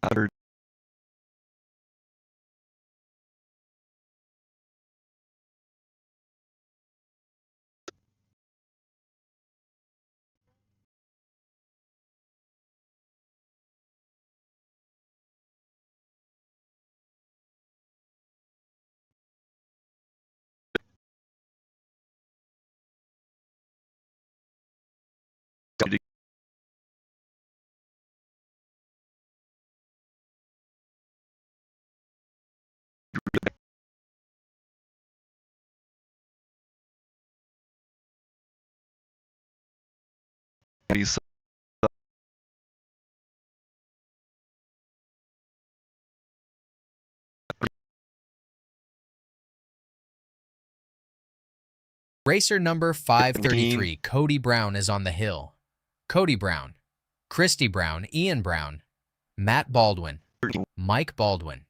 Outer Racer number 533, Cody Brown, is on the hill. Cody Brown, Christy Brown, Ian Brown, Matt Baldwin, Mike Baldwin.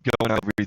going over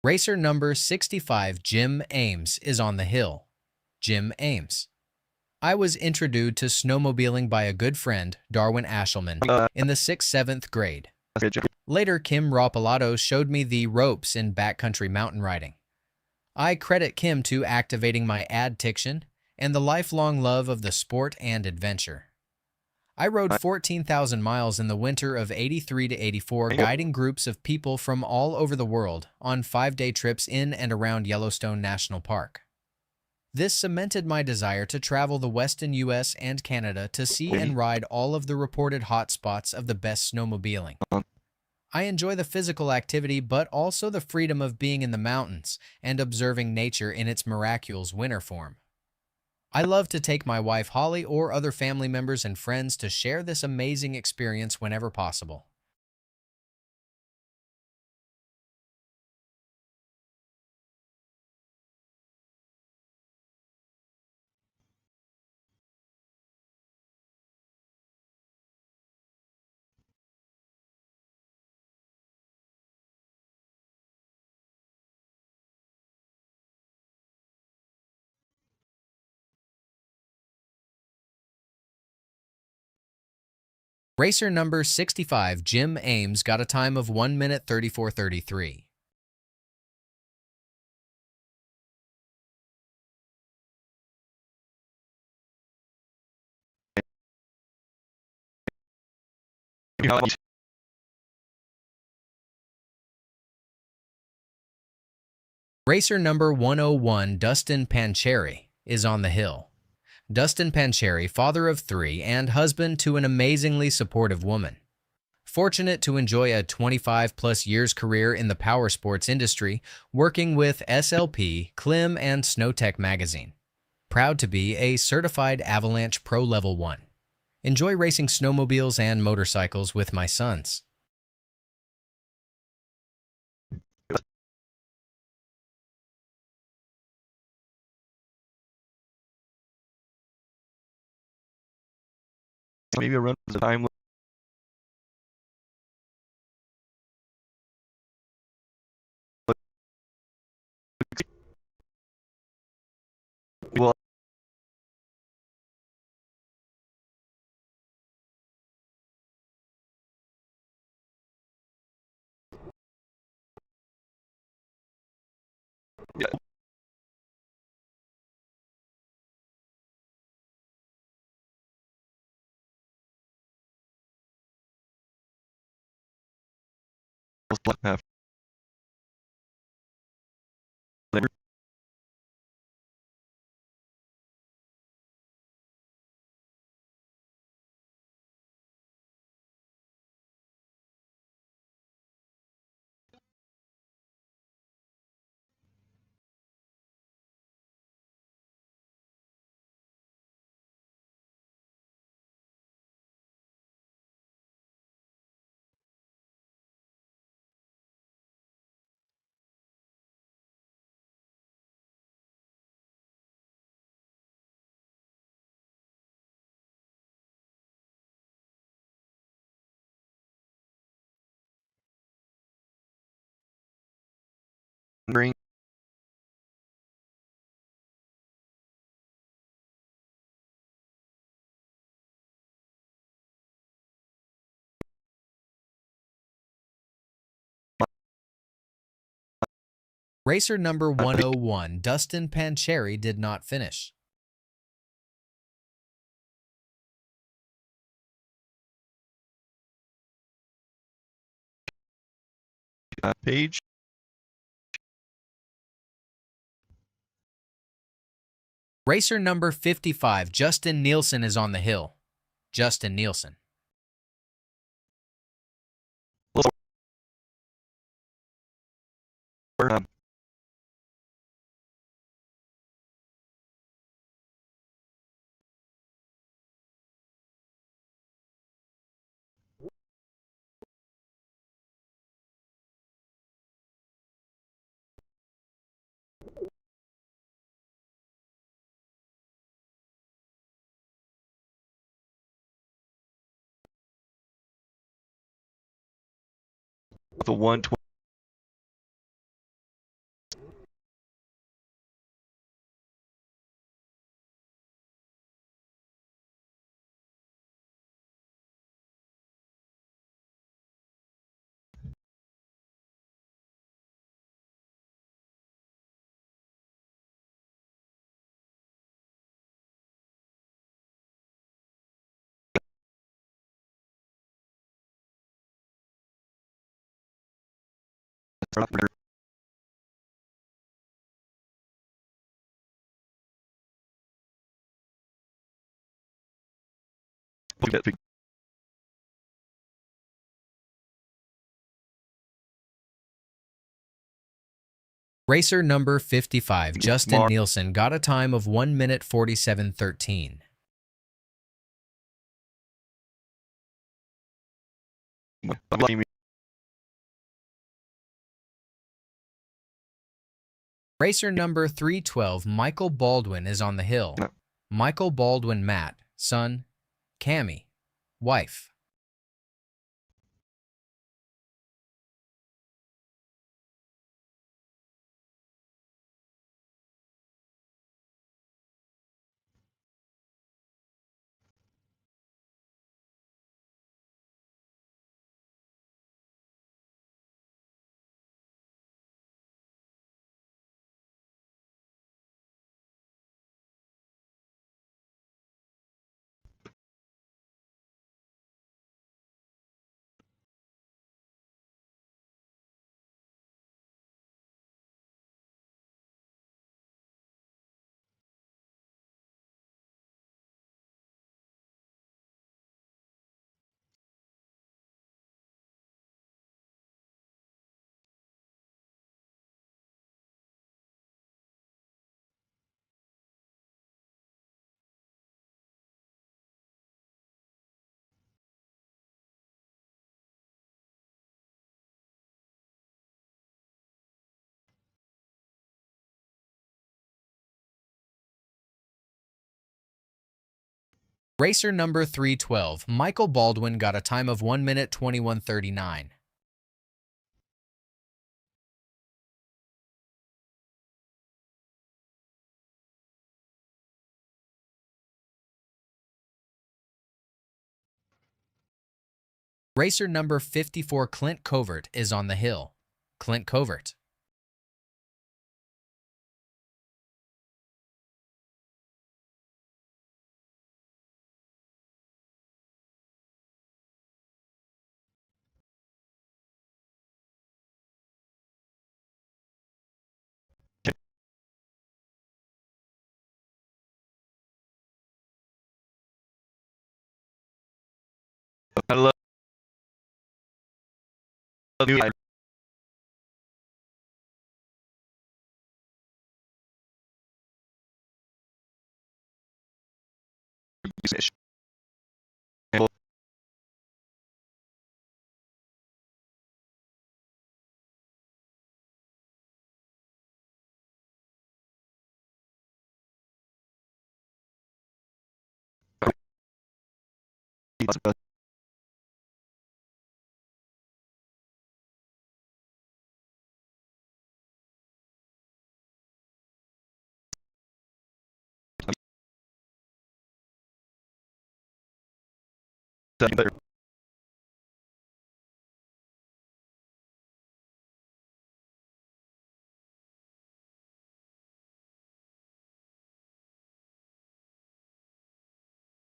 Racer number 65, Jim Ames, is on the hill. Jim Ames. I was introduced to snowmobiling by a good friend, Darwin Ashelman, in the 6th-7th grade. Later, Kim Ropalato showed me the ropes in backcountry mountain riding. I credit Kim to activating my addiction and the lifelong love of the sport and adventure. I rode 14,000 miles in the winter of 83 to 84, guiding groups of people from all over the world on 5-day trips in and around Yellowstone National Park. This cemented my desire to travel the western U.S. and Canada to see and ride all of the reported hotspots of the best snowmobiling. I enjoy the physical activity, but also the freedom of being in the mountains and observing nature in its miraculous winter form. I love to take my wife Holly or other family members and friends to share this amazing experience whenever possible. Racer number 65, Jim Ames, got a time of 1 minute 34:33. Racer number 101, Dustin Pancheri, is on the hill. Dustin Pancheri, father of 3 and husband to an amazingly supportive woman. Fortunate to enjoy a 25-plus years career in the power sports industry, working with SLP, Klim, and Snowtech magazine. Proud to be a certified Avalanche Pro Level 1. Enjoy racing snowmobiles and motorcycles with my sons. maybe a run for the time Racer number 101, Dustin Pancheri, did not finish. Page. Racer number 55, Justin Nielsen, is on the hill. Justin Nielsen. The 120. Racer number 55, Justin Nielsen, got a time of 1 minute 47:13. Racer number 312, Michael Baldwin, is on the hill. Michael Baldwin, Matt, son, Cammy, wife. Racer number 312, Michael Baldwin, got a time of 1 minute 21:39. Racer number 54, Clint Covert, is on the hill. Clint Covert. I love you. Usage.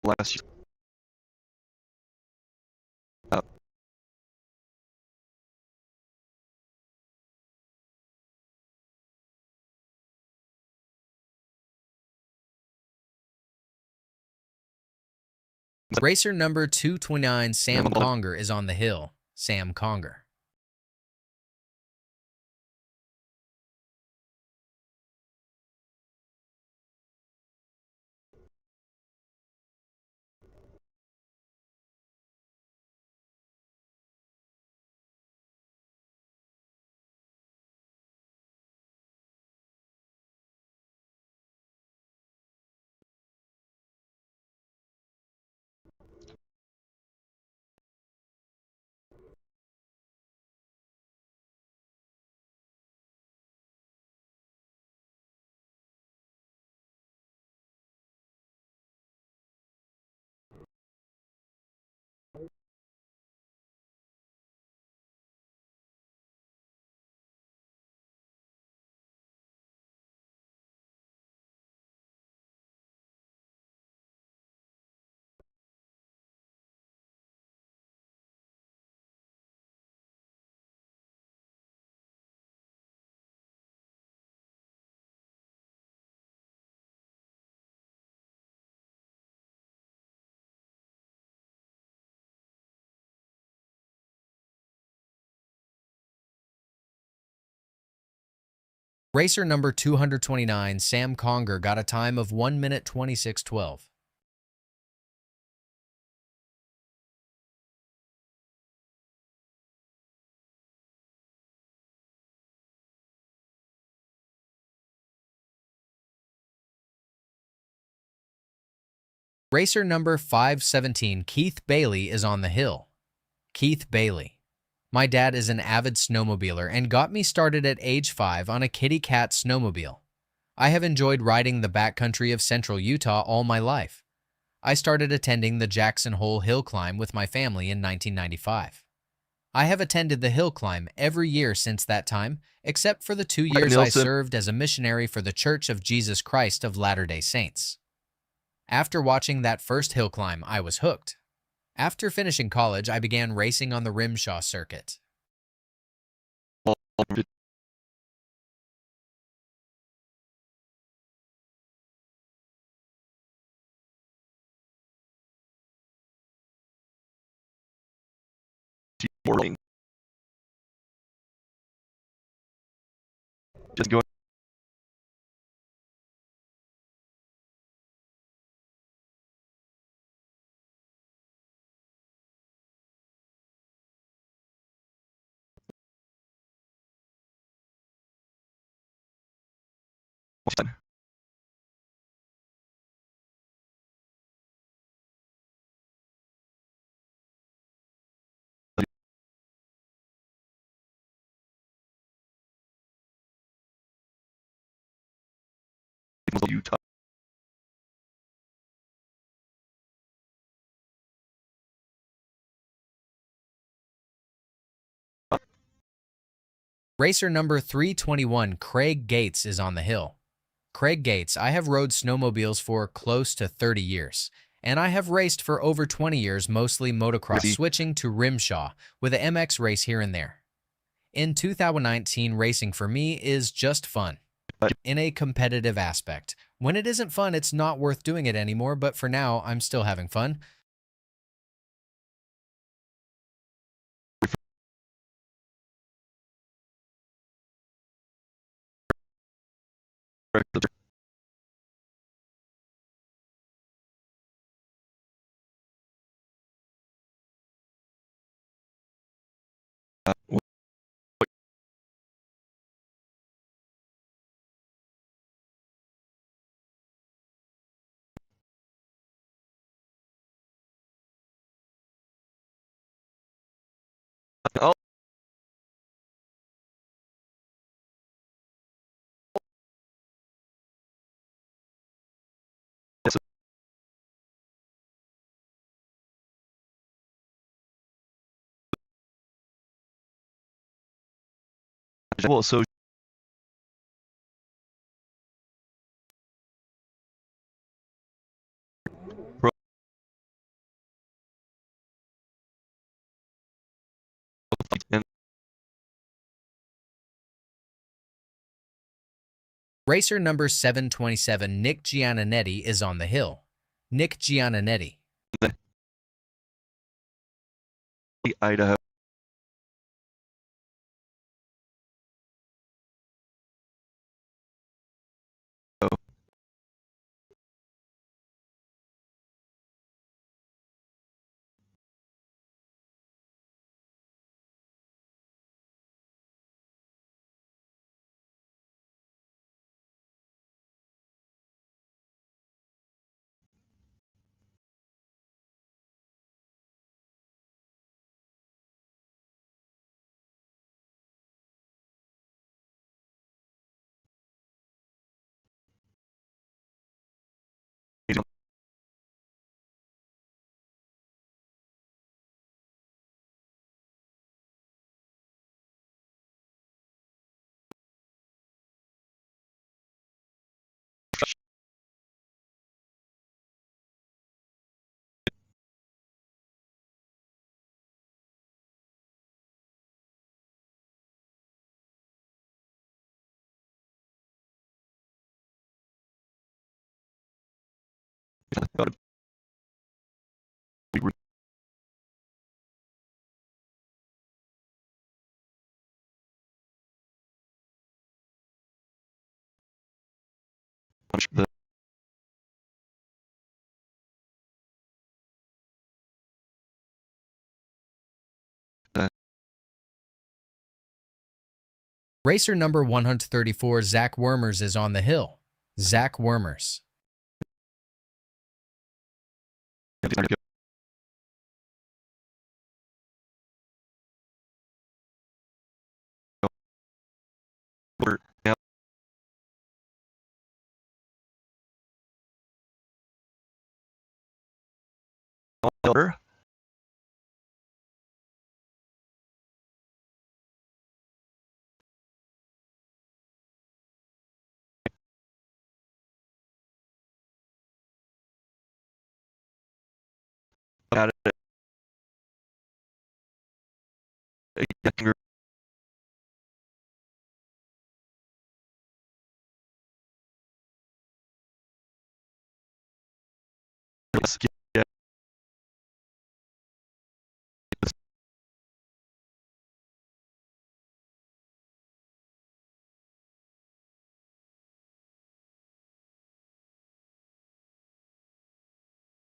Last year. Racer number 229, Sam Conger, is on the hill. Sam Conger. Racer number 229, Sam Conger, got a time of 1 minute 26:12. Racer number 517, Keith Bailey, is on the hill. Keith Bailey. My dad is an avid snowmobiler and got me started at age 5 on a kitty cat snowmobile. I have enjoyed riding the backcountry of central Utah all my life. I started attending the Jackson Hole Hillclimb with my family in 1995. I have attended the Hillclimb every year since that time, except for the 2 years I served as a missionary for the Church of Jesus Christ of Latter-day Saints. After watching that first Hillclimb, I was hooked. After finishing college, I began racing on the RMSHA circuit. Just go. Utah. Racer number 321, Craig Gates, is on the hill. Craig Gates, I have rode snowmobiles for close to 30 years, and I have raced for over 20 years, mostly motocross, switching to RMSHA with an MX race here and there. In 2019, racing for me is just fun. In a competitive aspect. When it isn't fun, it's not worth doing it anymore, but for now, I'm still having fun. Oh, yes. Well, so and Racer number 727, Nick Gianninetti, is on the hill. Nick Gianninetti. Idaho. The Racer number 134, Zach Wormers, is on the hill. Zach Wormers. now got it. Yeah,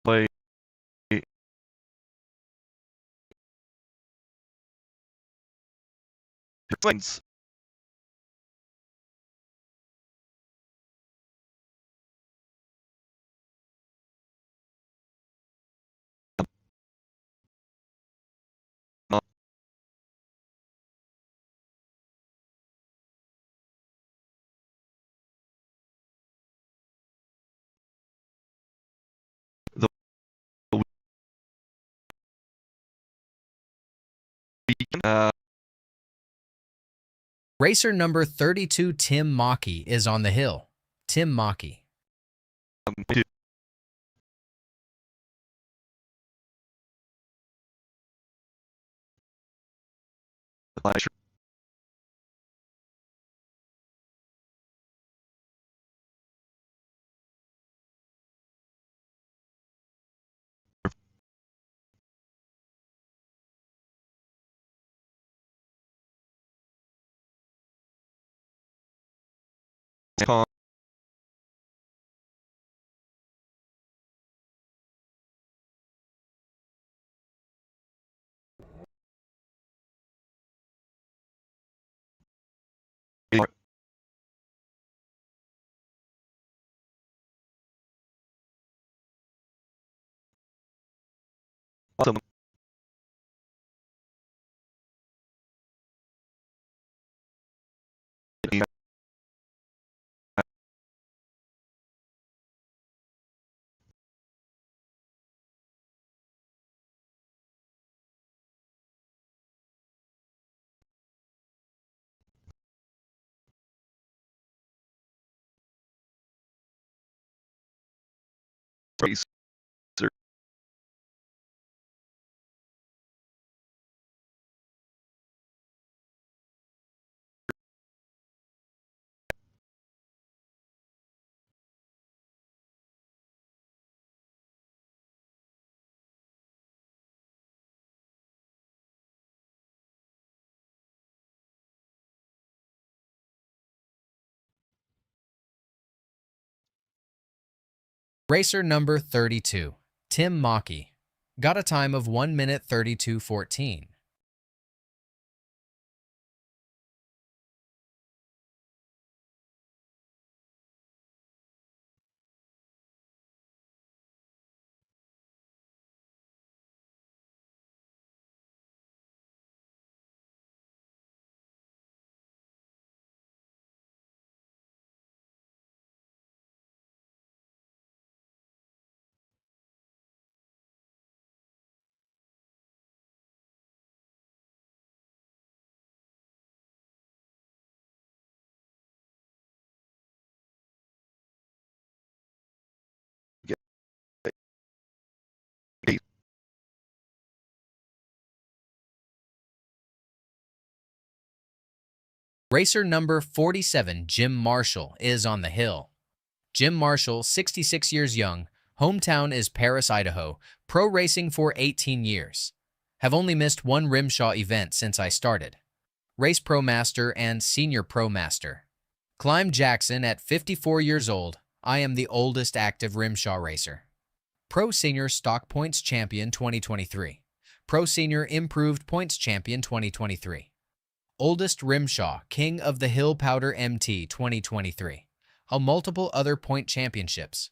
play points. The weekend, Racer number 32, Tim Mockey, is on the hill. Tim Mockey. to the con Awesome. Racer. Racer number 32, Tim Maki, got a time of 1 minute 32:14. Racer number 47, Jim Marshall, is on the hill. Jim Marshall, 66 years young, hometown is Paris, Idaho, pro racing for 18 years. Have only missed one RMSHA event since I started. Race Pro Master and Senior Pro Master. Climb Jackson at 54 years old. I am the oldest active RMSHA racer. Pro Senior Stock Points Champion 2023. Pro Senior Improved Points Champion 2023. Oldest RMSHA King of the Hill Powder MT 2023. Held multiple other point championships.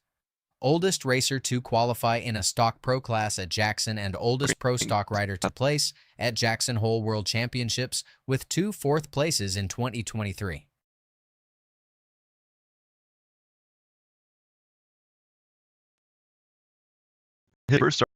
Oldest racer to qualify in a stock pro class at Jackson and oldest pro stock rider to place at Jackson Hole World Championships with 2 fourth places in 2023. Hit first start.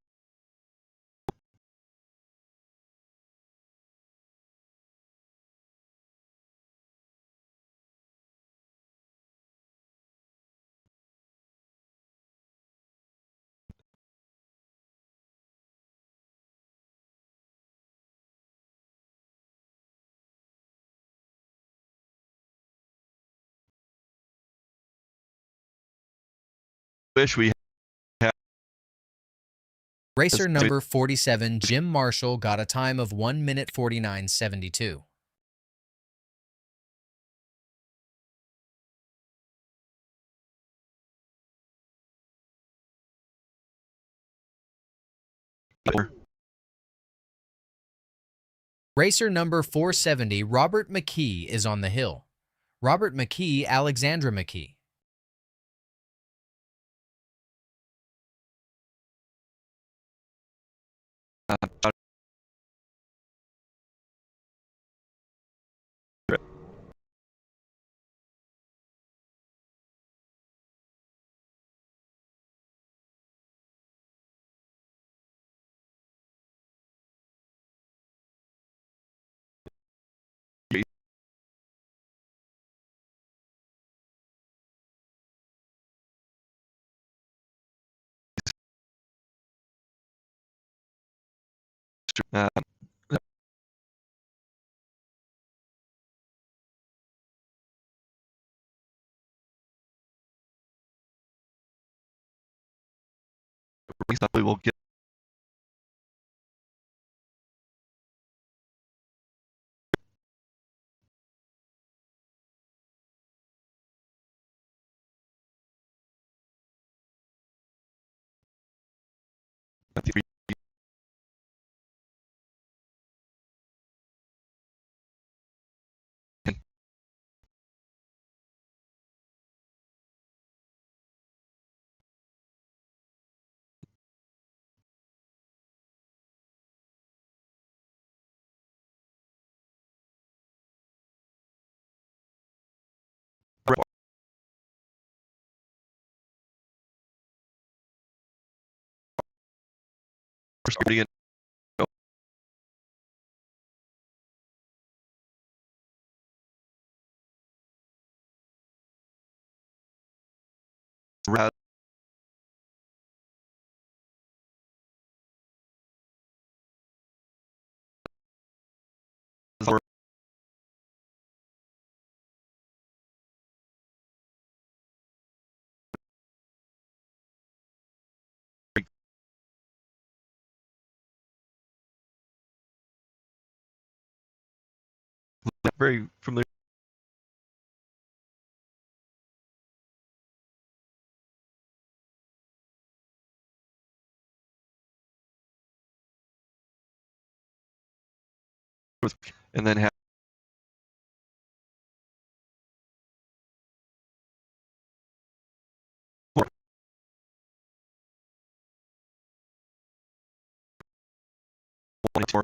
Wish we had. Racer number 47, Jim Marshall, got a time of 1 minute 49:72. Racer number 470, Robert McKee, is on the hill. Robert McKee, Alexandra McKee. We will get. Ready and go. Route. Very familiar with, and then have more. More.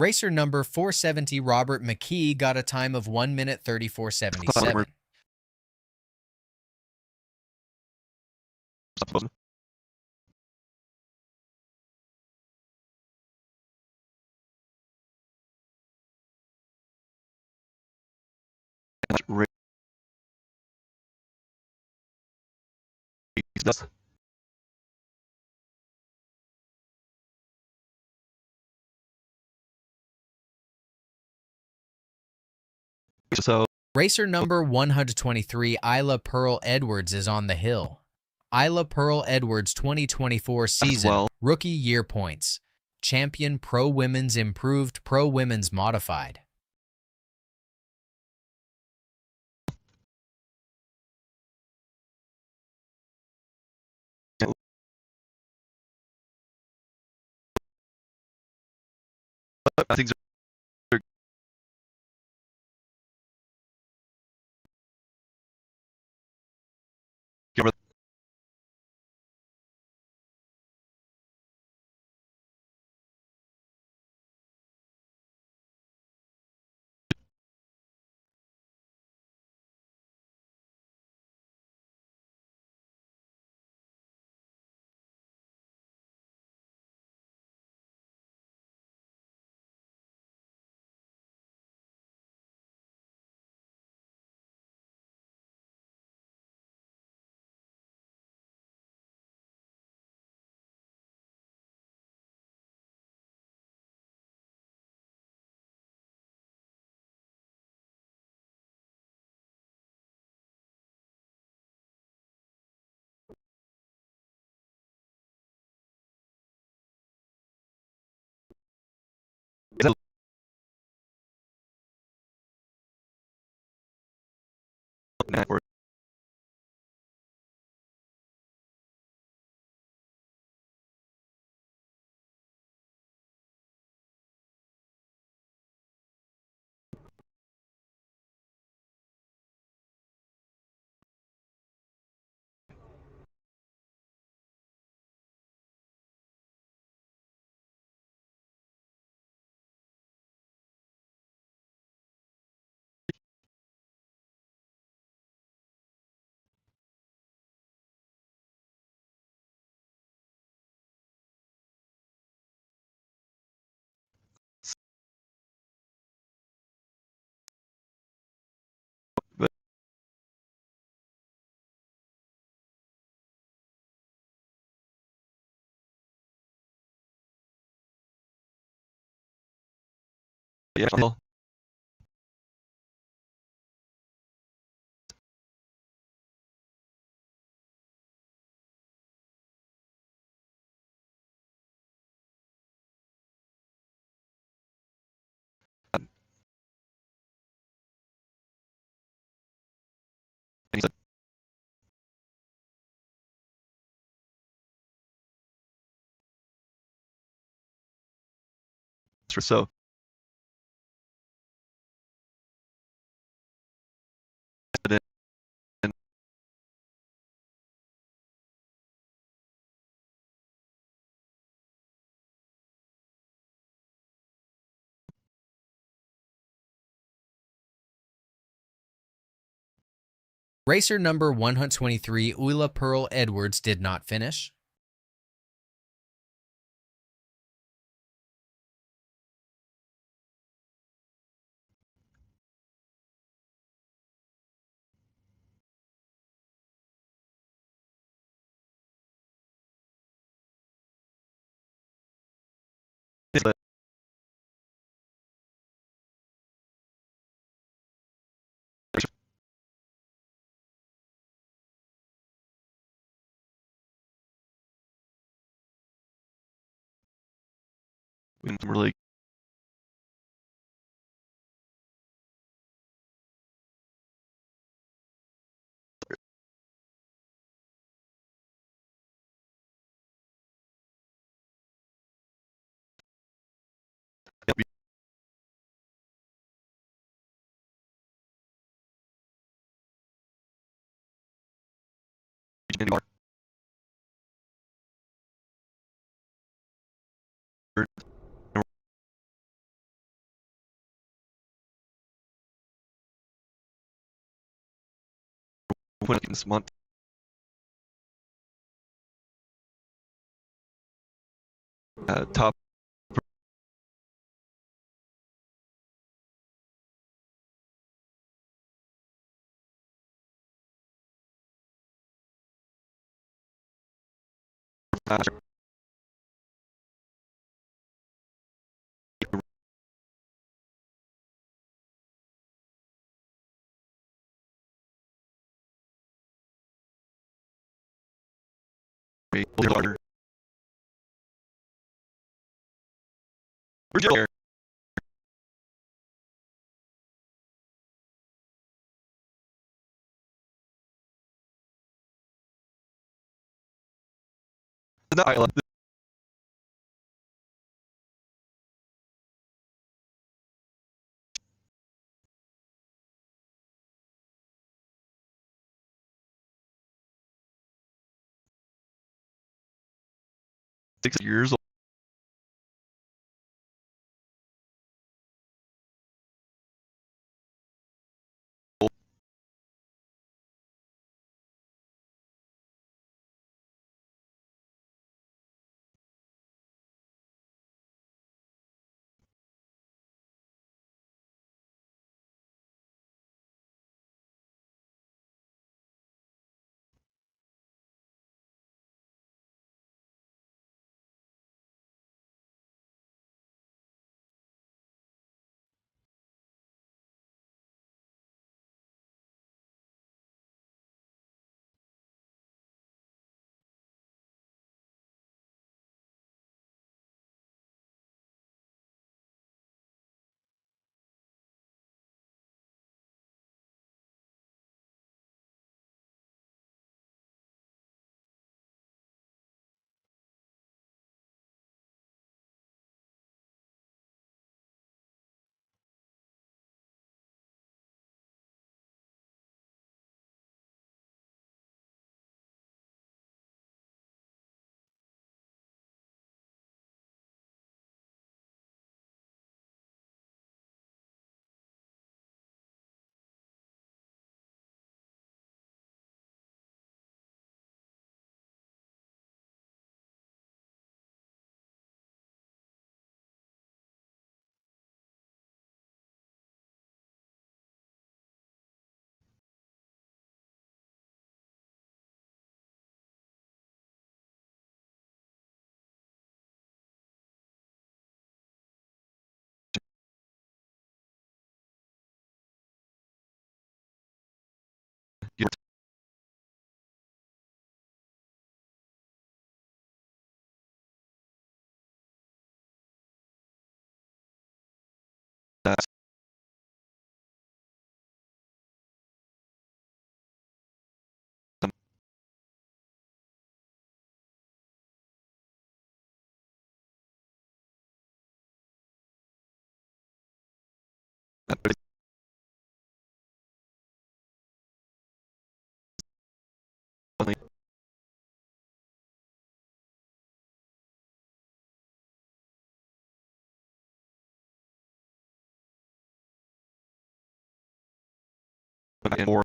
Racer number 470 Robert McKee got a time of 1 minute 34.77. So Racer number 123 Ayla Pearl Edwards is on the hill. Ayla Pearl Edwards 2024 season, well. rookie year points. Champion Pro Women's Improved Pro Women's Modified. Things are network. But yeah, well, and he said, so and Racer number 123, Ayla Pearl Edwards, did not finish. Sled. We can really be anymore. This month. Top order. Virginia. Not Ayla. 6 years old. That's funny. And more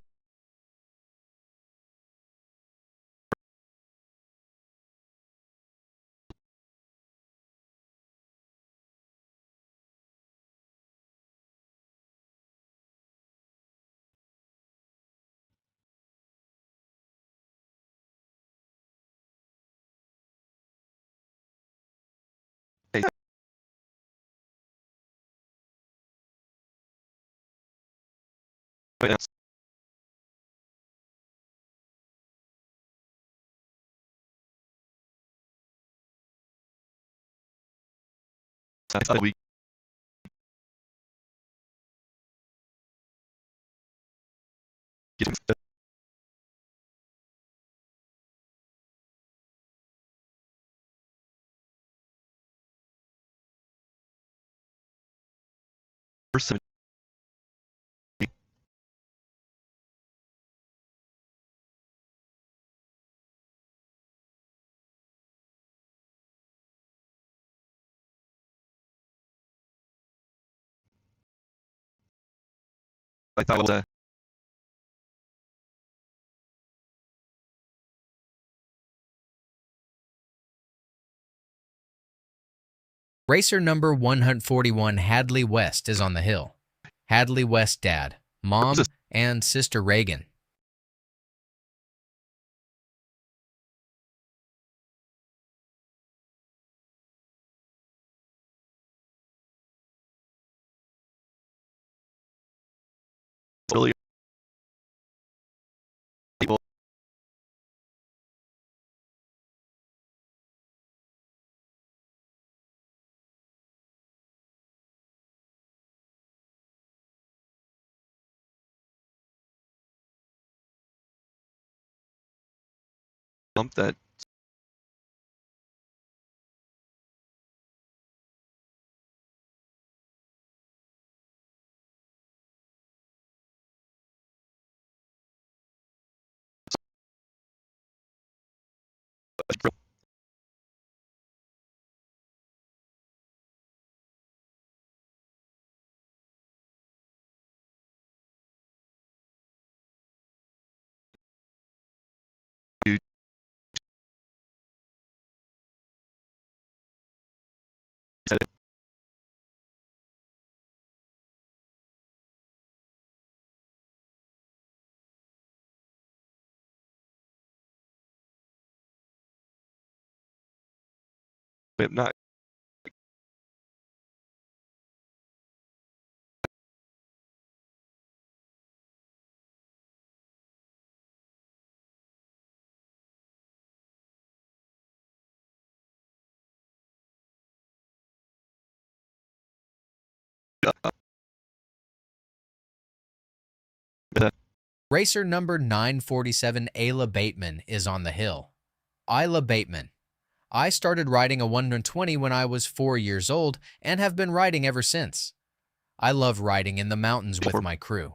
I thought we get him first 17. I thought it was Racer number 141 Hadley West is on the hill. Hadley West dad, mom, and sister Reagan. really able. That dude said it. But not Racer number 947 Ayla Baitman is on the hill. Ayla Baitman. I started riding a 120 when I was 4 years old and have been riding ever since. I love riding in the mountains with my crew.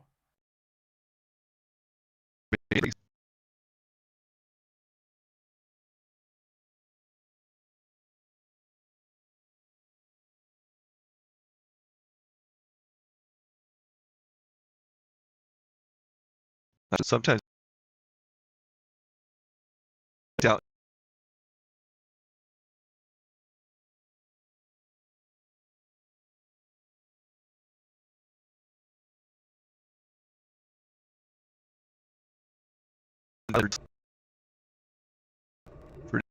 sometimes doubt others for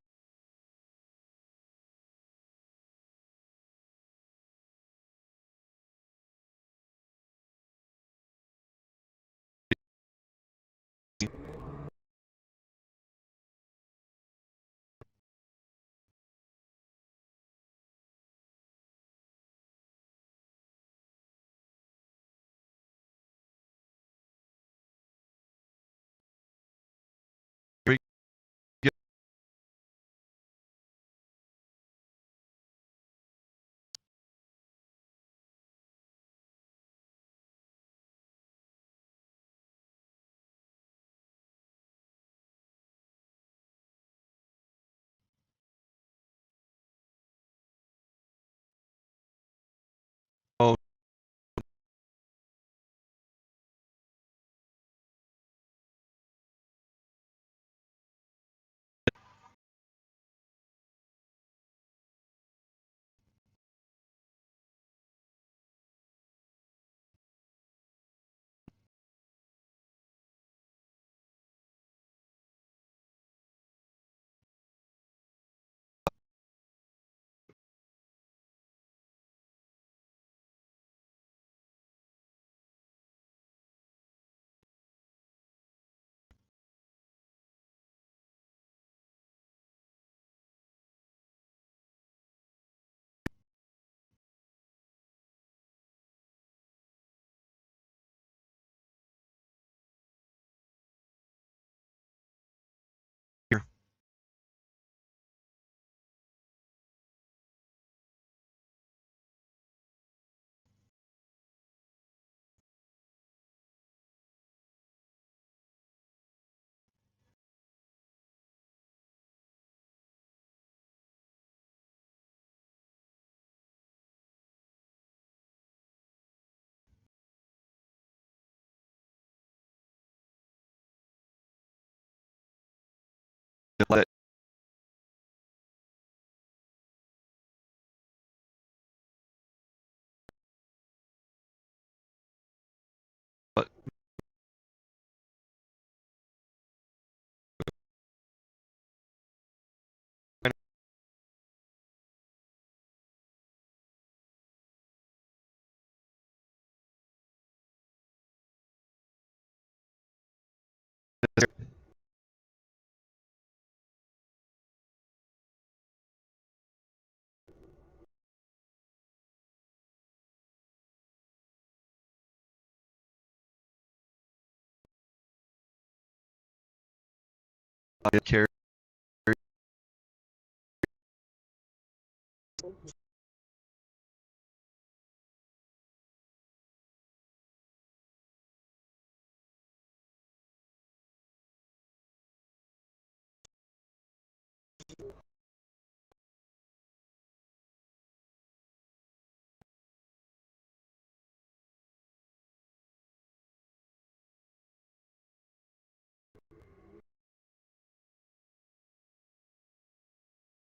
Carry.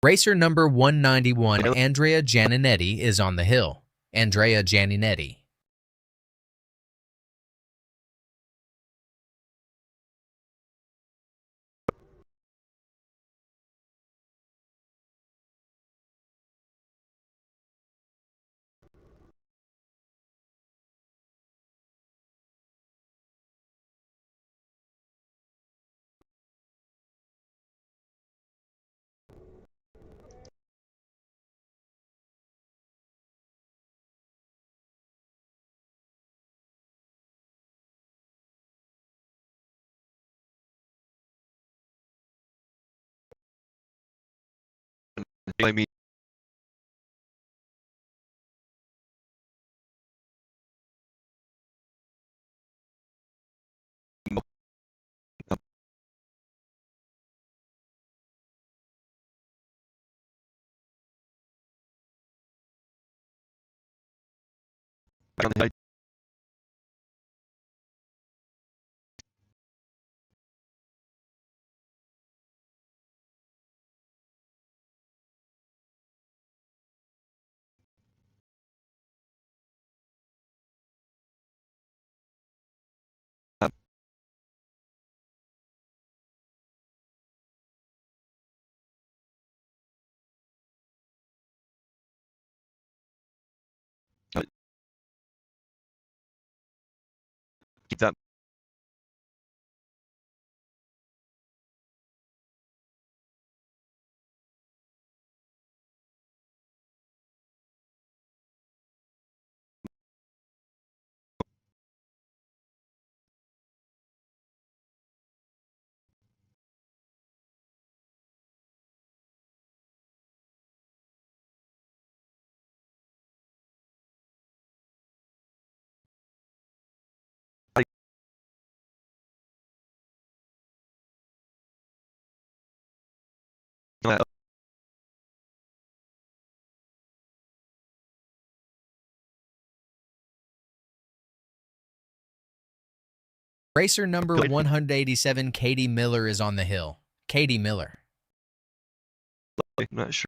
Racer number 191, Andrea Gianninetti, is on the hill. Andrea Gianninetti. I mean, I keep that. Racer number 187, Katie Miller, is on the hill. Katie Miller. I'm not sure.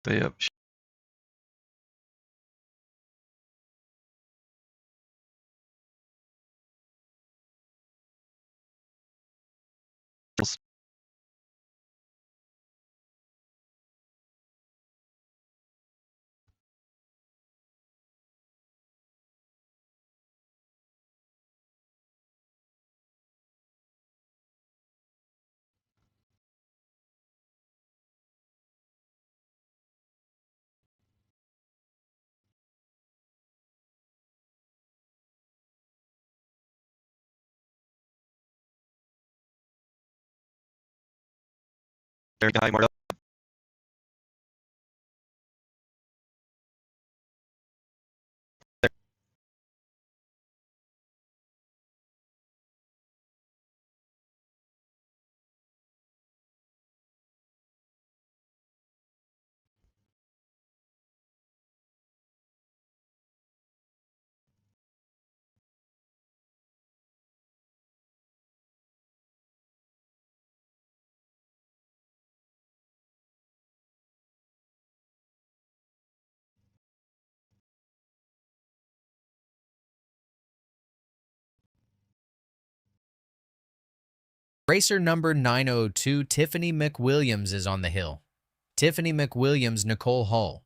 Stay up. Very high, Marta. Racer number 902, Tiffany McWilliams, is on the hill. Tiffany McWilliams, Nicole Hull.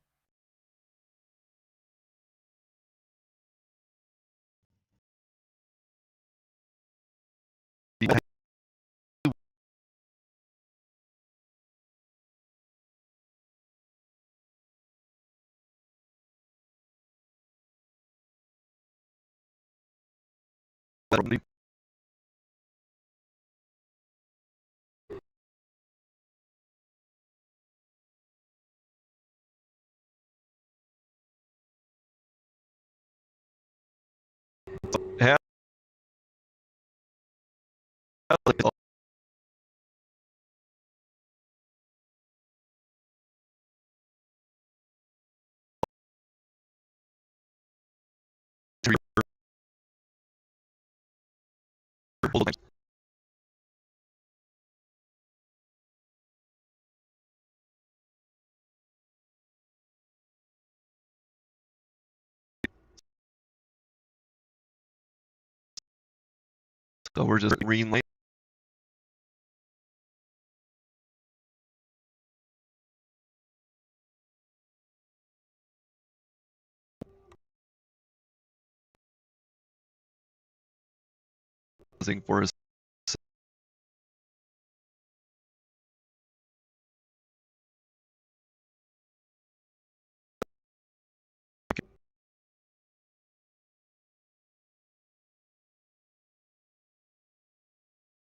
So we're just green lane. For us.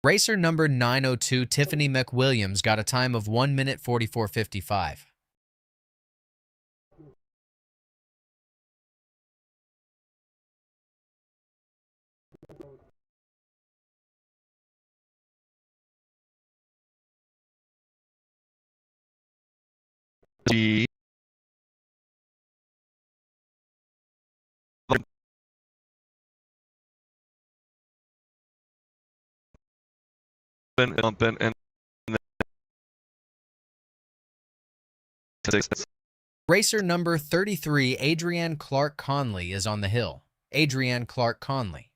Racer number 902, Tiffany McWilliams, got a time of 1 minute 44:55. G. And Racer number 33, Adrienne Clark Conley, is on the hill. Adrienne Clark Conley.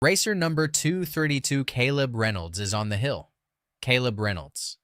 Racer number 232, Caleb Reynolds, is on the hill. Caleb Reynolds.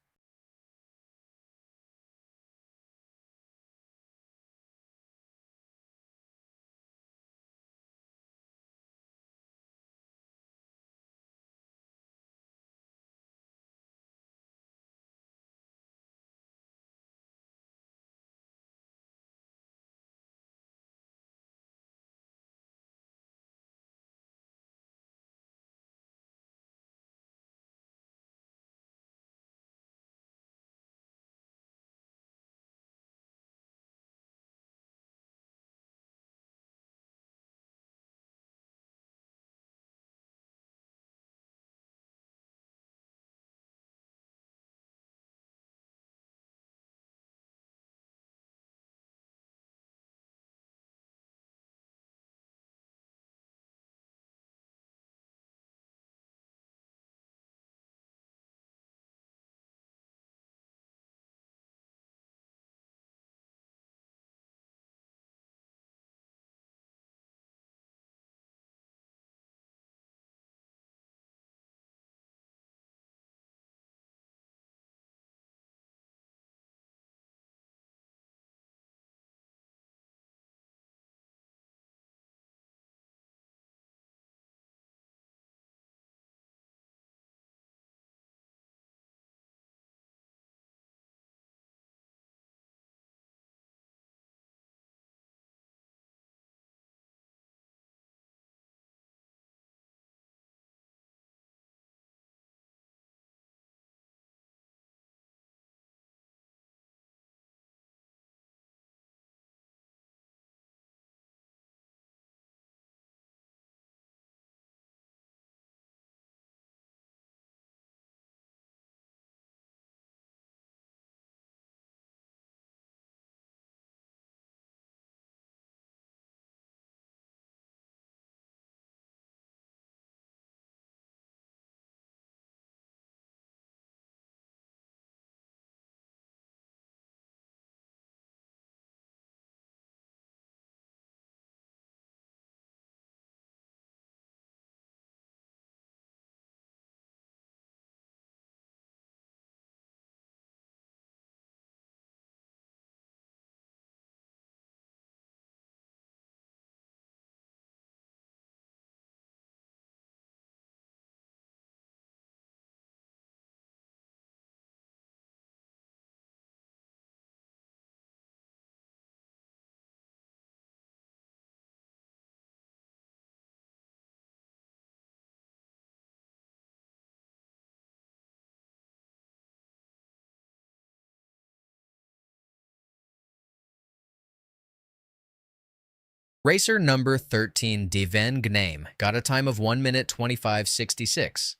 Racer number 13, Deven Gnaim, got a time of 1 minute 25:66.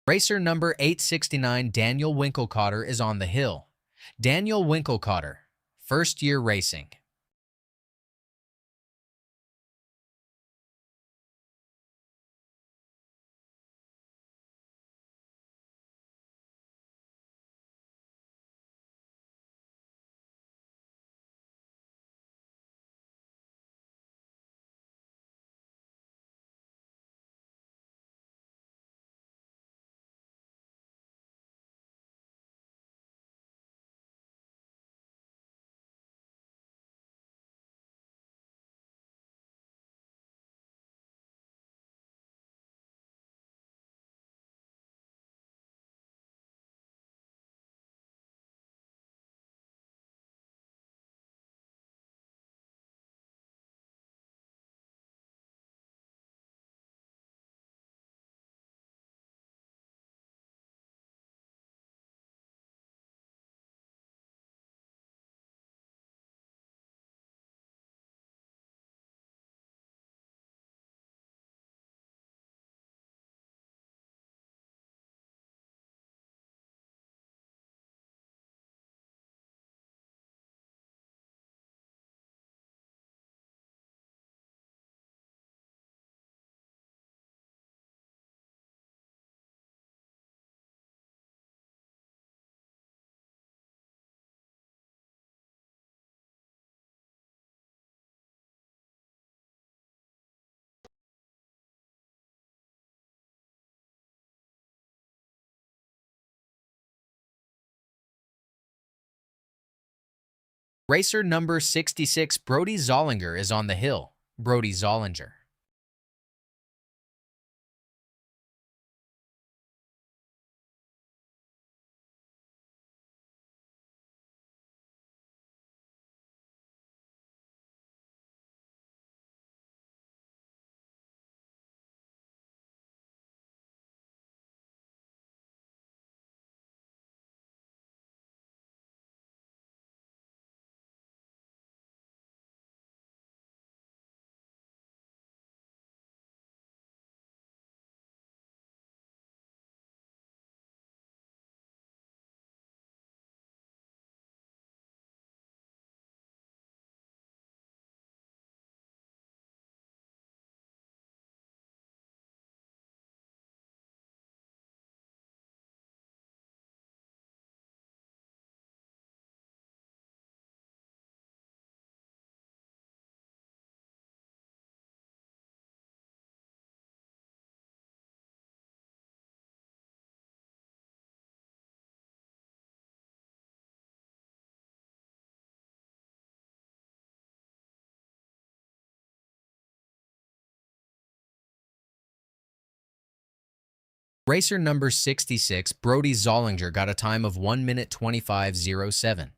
Racer number 869, Daniel Winkelcotter, is on the hill. Daniel Winkelcotter, first year racing. Racer number 66, Brody Zollinger, is on the hill. Brody Zollinger. Racer number 66, Brody Zollinger, got a time of 1 minute 25:07.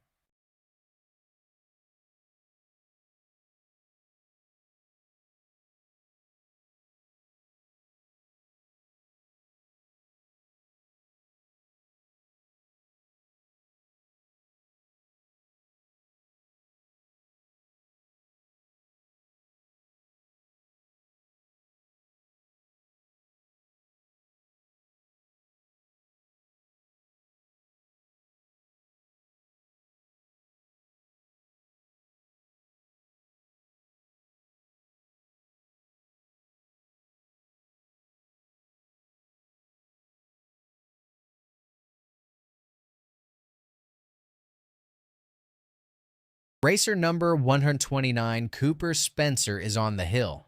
Racer number 129, Cooper Spencer, is on the hill.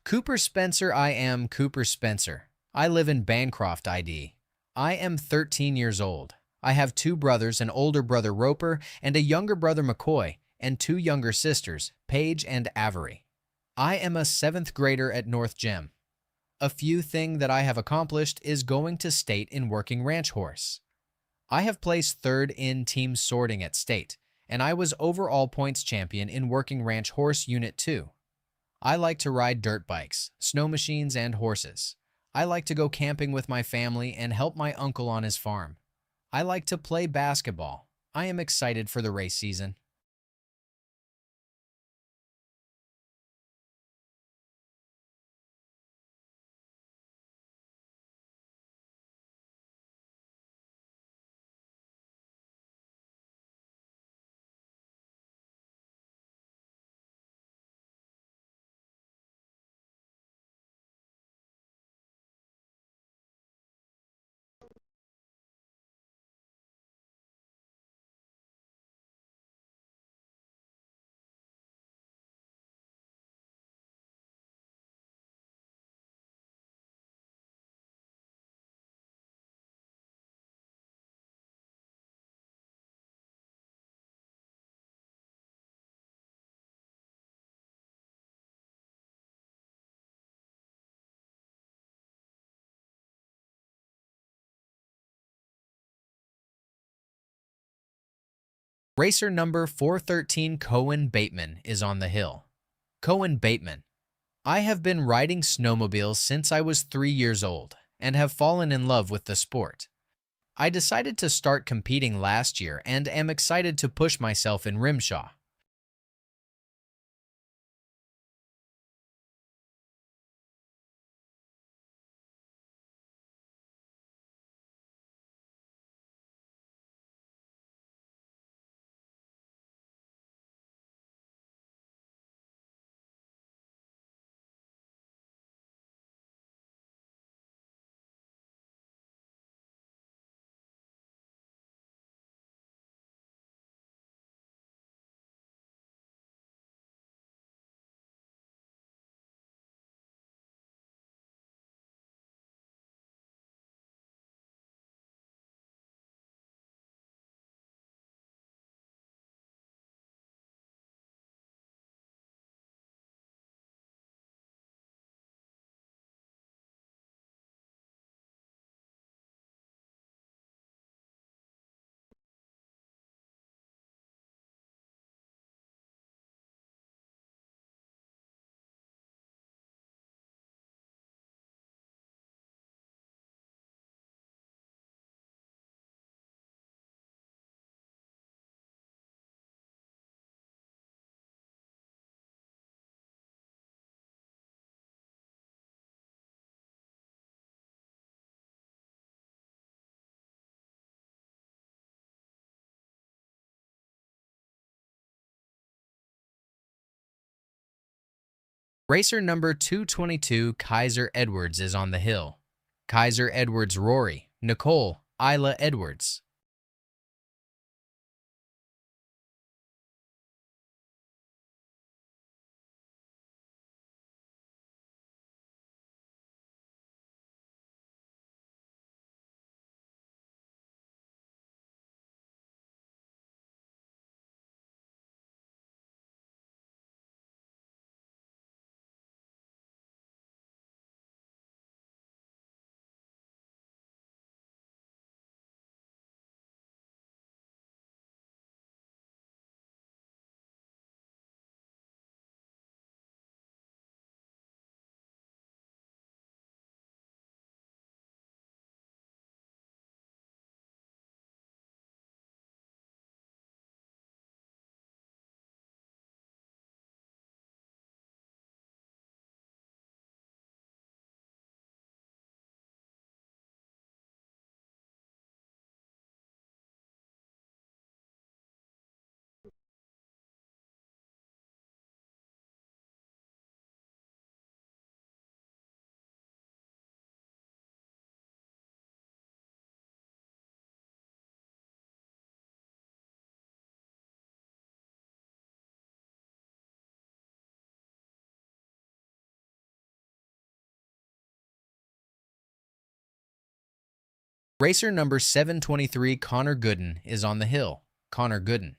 Cooper Spencer, I am Cooper Spencer. I live in Bancroft, ID. I am 13 years old. I have 2 brothers, an older brother Roper and a younger brother McCoy, and 2 younger sisters, Paige and Avery. I am a 7th grader at North Gem. A few thing that I have accomplished is going to state in working ranch horse. I have placed 3rd in team sorting at state, and I was overall points champion in working ranch horse unit 2. I like to ride dirt bikes, snow machines, and horses. I like to go camping with my family and help my uncle on his farm. I like to play basketball. I am excited for the race season. Racer number 413 Cohen Bateman is on the hill. Cohen Bateman. I have been riding snowmobiles since I was 3 years old and have fallen in love with the sport. I decided to start competing last year and am excited to push myself in RMSHA. Racer number 222 Kaiser Edwards is on the hill. Kaiser Edwards Rory, Nicole, Ayla Edwards. Racer number 723 Connor Gooden is on the hill. Connor Gooden.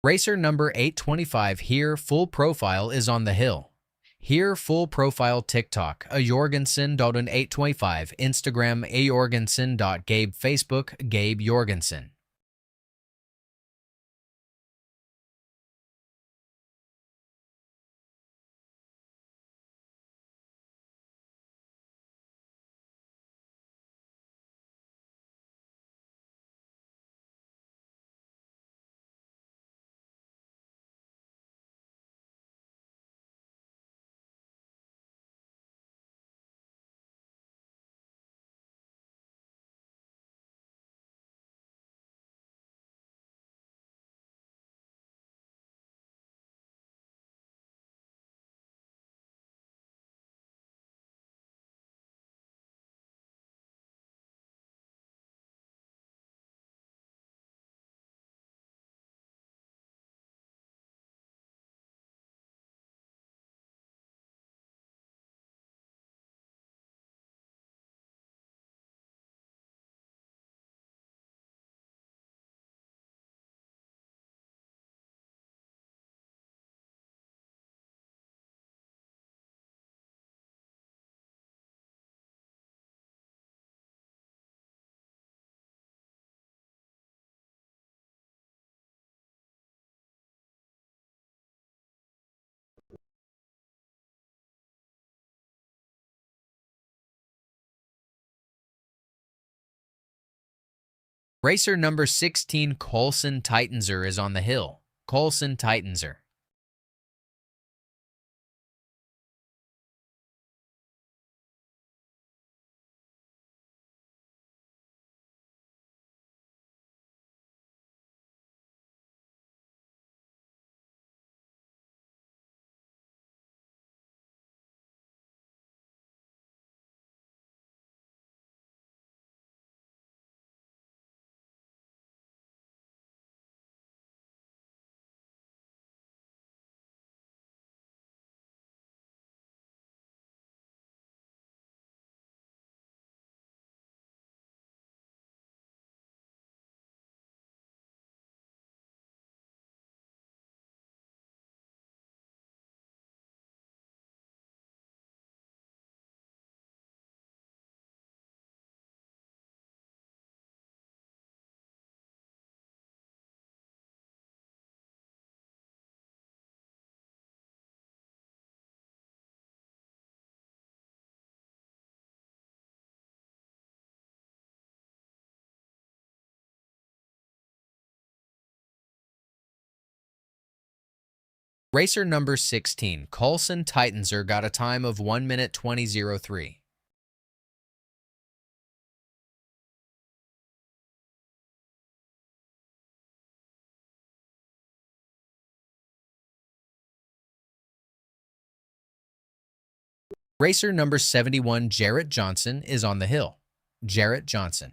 Racer number 825 here, full profile, is on the hill. Here, full profile TikTok, a Jorgensen.825, Instagram, ajorgensen.gabe, Facebook, Gabe Jorgensen. Racer number 16, Colson Titanzer, is on the hill. Colson Titanzer. Racer number 16, Colson Titanzer, got a time of 1 minute 20.03. Racer number 71, Jarrett Johnson, is on the hill. Jarrett Johnson.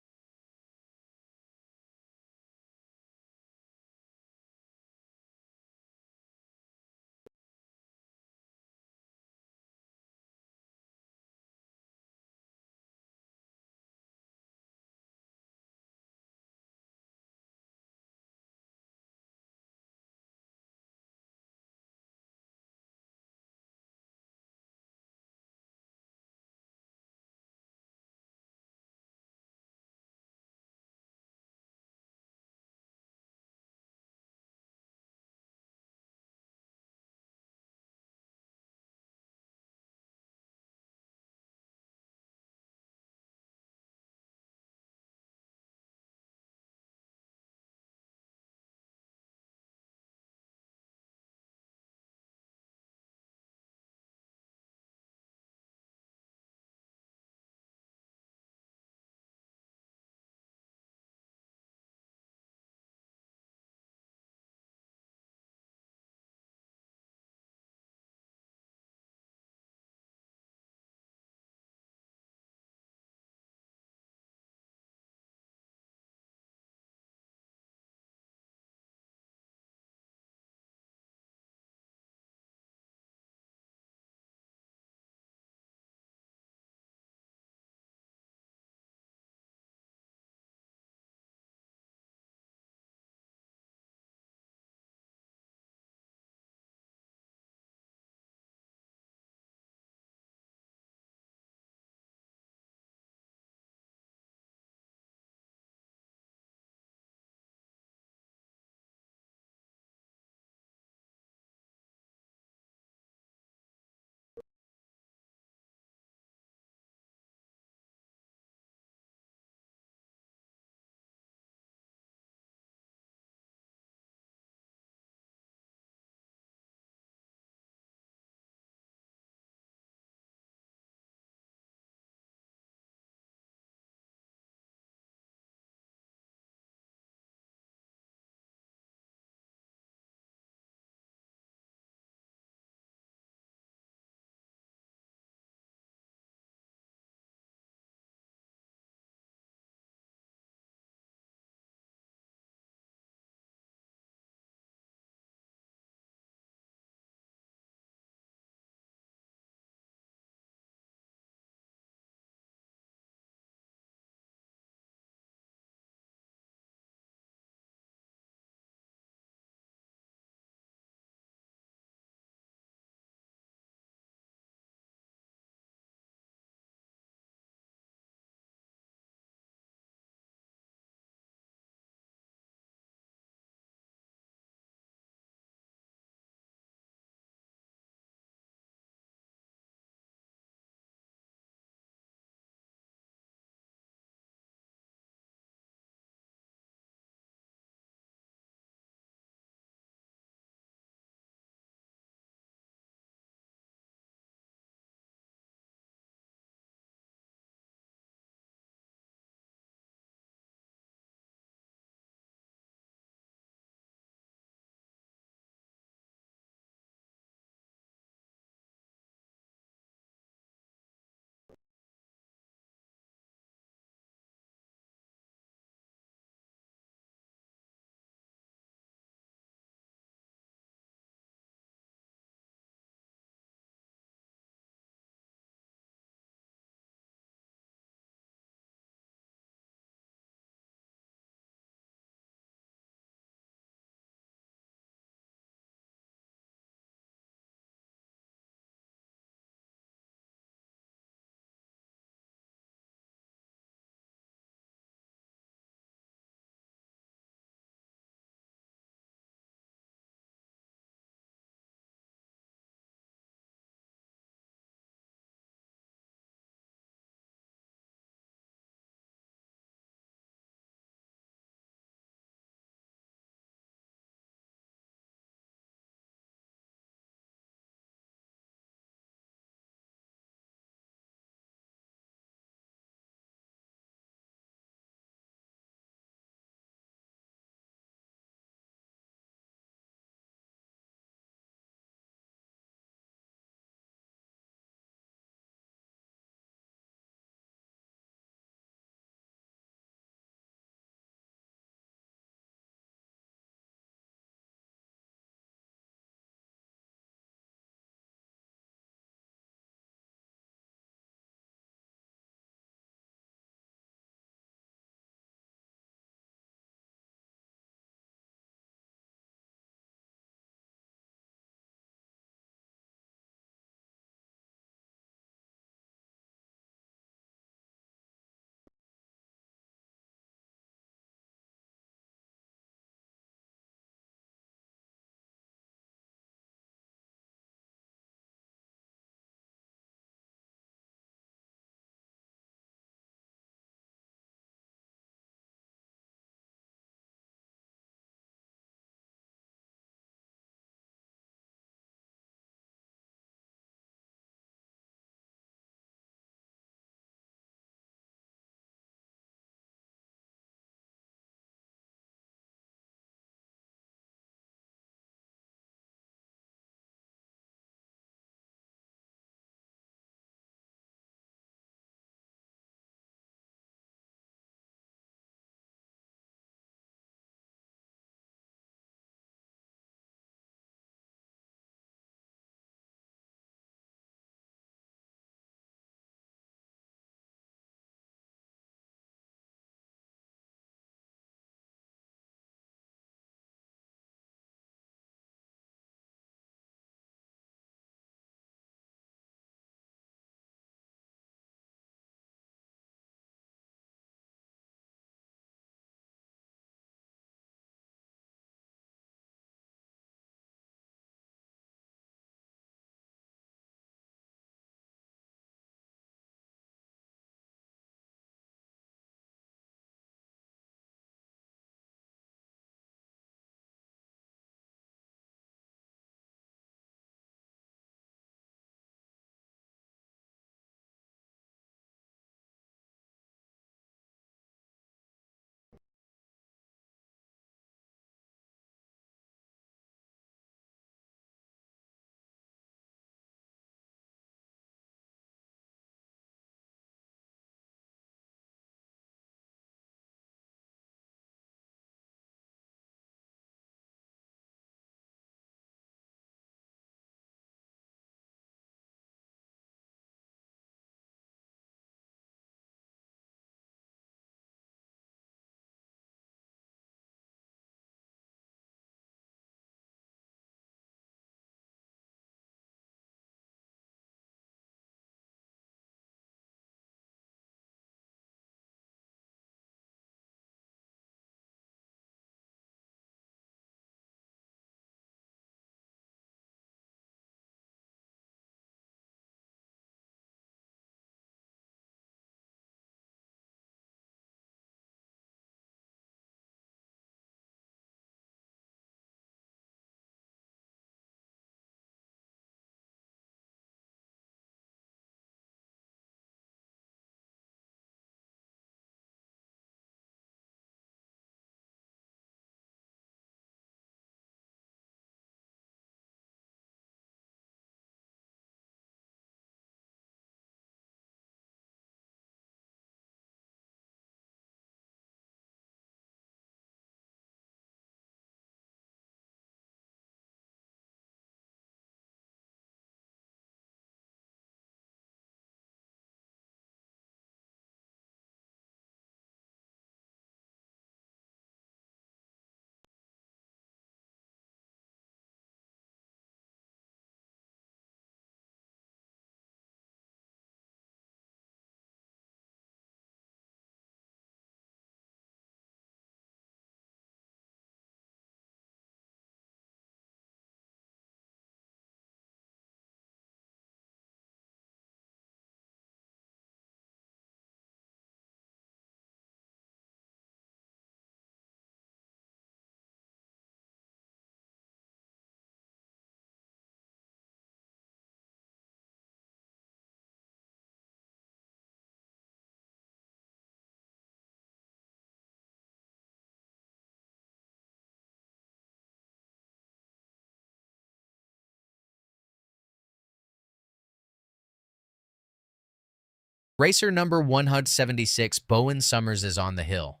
Racer number 176, Bowen Summers, is on the hill.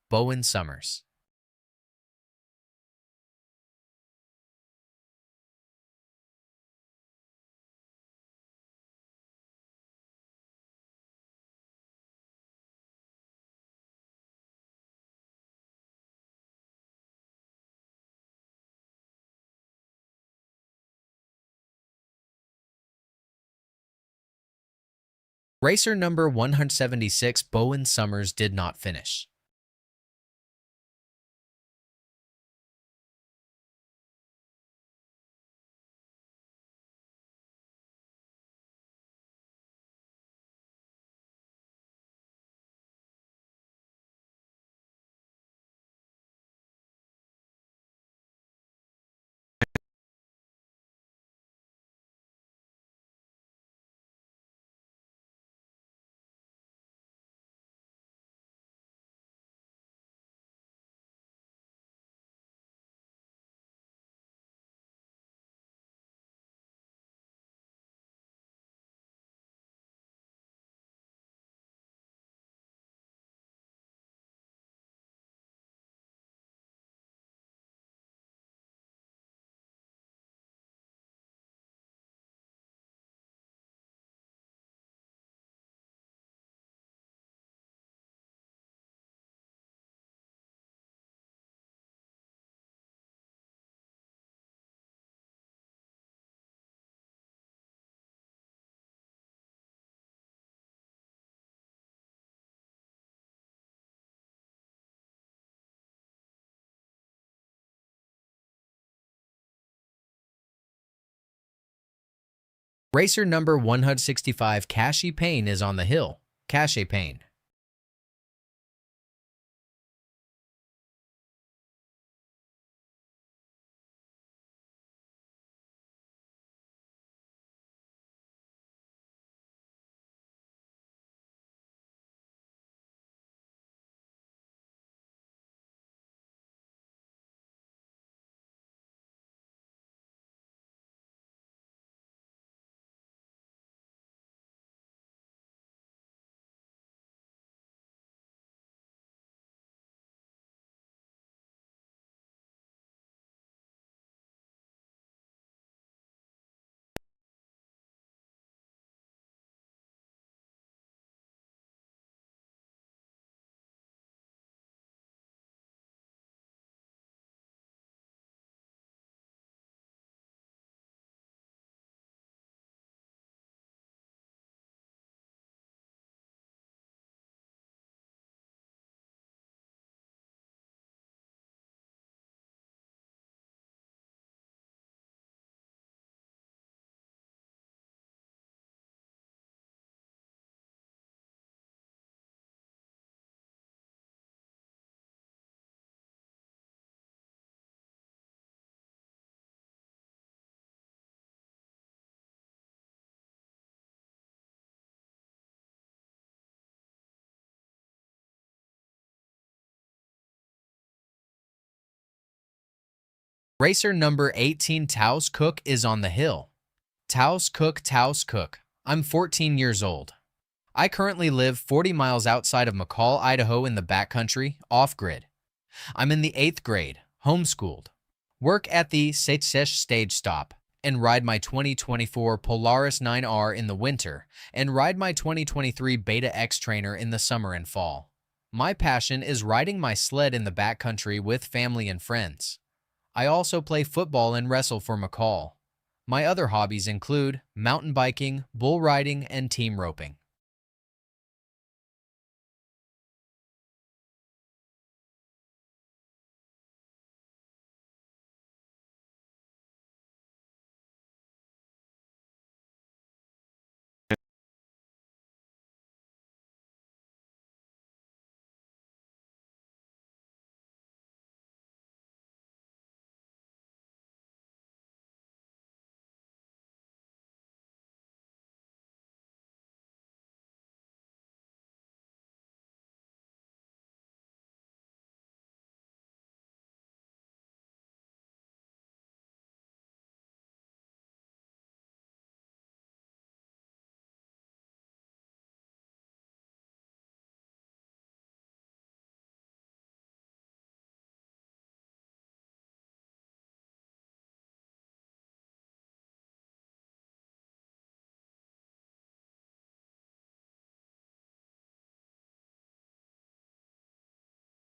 Bowen Summers. Racer number 176, Bowen Summers, did not finish. Racer number 165, Cassie Payne, is on the hill. Cassie Payne. Racer number 18, Taos Cook, is on the hill. Taos Cook, Taos Cook. I'm 14 years old. I currently live 40 miles outside of McCall, Idaho, in the backcountry, off-grid. I'm in the 8th grade, homeschooled. Work at the Seichesh stage stop and ride my 2024 Polaris 9R in the winter and ride my 2023 Beta X trainer in the summer and fall. My passion is riding my sled in the backcountry with family and friends. I also play football and wrestle for McCall. My other hobbies include mountain biking, bull riding, and team roping.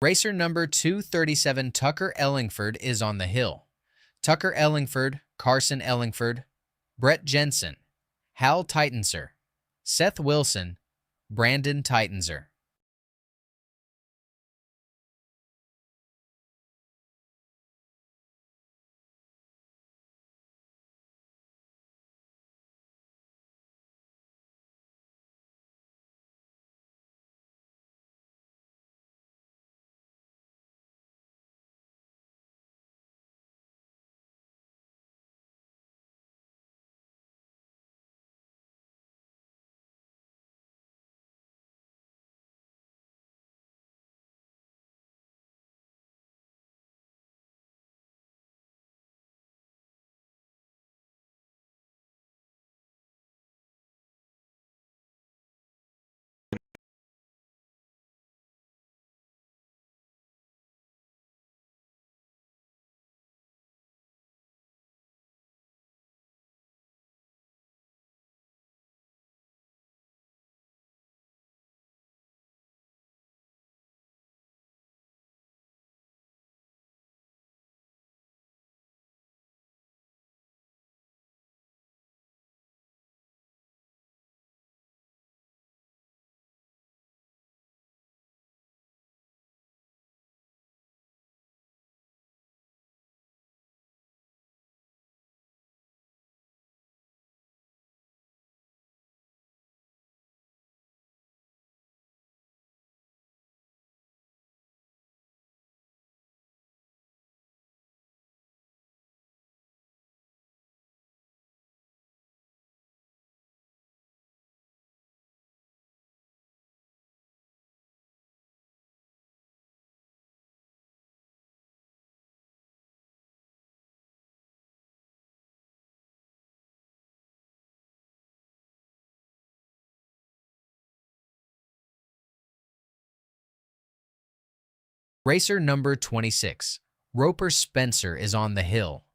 Racer number 237 Tucker Ellingford is on the hill. Tucker Ellingford, Carson Ellingford, Brett Jensen, Hal Titanser, Seth Wilson, Brandon Titanser. Racer number 26, Roper Spencer is on the hill.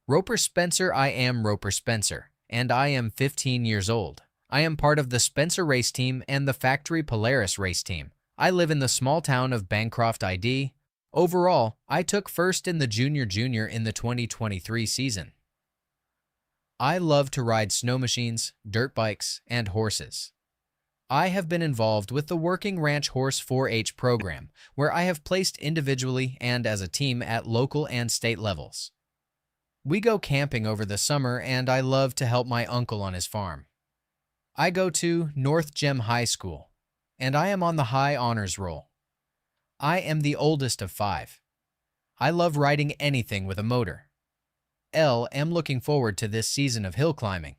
Roper Spencer, I am Roper Spencer, and I am 15 years old. I am part of the Spencer race team and the Factory Polaris race team. I live in the small town of Bancroft, ID. Overall, I took first in the junior in the 2023 season. I love to ride snow machines, dirt bikes, and horses. I have been involved with the Working Ranch Horse 4-H program, where I have placed individually and as a team at local and state levels. We go camping over the summer, and I love to help my uncle on his farm. I go to North Gem High School, and I am on the high honors roll. I am the oldest of 5. I love riding anything with a motor. Am looking forward to this season of hill climbing.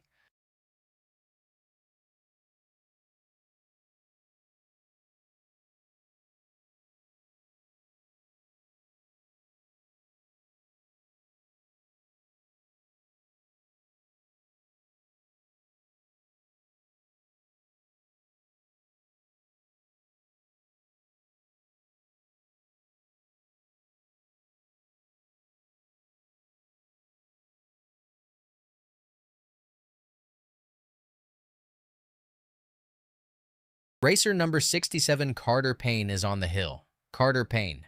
Racer number 67 Carter Payne is on the hill. Carter Payne.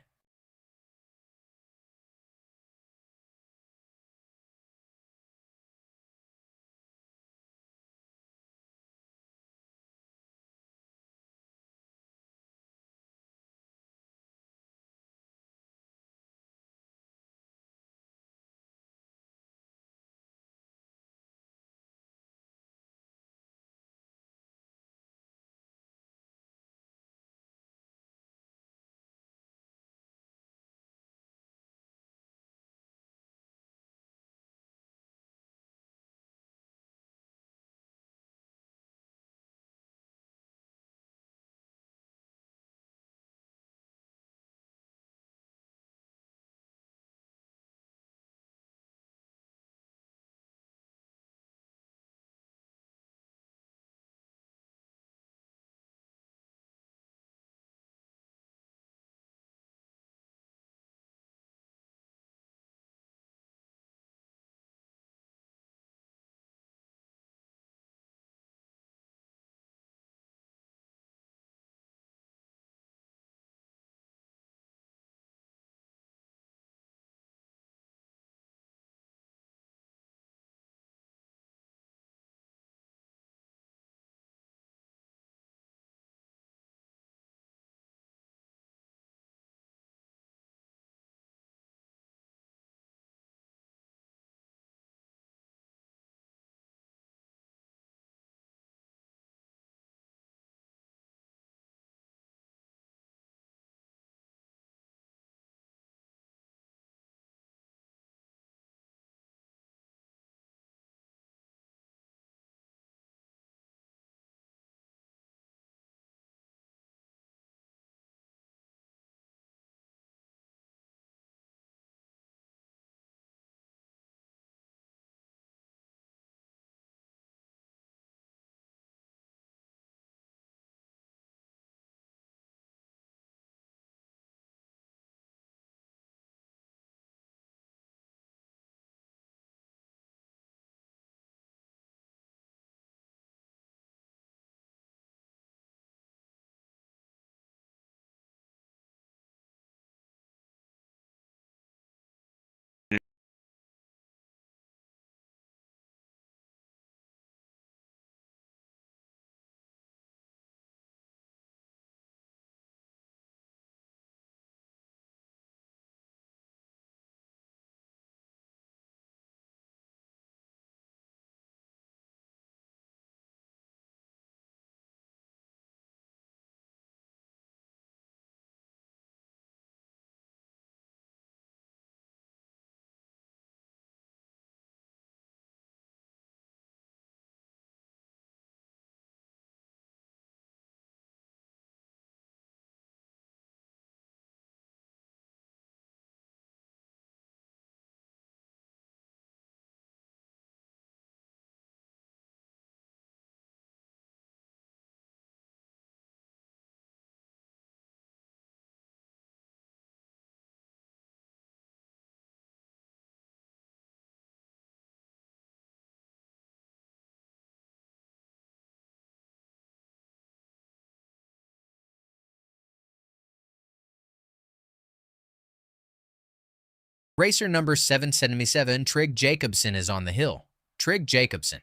Racer number 777, Trig Jacobson, is on the hill. Trig Jacobson.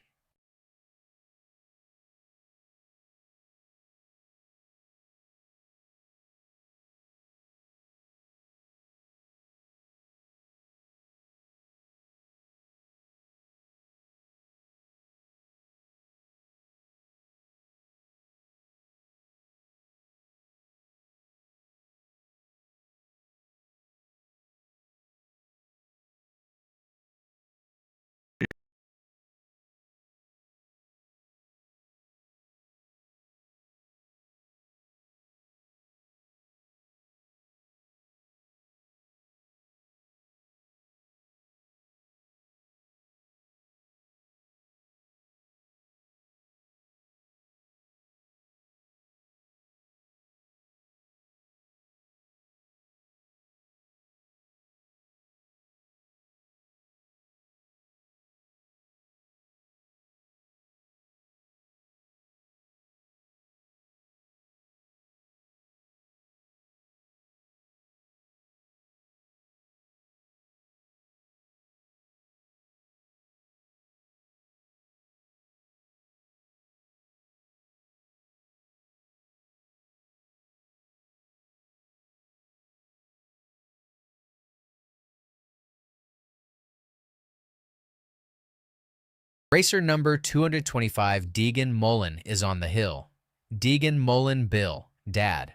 Racer number 225, Deegan Mullen, is on the hill. Deegan Mullen Bill, Dad.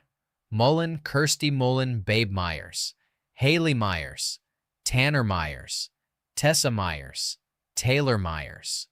Mullen Kirsty Mullen Babe Myers. Haley Myers. Tanner Myers. Tessa Myers. Taylor Myers.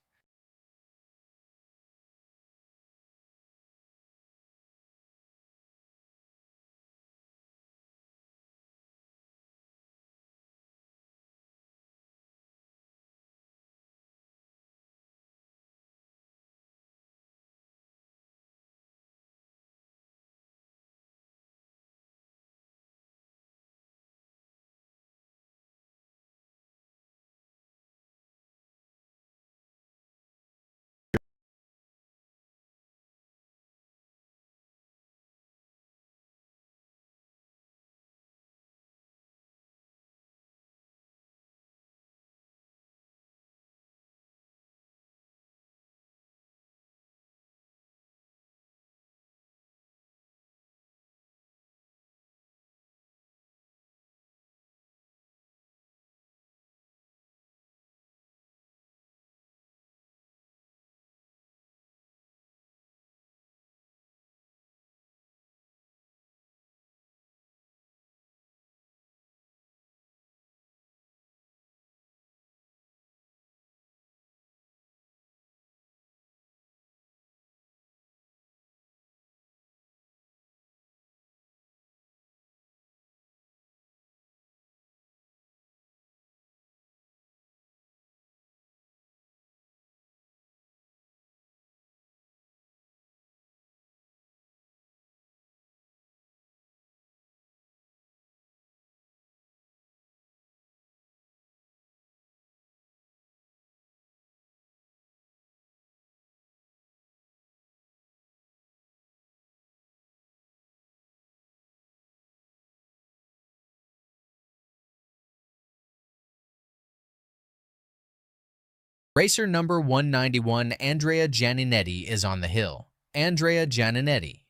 Racer number 191, Andrea Gianninetti, is on the hill. Andrea Gianninetti.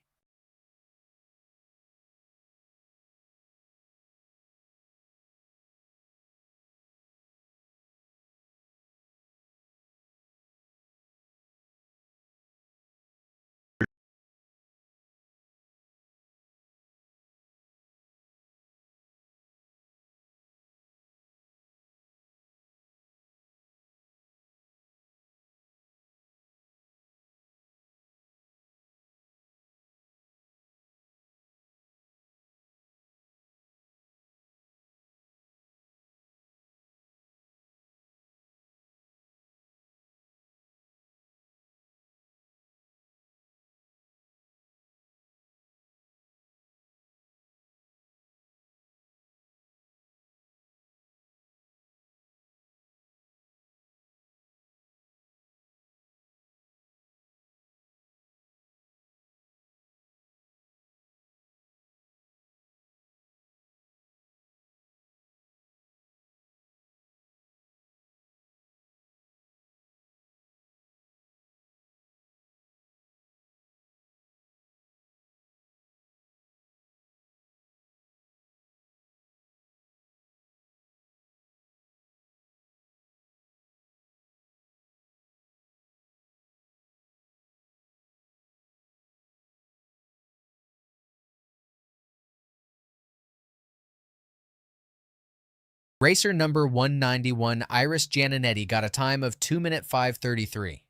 Racer number 191, Iris Gianninetti, got a time of 2 minute 5:33.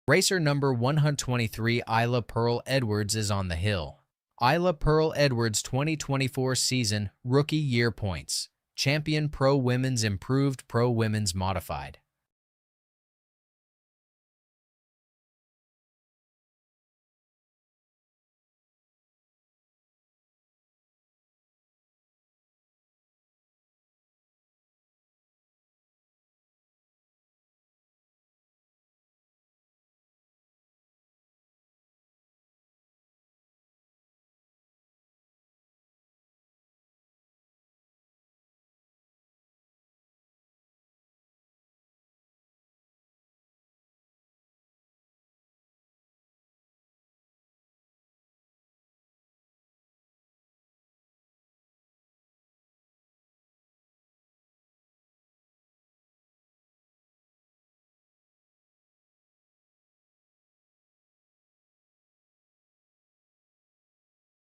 Racer number 123, Ayla Pearl Edwards, is on the hill. Ayla Pearl Edwards 2024 season Rookie Year Points. Champion Pro Women's Improved Pro Women's Modified.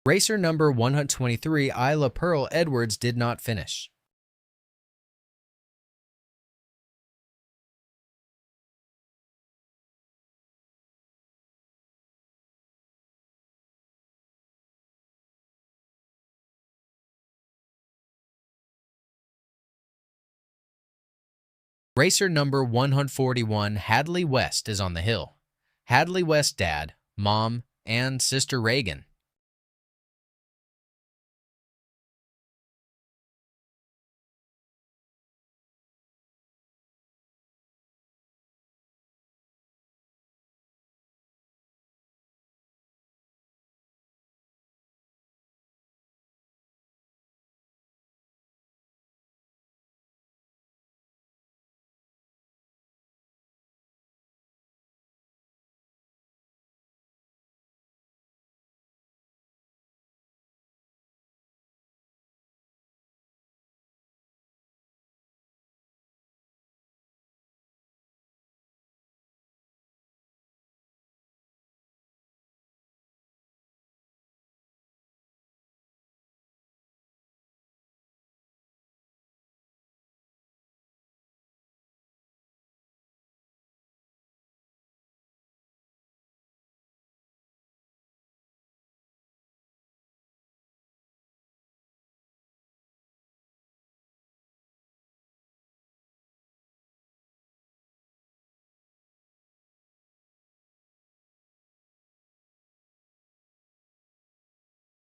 Racer number 123, Ayla Pearl Edwards, did not finish. Racer number 141, Hadley West, is on the hill. Hadley West's dad, mom, and sister Reagan.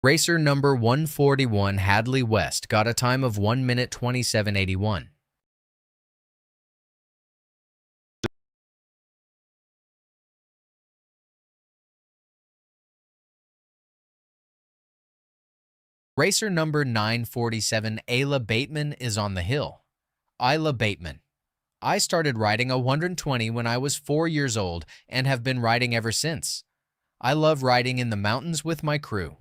Racer number 141 Hadley West got a time of 1 minute 27.81. Racer number 947 Ayla Baitman is on the hill. Ayla Baitman. I started riding a 120 when I was 4 years old and have been riding ever since. I love riding in the mountains with my crew.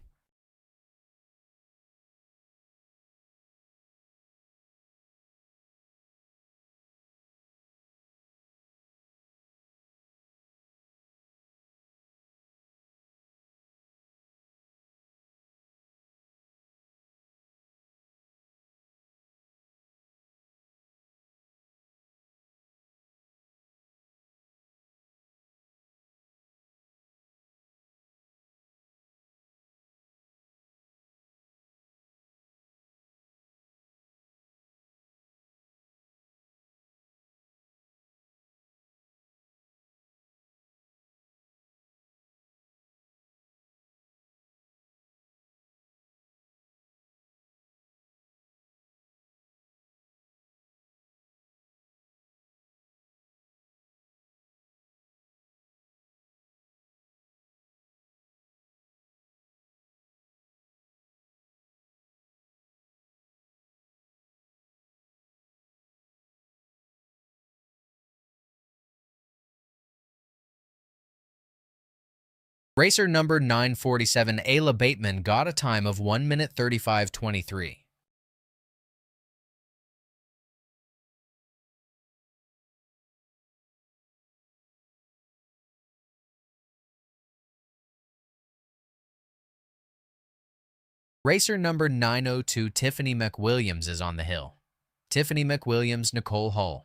Racer number 947 Ayla Baitman got a time of 1 minute 35.23. Racer number 902 Tiffany McWilliams is on the hill. Tiffany McWilliams, Nicole Hull.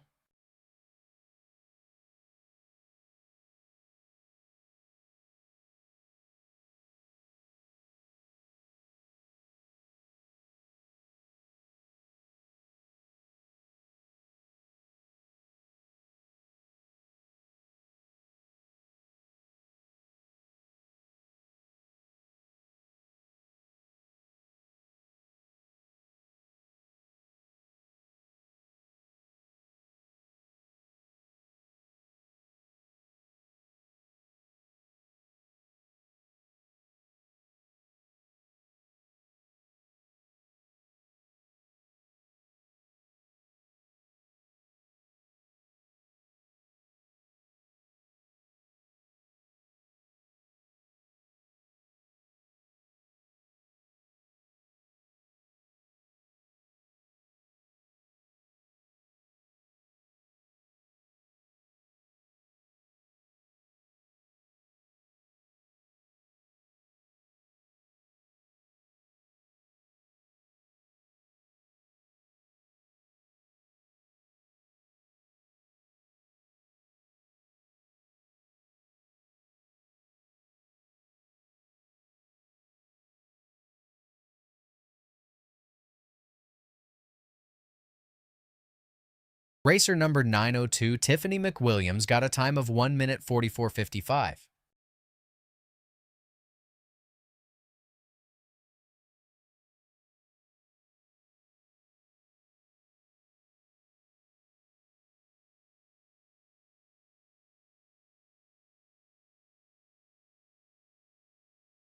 Racer number 902 Tiffany McWilliams got a time of 1 minute 44.55.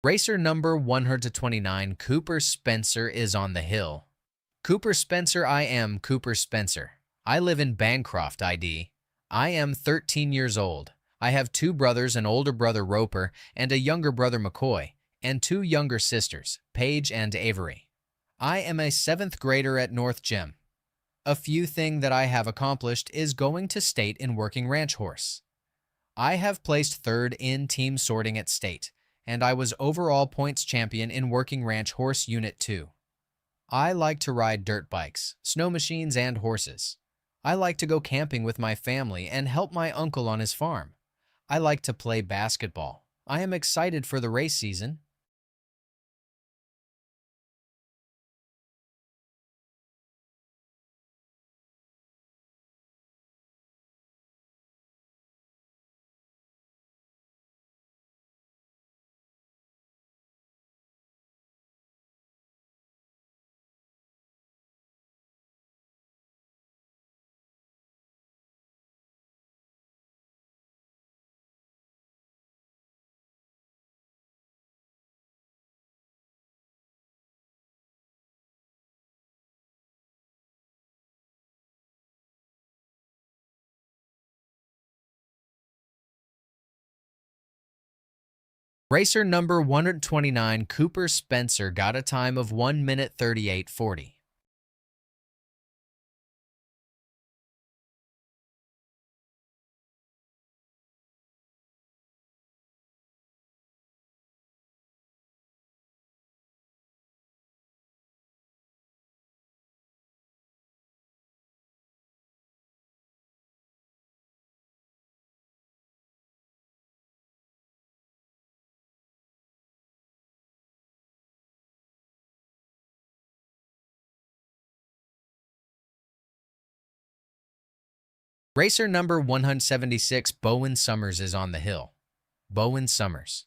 Racer number 129 Cooper Spencer is on the hill. Cooper Spencer, I am Cooper Spencer. I live in Bancroft, ID. I am 13 years old. I have 2 brothers, an older brother Roper and a younger brother McCoy, and 2 younger sisters, Paige and Avery. I am a 7th grader at North Gym. A few thing that I have accomplished is going to state in working ranch horse. I have placed 3rd in team sorting at state, and I was overall points champion in working ranch horse unit 2. I like to ride dirt bikes, snow machines, and horses. I like to go camping with my family and help my uncle on his farm. I like to play basketball. I am excited for the race season. Racer number 129, Cooper Spencer, got a time of 1 minute 38:40. Racer number 176, Bowen Summers, is on the hill. Bowen Summers.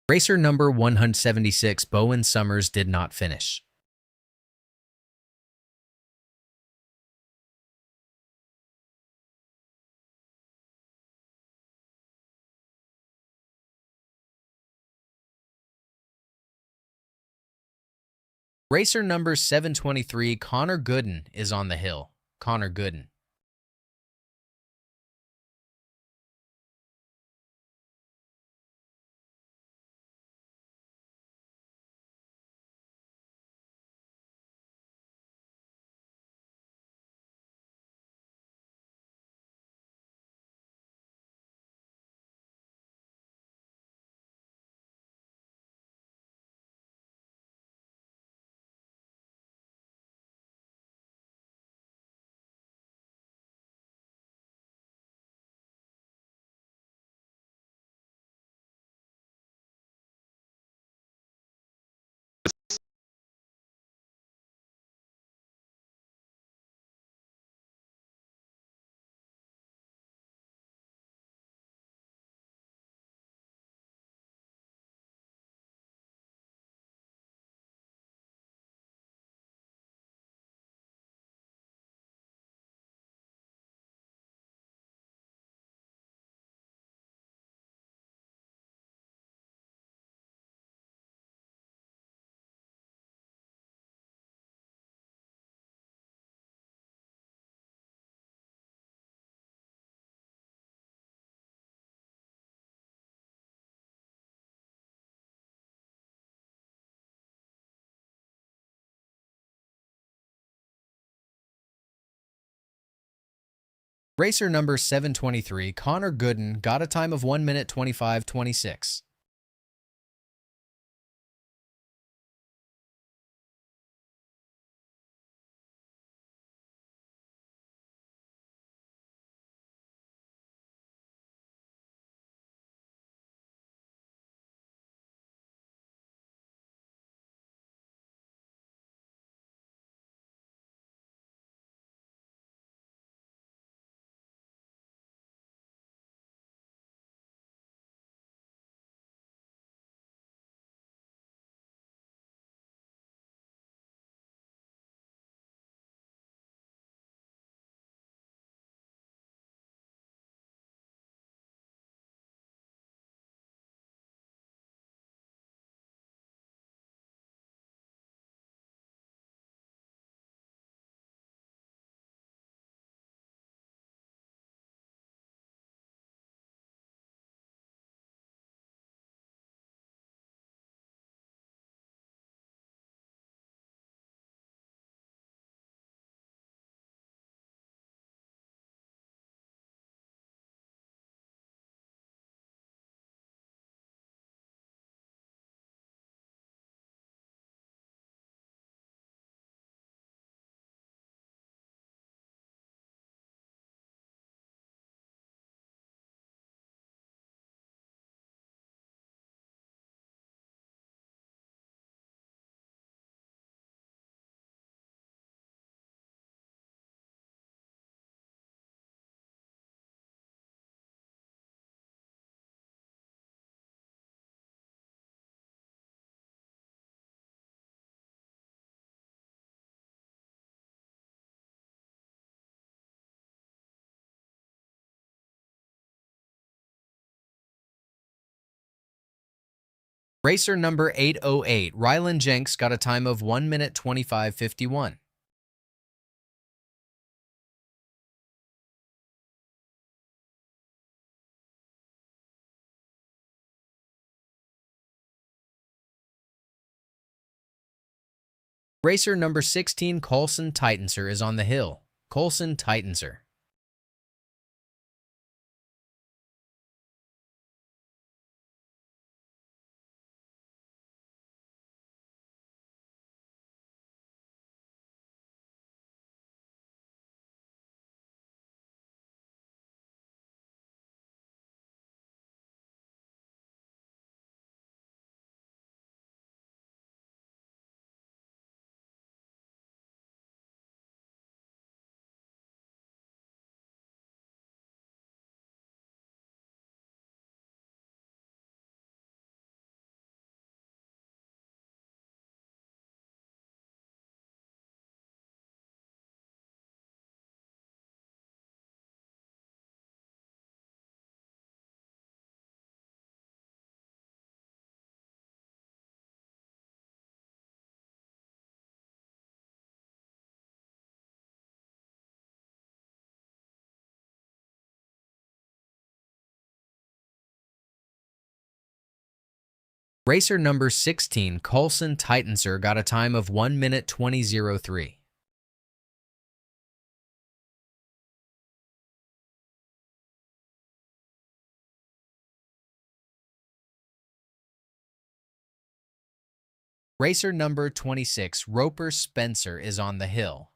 Racer number 176, Bowen Summers, did not finish. Racer number 723, Connor Gooden, is on the hill. Connor Gooden. Racer number 723, Connor Gooden, got a time of 1 minute 25:26. Racer number 808, Rylan Jenks, got a time of 1 minute 25:51. Racer number 16, Colson Titanser, is on the hill. Colson Titanser. Racer number 16, Colson Titanser, got a time of 1 minute 20:03. Racer number 26, Roper Spencer, is on the hill.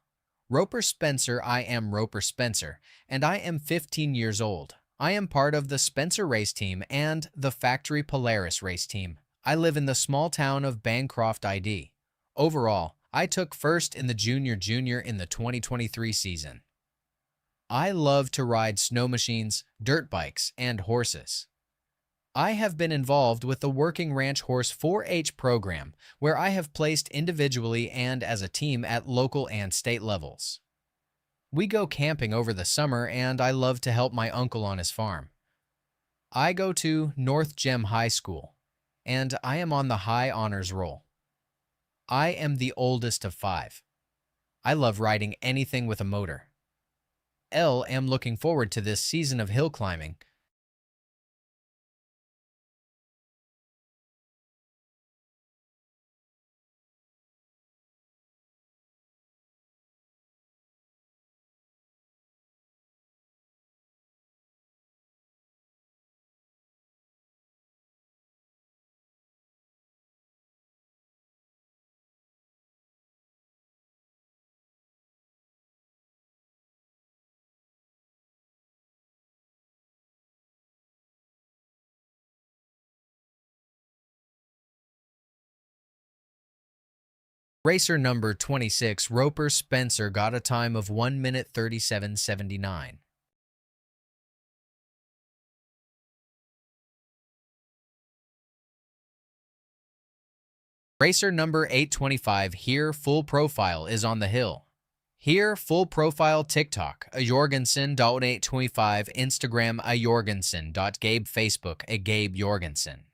Roper Spencer, I am Roper Spencer, and I am 15 years old. I am part of the Spencer race team and the Factory Polaris race team. I live in the small town of Bancroft, ID. Overall, I took first in the junior in the 2023 season. I love to ride snow machines, dirt bikes, and horses. I have been involved with the Working Ranch Horse 4-H program, where I have placed individually and as a team at local and state levels. We go camping over the summer, and I love to help my uncle on his farm. I go to North Gem High School, and I am on the High Honors Roll. I am the oldest of 5. I love riding anything with a motor. Am looking forward to this season of hill climbing. Racer number 26, Roper Spencer, got a time of 1 minute 37:79. Racer number 825, Here Full Profile, is on the hill. Here Full Profile TikTok, a Jorgensen.825, Instagram, a Jorgensen.gabe, Facebook, a Gabe Jorgensen.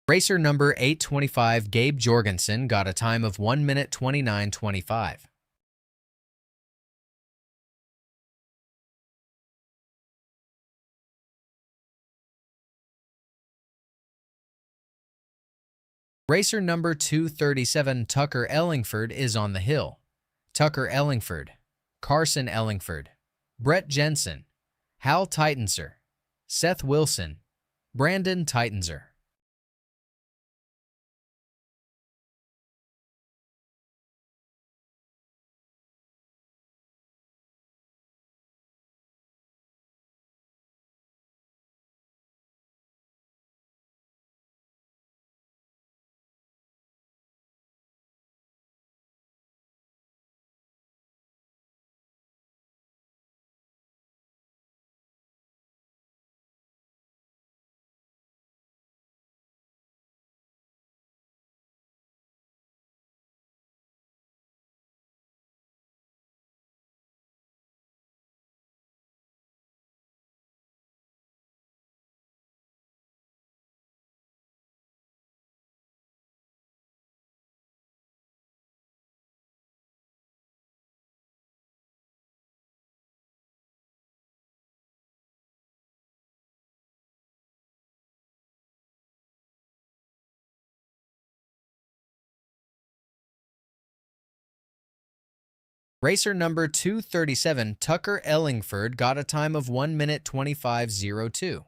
Racer number 825, Gabe Jorgensen, got a time of 1 minute 29.25. Racer number 237, Tucker Ellingford, is on the hill. Tucker Ellingford, Carson Ellingford, Brett Jensen, Hal Titenser, Seth Wilson, Brandon Titenser. Racer number 237, Tucker Ellingford, got a time of 1 minute 25.02.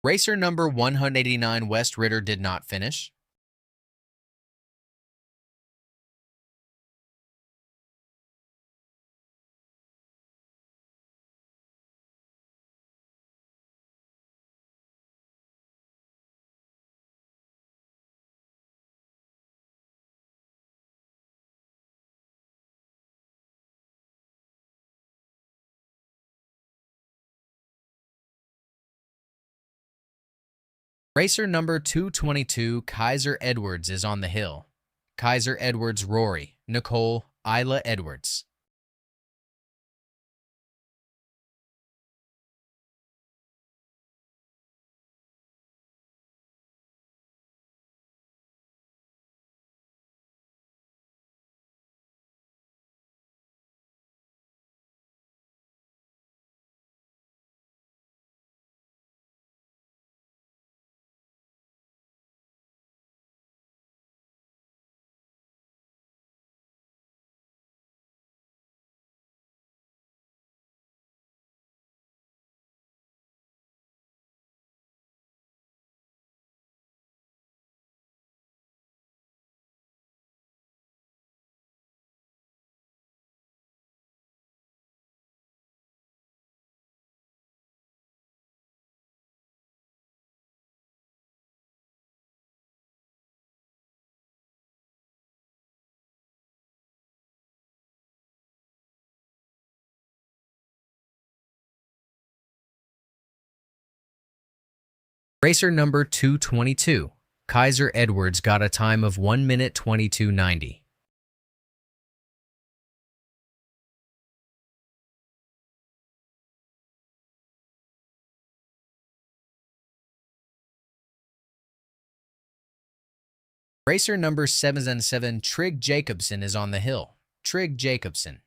Racer number 189, West Ritter, did not finish. Racer number 222, Kaiser Edwards, is on the hill. Kaiser Edwards, Rory, Nicole, Ayla Edwards. Racer number 222, Kaiser Edwards, got a time of 1 minute 22:90. Racer number 777, Trig Jacobson, is on the hill. Trig Jacobson.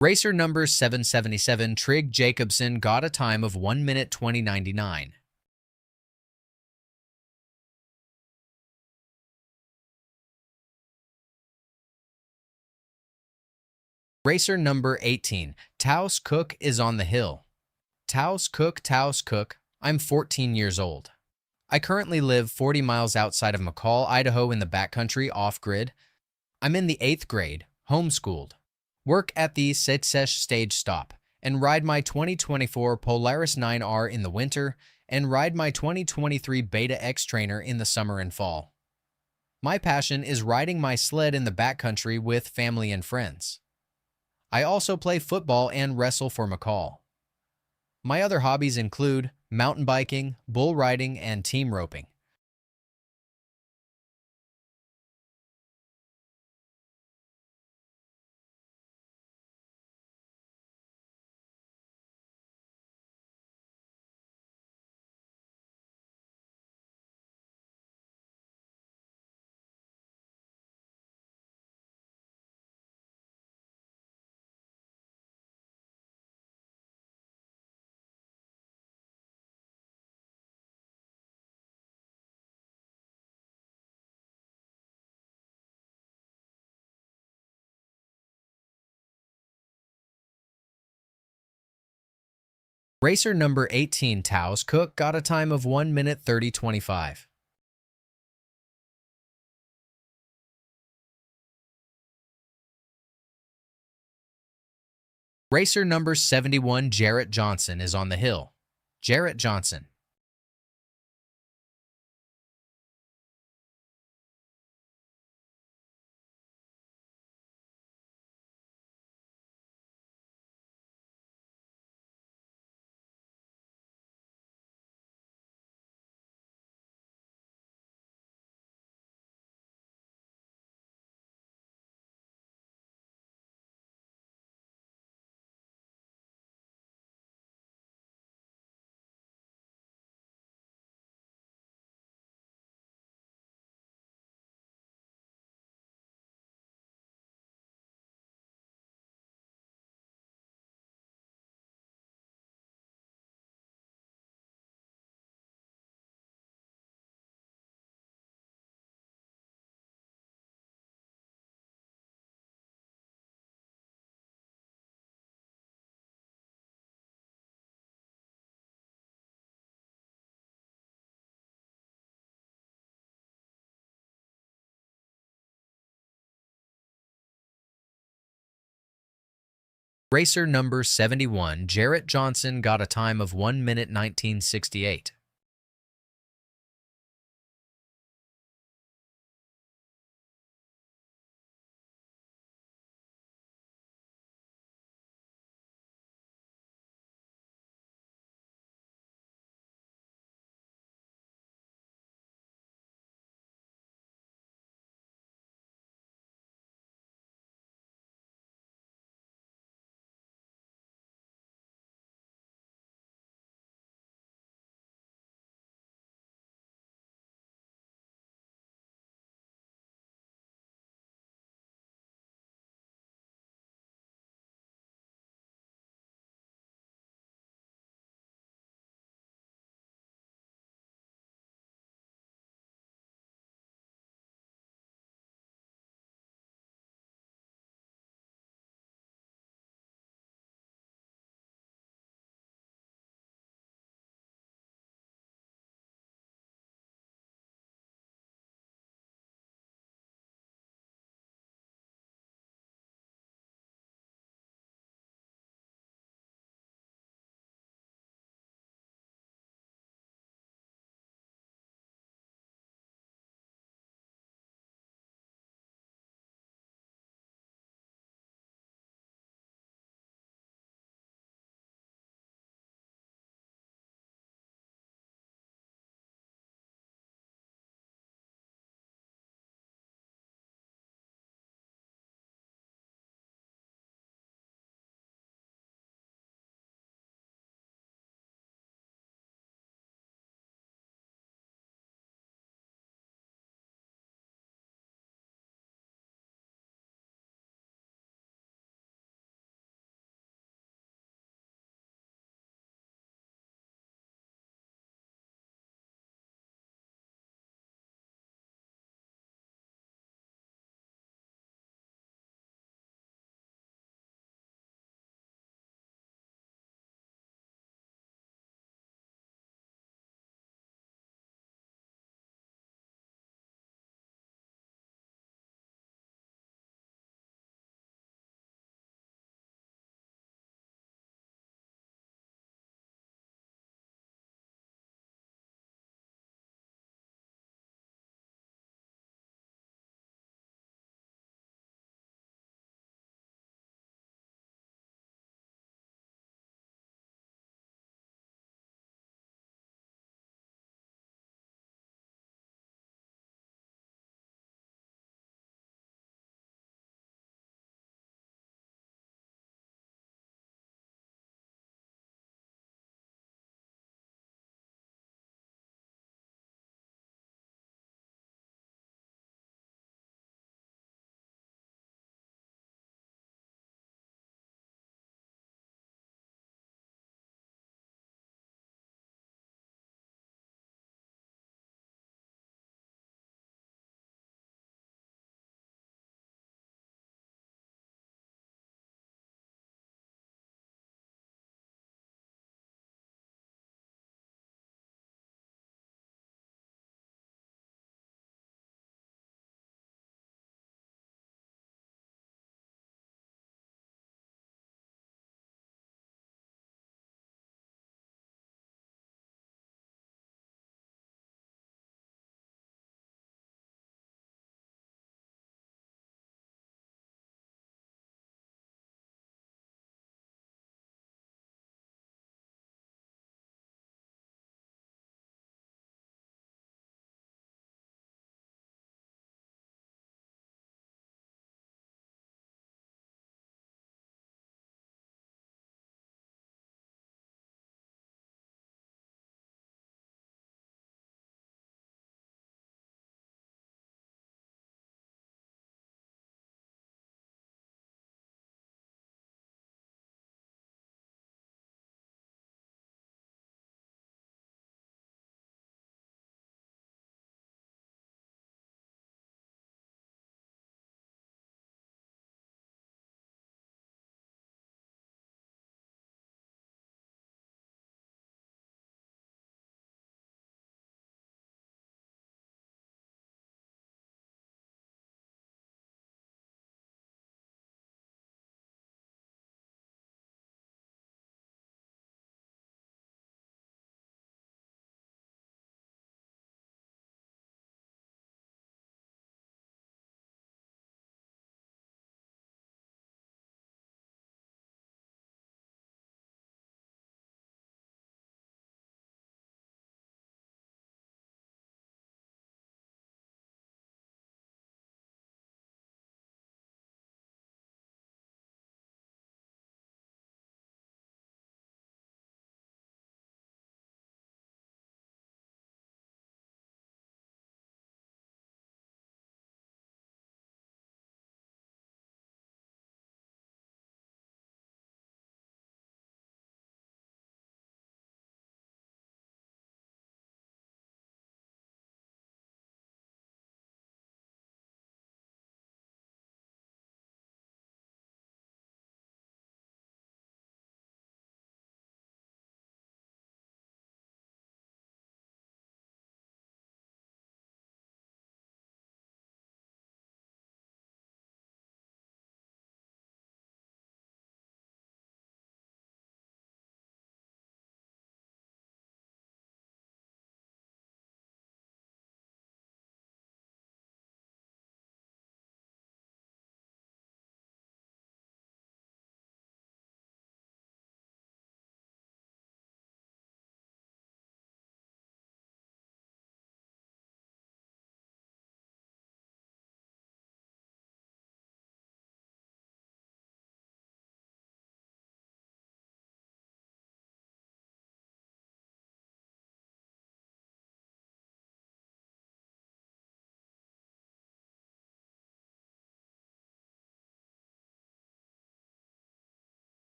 Racer number 777, Trig Jacobson, got a time of 1 minute 20:99. Racer number 18, Taos Cook, is on the hill. Taos Cook, I'm 14 years old. I currently live 40 miles outside of McCall, Idaho, in the backcountry, off-grid. I'm in the 8th grade, homeschooled. Work at the Setsesh stage stop, and ride my 2024 Polaris 9R in the winter, and ride my 2023 Beta X trainer in the summer and fall. My passion is riding my sled in the backcountry with family and friends. I also play football and wrestle for McCall. My other hobbies include mountain biking, bull riding, and team roping. Racer number 18, Taos Cook, got a time of 1 minute 30:25. Racer number 71, Jarrett Johnson, is on the hill. Jarrett Johnson. Racer number 71, Jarrett Johnson, got a time of 1 minute 19:68.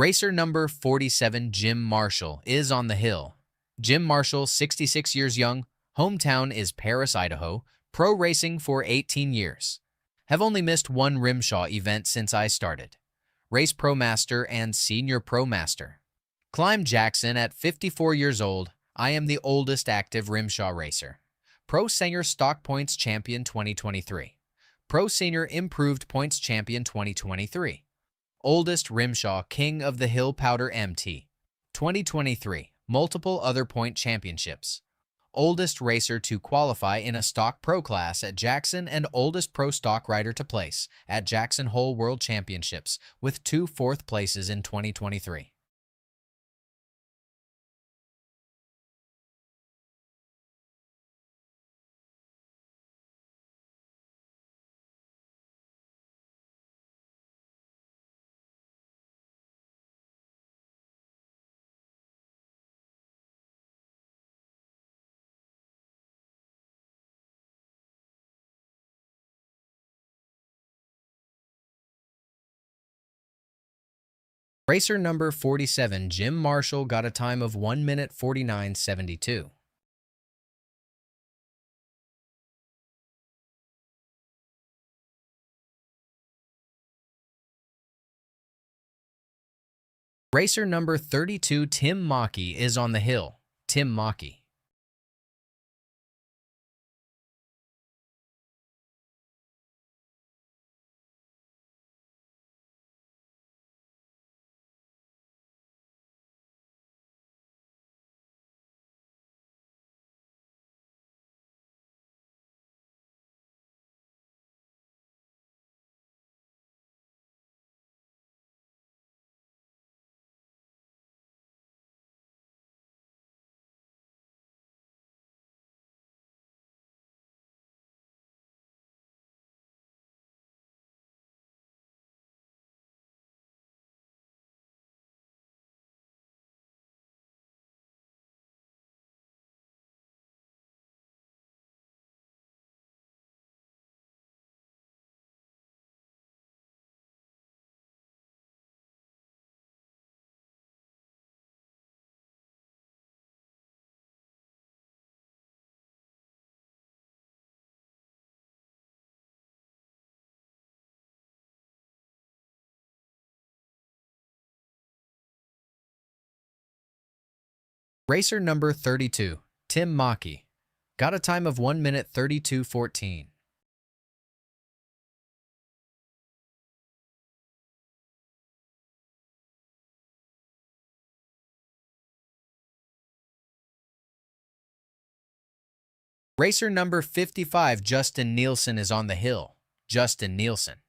Racer number 47, Jim Marshall, is on the hill. Jim Marshall, 66 years young, hometown is Paris, Idaho, pro racing for 18 years. Have only missed one RMSHA event since I started. Race Pro Master and Senior Pro Master. Climb Jackson at 54 years old. I am the oldest active RMSHA racer. Pro Senior Stock Points Champion 2023. Pro Senior Improved Points Champion 2023. Oldest RMSHA King of the Hill Powder MT 2023. Multiple other point championships. Oldest racer to qualify in a stock pro class at Jackson and oldest pro stock rider to place at Jackson Hole World Championships with 2 fourth places in 2023. Racer number 47, Jim Marshall, got a time of 1 minute 49.72. Racer number 32, Tim Mackey, is on the hill. Tim Mackey. Racer number 32, Tim Mackey, got a time of 1 minute 32.14. Racer number 55, Justin Nielsen, is on the hill. Justin Nielsen.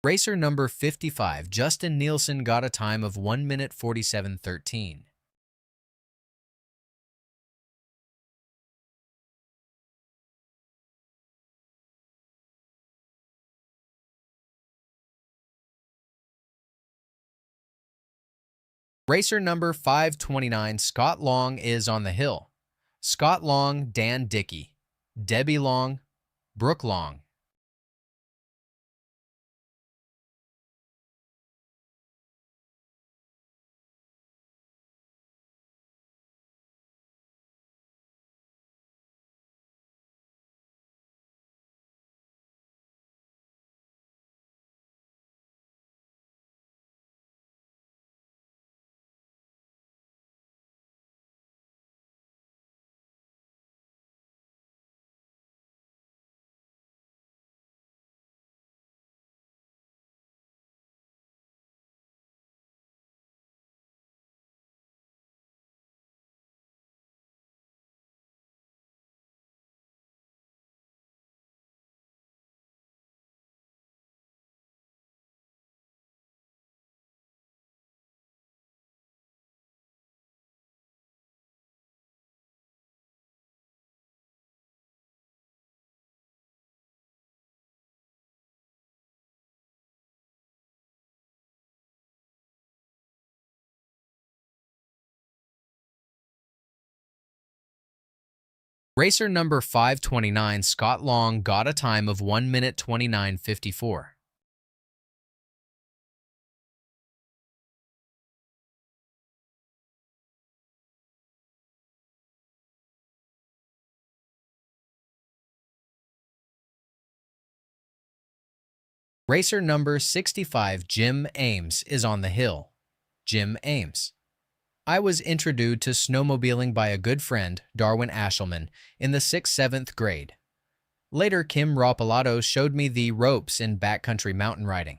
Racer number 55, Justin Nielsen, got a time of 1 minute 47.13. Racer number 529, Scott Long, is on the hill. Scott Long, Dan Dickey, Debbie Long, Brooke Long. Racer number 529, Scott Long, got a time of 1 minute 29:54. Racer number 65, Jim Ames, is on the hill. Jim Ames. I was introduced to snowmobiling by a good friend, Darwin Ashelman, in the 6th-7th grade. Later, Kim Ropalato showed me the ropes in backcountry mountain riding.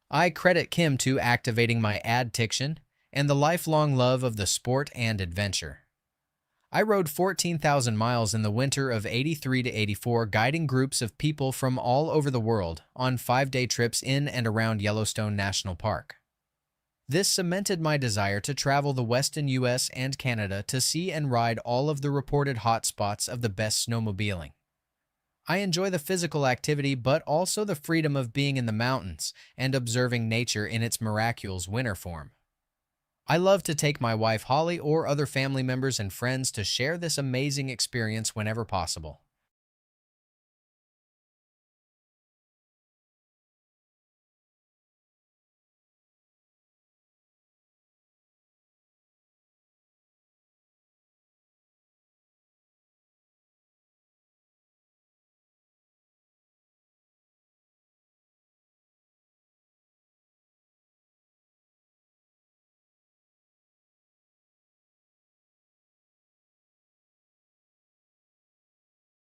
I credit Kim to activating my addiction and the lifelong love of the sport and adventure. I rode 14,000 miles in the winter of '83 to '84, guiding groups of people from all over the world on 5-day trips in and around Yellowstone National Park. This cemented my desire to travel the western U.S. and Canada to see and ride all of the reported hotspots of the best snowmobiling. I enjoy the physical activity, but also the freedom of being in the mountains and observing nature in its miraculous winter form. I love to take my wife Holly or other family members and friends to share this amazing experience whenever possible.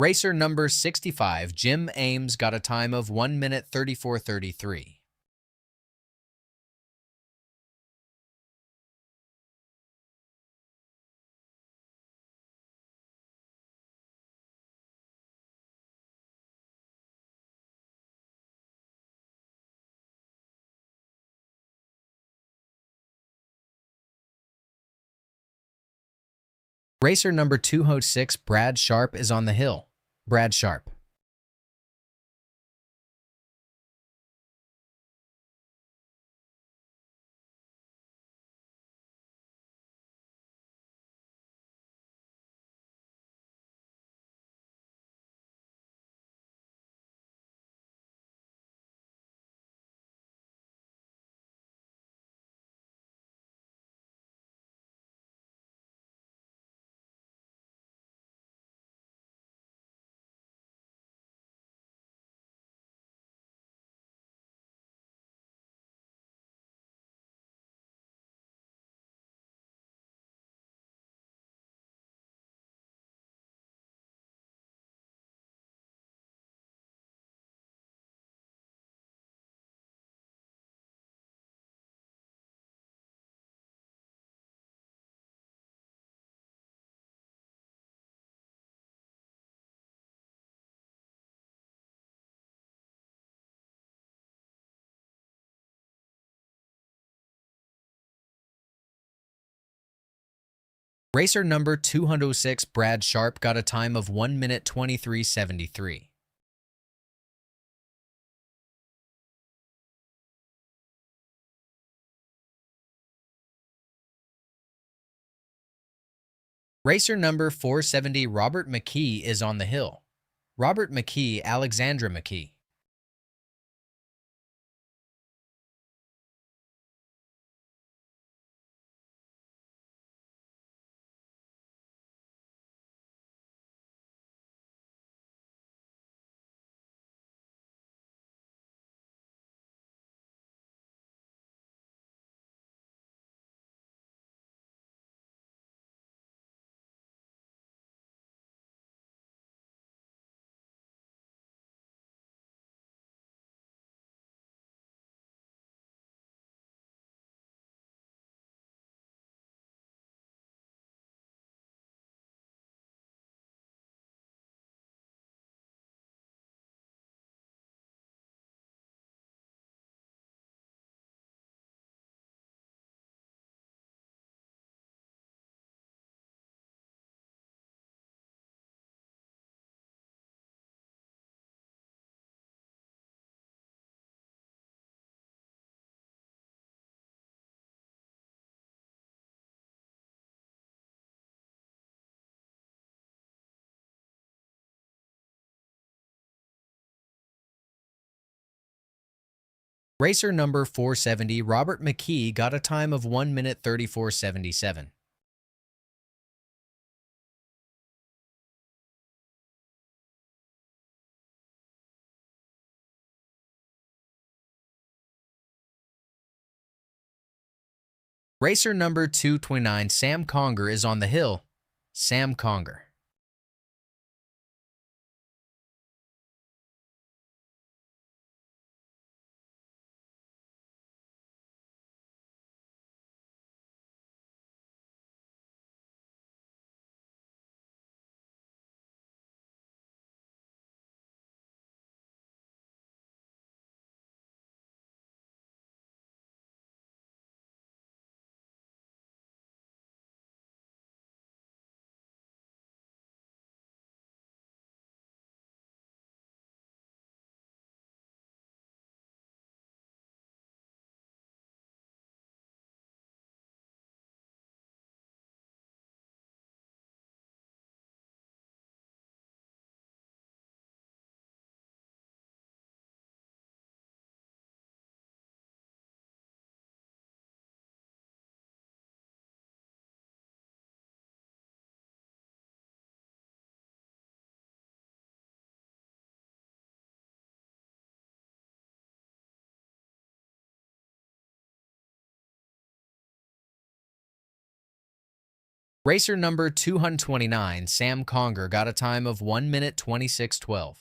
Racer number 65, Jim Ames, got a time of 1 minute 34:33. Racer number 206, Brad Sharp, is on the hill. Brad Sharp. Racer number 206, Brad Sharp, got a time of 1 minute 23:73. Racer number 470 Robert McKee is on the hill. Robert McKee, Alexandra McKee. Racer number 470 Robert McKee got a time of 1 minute 34.77. Racer number 229 Sam Conger is on the hill. Sam Conger. Racer number 229 Sam Conger got a time of 1 minute 26.12.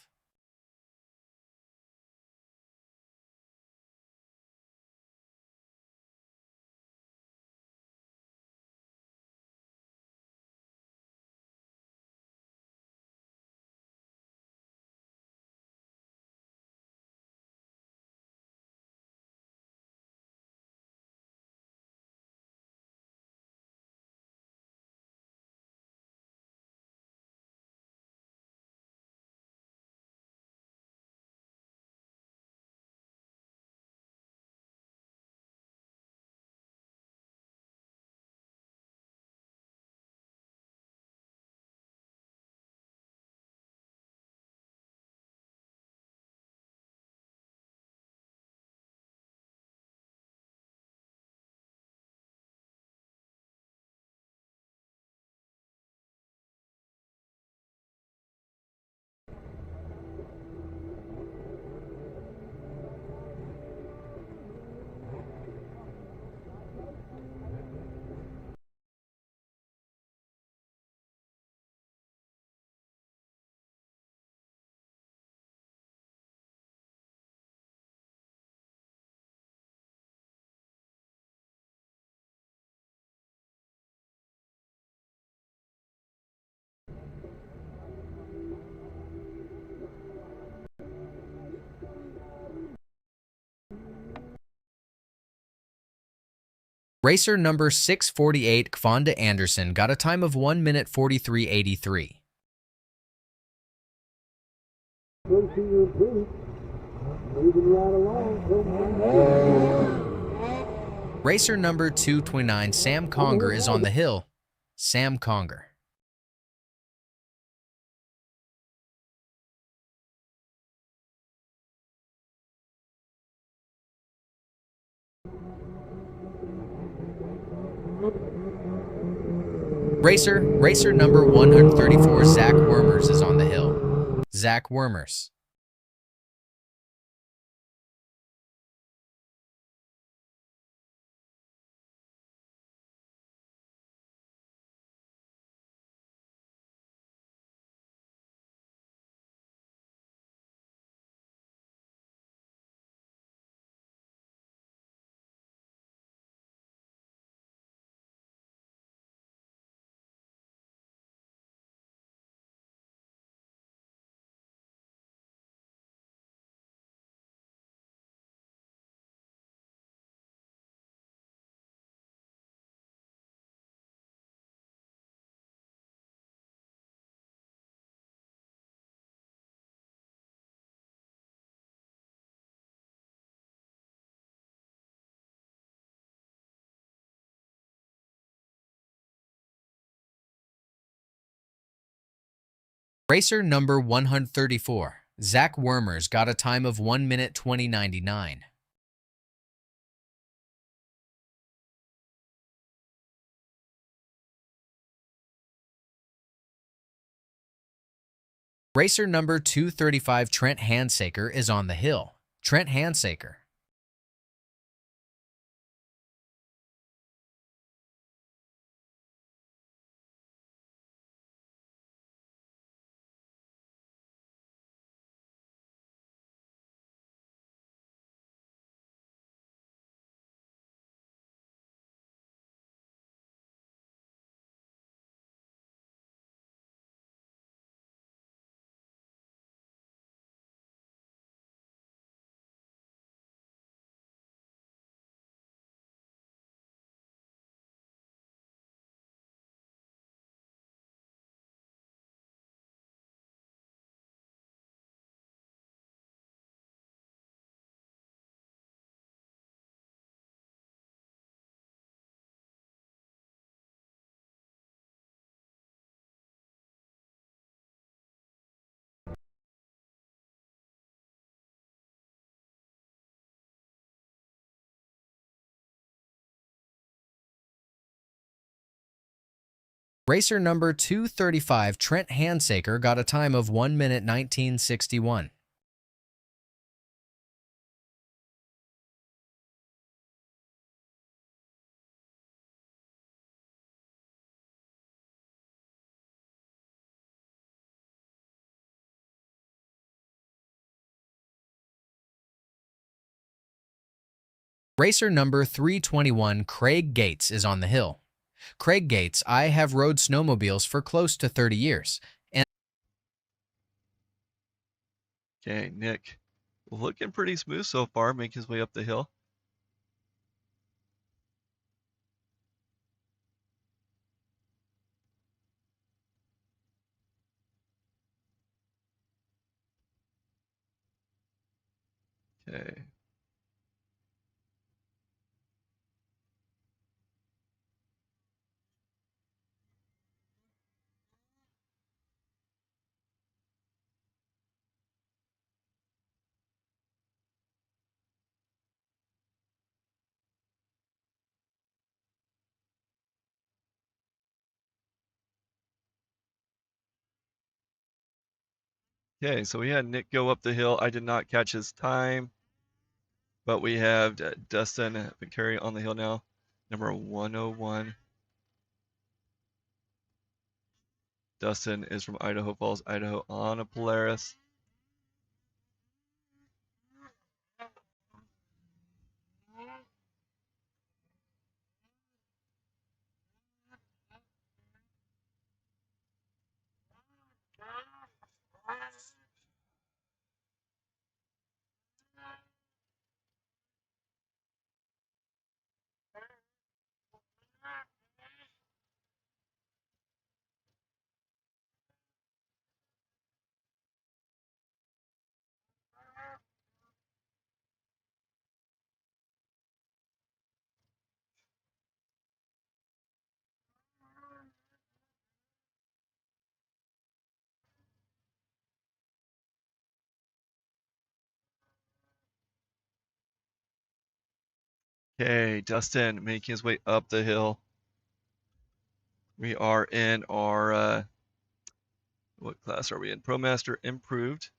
Racer number 648 Kfonda Anderson got a time of 1 minute 43.83. Racer number 229 Sam Conger is on the hill. Sam Conger. Racer number 134, Zach Wormers, is on the hill. Zach Wormers. Racer number 134, Zach Wormers, got a time of 1 minute 20.99. Racer number 235, Trent Handsaker, is on the hill. Trent Handsaker. Racer number 235, Trent Handsaker, got a time of 1 minute 19.61. Racer number 321, Craig Gates, is on the hill. Craig Gates, I have rode snowmobiles for close to 30 years. Okay, Nick, looking pretty smooth so far, making his way up the hill. Okay. Okay, so we had Nick go up the hill. I did not catch his time, but we have Dustin Pancheri on the hill now, number 101. Dustin is from Idaho Falls, Idaho, on a Polaris. Okay, Dustin making his way up the hill. We are in our, what class are we in? ProMaster Improved.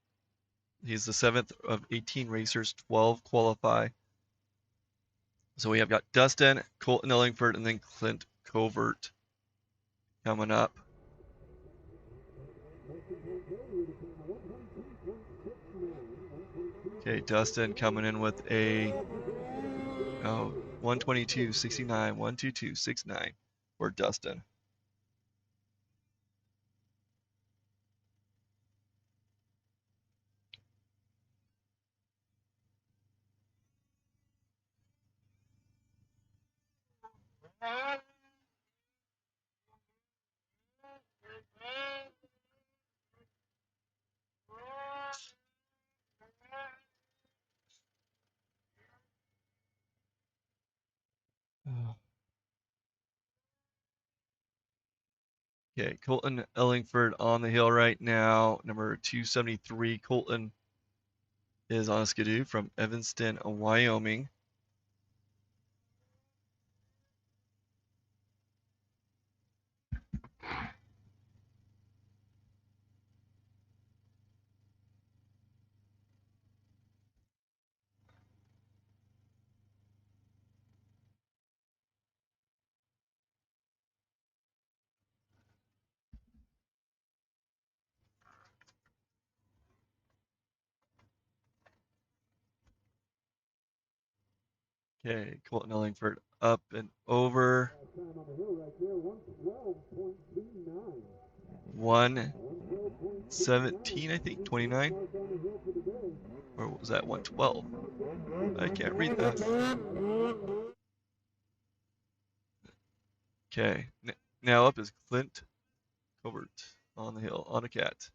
He's the 7th of 18 racers, 12 qualify. So we have got Dustin, Colton Ellingford, and then Clint Covert coming up. Okay, Dustin coming in with a 122.69, 122.69 for Dustin. Okay, Colton Ellingford on the hill right now. Number 273, Colton is on a skidoo from Evanston, Wyoming. Okay, Colton Ellingford up and over. 117, I think, 29. Or was that 112? I can't read that. Okay, now up is Clint Covert on the hill on a cat.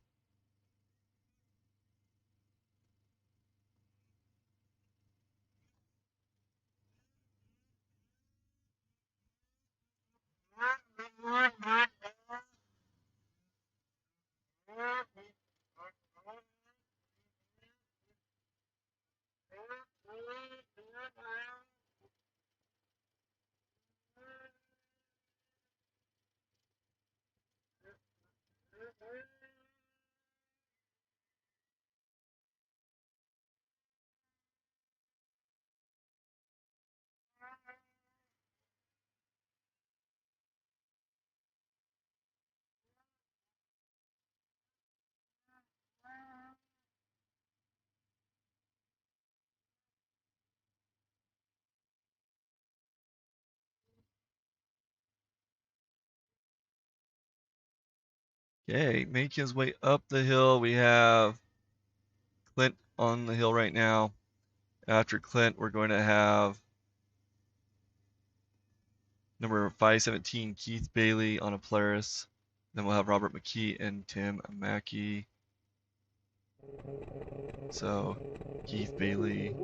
Okay, making his way up the hill. We have Clint on the hill right now. After Clint, we're going to have number 517, Keith Bailey on a Polaris. Then we'll have Robert McKee and Tim Mackey. So Keith Bailey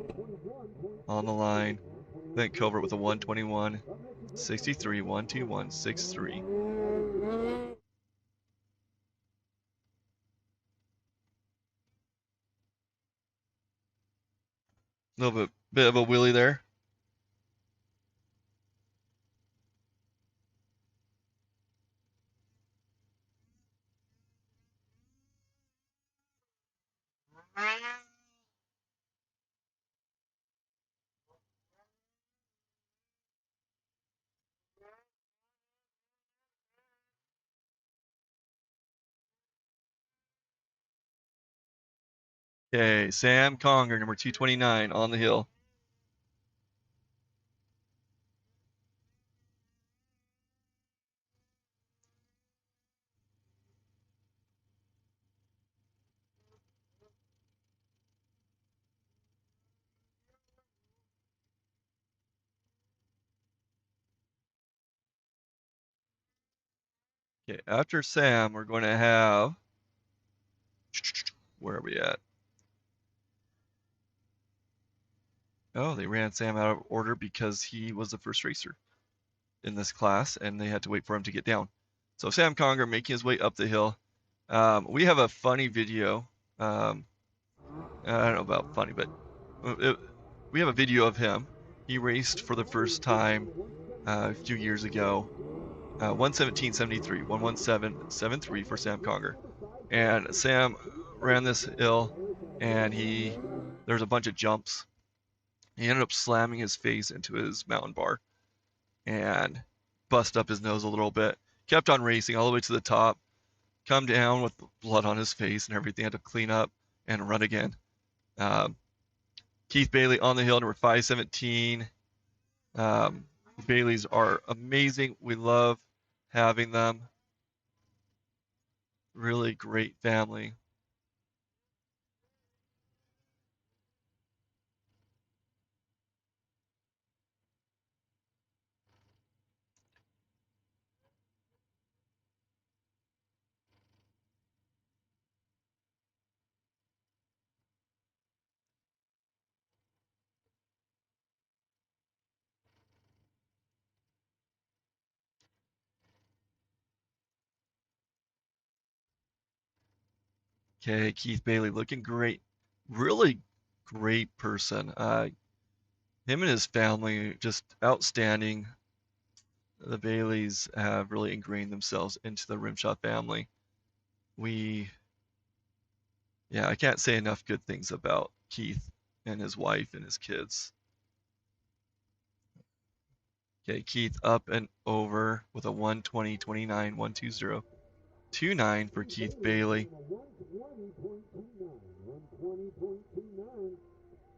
on the line. Clint Covert with a 121, 63, 121, 63. A little bit of a wheelie there. Okay, Sam Conger, number 229 on the hill. Okay, after Sam, we're going to have, where are we at? Oh, they ran Sam out of order because he was the first racer in this class and they had to wait for him to get down. So Sam Conger making his way up the hill. We have a funny video. I don't know about funny, but we have a video of him He raced for the first time a few years ago. 117.73, 117.73 for Sam Conger. And Sam ran this hill, and there's a bunch of jumps. He ended up slamming his face into his mountain bar and bust up his nose a little bit. Kept on racing all the way to the top, come down with blood on his face and everything, had to clean up and run again. Keith Bailey on the hill, number 517. Baileys are amazing. We love having them. Really great family. Okay, Keith Bailey looking great. Really great person. Him and his family just outstanding. The Baileys have really ingrained themselves into the RMSHA family. I can't say enough good things about Keith and his wife and his kids. Okay, Keith up and over with a 120.29, 120.29 for Keith Bailey.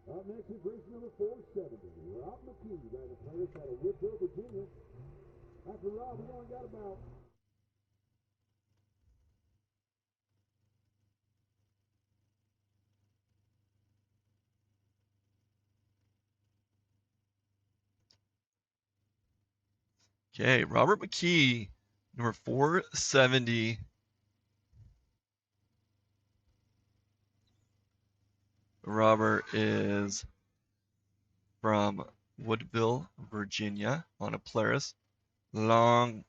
Up next is race number 470. Rob McKee, down the place out of Woodville, Virginia. After Rob, we only got about Okay, Robert McKee, number 470. Robert is from Woodville, Virginia on a Polaris. Long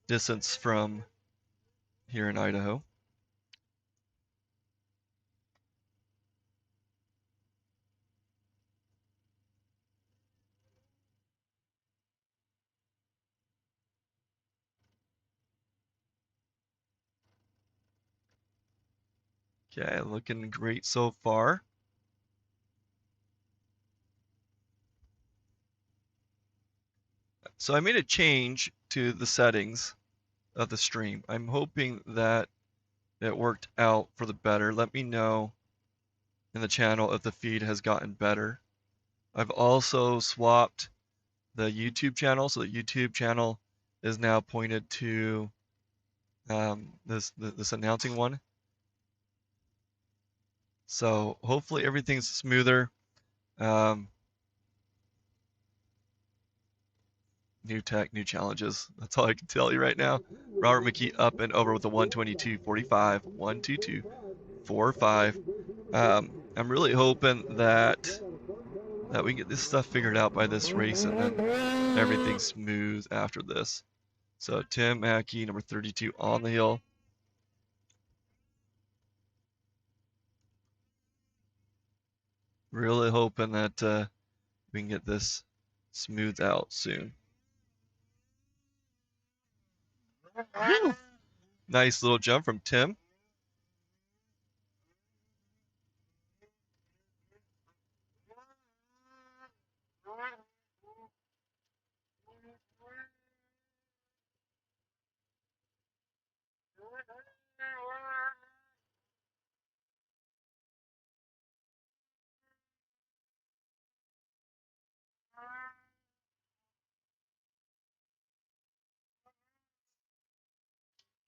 distance from here in Idaho. Okay, looking great so far. So I made a change to the settings of the stream. I'm hoping that it worked out for the better. Let me know in the channel if the feed has gotten better. I've also swapped the YouTube channel, so the YouTube channel is now pointed to this announcing one. So hopefully everything's smoother. New tech, new challenges. That's all I can tell you right now. Robert McKee up and over with a 122.45, 122.45. I'm really hoping that we get this stuff figured out by this race and then everything's smooth after this. So Tim Mackey, number 32 on the hill. Really hoping that we can get this smoothed out soon. Nice little jump from Tim.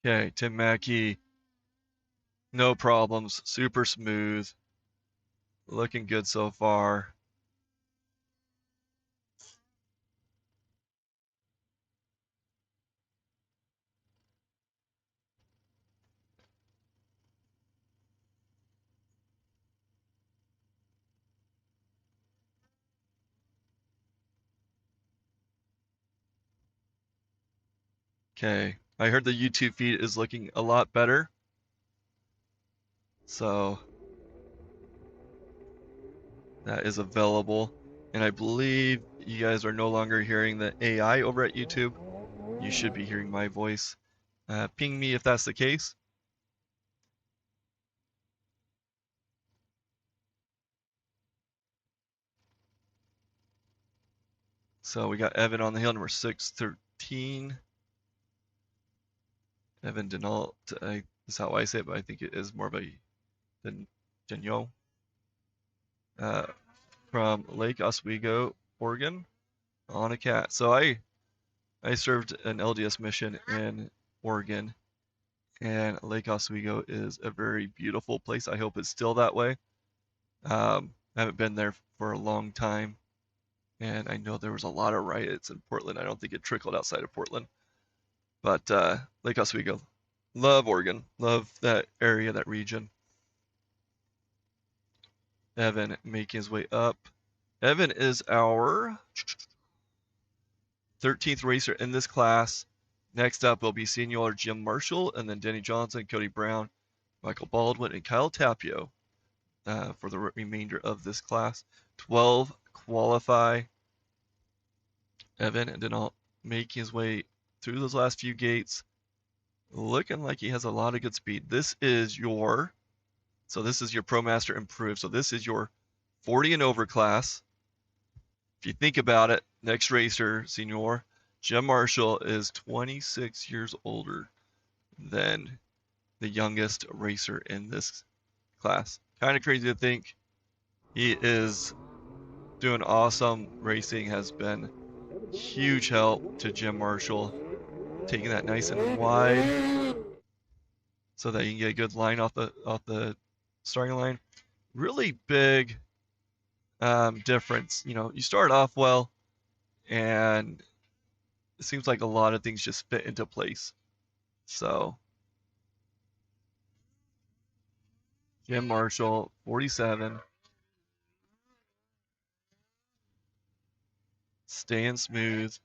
Okay, Tim Mackey, no problems, super smooth, looking good so far. Okay, I heard the YouTube feed is looking a lot better. So that is available. And I believe you guys are no longer hearing the AI over at YouTube. You should be hearing my voice. Ping me if that's the case. So we got Evan on the hill, number 613. Evan Denault is how I say it, but I think it is more of a Denault. From Lake Oswego, Oregon, on a cat. So I served an LDS mission in Oregon, and Lake Oswego is a very beautiful place. I hope it's still that way. I haven't been there for a long time, and I know there was a lot of riots in Portland. I don't think it trickled outside of Portland, but Lake Oswego, love Oregon, love that area, that region. Evan making his way up. Evan is our 13th racer in this class. Next up will be Senior Jim Marshall, and then Denny Johnson, Cody Brown, Michael Baldwin, and Kyle Tapio for the remainder of this class. 12 qualify. Evan Denault making his way through those last few gates, looking like he has a lot of good speed. This is your ProMaster Improved. So this is your 40 and over class. If you think about it, next racer, Senior Jim Marshall, is 26 years older than the youngest racer in this class. Kind of crazy to think. He is doing awesome racing, has been huge help to Jim Marshall, taking that nice and wide so that you can get a good line off the starting line. Really big difference. You know, you start off well, and it seems like a lot of things just fit into place. So Jim Marshall, 47, staying smooth.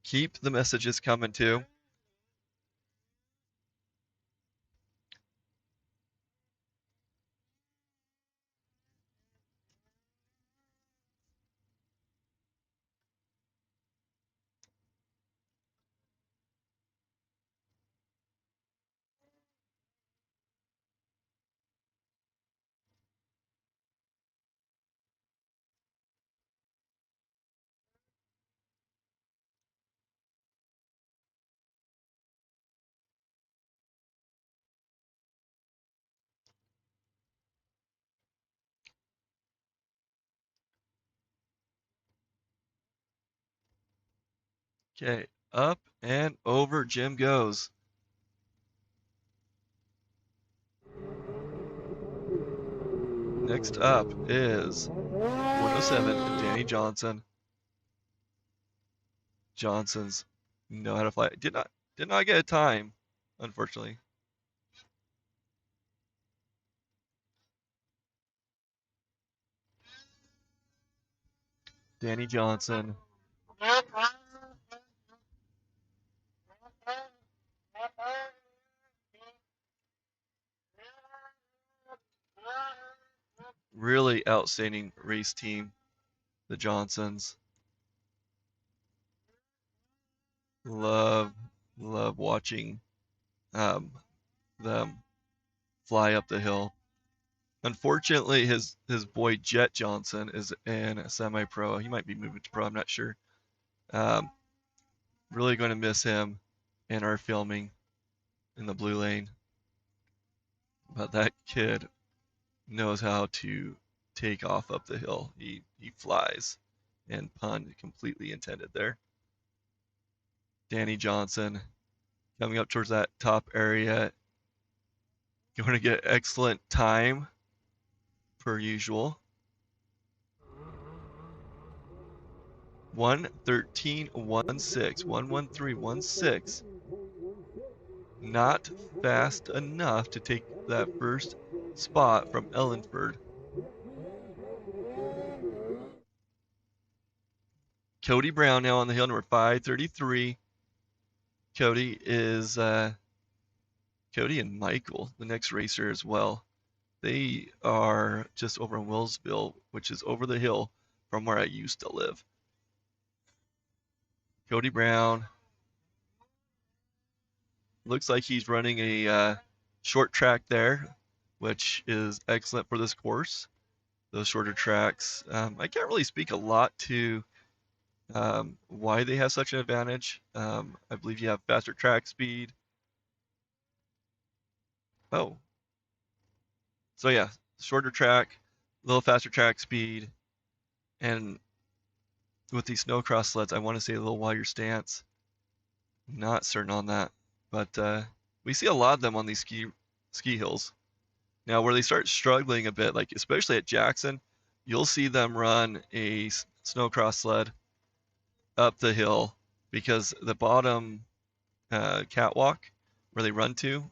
Keep the messages coming too. Okay, up and over Jim goes. Next up is 107, Danny Johnson. Johnson's know how to fly. Did not get a time, unfortunately. Danny Johnson. Really outstanding race team, the Johnsons. Love watching them fly up the hill. Unfortunately, his boy Jet Johnson is in a semi-pro. He might be moving to pro. I'm not sure. Really going to miss him in our filming in the blue lane. But that kid knows how to take off up the hill. He flies, and pun completely intended there. Danny Johnson coming up towards that top area. Going to get excellent time per usual. 1:13.16, 1:13.16. Not fast enough to take that first spot from Ellenford. Cody Brown now on the hill, number 533. Cody is Cody and Michael, the next racer as well. They are just over in Willsville, which is over the hill from where I used to live. Cody Brown. Looks like he's running a short track there, which is excellent for this course. Those shorter tracks. I can't really speak a lot to why they have such an advantage. I believe you have faster track speed. Oh. So yeah, shorter track, a little faster track speed, and with these snowcross sleds, I want to say a little wider stance. Not certain on that, but we see a lot of them on these ski hills. Now, where they start struggling a bit, like especially at Jackson, you'll see them run a snowcross sled up the hill because the bottom catwalk where they run to,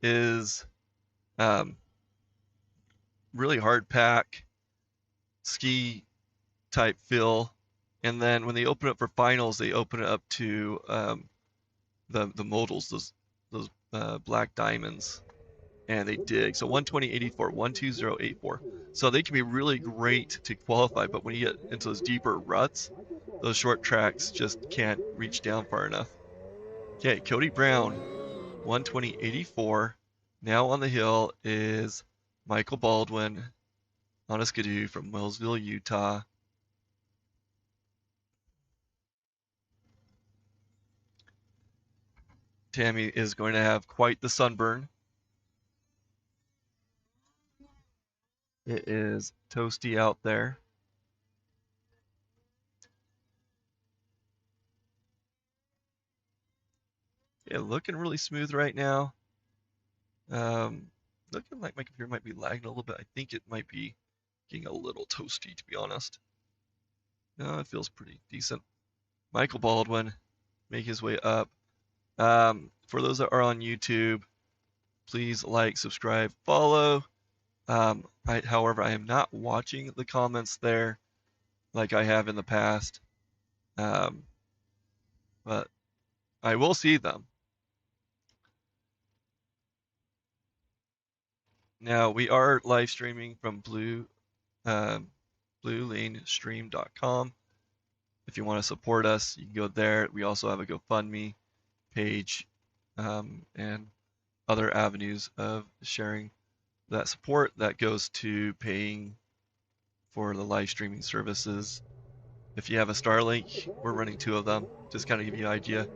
is really hard pack ski type fill, and then when they open up for finals, they open it up to the modals, those black diamonds, and they dig. So 120.84, 120.84. So they can be really great to qualify, but when you get into those deeper ruts, those short tracks just can't reach down far enough. Okay, Cody Brown, 120.84. Now on the hill is Michael Baldwin on a skidoo from Wellsville, Utah. Tammy is going to have quite the sunburn. It is toasty out there. Yeah, looking really smooth right now. Looking like my computer might be lagging a little bit. I think it might be getting a little toasty, to be honest. No, it feels pretty decent. Michael Baldwin, make his way up. For those that are on YouTube, please like, subscribe, follow. However, I am not watching the comments there like I have in the past, but I will see them. Now, we are live streaming from bluelanestream.com. If you want to support us, you can go there. We also have a GoFundMe page and other avenues of sharing that support that goes to paying for the live streaming services. If you have a Starlink, we're running 2 of them, just kind of give you an idea.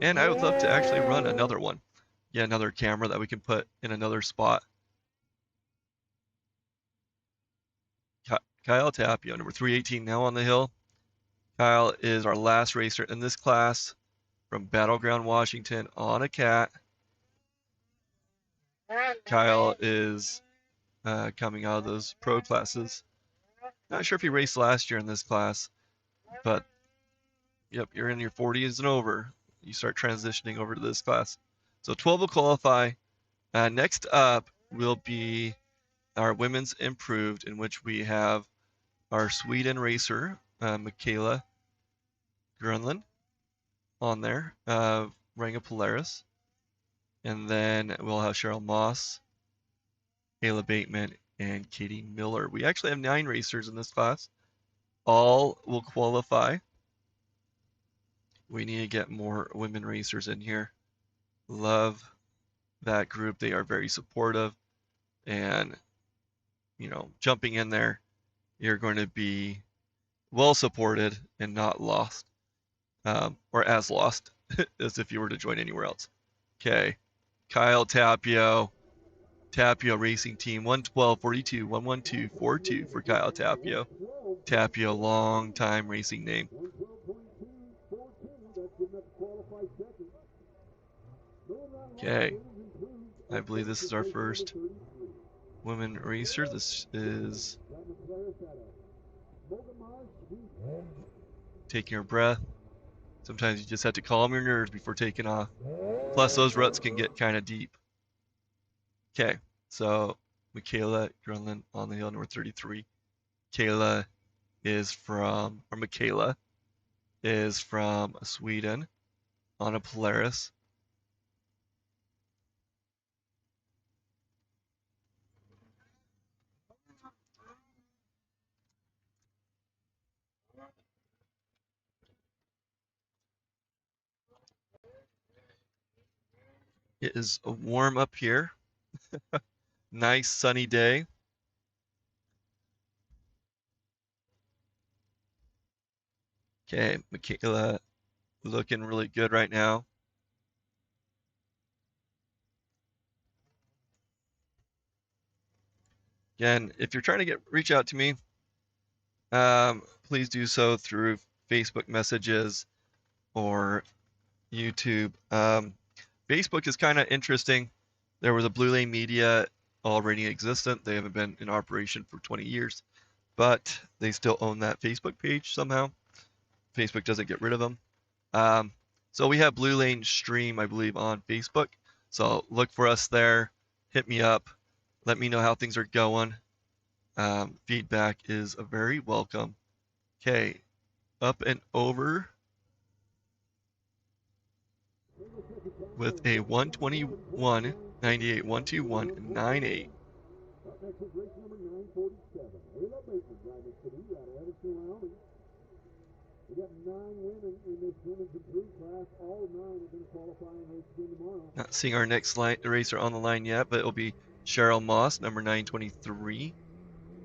And I would love to actually run another one. Yeah, another camera that we can put in another spot. Kyle Tapio, number 318, now on the hill. Kyle is our last racer in this class from Battleground, Washington on a cat. Kyle is coming out of those pro classes. Not sure if he raced last year in this class, but yep, you're in your 40s and over. You start transitioning over to this class. So 12 will qualify. Next up will be our women's improved, in which we have our Sweden racer, Michaela Grunland, on there, running a Polaris. And then we'll have Cheryl Moss, Ayla Baitman, and Katie Miller. We actually have 9 racers in this class. All will qualify. We need to get more women racers in here. Love that group. They are very supportive, and jumping in there, you're going to be well supported and not lost, or as lost as if you were to join anywhere else. Okay, Kyle Tapio Racing Team, 112.42, 112.42 for Kyle Tapio. Tapio, long time racing name. Okay, I believe this is our first women racer. This is taking her breath. Sometimes you just have to calm your nerves before taking off. Plus, those ruts can get kind of deep. Okay, so Michaela Grunland on the hill, number 33. Kayla is from, or Michaela is from Sweden on a Polaris. It is warm up here. Nice sunny day. Okay, Michaela looking really good right now. Again, if you're trying to reach out to me, please do so through Facebook messages or YouTube. Facebook is kind of interesting. There was a Blue Lane Media already existent. They haven't been in operation for 20 years, but they still own that Facebook page somehow. Facebook doesn't get rid of them. So we have Blue Lane Stream, I believe, on Facebook. So look for us there. Hit me up. Let me know how things are going. Feedback is very welcome. Okay, up and over with a 121.98, 121.98. Up next is race number 947. Ayla Baitman driving today out of Evanston, Wyoming. We got 9 women in this women's improved class. All 9 are going to qualify and race again tomorrow. Not seeing our next racer on the line yet, but it'll be Cheryl Moss, number 923,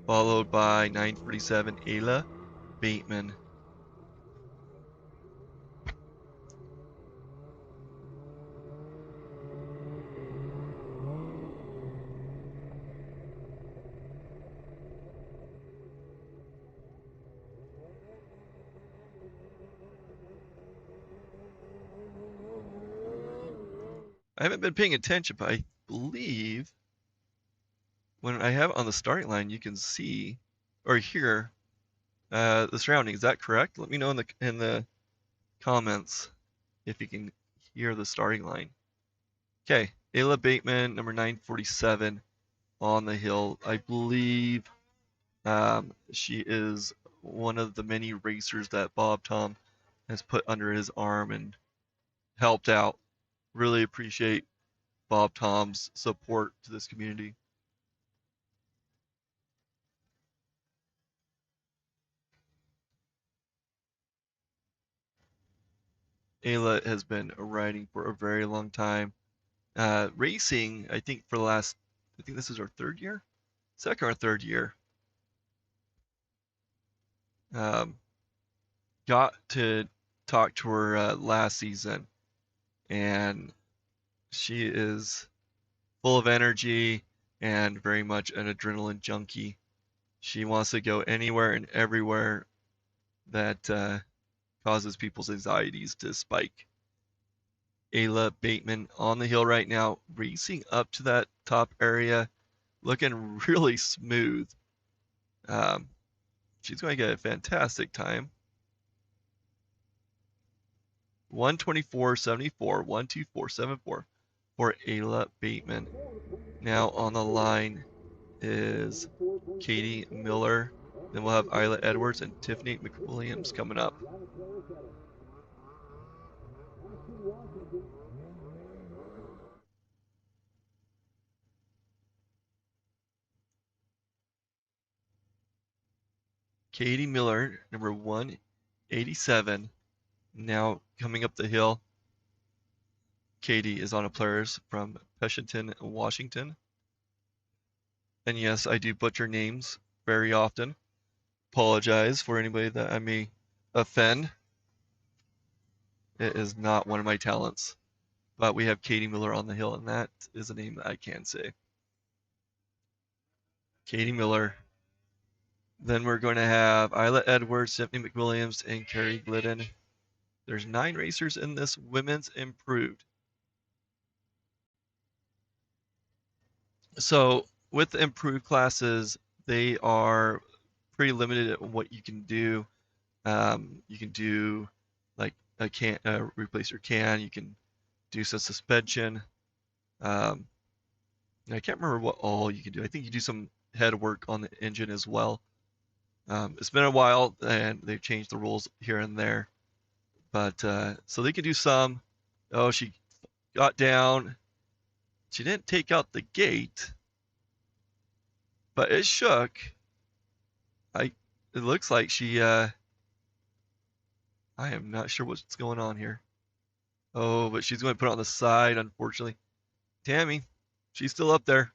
followed by 947 Ayla Baitman. I haven't been paying attention, but I believe when I have it on the starting line, you can see or hear the surrounding. Is that correct? Let me know in the comments if you can hear the starting line. Okay, Ayla Baitman, number 947 on the hill. I believe she is one of the many racers that Bob Tom has put under his arm and helped out. Really appreciate Bob Tom's support to this community. Ayla has been riding for a very long time. Racing, I think for the last, I think this is our third year? Second or third year. Got to talk to her last season, and she is full of energy and very much an adrenaline junkie. She wants to go anywhere and everywhere that causes people's anxieties to spike. Ayla Baitman on the hill right now, racing up to that top area, looking really smooth. She's going to get a fantastic time. 124.74, 124.74 for Ayla Baitman. Now on the line is Katie Miller. Then we'll have Isla Edwards and Tiffany McWilliams coming up. Katie Miller, number 187, now coming up the hill. Katie is on a Polaris from Peshenton, Washington. And yes, I do butcher names very often. Apologize for anybody that I may offend. It is not one of my talents. But we have Katie Miller on the hill, and that is a name that I can say. Katie Miller. Then we're going to have Isla Edwards, Tiffany McWilliams, and Carrie Glidden. There's 9 racers in this women's improved. So with the improved classes, they are pretty limited at what you can do. You can do like replace your can. You can do some suspension. I can't remember what all you can do. I think you do some head work on the engine as well. It's been a while, and they've changed the rules here and there. But so they can do some. Oh, she got down. She didn't take out the gate, but it shook. It looks like she. I am not sure what's going on here. Oh, but she's going to put it on the side, unfortunately. Tammy, she's still up there.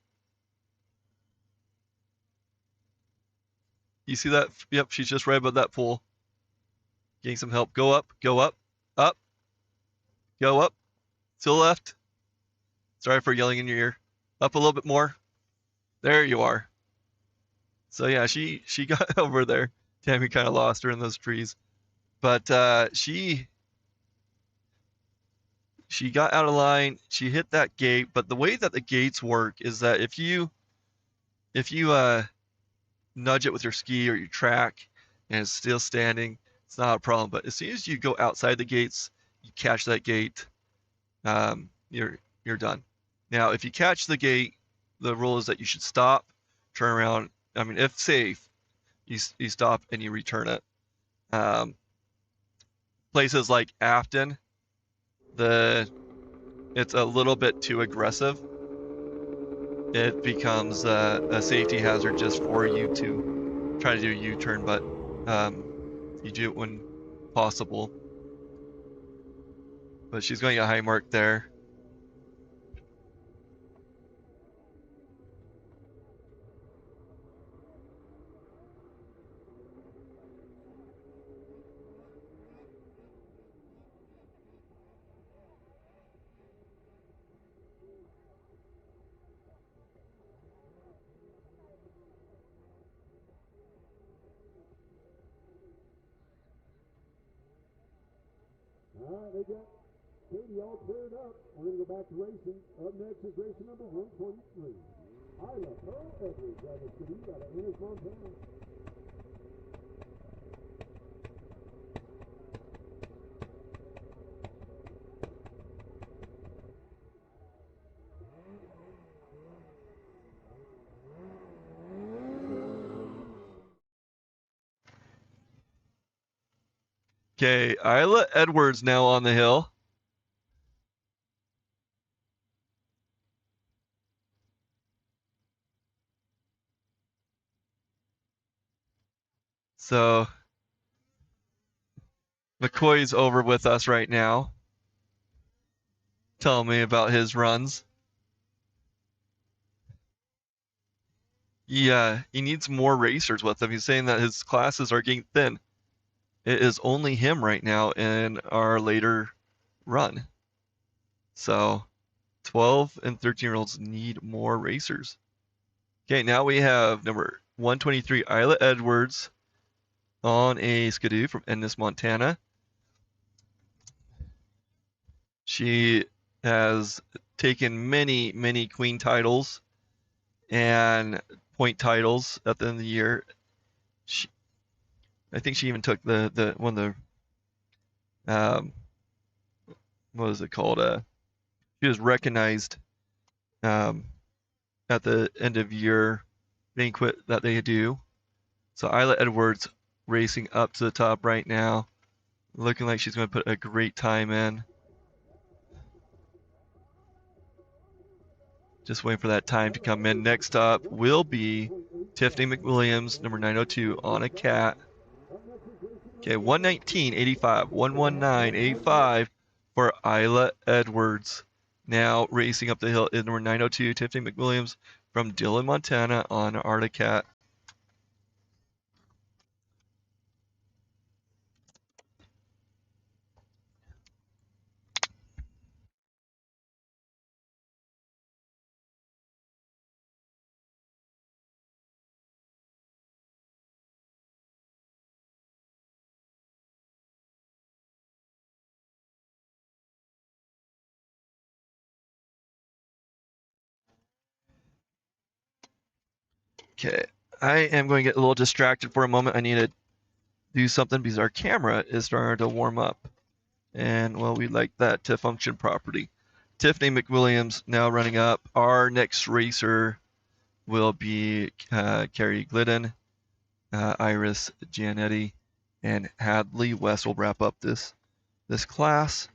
You see that? Yep, she's just right above that pool. Getting some help. Go up, go up, up, go up. To the left. Sorry for yelling in your ear. Up a little bit more. There you are. So yeah, she got over there. Tammy kind of lost her in those trees, but she got out of line. She hit that gate, but the way that the gates work is that if you nudge it with your ski or your track and it's still standing, it's not a problem. But as soon as you go outside the gates, you catch that gate, you're done. Now, if you catch the gate, the rule is that you should stop, turn around. I mean, if safe, you stop and you return it. Places like Afton, it's a little bit too aggressive. It becomes a safety hazard just for you to try to do a U-turn, but you do it when possible. But she's going a high mark there. All right, they got Katie all cleared up. We're going to go back to racing. Up next is racing number 123. Ayla Baitman driving city out of Ames, Montana. Okay, Ayla Edwards now on the hill. So McCoy's over with us right now, telling me about his runs. Yeah, he needs more racers with him. He's saying that his classes are getting thin. It is only him right now in our later run. So 12 and 13-year-olds need more racers. Okay, now we have number 123, Ayla Edwards on a Skidoo from Ennis, Montana. She has taken many, many queen titles and point titles at the end of the year. I think she even took the one of the what is it called? She was recognized at the end of year banquet that they do. So Ayla Edwards racing up to the top right now, looking like she's going to put a great time in. Just waiting for that time to come in. Next up will be Tiffany McWilliams, number 902 on a cat. Okay, 119.85, 119.85 for Ayla Edwards. Now racing up the hill is number 902, Tiffany McWilliams from Dillon, Montana on Arctic. Okay, I am going to get a little distracted for a moment. I need to do something because our camera is starting to warm up. And, well, we'd like that to function properly. Tiffany McWilliams now running up. Our next racer will be Carrie Glidden. Iris Gianetti and Hadley West will wrap up this class.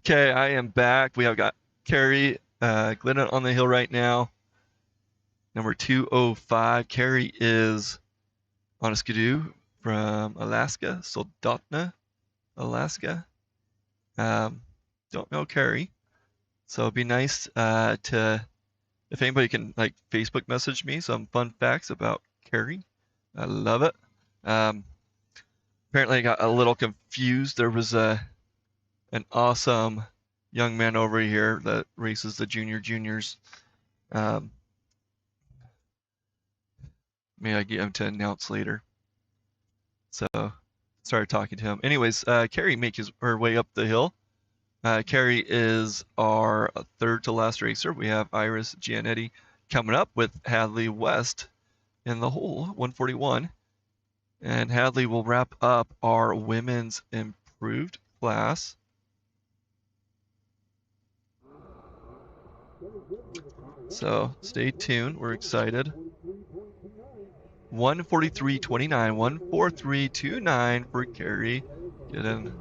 Okay, I am back. We have got Carrie Glennon on the hill right now. Number 205. Carrie is on a skidoo from Alaska, Soldotna, Alaska. Don't know Carrie, so it'd be nice to, if anybody can like Facebook message me some fun facts about Carrie. I love it. Apparently I got a little confused. There was an awesome young man over here that races the juniors. May I get him to announce later. So started talking to him. Anyways, Carrie makes her way up the hill. Carrie is our third to last racer. We have Iris Gianetti coming up with Hadley West in the hole, 141. And Hadley will wrap up our women's improved class. So stay tuned. We're excited. 143.29, 143.29 for Carrie. Get in.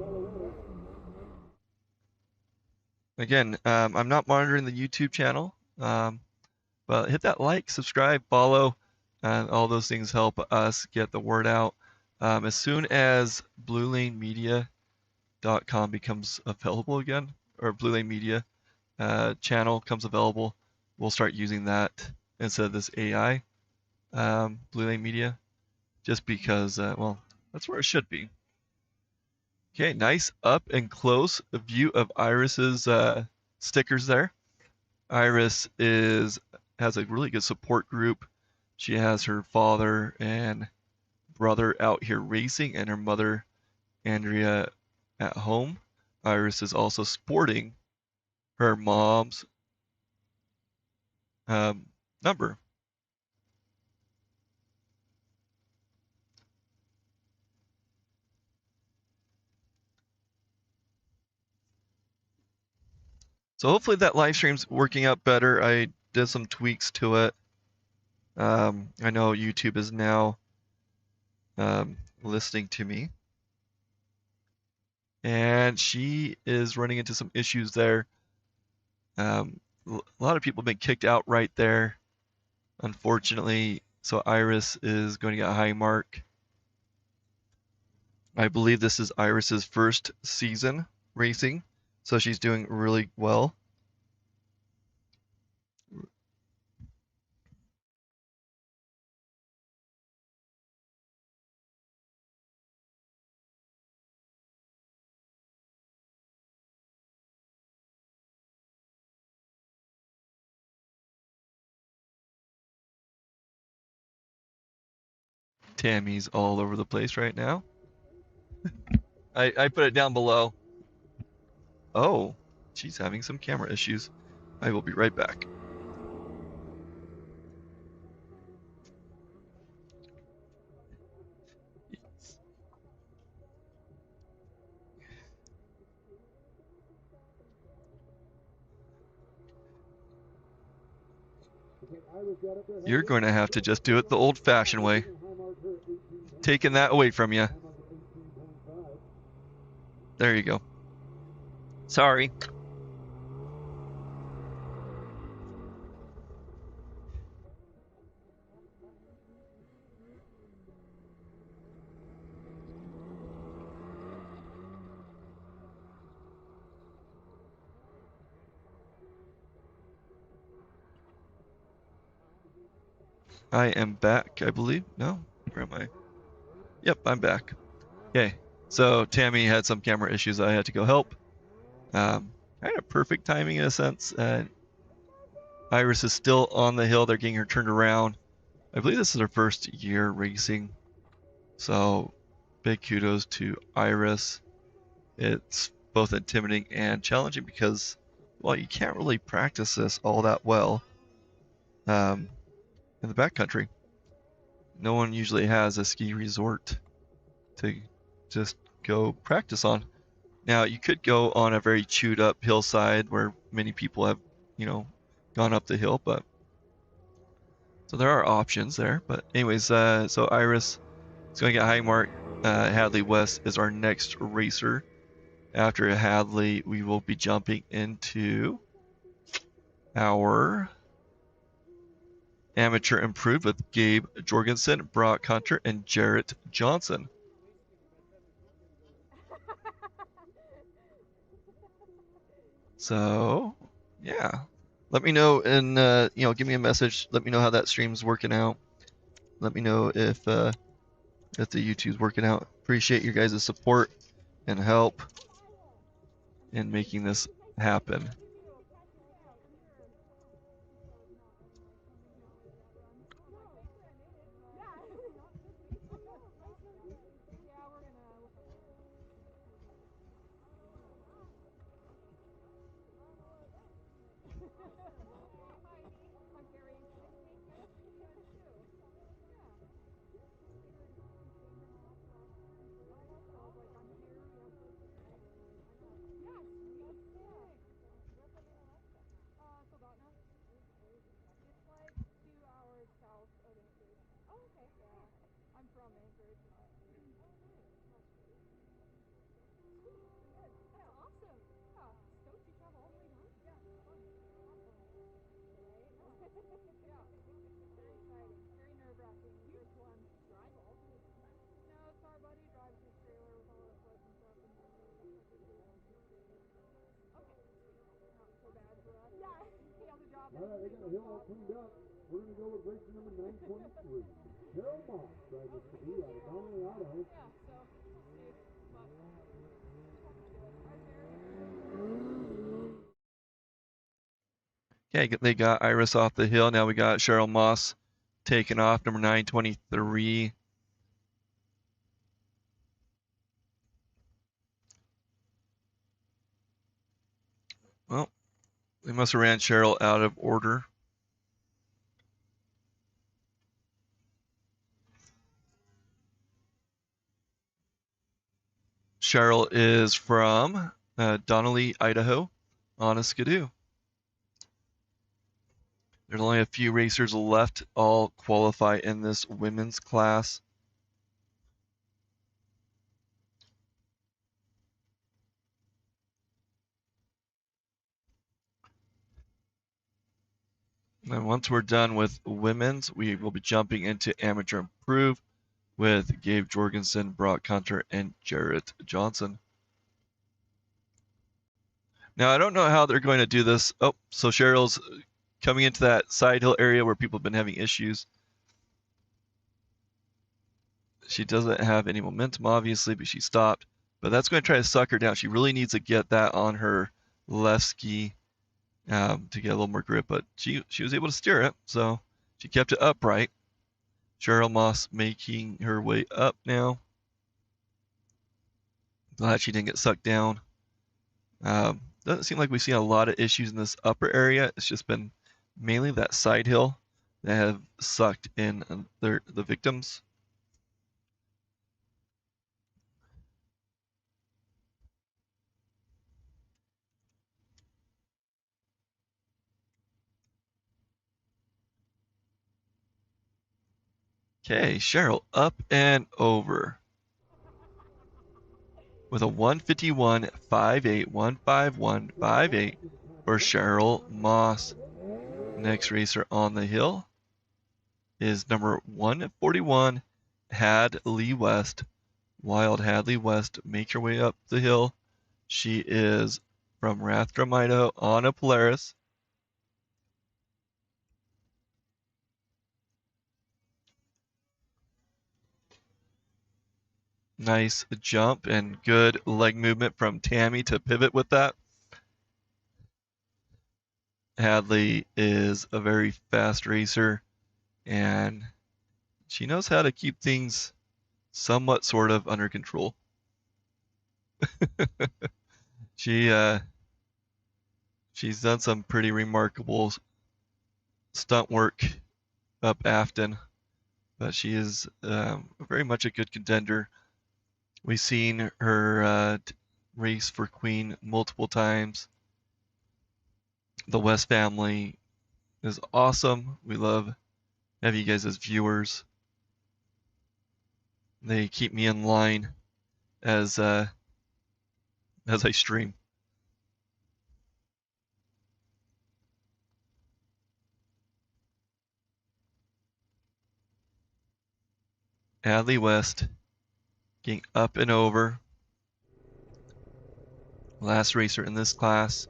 Again, I'm not monitoring the YouTube channel, but hit that like, subscribe, follow, and all those things help us get the word out. As soon as bluelanemedia.com becomes available again, or Blue Lane Media channel comes available, we'll start using that instead of this AI Blue Lane Media, just because, well, that's where it should be. Okay, nice up and close view of Iris's stickers there. Iris has a really good support group. She has her father and brother out here racing and her mother, Andrea, at home. Iris is also sporting her mom's number. So hopefully that live stream's working out better. I did some tweaks to it. I know YouTube is now listening to me. And she is running into some issues there. A lot of people have been kicked out right there, unfortunately. So Iris is going to get a high mark. I believe this is Iris's first season racing, so she's doing really well. Tammy's all over the place right now. I put it down below. Oh, she's having some camera issues. I will be right back. You're going to have to just do it the old-fashioned way. Taking that away from you. There you go. Sorry. I am back, I believe. No? Where am I? Yep, I'm back. Okay. So Tammy had some camera issues I had to go help. Kind of perfect timing in a sense. Iris is still on the hill. They're getting her turned around. I believe this is her first year racing. So big kudos to Iris. It's both intimidating and challenging because, well, you can't really practice this all that well in the backcountry. No one usually has a ski resort to just go practice on. Now, you could go on a very chewed up hillside where many people have, gone up the hill, but so there are options there. But anyways, so Iris is going to get high mark. Hadley West is our next racer. After Hadley, we will be jumping into our amateur improved with Gabe Jorgensen, Brock Hunter, and Jarrett Johnson. So, yeah. Let me know and give me a message. Let me know how that stream's working out. Let me know if the YouTube's working out. Appreciate your guys' support and help in making this happen. All right, they got a hill all cleaned up. We're going to go with racer number 923. Cheryl Moss driving to be out of Fairfield, Idaho. Okay, they got Iris off the hill. Now we got Cheryl Moss taking off, number 923. Well, they must have ran Cheryl out of order. Cheryl is from Donnelly, Idaho, on a Skidoo. There's only a few racers left, all qualify in this women's class. And once we're done with women's, we will be jumping into amateur improved with Gabe Jorgensen, Brock Hunter, and Jarrett Johnson. Now, I don't know how they're going to do this. Oh, so Cheryl's coming into that side hill area where people have been having issues. She doesn't have any momentum, obviously, but she stopped. But that's going to try to suck her down. She really needs to get that on her left ski to get a little more grip. But she was able to steer it, so she kept it upright. Cheryl Moss making her way up now. Glad she didn't get sucked down. Doesn't seem like we've seen a lot of issues in this upper area. It's just been mainly that side hill that have sucked in the victims. Okay, Cheryl up and over with a 151.58, 151.58 for Cheryl Moss. Next racer on the hill is number 141, Hadley West. Wild Hadley West, make your way up the hill. She is from Rathdrum, Idaho, on a Polaris. Nice jump and good leg movement from Tammy to pivot with that. Hadley is a very fast racer, and she knows how to keep things somewhat sort of under control. She's done some pretty remarkable stunt work up Afton, but she is very much a good contender. We've seen her race for Queen multiple times. The West family is awesome. We love having you guys as viewers. They keep me in line as I stream. Hadley West getting up and over. Last racer in this class.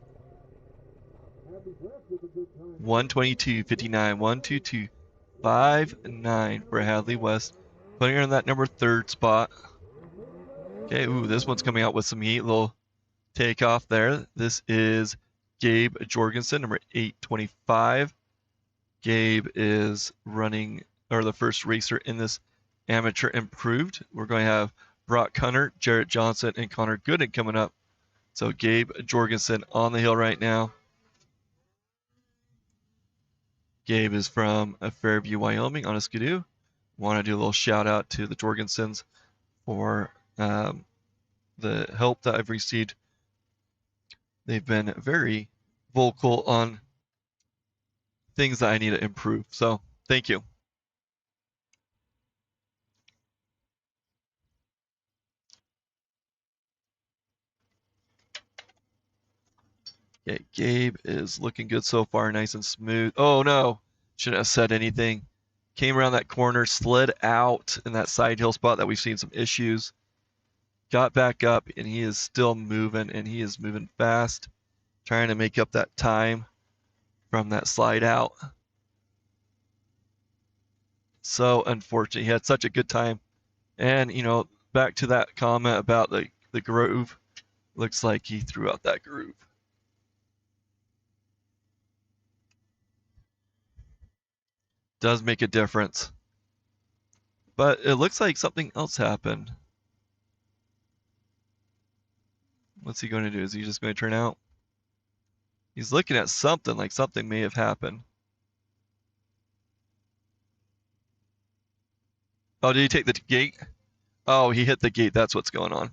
122.59, 122.59 for Hadley West. Putting her in that number 3rd spot. Okay, ooh, this one's coming out with some heat. Little takeoff there. This is Gabe Jorgensen, number 825. Gabe is running, or the first racer in this amateur improved. We're going to have Brock Hunter, Jarrett Johnson, and Connor Gooden coming up. So Gabe Jorgensen on the hill right now. Gabe is from Fairview, Wyoming on a Skidoo. Want to do a little shout out to the Jorgensens for the help that I've received. They've been very vocal on things that I need to improve. So thank you. Yeah, Gabe is looking good so far, nice and smooth. Oh no, shouldn't have said anything. Came around that corner, slid out in that side hill spot that we've seen some issues. Got back up, and he is still moving, and he is moving fast, trying to make up that time from that slide out. So unfortunate. He had such a good time. And, you know, back to that comment about the groove. Looks like he threw out that groove. Does make a difference. But it looks like something else happened. What's he going to do? Is he just going to turn out? He's looking at something, like something may have happened. Oh, did he take the gate? Oh, he hit the gate. That's what's going on.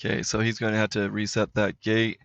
Okay, so he's going to have to reset that gate.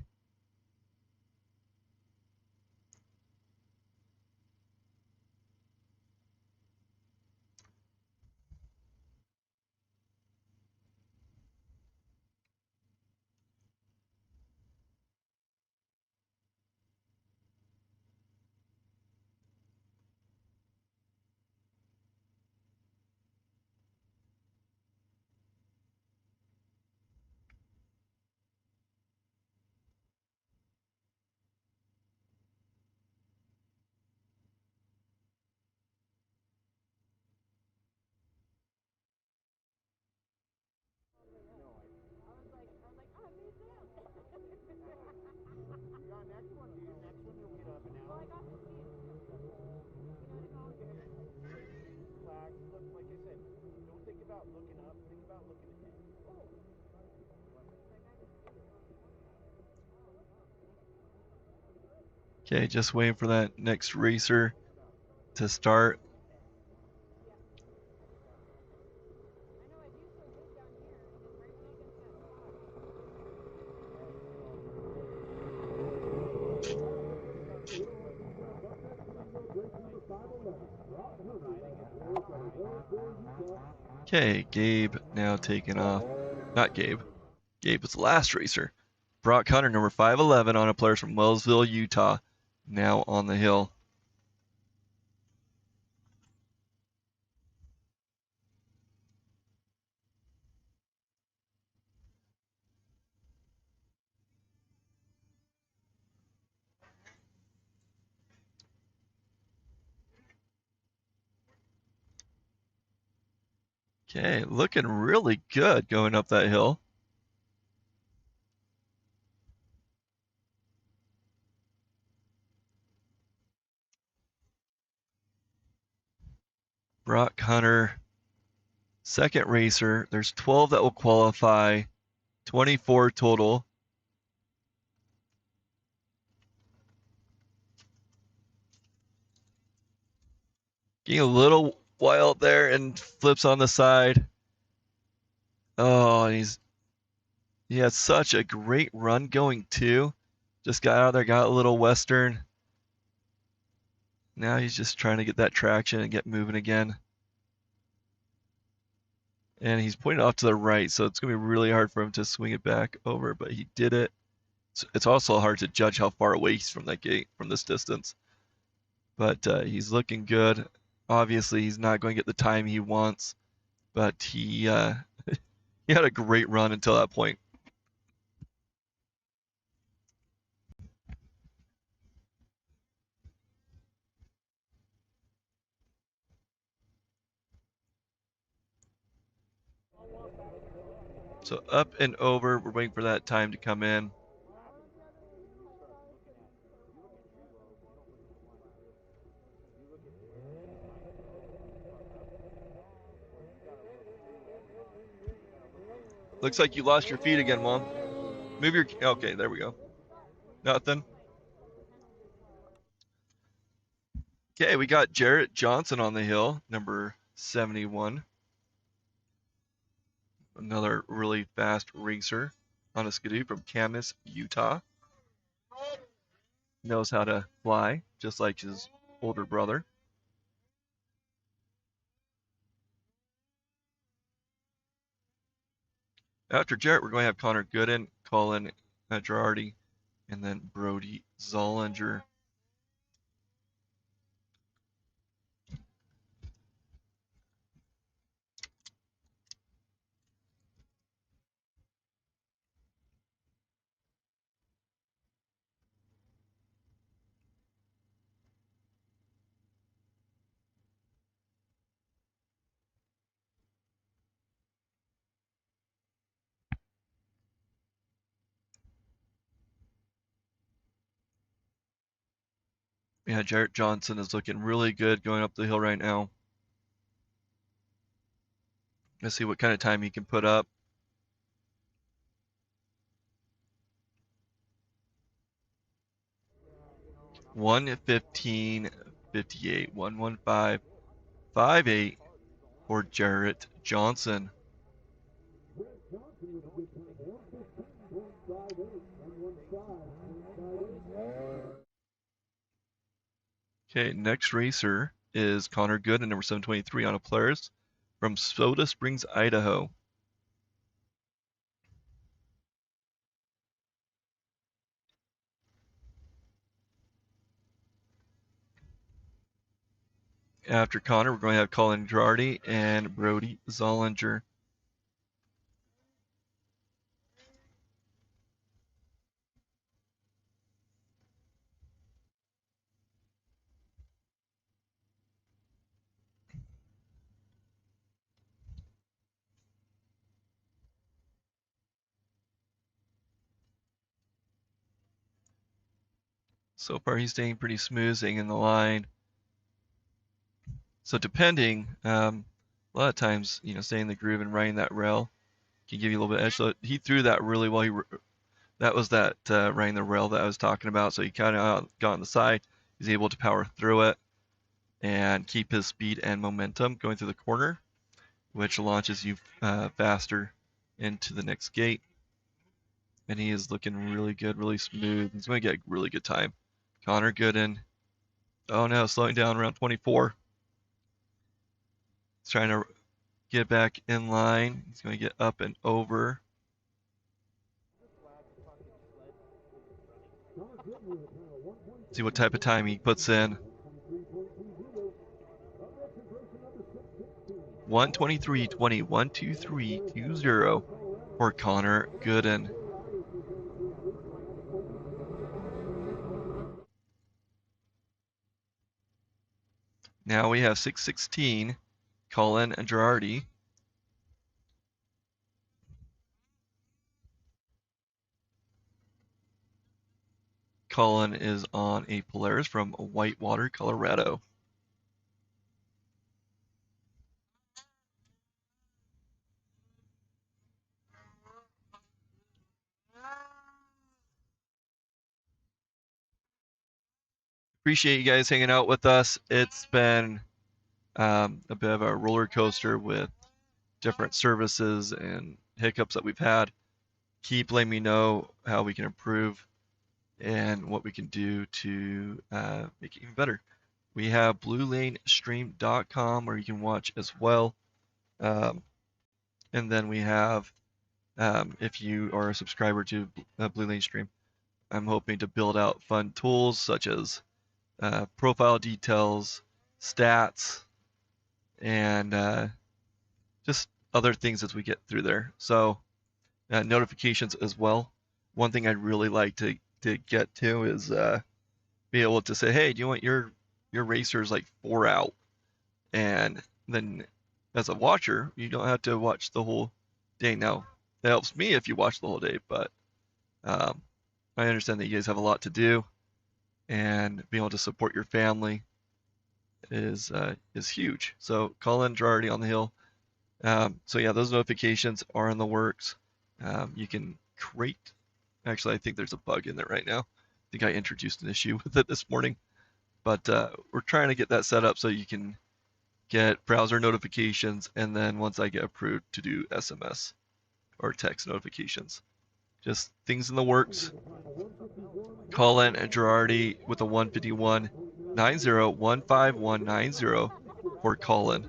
Okay, just waiting for that next racer to start. Okay, Gabe now taking off. Not Gabe. Gabe was the last racer. Brock Hunter, number 511, on a players from Wellsville, Utah, now on the hill. Okay, looking really good going up that hill. Brock Hunter, second racer. There's 12 that will qualify, 24 total. Getting a little wild there and flips on the side. Oh, and he had such a great run going too. Just got out there, got a little western. Now he's just trying to get that traction and get moving again. And he's pointing off to the right, so it's going to be really hard for him to swing it back over, but he did it. It's also hard to judge how far away he's from that gate from this distance. But he's looking good. Obviously, he's not going to get the time he wants, but he had a great run until that point. So up and over, we're waiting for that time to come in. Looks like you lost your feet again, Mom. Move your, okay, there we go. Nothing. Okay, we got Jarrett Johnson on the hill, number 71. Another really fast racer on a skidoo from Ames, Utah. Knows how to fly, just like his older brother. After Jarrett, we're going to have Connor Gooden, Colin Girardi, and then Brody Zollinger. Yeah, Jarrett Johnson is looking really good going up the hill right now. Let's see what kind of time he can put up. (1:15:58), 1:15:58 for Jarrett Johnson. Okay, next racer is Connor Gooden, number 723 on a Polaris from Soda Springs, Idaho. After Connor, we're going to have Colin Girardi and Brody Zollinger. So far, he's staying pretty smooth, staying in the line. So depending, A lot of times, staying in the groove and riding that rail can give you a little bit of edge. So he threw that really well. That was that riding the rail that I was talking about. So he kind of got on the side. He's able to power through it and keep his speed and momentum going through the corner, which launches you faster into the next gate. And he is looking really good, really smooth. He's going to get a really good time. Connor Gooden. Oh no, slowing down around 24. He's trying to get back in line. He's going to get up and over. See what type of time he puts in. 1:23:20, 1:23:20 for Connor Gooden. Now we have 6:16, Colin Girardi. Colin is on a Polaris from Whitewater, Colorado. Appreciate you guys hanging out with us. It's been a bit of a roller coaster with different services and hiccups that we've had. Keep letting me know how we can improve and what we can do to make it even better. We have bluelanestream.com where you can watch as well. And then we have, if you are a subscriber to Blue Lane Stream, I'm hoping to build out fun tools such as profile details, stats, and just other things as we get through there. So notifications as well. One thing I'd really like to get to is be able to say, hey, do you want your racers like 4 out? And then as a watcher, you don't have to watch the whole day. Now, that helps me if you watch the whole day, but I understand that you guys have a lot to do, and being able to support your family is huge. So Colin Girardi on the hill. So yeah, those notifications are in the works. You can create. Actually, I think there's a bug in there right now. I think I introduced an issue with it this morning, but we're trying to get that set up so you can get browser notifications, and then once I get approved to do SMS or text notifications. Just things in the works. Colin and Girardi with a 151.90, 151.90 for Colin.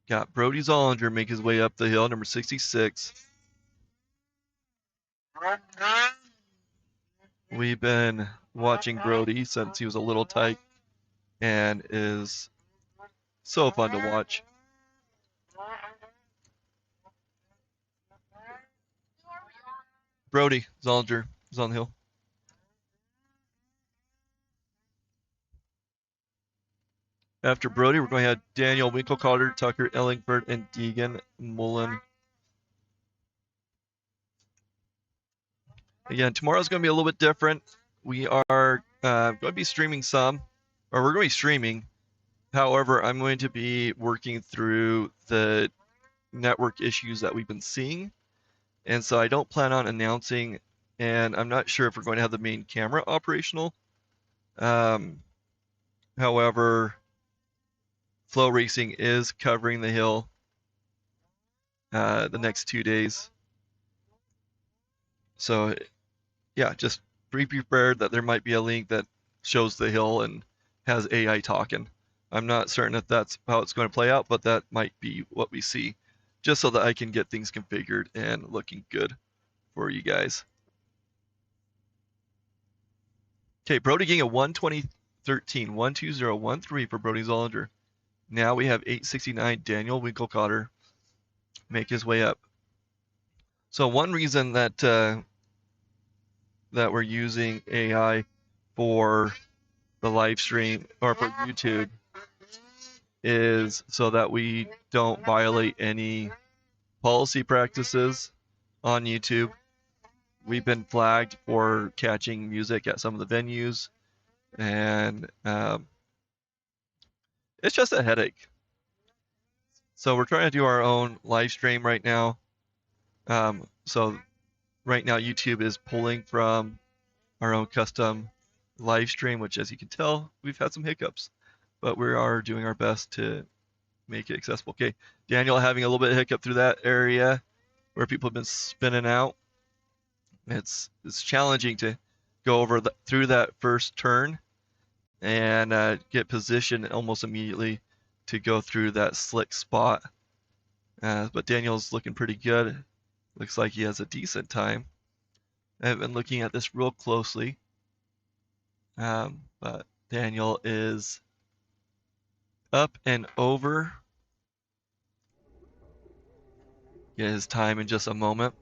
Got Brody Zollinger make his way up the hill, number 66. We've been watching Brody since he was a little tyke and is so fun to watch. Brody Zollinger is on the hill. After Brody, we're going to have Daniel Winkelcotter, Tucker Ellingford, and Deegan Mullen. Again, tomorrow's going to be a little bit different. We are going to be streaming some, or we're going to be streaming. However, I'm going to be working through the network issues that we've been seeing. And so I don't plan on announcing, and I'm not sure if we're going to have the main camera operational. However, Flow Racing is covering the hill the next 2 days. So yeah, just be prepared that there might be a link that shows the hill and has AI talking. I'm not certain if that's how it's going to play out, but that might be what we see, just so that I can get things configured and looking good for you guys. Okay, Brody getting a 120.13, 120.13 for Brody Zollinger. Now we have 869 Daniel Winkelcotter make his way up. So one reason that that we're using AI for the live stream or for YouTube is so that we don't violate any policy practices on YouTube. We've been flagged for catching music at some of the venues, and it's just a headache. So we're trying to do our own live stream right now. So right now YouTube is pulling from our own custom live stream, which, as you can tell, we've had some hiccups, but we are doing our best to make it accessible. Okay, Daniel having a little bit of hiccup through that area where people have been spinning out. It's challenging to go over through that first turn and get positioned almost immediately to go through that slick spot. But Daniel's looking pretty good. Looks like he has a decent time. I've been looking at this real closely. But Daniel is up and over. Get his time in just a moment.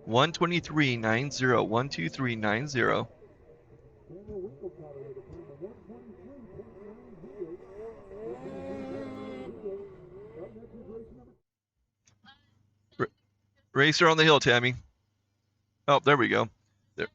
(1:23.90). 1:23.90. Racer on the hill, Tammy. Oh, there we go. There.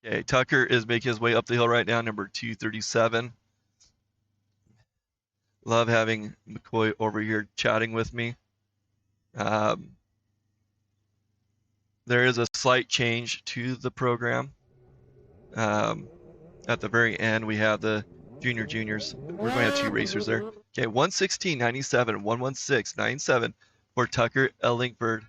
Okay, Tucker is making his way up the hill right now, number 237. Love having McCoy over here chatting with me. There is a slight change to the program. At the very end, we have the juniors. We're going to have two racers there. Okay, 1:16.97, 1:16.97 for Tucker Ellingford.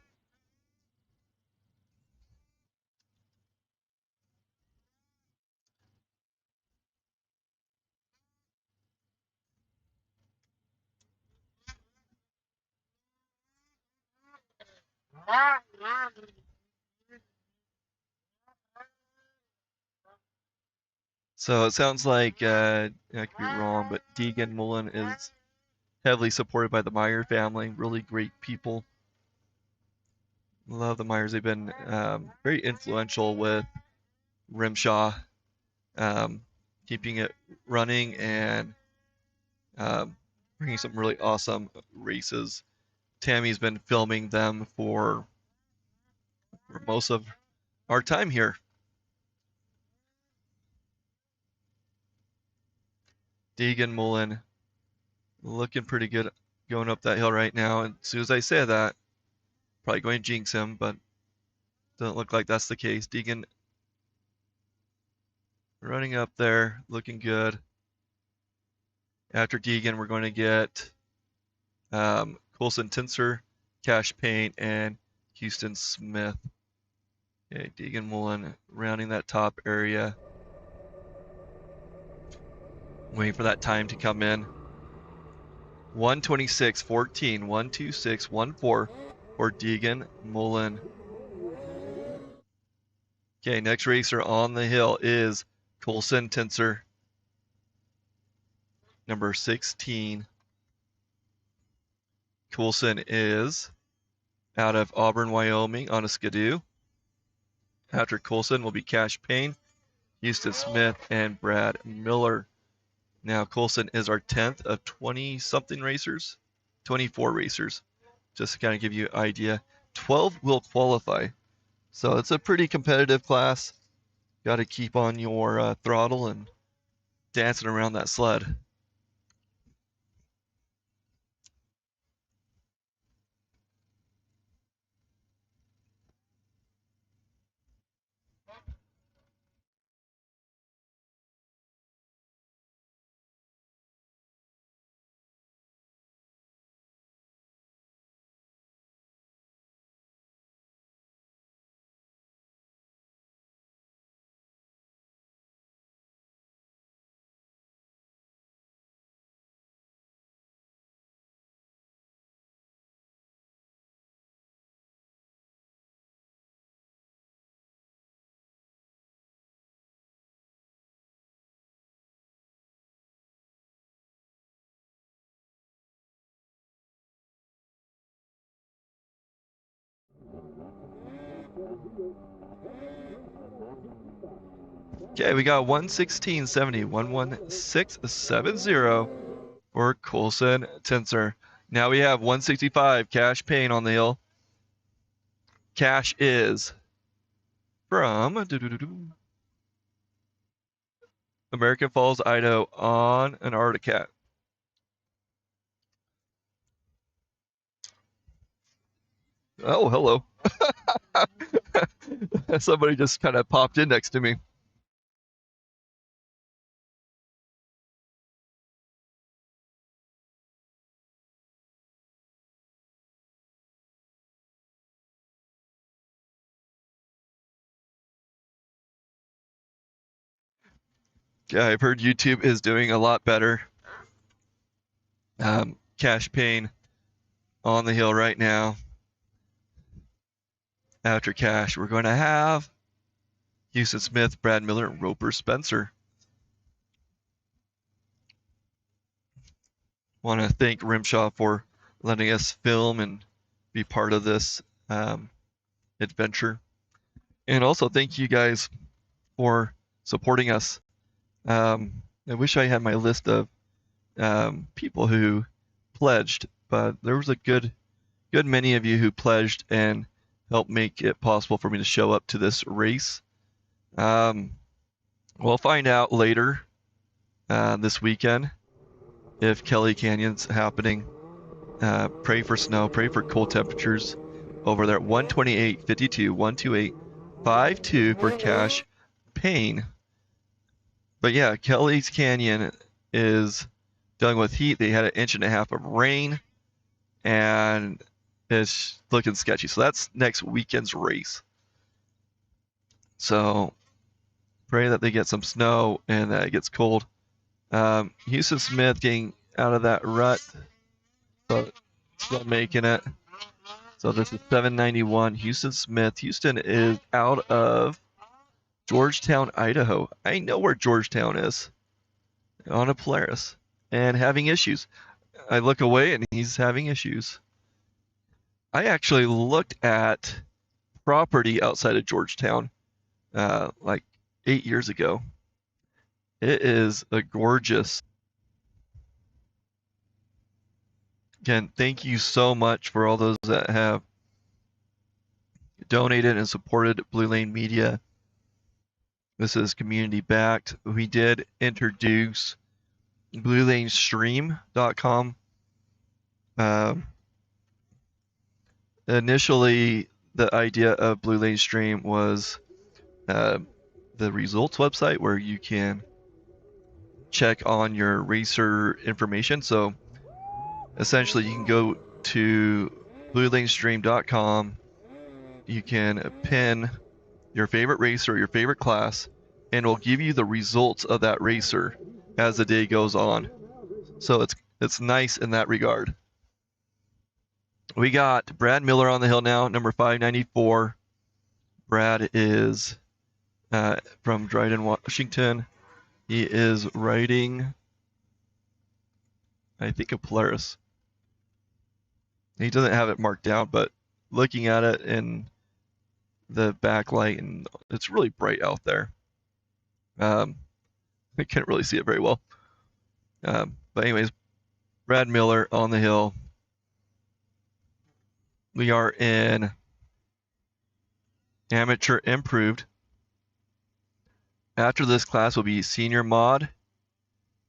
So it sounds like, I could be wrong, but Deegan Mullen is heavily supported by the Meyer family. Really great people. Love the Meyers. They've been very influential with RMSHA, keeping it running and bringing some really awesome races. Tammy's been filming them for most of our time here. Deegan Mullen looking pretty good going up that hill right now. And as soon as I say that, probably going to jinx him, but doesn't look like that's the case. Deegan running up there, looking good. After Deegan, we're going to get Colson Tinser, Cash Payne, and Houston Smith. Okay, Deegan Mullen rounding that top area. Waiting for that time to come in. 1:26.14, 1:26.14 for Deegan Mullen. Okay, next racer on the hill is Colson Tinser, number 16. Coulson is out of Auburn, Wyoming on a Skidoo. After Coulson will be Cash Payne, Houston Smith, and Brad Miller. Now Coulson is our 10th of 20-something racers, 24 racers, just to kind of give you an idea. 12 will qualify. So it's a pretty competitive class. Got to keep on your throttle and dancing around that sled. Okay, we got 116.70, 116.70 for Coulson Tensor. Now we have 165 Cash Payne on the hill. Cash is from American Falls, Idaho on an Arctic Cat. Oh, hello. Somebody just kind of popped in next to me. Yeah, I've heard YouTube is doing a lot better. Cash Payne on the hill right now. After Cash, we're going to have Houston Smith, Brad Miller, and Roper Spencer. Want to thank RMSHA for letting us film and be part of this adventure. And also thank you guys for supporting us. I wish I had my list of people who pledged, but there was a good many of you who pledged and helped make it possible for me to show up to this race. We'll find out later this weekend if Kelly Canyon's happening. Pray for snow, pray for cold temperatures over there. 128.52, 128.52 for Cash Payne. But yeah, Kelly's Canyon is dealing with heat. They had 1.5 inches of rain, and it's looking sketchy. So that's next weekend's race. So pray that they get some snow and that it gets cold. Houston Smith getting out of that rut, but still making it. So this is 791. Houston Smith. Houston is out of Georgetown, Idaho. I know where Georgetown is. On a Polaris. And having issues. I look away and he's having issues. I actually looked at property outside of Georgetown like 8 years ago. It is a gorgeous. Again, thank you so much for all those that have donated and supported Blue Lane Media. This is community backed. We did introduce BlueLaneStream.com. Initially, the idea of Blue Lane Stream was the results website where you can check on your racer information. So essentially, you can go to BlueLaneStream.com. You can pin your favorite racer or your favorite class, and it'll give you the results of that racer as the day goes on. So it's nice in that regard. We got Brad Miller on the hill now, number 594. Brad is from Dryden, Washington. He is riding, I think, a Polaris. He doesn't have it marked down, but looking at it in the backlight, and it's really bright out there. I can't really see it very well. But anyways, Brad Miller on the hill. We are in amateur improved. After this class will be senior mod,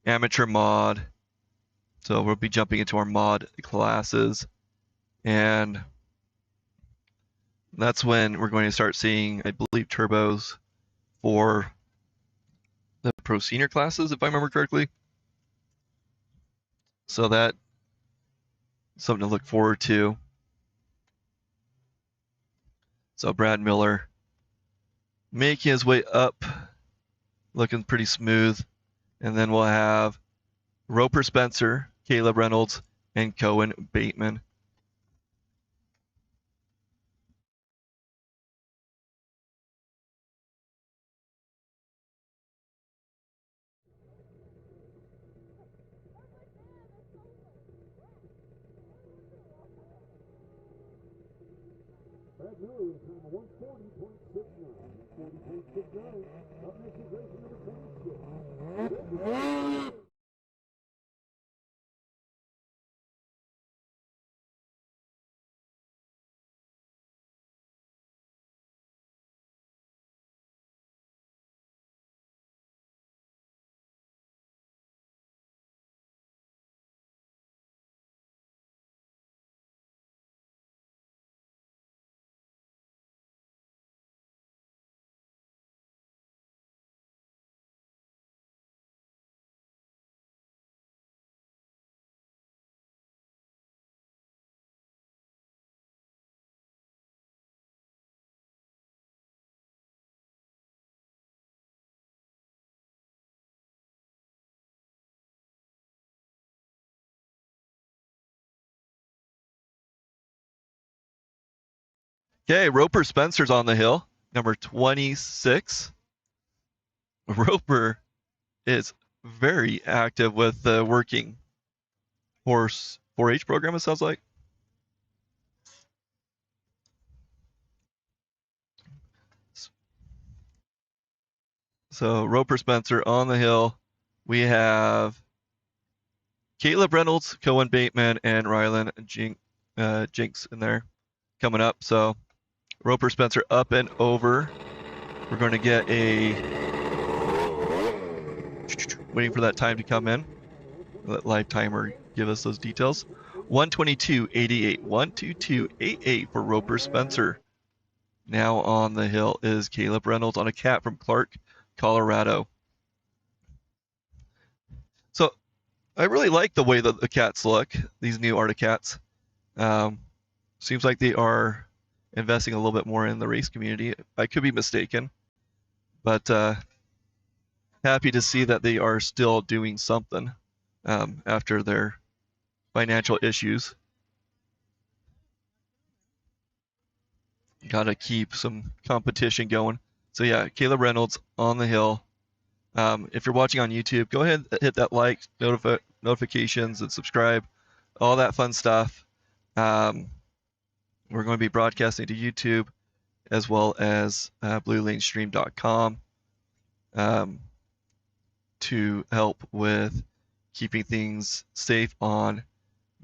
amateur mod. So we'll be jumping into our mod classes, and that's when we're going to start seeing, I believe, turbos for the pro senior classes, if I remember correctly. So that's something to look forward to. So Brad Miller making his way up, looking pretty smooth. And then we'll have Roper Spencer, Caleb Reynolds, and Cohen Bateman. Brad Miller with a time of 140.69. 140.69. Up next is race number 26. Okay, Roper Spencer's on the hill, number 26. Roper is very active with the working horse 4-H program, it sounds like. So Roper Spencer on the hill. We have Caleb Reynolds, Cohen Bateman, and Rylan Jinks in there coming up. So Roper Spencer up and over. We're going to get a waiting for that time to come in. Let live timer give us those details. 122.88. 122.88 for Roper Spencer. Now on the hill is Caleb Reynolds on a cat from Clark, Colorado. So I really like the way that the cats look, these new Arctic cats. Seems like they are investing a little bit more in the race community. I could be mistaken, but happy to see that they are still doing something after their financial issues. Got to keep some competition going. So yeah, Caleb Reynolds on the hill. If you're watching on YouTube, go ahead and hit that like, notifications, and subscribe, all that fun stuff. We're going to be broadcasting to YouTube as well as bluelanestream.com to help with keeping things safe on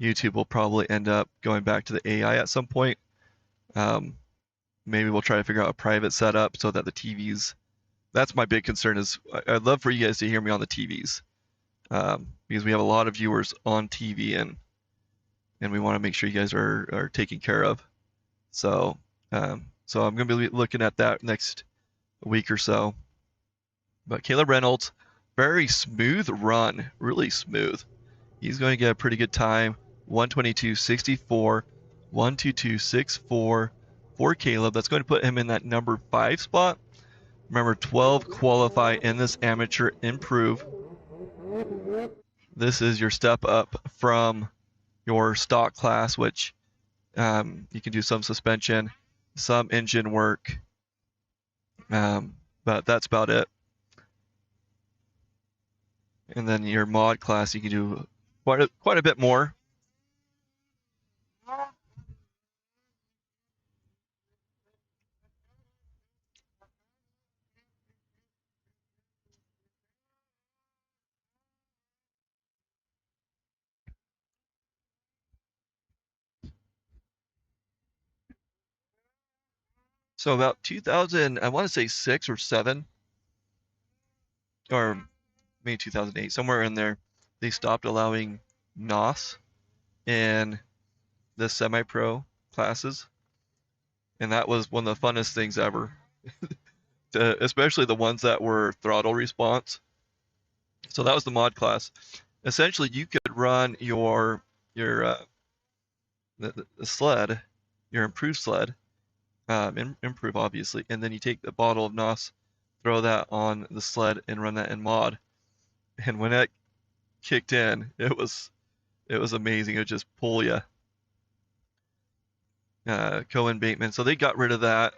YouTube. We'll probably end up going back to the AI at some point. Maybe we'll try to figure out a private setup so that the TVs, that's my big concern, is I'd love for you guys to hear me on the TVs, because we have a lot of viewers on TV, and we want to make sure you guys are taken care of. So so I'm going to be looking at that next week or so. But Caleb Reynolds, very smooth run, really smooth. He's going to get a pretty good time. 122.64, 122.64 for Caleb. That's going to put him in that number 5 spot. Remember, 12 qualify in this amateur improve. This is your step up from your stock class, which you can do some suspension, some engine work, but that's about it. And then your mod class, you can do quite a bit more. So about 2000, I want to say 6 or 7, or maybe 2008, somewhere in there, they stopped allowing NOS in the semi-pro classes, and that was one of the funnest things ever. Especially the ones that were throttle response. So that was the mod class. Essentially, you could run your the sled, your improved sled, improve obviously, and then you take the bottle of NOS, throw that on the sled, and run that in mod. And when that kicked in, it was amazing. It would just pull you. Cohen Bateman. So they got rid of that.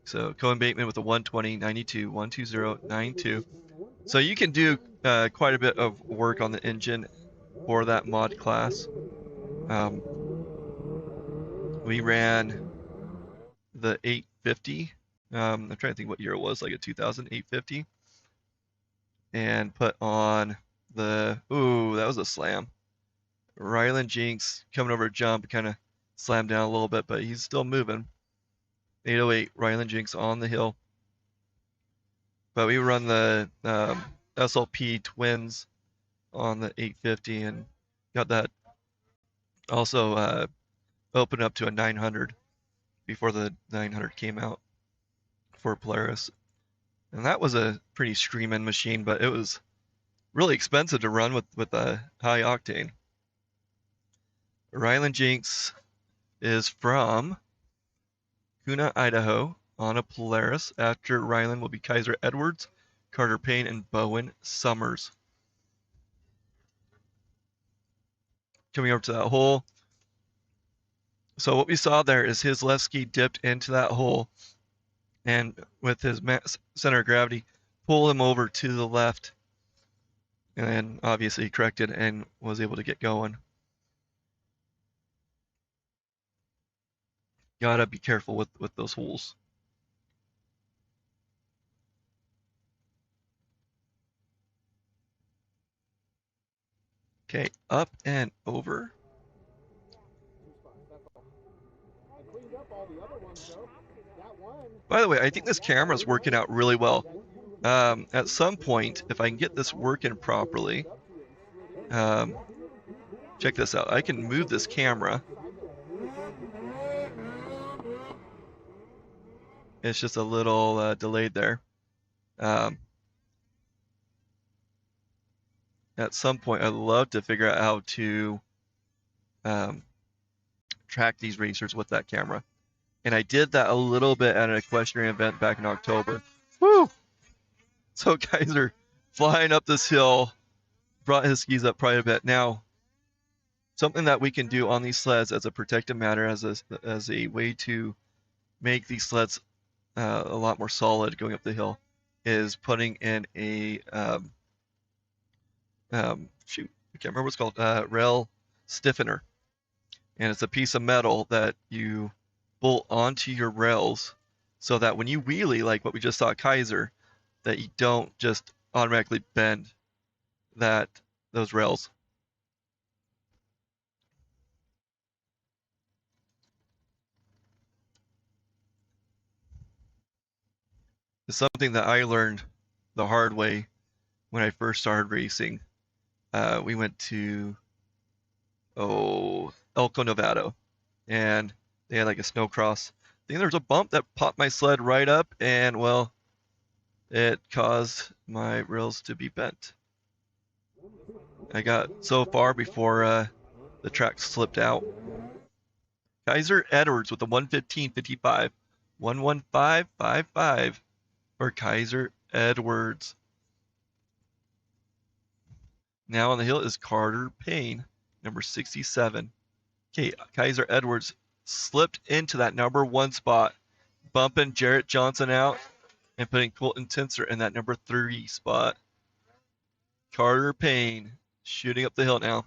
So Cohen Bateman with a 120, 92, 120, 92. So you can do quite a bit of work on the engine for that mod class. We ran the 850. I'm trying to think what year it was, like a 2000 850, and put on the, ooh, that was a slam. Ryland Jinx coming over a jump, kind of slammed down a little bit, but he's still moving. 808 Ryland Jinx on the hill. But we run the SLP twins on the 850 and got that also opened up to a 900 before the 900 came out for Polaris. And that was a pretty screaming machine, but it was really expensive to run with a high octane. Ryland Jinx is from Kuna, Idaho on a Polaris. After Ryland will be Kaiser Edwards, Carter Payne, and Bowen Summers. Coming over to that hole. So what we saw there is his left ski dipped into that hole, and with his center of gravity, pull him over to the left, and then obviously he corrected and was able to get going. Gotta be careful with those holes. Okay, up and over. By the way, I think this camera is working out really well. At some point, if I can get this working properly, check this out. I can move this camera. It's just a little delayed there. At some point, I'd love to figure out how to track these racers with that camera. And I did that a little bit at an equestrian event back in October. Woo! So guys are flying up this hill, brought his skis up quite a bit. Now, something that we can do on these sleds as a protective matter, as a way to make these sleds a lot more solid going up the hill, is putting in a shoot, I can't remember what it's called, rail stiffener. And it's a piece of metal that you bolt onto your rails so that when you wheelie, like what we just saw at Kaiser, that you don't just automatically bend those rails. It's something that I learned the hard way when I first started racing. We went to Elko, Nevada, and they had like a snow cross. I think there was a bump that popped my sled right up, and well, it caused my rails to be bent. I got so far before the track slipped out. Kaiser Edwards with the 115.55, 115.55 for Kaiser Edwards. Now on the hill is Carter Payne, number 67. Okay, Kaiser Edwards slipped into that number 1 spot, bumping Jarrett Johnson out and putting Colton Tinser in that number 3 spot. Carter Payne shooting up the hill now.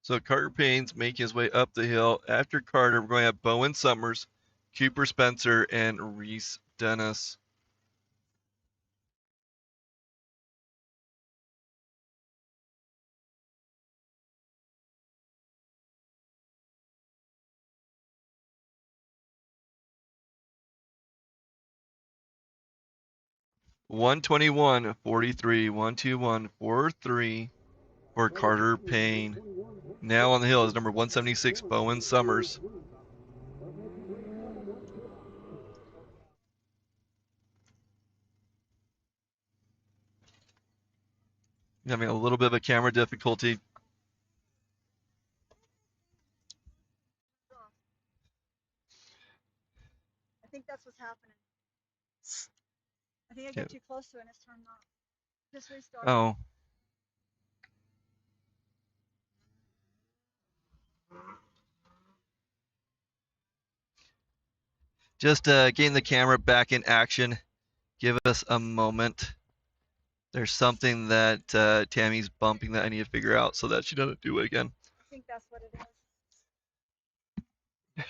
So Carter Payne's making his way up the hill. After Carter, we're going to have Bowen Summers, Cooper Spencer, and Reese Dennis. $121.43, 121.43 for Carter Payne. Now on the hill is number 176, Bowen Summers. Having a little bit of a camera difficulty. I think that's what's happening. I think I get too close to it and it's turned off. Just restart. Oh. Just getting the camera back in action. Give us a moment. There's something that Tammy's bumping that I need to figure out so that she doesn't do it again. I think that's what it is.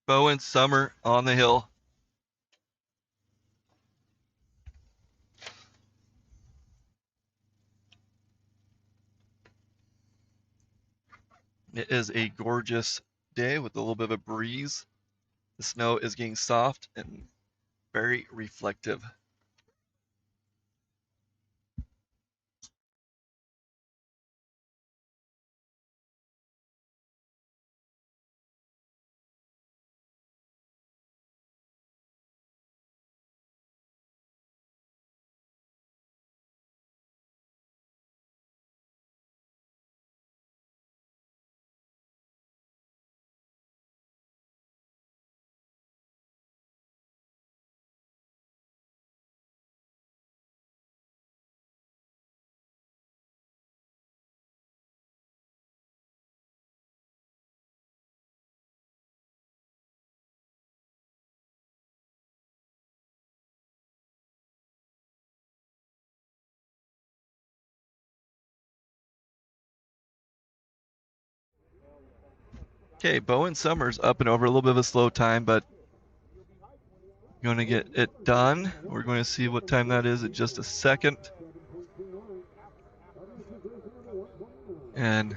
Bowen Summer on the hill. It is a gorgeous day with a little bit of a breeze. The snow is getting soft and very reflective. Okay, Bowen Summers up and over, a little bit of a slow time, but going to get it done. We're going to see what time that is in just a second. And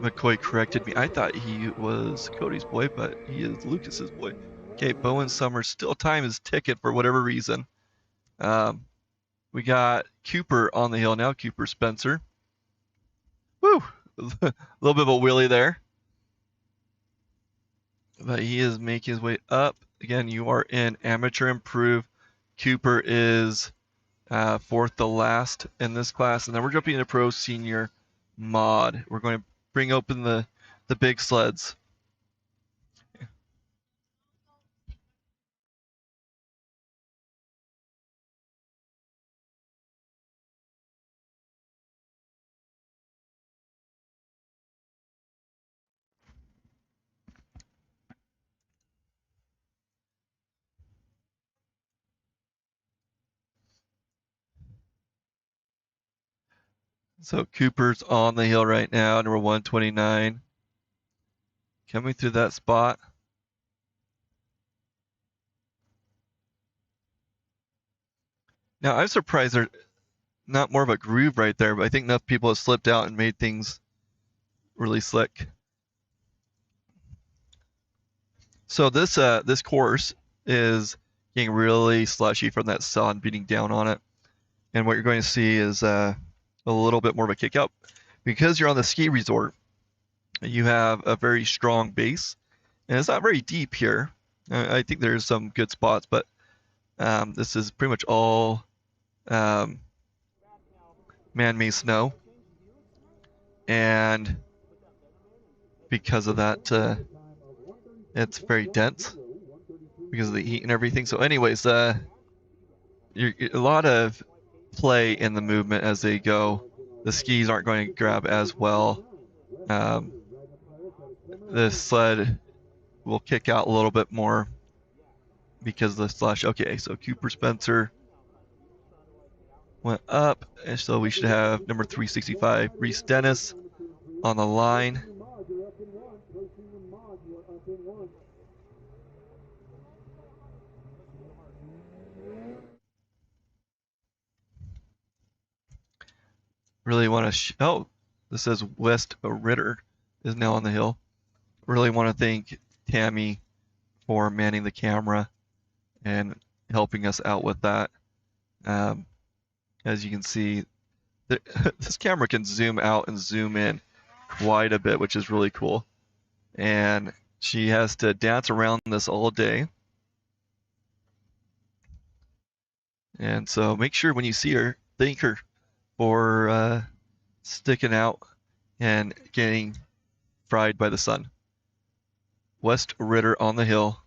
McCoy corrected me. I thought he was Cody's boy, but he is Lucas's boy. Okay, Bowen Summers still time his ticket for whatever reason. We got Cooper on the hill now, Cooper Spencer. Woo! A little bit of a wheelie there. But he is making his way up. Again, you are in amateur improve. Cooper is fourth to last in this class. And then we're jumping into pro senior mod. We're going to bring open the big sleds. So Cooper's on the hill right now, number 129. Coming through that spot. Now I'm surprised there's not more of a groove right there, but I think enough people have slipped out and made things really slick. So this course is getting really slushy from that sun beating down on it. And what you're going to see is a little bit more of a kick up. Because you're on the ski resort, you have a very strong base. And it's not very deep here. I think there's some good spots, but this is pretty much all man-made snow. And because of that, it's very dense because of the heat and everything. So anyways, a lot of play in the movement as they go. The skis aren't going to grab as well. The sled will kick out a little bit more because of the slush. Okay, so Cooper Spencer went up, and so we should have number 365, Reese Dennis, on the line. Really want to, oh, this says West Ritter is now on the hill. Really want to thank Tammy for manning the camera and helping us out with that. As you can see, this camera can zoom out and zoom in quite a bit, which is really cool. And she has to dance around this all day. And so make sure when you see her, thank her for sticking out and getting fried by the sun. West Ritter on the hill.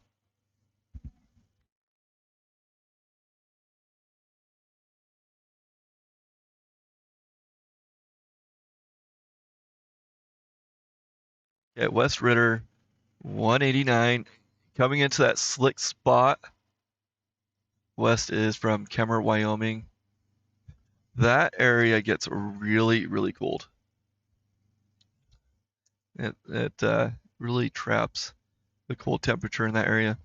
Yeah, West Ritter, 189. Coming into that slick spot. West is from Kemmer, Wyoming. That area gets really, really cold. It really traps the cold temperature in that area.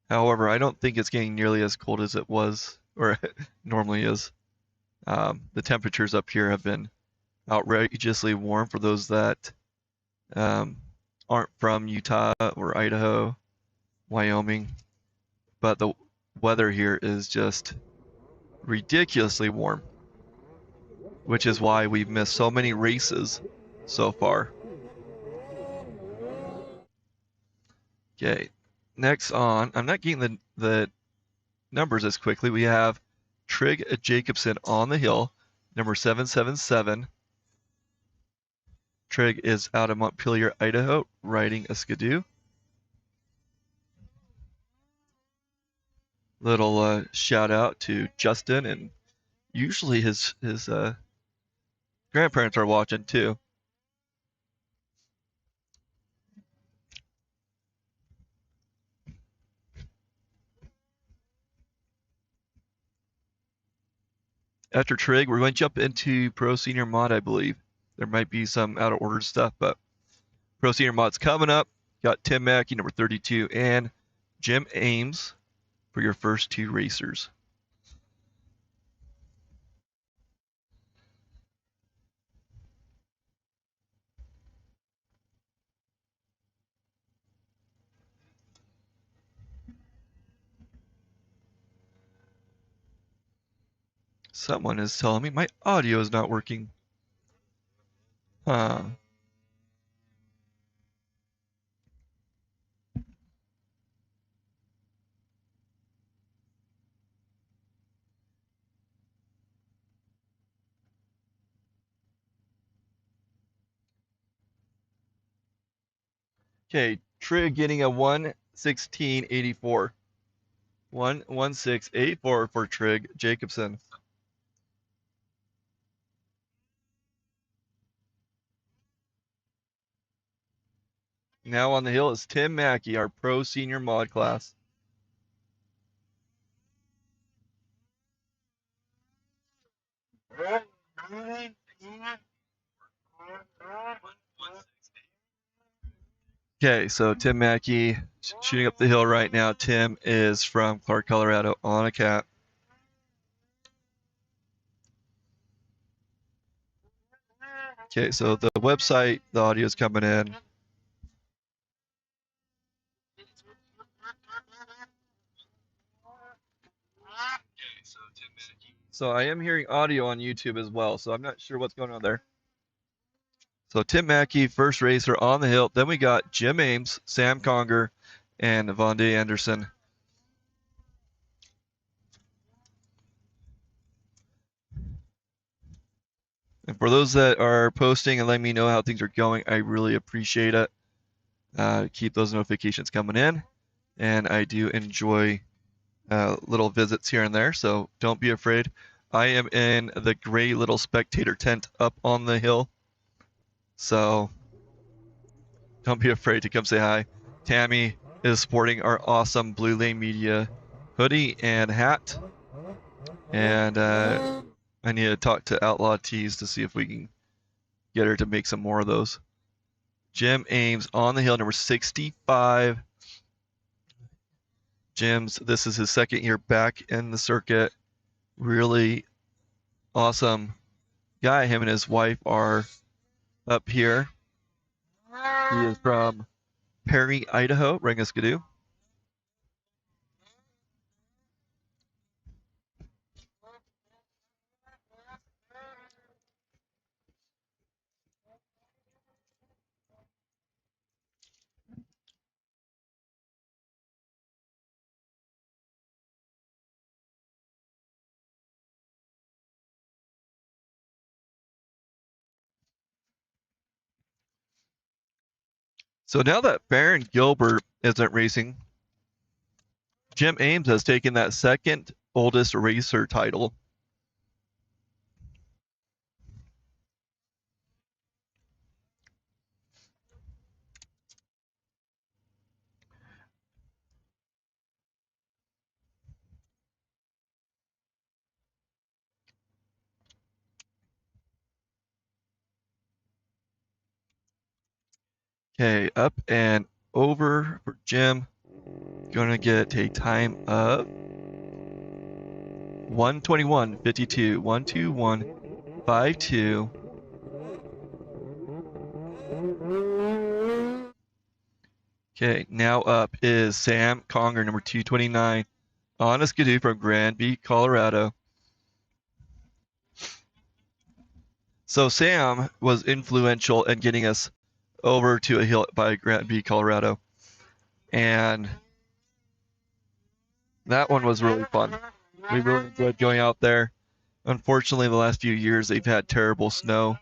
However, I don't think it's getting nearly as cold as it was, or normally is. The temperatures up here have been outrageously warm for those that aren't from Utah or Idaho, Wyoming. But the weather here is just ridiculously warm, which is why we've missed so many races so far. Okay, next on, I'm not getting the numbers as quickly. We have Trig Jacobson on the hill, number 777. Trig is out of Montpelier, Idaho, riding a Skidoo. Little shout out to Justin, and usually his grandparents are watching too. After Trig, we're going to jump into Pro Senior Mod, I believe. There might be some out of order stuff, but Pro Senior Mod's coming up. Got Tim Mackey, number 32, and Jim Ames for your first two racers. Someone is telling me my audio is not working. Huh. Okay, Trig getting a 116.84. 116.84 for Trig Jacobson. Now on the hill is Tim Mackey, our Pro Senior Mod class. Okay, so Tim Mackey shooting up the hill right now. Tim is from Clark, Colorado on a cat. Okay, so the website, the audio is coming in. So I am hearing audio on YouTube as well, so I'm not sure what's going on there. So Tim Mackey, first racer on the hill. Then we got Jim Ames, Sam Conger, and Vonde Anderson. And for those that are posting and letting me know how things are going, I really appreciate it. Keep those notifications coming in. And I do enjoy little visits here and there, so don't be afraid. I am in the gray little spectator tent up on the hill, so don't be afraid to come say hi. Tammy is sporting our awesome Blue Lane Media hoodie and hat. And I need to talk to Outlaw Tees to see if we can get her to make some more of those. Jim Ames on the hill, number 65. Jim's, this is his second year back in the circuit. Really awesome guy. Him and his wife are up here. He is from Perry, Idaho, Rengaskidoo. So now that Baron Gilbert isn't racing, Jim Ames has taken that second oldest racer title. Okay, up and over for Jim. Gonna get a time of 1:21:52. 1:21:52. Okay, now up is Sam Conger, number 229, on a skidoo from Granby, Colorado. So Sam was influential in getting us over to a hill by Granby, Colorado. And that one was really fun. We really enjoyed going out there. Unfortunately, the last few years they've had terrible snow,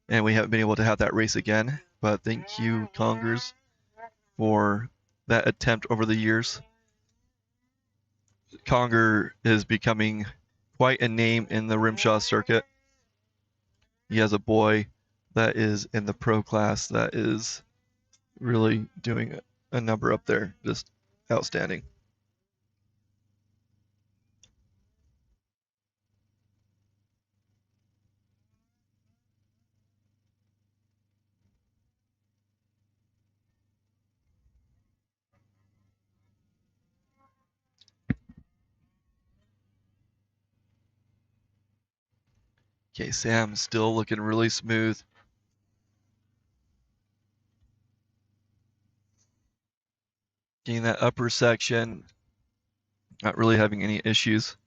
and we haven't been able to have that race again. But thank you, Congers, for that attempt over the years. Conger is becoming quite a name in the RMSHA circuit. He has a boy that is in the pro class that is really doing a number up there, just outstanding. Okay, Sam still looking really smooth. Getting that upper section, not really having any issues.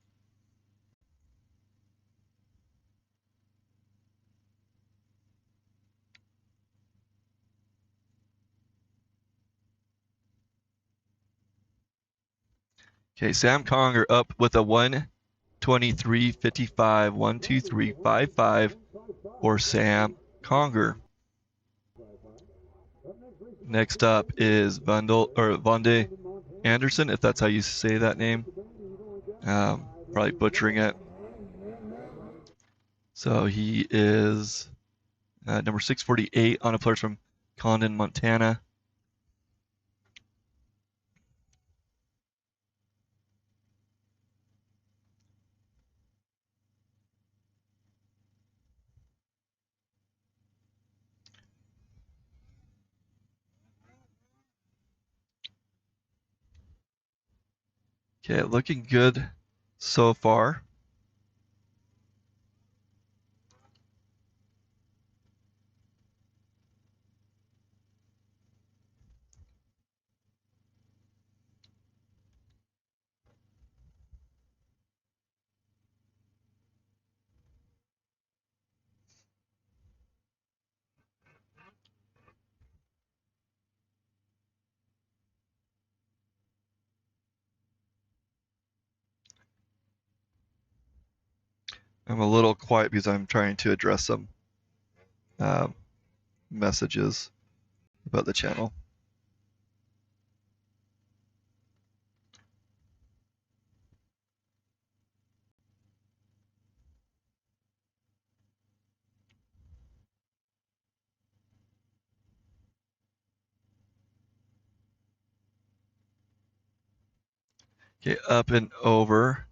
Okay, Sam Conger up with a 1:23:55, 1:23:55 for Sam Conger. Next up is Vonde Anderson, if that's how you say that name. Probably butchering it. So he is number 648 on a player from Condon, Montana. Okay, looking good so far. I'm a little quiet because I'm trying to address some messages about the channel. Okay, up and over.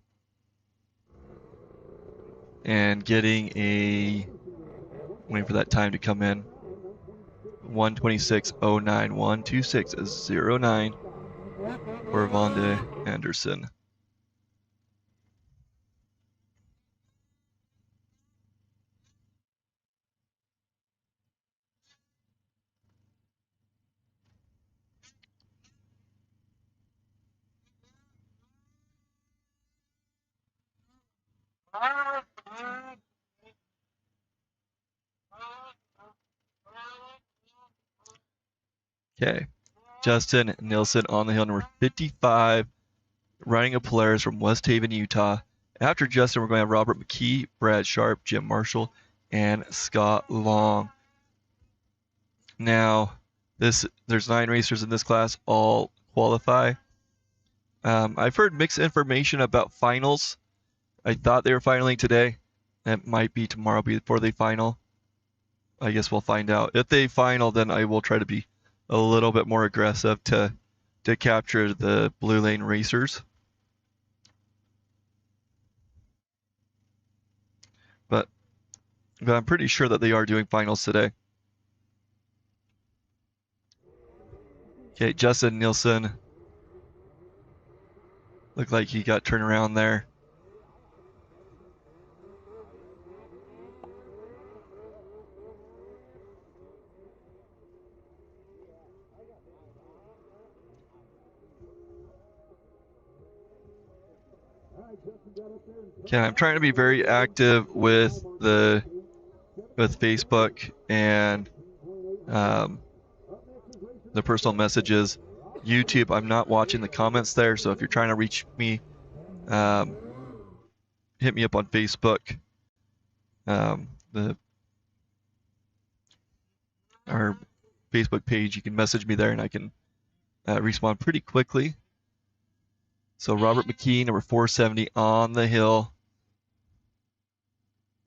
And getting a, waiting for that time to come in. 126.09, 126.09 for Vonda Anderson. Okay, Justin Nilsson on the hill, number 55, riding a Polaris from West Haven, Utah. After Justin, we're going to have Robert McKee, Brad Sharp, Jim Marshall, and Scott Long. Now, there's 9 racers in this class, all qualify. I've heard mixed information about finals. I thought they were finaling today. It might be tomorrow before they final. I guess we'll find out. If they final, then I will try to be a little bit more aggressive to capture the blue lane racers. But I'm pretty sure that they are doing finals today. Okay, Justin Nielsen. Looked like he got turned around there. Okay, I'm trying to be very active with Facebook and the personal messages. YouTube, I'm not watching the comments there, so if you're trying to reach me, hit me up on Facebook. Our Facebook page, you can message me there and I can respond pretty quickly. So Robert McKee, number 470 on the hill.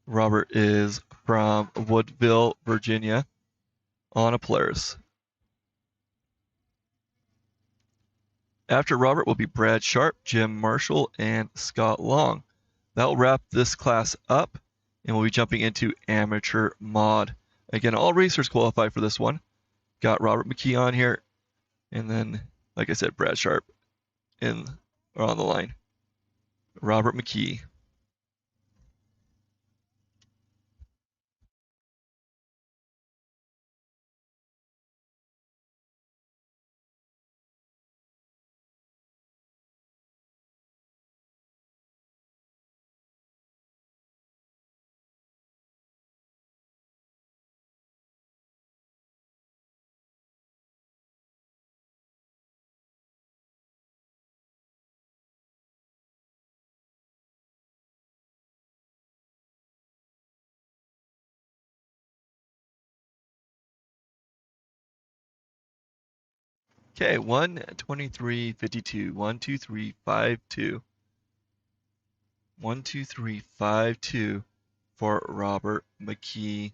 Robert is from Woodville, Virginia, on a Polaris. After Robert will be Brad Sharp, Jim Marshall, and Scott Long. That will wrap this class up, and we'll be jumping into amateur mod. Again, all racers qualify for this one. Got Robert McKee on here, and then, like I said, Brad Sharp on the line. Robert McKee. Okay, 1:23:52. 1:23:52. 1:23:52 for Robert McKee.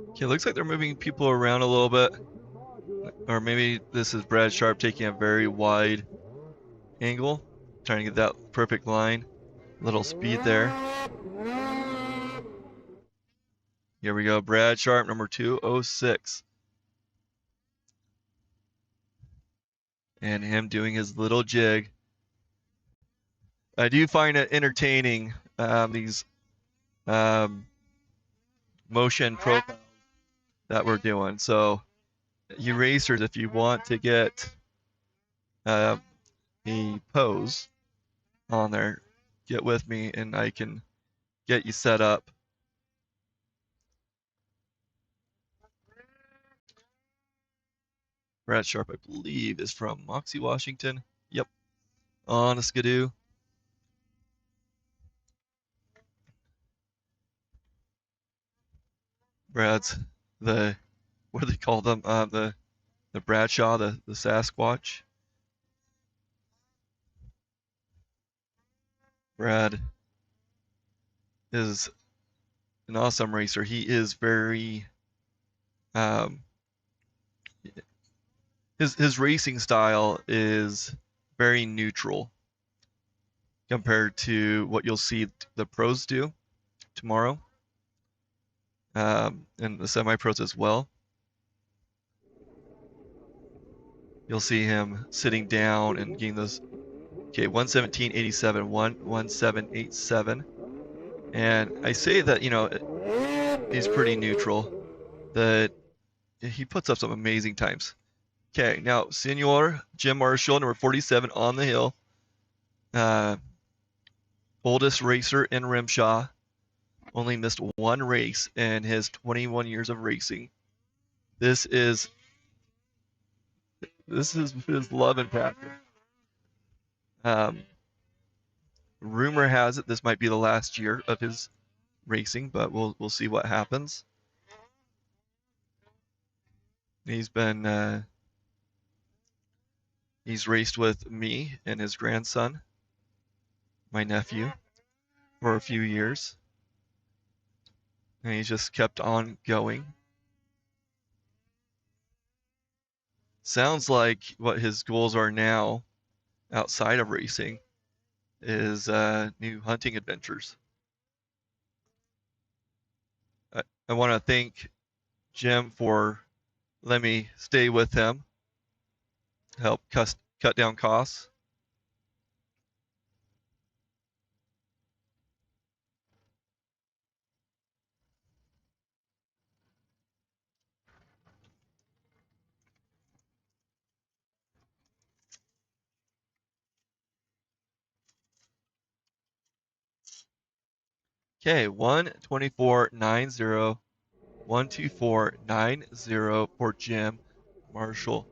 Okay, looks like they're moving people around a little bit. Or maybe this is Brad Sharp taking a very wide angle, trying to get that perfect line. Little speed there. Here we go, Brad Sharp, number 206. And him doing his little jig. I do find it entertaining, these motion profiles that we're doing. So you racers, if you want to get a pose on there, get with me and I can get you set up. Brad Sharp, I believe, is from Moxie, Washington. Yep, on a Skidoo. Brad's what do they call them? The Bradshaw, the Sasquatch. Brad is an awesome racer. He is very his racing style is very neutral compared to what you'll see the pros do tomorrow, and the semi-pros as well. You'll see him sitting down and getting those. Okay, 117.87, 117.87, and I say that, you know, he's pretty neutral. That he puts up some amazing times. Okay, now Senior Jim Marshall, number 47 on the hill. Oldest racer in RMSHA. Only missed one race in his 21 years of racing. This is his love and passion. Rumor has it this might be the last year of his racing, but we'll see what happens. He's been he's raced with me and his grandson, my nephew, for a few years, and he's just kept on going. Sounds like what his goals are now outside of racing is new hunting adventures. I want to thank Jim for letting me stay with him, help cut down costs. Okay, 124.90, 124.90 for Jim Marshall.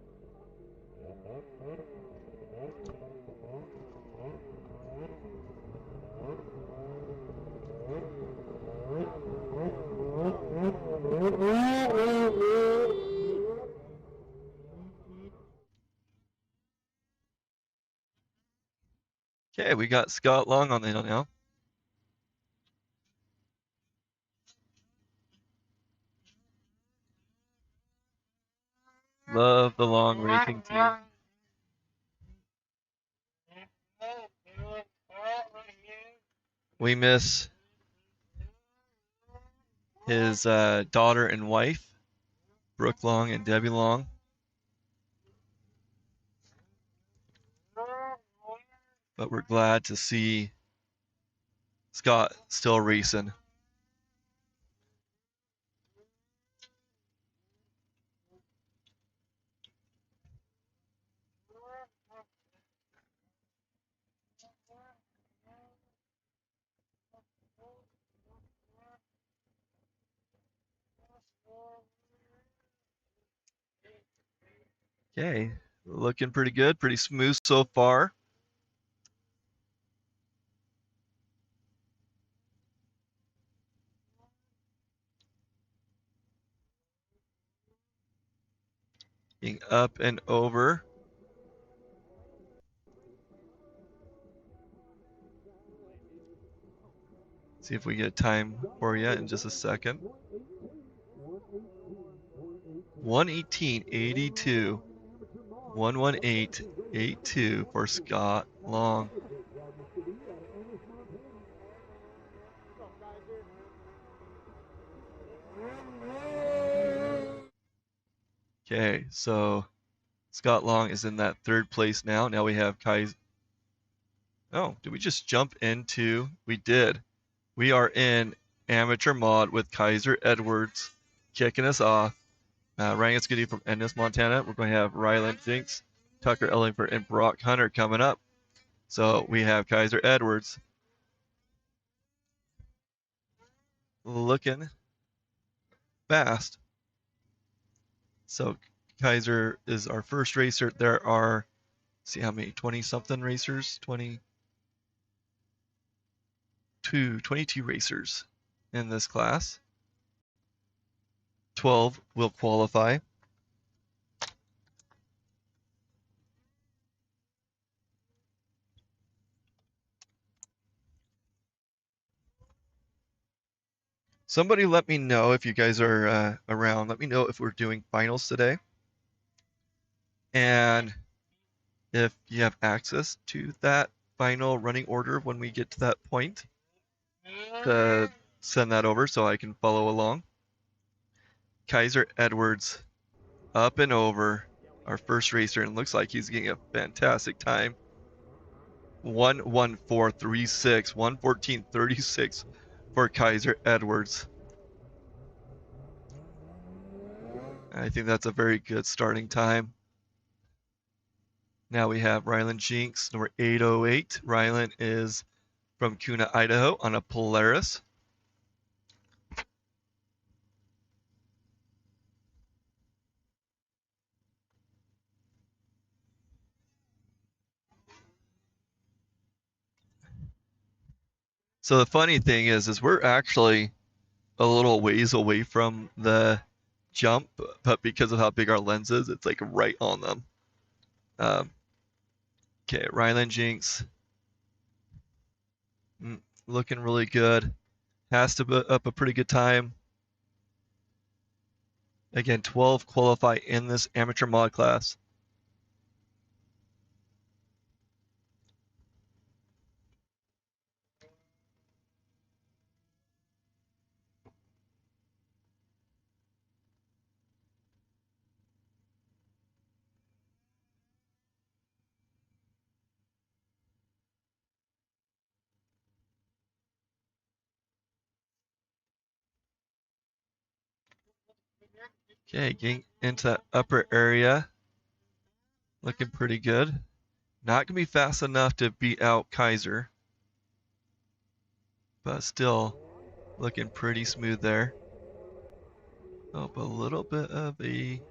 Okay, we got Scott Long on the hill now. Love the Long racing team. We miss his daughter and wife, Brooke Long and Debbie Long. But we're glad to see Scott still racing. Okay, looking pretty good, pretty smooth so far. Being up and over. See if we get time for you in just a second. 118.82. 118.82 for Scott Long. Okay, so Scott Long is in that third place now. Now we have Kaiser. Oh, did we just jump into? We did. We are in amateur mod with Kaiser Edwards kicking us off. Ryan Goody from Ennis, Montana. We're going to have Ryland Jinks, Tucker Ellingford, and Brock Hunter coming up. So we have Kaiser Edwards looking fast. So Kaiser is our first racer. There are, see how many, 20-something racers? 22 racers in this class. 12 will qualify. Somebody let me know if you guys are around. Let me know if we're doing finals today. And if you have access to that final running order when we get to that point, to send that over so I can follow along. Kaiser Edwards up and over, our first racer, and looks like he's getting a fantastic time. 1:14.36, 1:14.36 for Kaiser Edwards. I think that's a very good starting time. Now we have Rylan Jinks, number 808. Rylan is from Kuna, Idaho on a Polaris. So the funny thing is we're actually a little ways away from the jump, but because of how big our lens is, it's like right on them. Okay, Rylan Jinks, looking really good. Has to put up a pretty good time. Again, 12 qualify in this amateur mod class. Okay, getting into that upper area. Looking pretty good. Not going to be fast enough to beat out Kaiser, but still looking pretty smooth there. Oh, but a little bit of a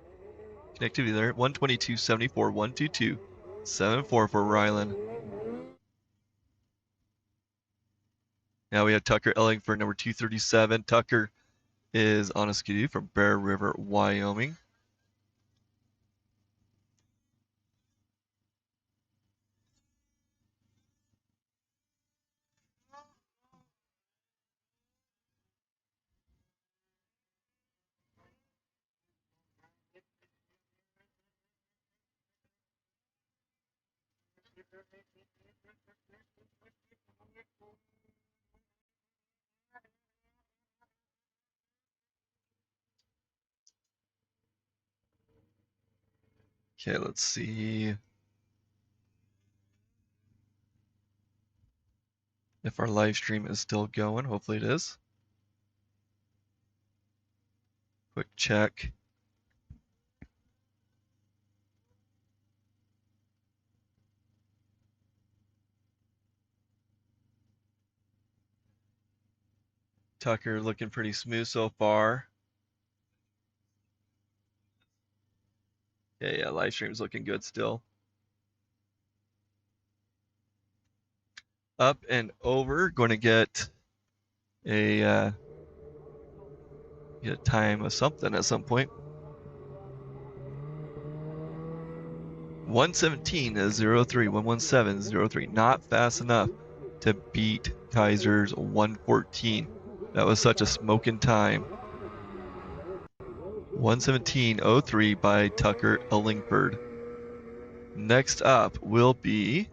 connectivity there. 122.74, 122.74 for Rylan. Now we have Tucker Ellingford, number 237. Tucker is on a skidoo from Bear River, Wyoming. Okay, let's see if our live stream is still going. Hopefully it is. Quick check. Tucker looking pretty smooth so far. Yeah, live stream's looking good still. Up and over, going to get a time of something at some point. 117 is 03, 117.03. Not fast enough to beat Kaiser's 114. That was such a smoking time. 117.03 by Tucker Ellingford. Next up will be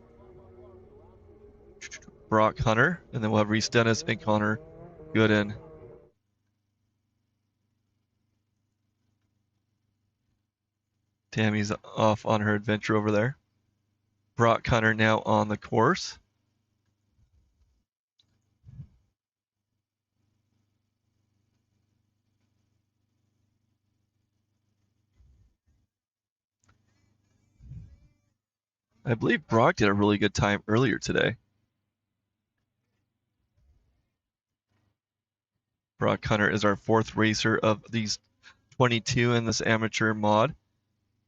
Brock Hunter, and then we'll have Reese Dennis and Connor Gooden. Tammy's off on her adventure over there. Brock Hunter now on the course. I believe Brock did a really good time earlier today. Brock Hunter is our fourth racer of these 22 in this amateur mod.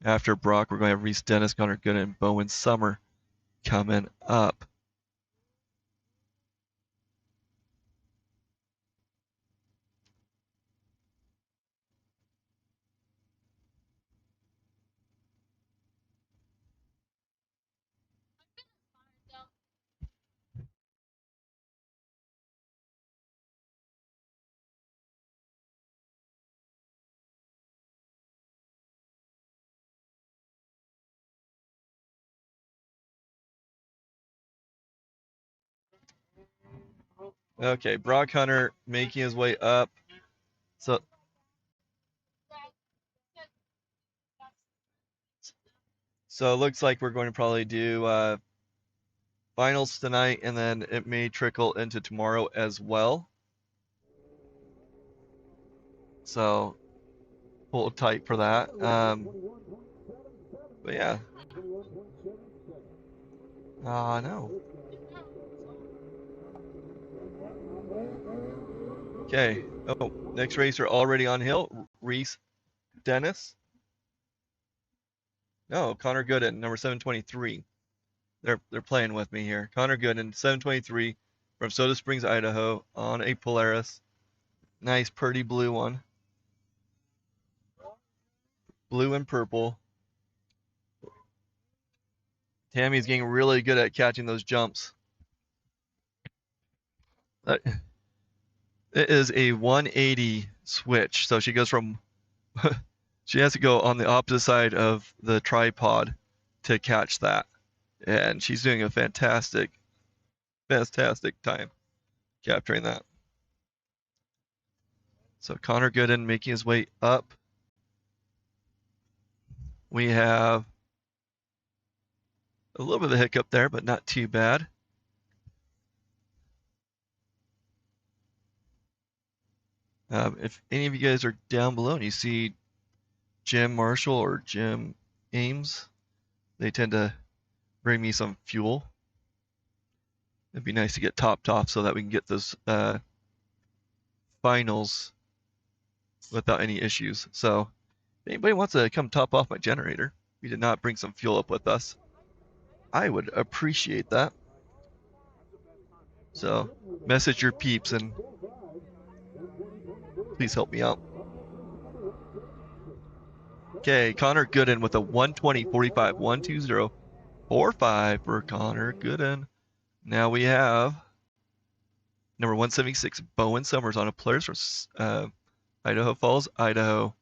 After Brock, we're going to have Reese Dennis, Connor Gooden, and Bowen Summer coming up. Okay, Brock Hunter making his way up. So it looks like we're going to probably do finals tonight, and then it may trickle into tomorrow as well. So hold tight for that. But yeah. No. Okay. Oh, next racer already on hill. Reese Dennis. No, Connor Gooden, number 723. They're playing with me here. Connor Gooden, 723 from Soda Springs, Idaho, on a Polaris. Nice, pretty blue one. Blue and purple. Tammy's getting really good at catching those jumps. It is a 180 switch, so she goes from she has to go on the opposite side of the tripod to catch that, and she's doing a fantastic time capturing that. So Connor Gooden making his way up. We have a little bit of a hiccup there, but not too bad. If any of you guys are down below and you see Jim Marshall or Jim Ames, they tend to bring me some fuel. It'd be nice to get topped off so that we can get those finals without any issues. So if anybody wants to come top off my generator, we did not bring some fuel up with us, I would appreciate that. So message your peeps and please help me out. Okay, Connor Gooden with a 120.45, 120.45 for Connor Gooden. Now we have number 176, Bowen Summers on a Polaris from Idaho Falls, Idaho.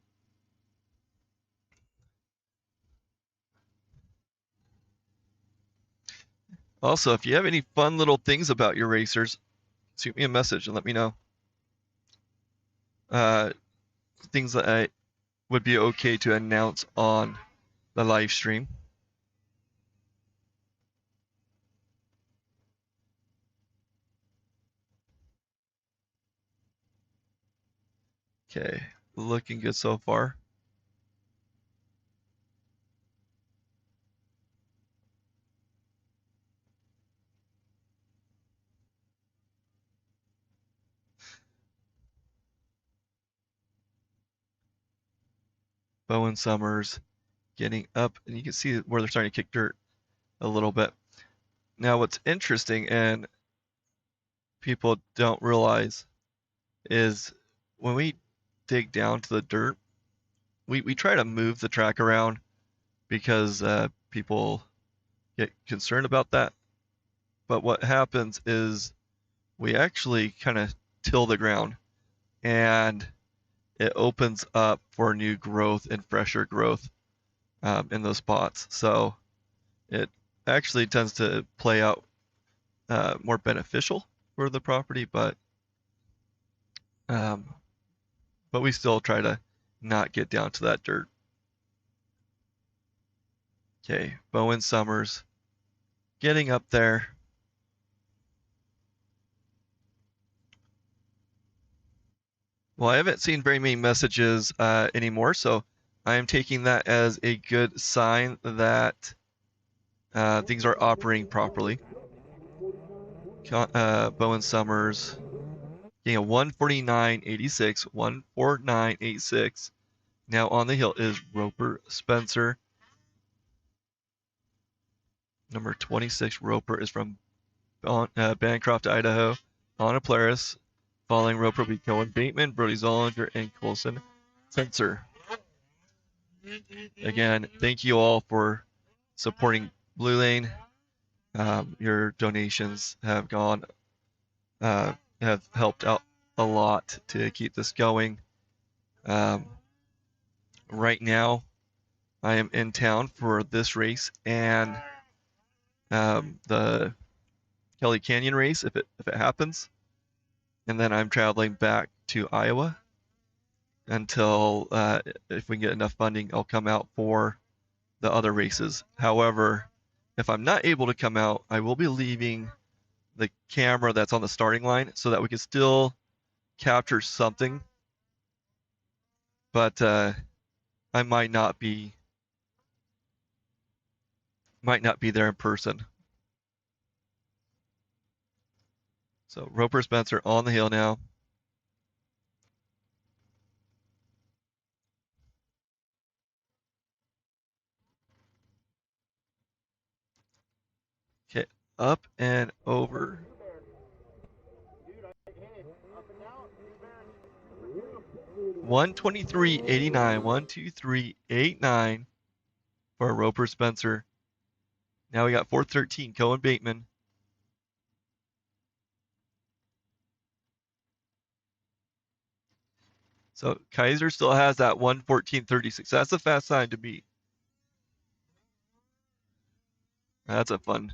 Also, if you have any fun little things about your racers, shoot me a message and let me know. Things that I would be okay to announce on the live stream. Okay, looking good so far. Bowen Summers getting up, and you can see where they're starting to kick dirt a little bit. Now, what's interesting and people don't realize is when we dig down to the dirt, we try to move the track around because people get concerned about that. But what happens is we actually kind of till the ground, and it opens up for new growth and fresher growth in those spots. So it actually tends to play out more beneficial for the property, but we still try to not get down to that dirt. Okay, Bowen Summers getting up there. Well, I haven't seen very many messages anymore, so I am taking that as a good sign that things are operating properly. Bowen Summers getting a 149.86, 149.86. Now on the hill is Roper Spencer. Number 26, Roper, is from Bancroft, Idaho, on a Polaris. Following Roper will be Cohen Bateman, Brody Zollinger, and Colson Spencer. Again, thank you all for supporting Blue Lane. Your donations have have helped out a lot to keep this going. Right now, I am in town for this race and the Kelly Canyon race if it happens. and then I'm traveling back to Iowa until if we can get enough funding, I'll come out for the other races. However, if I'm not able to come out, I will be leaving the camera that's on the starting line so that we can still capture something, but I might not be there in person. So Roper Spencer on the hill now. Okay, up and over. 123.89, 123.89 for Roper Spencer. Now we got 413, Cohen Bateman. So Kaiser still has that 114.36. That's a fast time to beat. That's a fun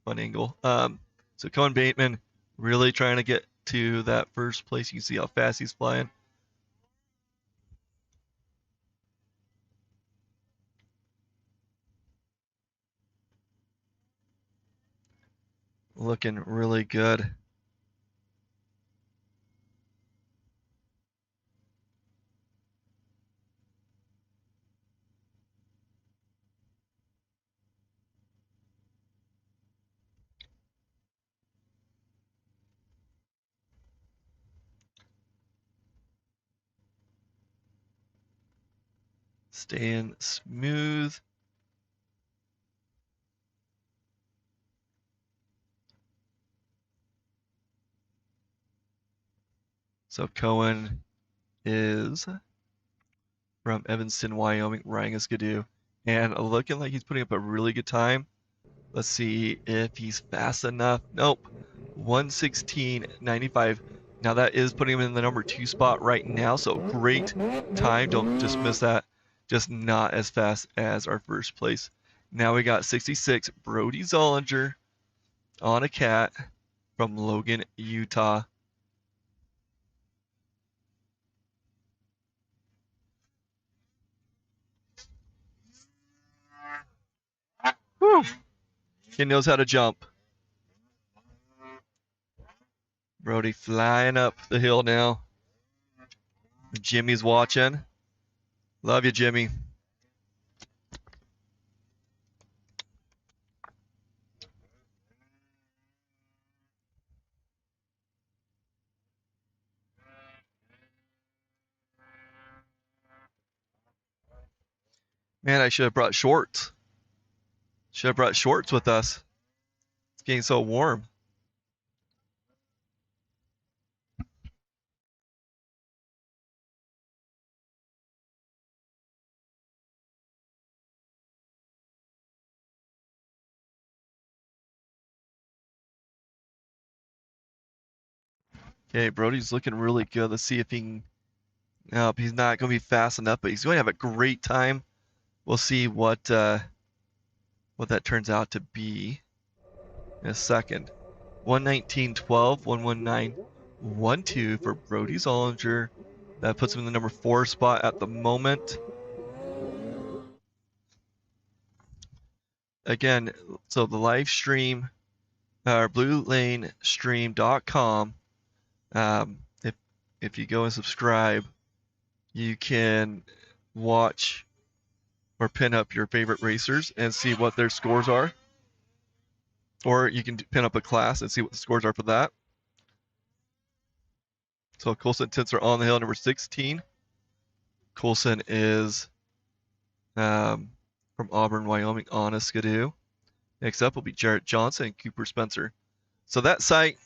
angle. So Cohen Bateman really trying to get to that first place. You can see how fast he's flying. Looking really good. Staying smooth. So Cohen is from Evanston, Wyoming, riding a Skidoo, and looking like he's putting up a really good time. Let's see if he's fast enough. Nope. 116.95. Now that is putting him in the number 2 spot right now, so great time. Don't dismiss that. Just not as fast as our first place. Now we got 66, Brody Zollinger on a cat from Logan, Utah. Whew. He knows how to jump. Brody flying up the hill now. Jimmy's watching. Love you, Jimmy. Man, I should have brought shorts. Should have brought shorts with us. It's getting so warm. Okay, Brody's looking really good. Let's see if he can. No, he's not going to be fast enough, but he's going to have a great time. We'll see what that turns out to be in a second. 119.12, 119.12 for Brody Zollinger. That puts him in the number 4 spot at the moment. Again, so the live stream, bluelanestream.com. If you go and subscribe, you can watch or pin up your favorite racers and see what their scores are. Or you can pin up a class and see what the scores are for that. So Colson Tinsler on the hill, number 16. Colson is from Auburn, Wyoming, on a Skidoo. Next up will be Jarrett Johnson and Cooper Spencer. So that site,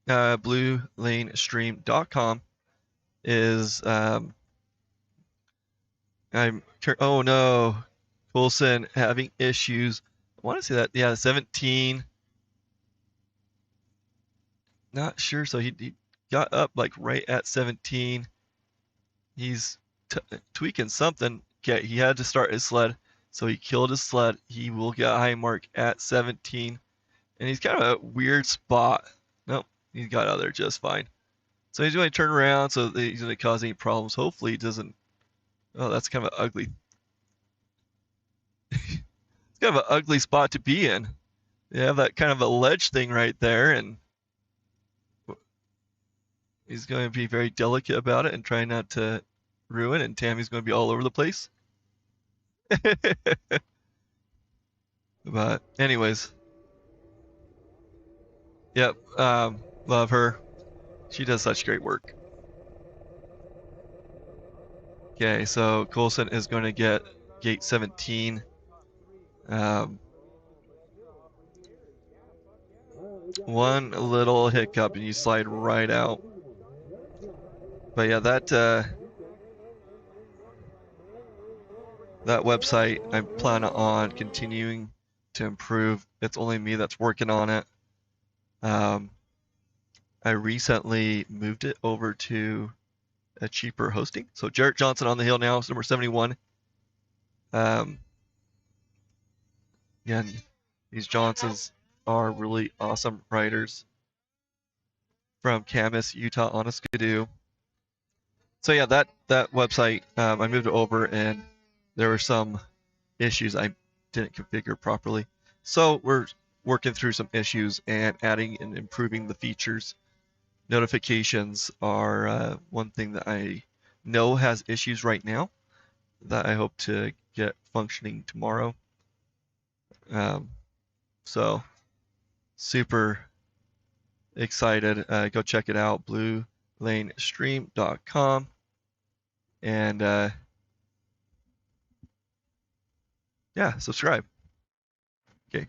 bluelanestream.com, is oh no, Colson having issues. I want to say that, yeah, 17. Not sure. So he got up like right at 17. He's tweaking something. Okay, he had to start his sled, so he killed his sled. He will get a high mark at 17, and he's kind of a weird spot. Nope, He got out of there just fine. So he's going to turn around, so that he's going to cause any problems. Hopefully he doesn't. Oh, that's kind of an ugly. It's kind of an ugly spot to be in. You have that kind of a ledge thing right there, and he's going to be very delicate about it and try not to ruin, and Tammy's going to be all over the place. But anyways, yep, love her. She does such great work. Okay, so Coulson is going to get gate 17. One little hiccup and you slide right out. But yeah, that website, I plan on continuing to improve. It's only me that's working on it. I recently moved it over to a cheaper hosting. So Jarrett Johnson on the hill now is number 71. Again, these Johnsons are really awesome riders from Camas, Utah on a Skidoo. So yeah, that website, I moved it over and there were some issues I didn't configure properly. So we're working through some issues and adding and improving the features. Notifications are one thing that I know has issues right now that I hope to get functioning tomorrow. So super excited. Go check it out, bluelanestream.com. And yeah, subscribe. Okay.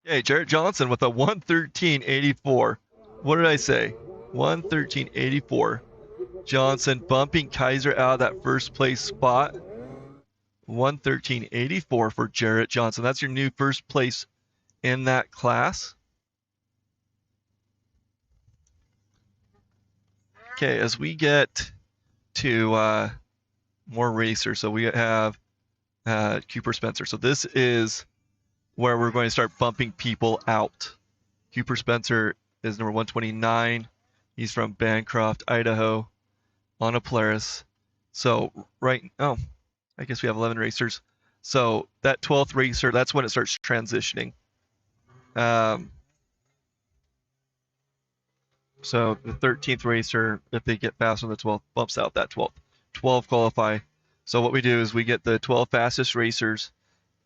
Okay, Jarrett Johnson with a 113.84. What did I say? 113.84. Johnson bumping Kaiser out of that first place spot. 113.84 for Jarrett Johnson. That's your new first place in that class. Okay, as we get to more racers, so we have Cooper Spencer. So this is where we're going to start bumping people out. Cooper Spencer is number 129. He's from Bancroft, Idaho, on a Polaris. So I guess we have 11 racers. So that 12th racer, that's when it starts transitioning. So the 13th racer, if they get fast on the 12th, bumps out that 12th. 12 qualify. So what we do is we get the 12 fastest racers,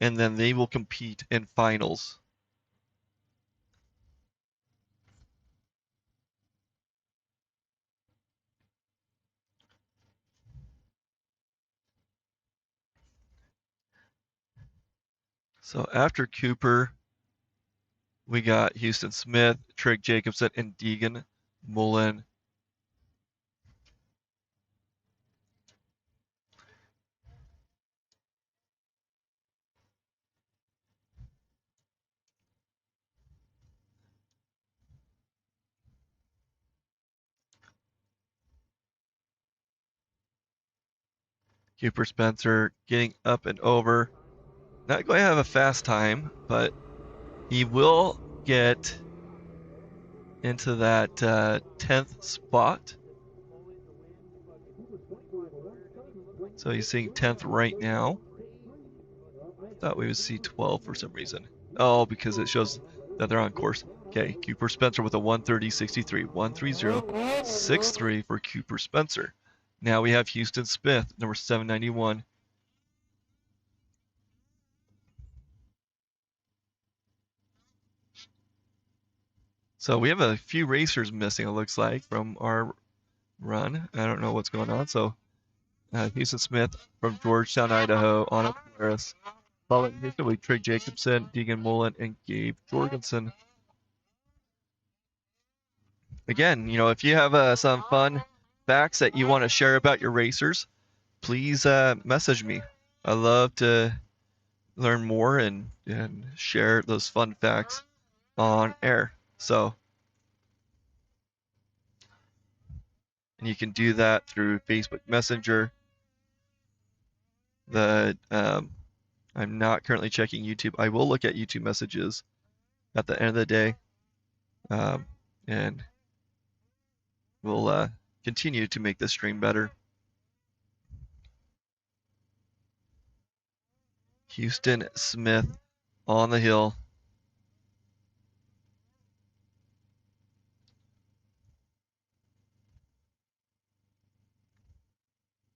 and then they will compete in finals. So after Cooper, we got Houston Smith, Trigg Jacobson, and Deegan Mullen. Cooper Spencer getting up and over. Not going to have a fast time, but he will get into that 10th spot. So he's seeing 10th right now. Thought we would see 12 for some reason. Oh, because it shows that they're on course. Okay, Cooper Spencer with a 130.63. 130.63 for Cooper Spencer. Now we have Houston Smith, number 791. So we have a few racers missing, it looks like, from our run. I don't know what's going on. So Houston Smith from Georgetown, Idaho, on a Polaris. Following Houston, we Trigg Jacobson, Deegan Mullen, and Gabe Jorgensen. Again, if you have some fun facts that you want to share about your racers, please message me. I love to learn more and share those fun facts on air. So, and you can do that through Facebook Messenger. I'm not currently checking YouTube. I will look at YouTube messages at the end of the day, and we'll continue to make this stream better. Houston Smith on the hill.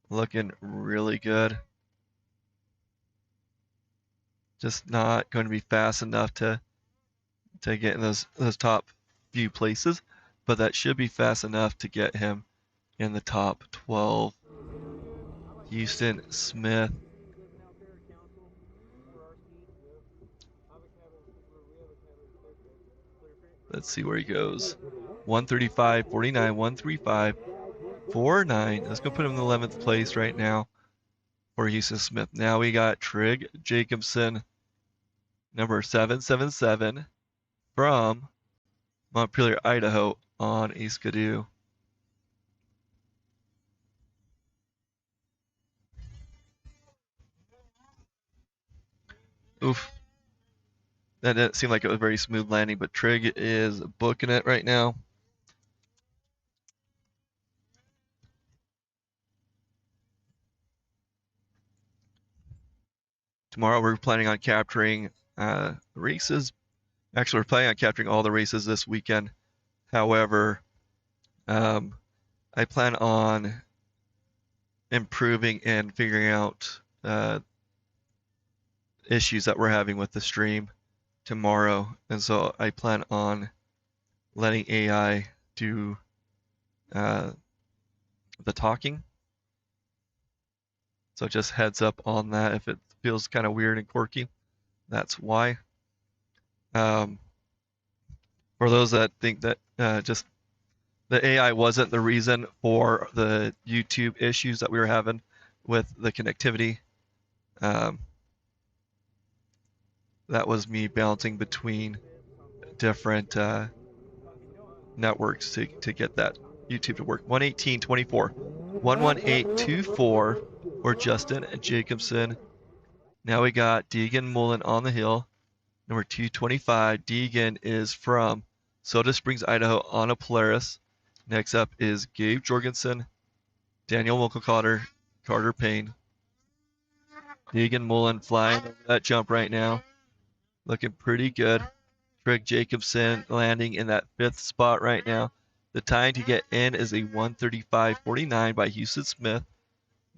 Looking really good. Just not going to be fast enough to get in those top few places, but that should be fast enough to get him in the top 12. Houston Smith. Let's see where he goes. 135.49, 135.49. That's going to put him in the 11th place right now for Houston Smith. Now we got Trig Jacobson, number 777 from Montpelier, Idaho on a Skidoo. Oof. That didn't seem like it was a very smooth landing, but Trig is booking it right now. Tomorrow we're planning on capturing races. Actually, we're planning on capturing all the races this weekend. However, I plan on improving and figuring out issues that we're having with the stream tomorrow. And so I plan on letting AI do the talking. So just heads up on that. If it feels kind of weird and quirky, that's why. For those that think that just the AI wasn't the reason for the YouTube issues that we were having with the connectivity, that was me bouncing between different networks to get that YouTube to work. 118.24, 118.24 for Justin Jacobson. Now we got Deegan Mullen on the hill, number 225. Deegan is from Soda Springs, Idaho on a Polaris. Next up is Gabe Jorgensen, Daniel Winkelcotter, Carter Payne. Deegan Mullen flying over that jump right now. Looking pretty good. Trig Jacobson landing in that 5th spot right now. The time to get in is a 135.49 by Houston Smith.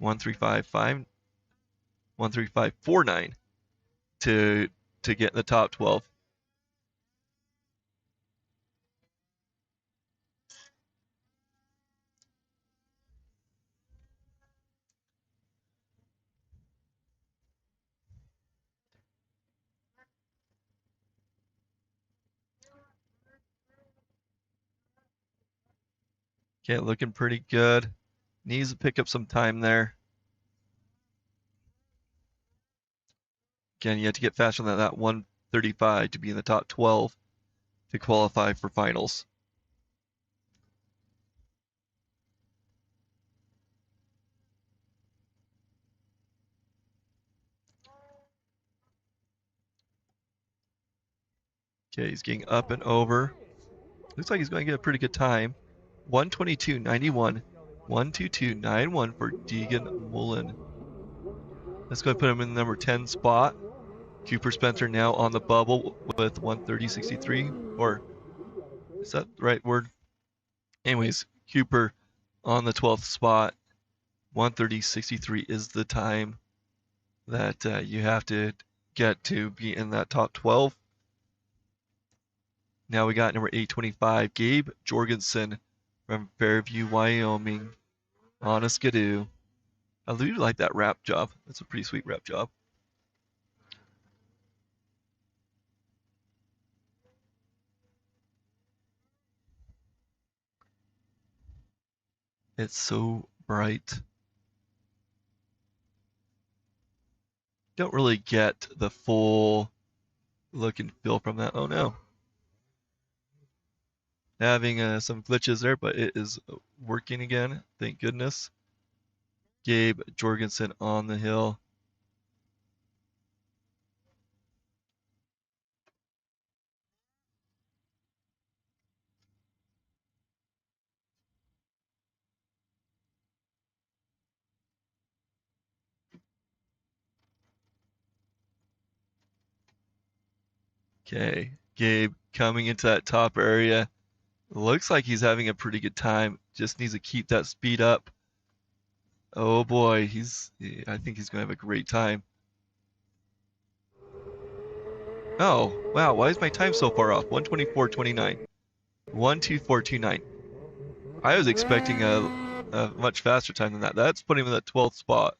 135.49 to get in the top 12. Okay, looking pretty good. Needs to pick up some time there. Again, you have to get faster than that 135 to be in the top 12 to qualify for finals. Okay, he's getting up and over. Looks like he's going to get a pretty good time. 122.91, 122.91 for Deegan Mullen. That's going to put him in the number 10 spot. Cooper Spencer now on the bubble with 130.63, or is that the right word? Anyways, Cooper on the 12th spot. 130.63 is the time that you have to get to be in that top 12. Now we got number 825, Gabe Jorgensen from Fairview, Wyoming on a Skidoo. I really like that wrap job. That's a pretty sweet wrap job. It's so bright. don't really get the full look and feel from that. Oh no. Having some glitches there, but it is working again. Thank goodness. Gabe Jorgensen on the hill. Okay, Gabe coming into that top area. Looks like he's having a pretty good time. Just needs to keep that speed up. Oh boy, I think he's gonna have a great time. Oh, wow, why is my time so far off? 124.29. 124.29. I was expecting a much faster time than that. That's putting him in the 12th spot.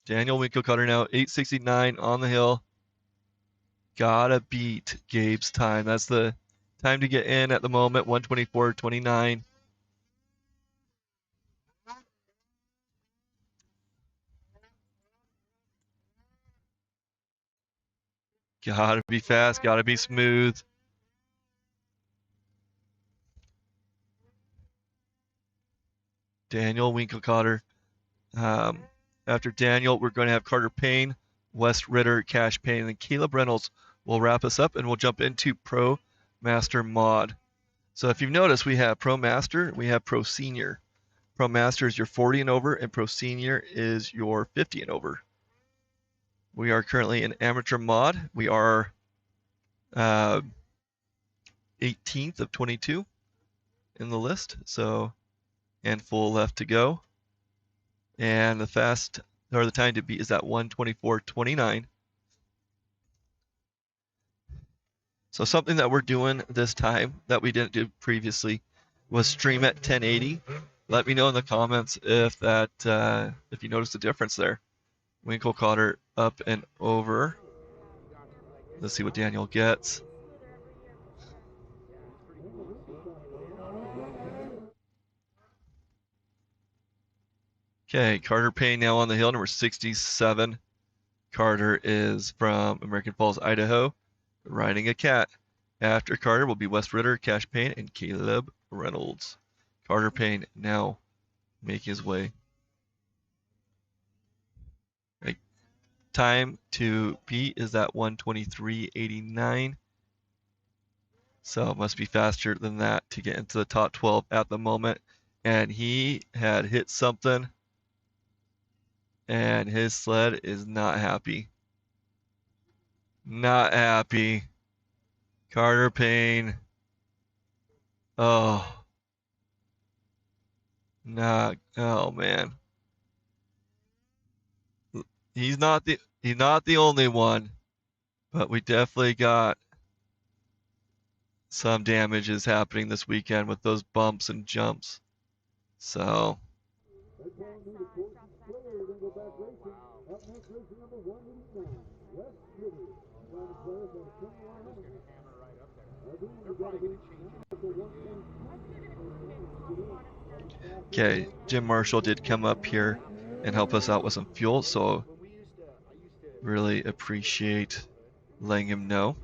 Daniel Winkelcutter now, 8:69 on the hill. Gotta beat Gabe's time. That's the time to get in at the moment, 124.29. Gotta be fast, gotta be smooth. Daniel Winkelcutter. After Daniel, we're going to have Carter Payne, Wes Ritter, Cash Payne, and then Caleb Reynolds will wrap us up, and we'll jump into Pro Master Mod. So if you've noticed, we have Pro Master, we have Pro Senior. Pro Master is your 40 and over, and Pro Senior is your 50 and over. We are currently in Amateur Mod. We are 18th of 22 in the list, so handful left to go. And the time to beat is at 124.29. So something that we're doing this time that we didn't do previously was stream at 1080. Let me know in the comments if you noticed a difference there. Winkelcutter up and over. Let's see what Daniel gets. Okay, Carter Payne now on the hill, number 67. Carter is from American Falls, Idaho, riding a cat. After Carter will be Wes Ritter, Cash Payne, and Caleb Reynolds. Carter Payne now making his way. Right. Time to beat is at 123.89. So it must be faster than that to get into the top 12 at the moment. And he had hit something, and his sled is not happy. Not happy. Carter Payne. Oh. Oh man. He's not the only one, but we definitely got some damages happening this weekend with those bumps and jumps. So okay, Jim Marshall did come up here and help us out with some fuel, so really appreciate letting him know.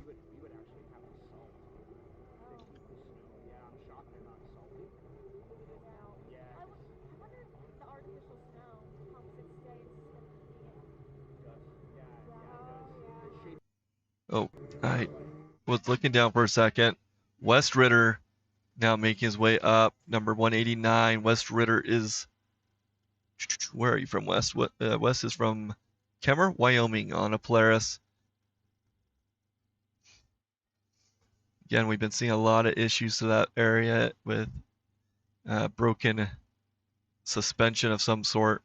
Oh, I was looking down for a second. Wes Ritter now making his way up, number 189. Wes Ritter is, where are you from, Wes? Wes is from Kemmer, Wyoming, on a Polaris. Again, we've been seeing a lot of issues to that area with broken suspension of some sort.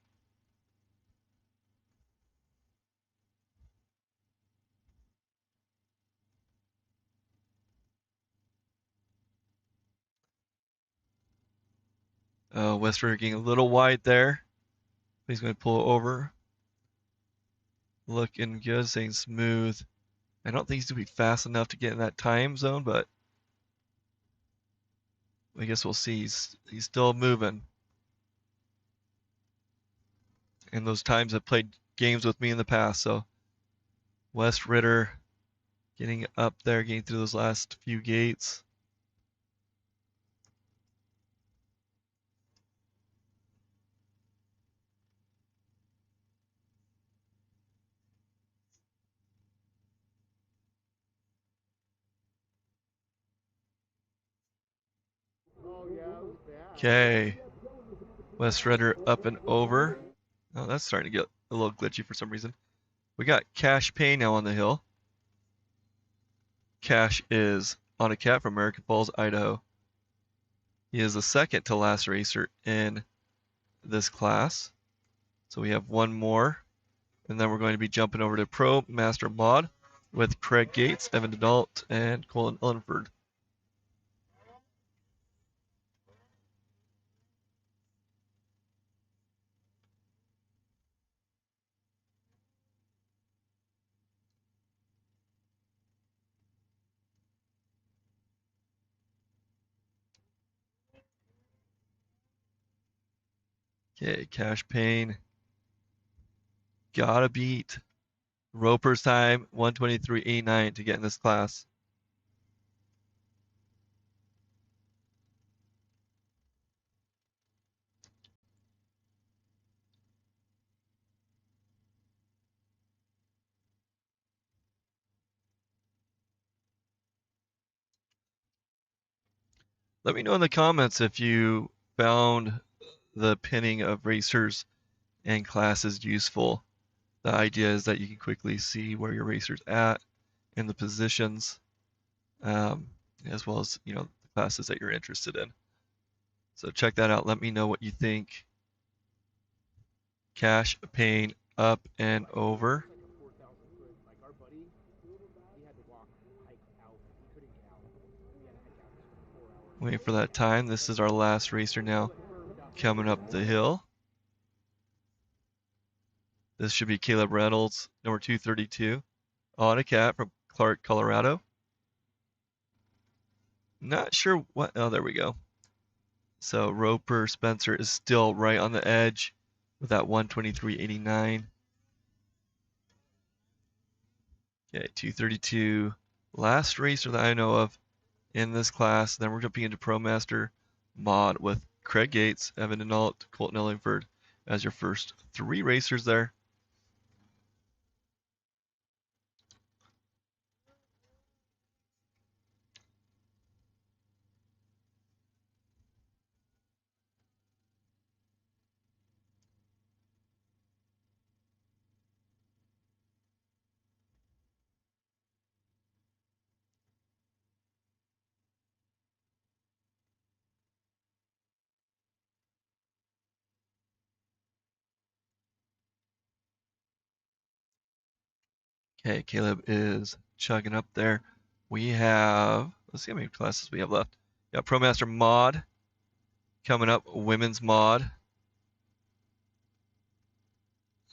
Wes Ritter getting a little wide there. He's going to pull over. Looking good, staying smooth. I don't think he's going to be fast enough to get in that time zone, but I guess we'll see. He's still moving. and those times have played games with me in the past. So Wes Ritter getting up there, getting through those last few gates. Okay. Wes Ritter up and over. Oh, that's starting to get a little glitchy for some reason. We got Cash Payne now on the hill. Cash is on a cat from American Falls, Idaho. He is the second to last racer in this class. So we have one more. And then we're going to be jumping over to Pro Master Mod with Craig Gates, Evan Denault, and Colin Ellenford. Okay, Cash Payne. Gotta beat Roper's time, 123.89 to get in this class. Let me know in the comments if you found the pinning of racers and classes useful. The idea is that you can quickly see where your racer's at in the positions, as well as, the classes that you're interested in. So check that out. Let me know what you think. Cash Payne up and over. Waiting for that time. This is our last racer now coming up the hill. This should be Caleb Reynolds, number 232, on a cat from Clark, Colorado. Not sure what, oh, there we go. So Roper Spencer is still right on the edge with that 123.89. Okay, 232, last racer that I know of in this class. Then we're jumping into Pro Master Mod with Craig Gates, Evan Denault, Colton Ellingford as your first three racers there. Okay, Caleb is chugging up there. We have, let's see how many classes we have left. We got Pro Master Mod coming up, Women's Mod.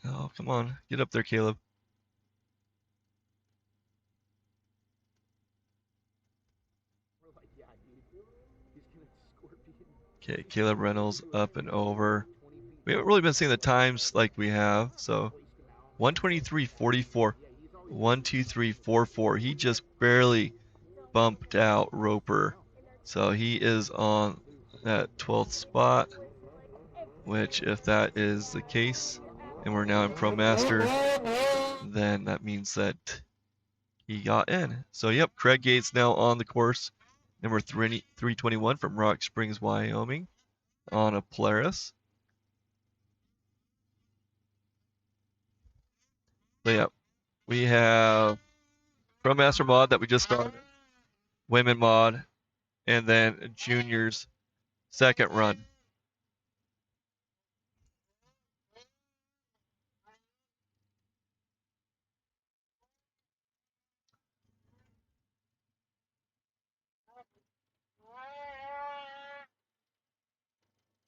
Oh, come on, get up there, Caleb. Okay, Caleb Reynolds up and over. We haven't really been seeing the times like we have, so 123.44, 123.44. He just barely bumped out Roper. So he is on that 12th spot, which if that is the case, and we're now in Pro Master, then that means that he got in. So yep, Craig Gates now on the course, number 321 from Rock Springs, Wyoming, on a Polaris. But yep, we have Pro Master Mod that we just started, Women Mod, and then Juniors second run.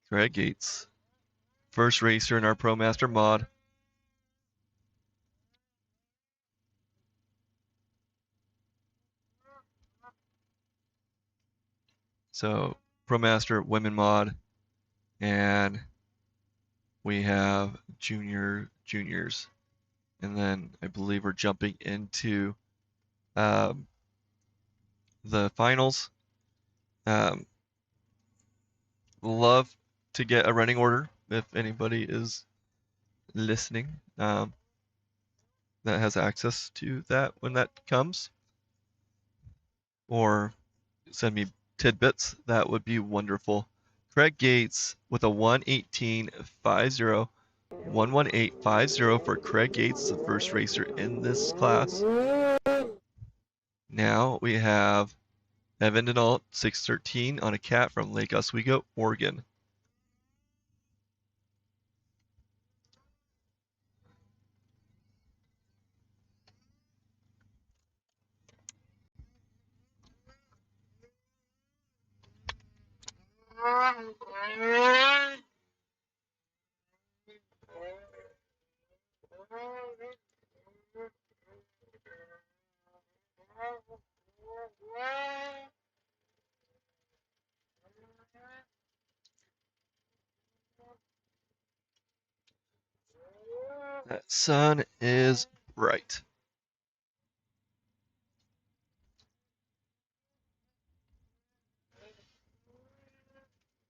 Craig Gates, first racer in our Pro Master Mod. So Pro Master Women Mod and we have juniors, and then I believe we're jumping into the finals. Love to get a running order if anybody is listening that has access to that when that comes, or send me tidbits. That would be wonderful. Craig Gates with a 118.50. 118.50 for Craig Gates, the first racer in this class. Now we have Evan Denault, 613 on a cat from Lake Oswego, Oregon. That sun is bright.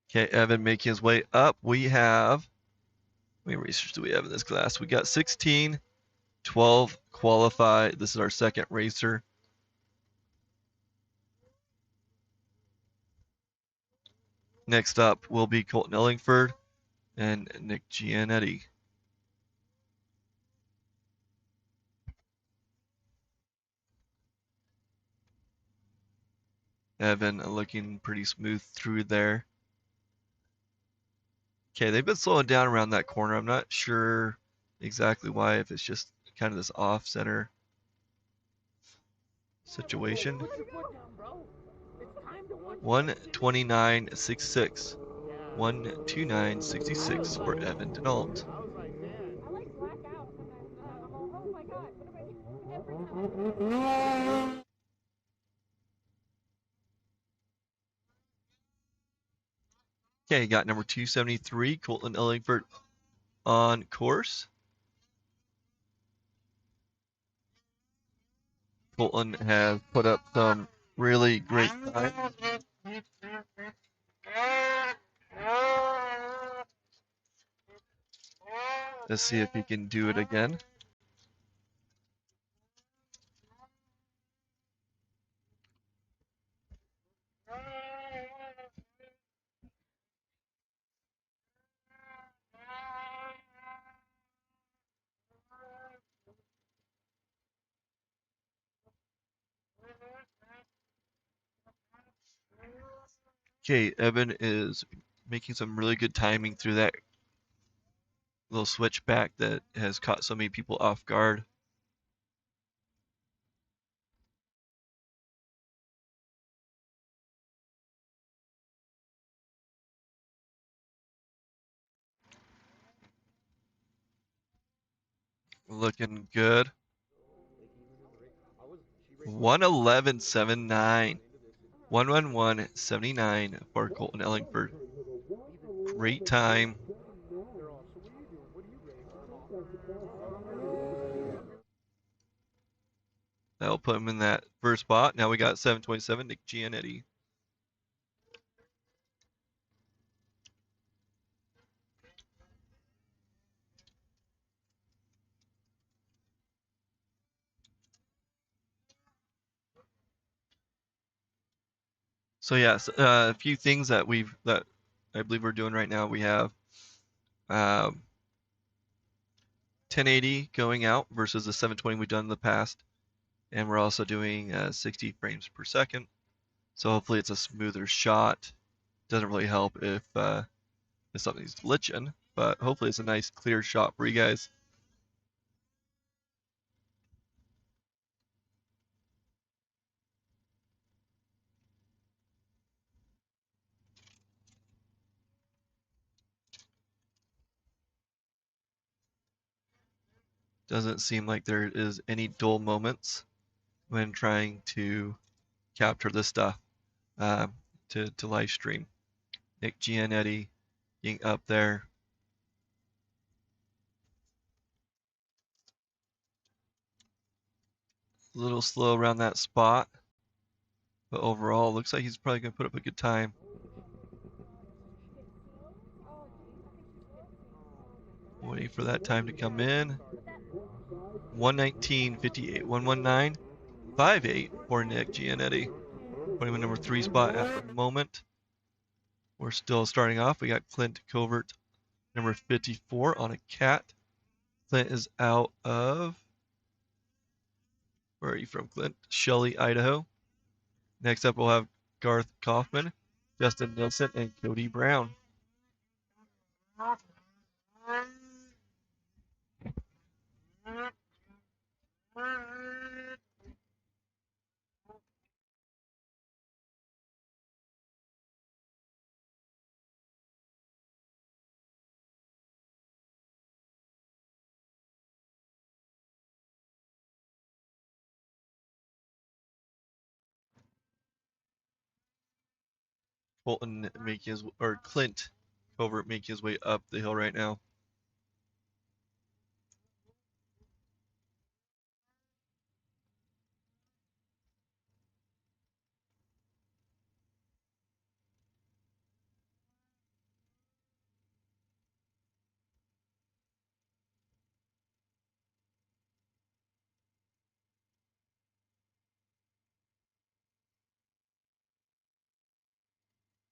Okay, Evan making his way up. We have, how many racers do we have in this class? We got 16, 12 qualify. This is our second racer. Next up will be Colton Ellingford and Nick Gianetti. Evan looking pretty smooth through there. Okay, they've been slowing down around that corner. I'm not sure exactly why, if it's just kind of this off-center situation. 129.66. 129.66 for Evan Denault. Okay, got number 273, Colton Ellingford on course. Colton has put up some really great time. Let's see if he can do it again. Okay, Evan is making some really good timing through that little switchback that has caught so many people off guard. Looking good. 111.79. 111.79 for Colton Ellingford. Great time. That'll put him in that first spot. Now we got 727, Nick Gianetti. So yes, a few things that I believe we're doing right now. We have 1080 going out versus the 720 we've done in the past, and we're also doing 60 frames per second. So hopefully it's a smoother shot. Doesn't really help if something's glitching, but hopefully it's a nice clear shot for you guys. Doesn't seem like there is any dull moments when trying to capture this stuff to live stream. Nick Gianetti being up there. A little slow around that spot. But overall, looks like he's probably going to put up a good time. Waiting for that time to come in. 119.58, 119.58 for Nick Giannetti. Putting him in number 3 spot at the moment. We're still starting off. We got Clint Covert, number 54 on a cat. Clint is out of, where are you from, Clint? Shelley, Idaho. Next up, we'll have Garth Kaufman, Justin Nilsson, and Cody Brown. Colton making his, or Clint Covert making his way up the hill right now.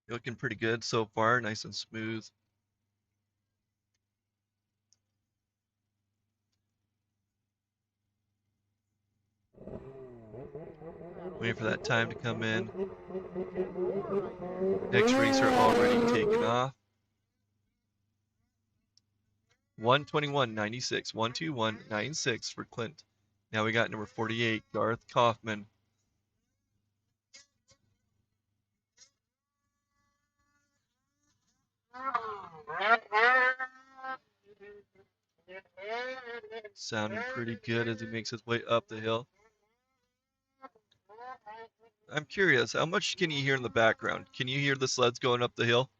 Looking pretty good so far, nice and smooth. Waiting for that time to come in. Next racer already taken off. 121.96, 121.96 for Clint. Now we got number 48, Garth Kaufman. Sounding pretty good as he makes his way up the hill. I'm curious, how much can you hear in the background? Can you hear the sleds going up the hill?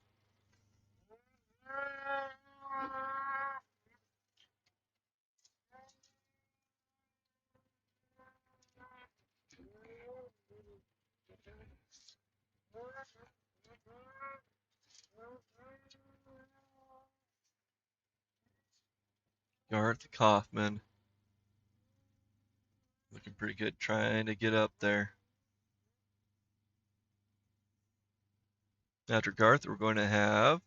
Garth Kaufman. Looking pretty good, trying to get up there. After Garth, we're going to have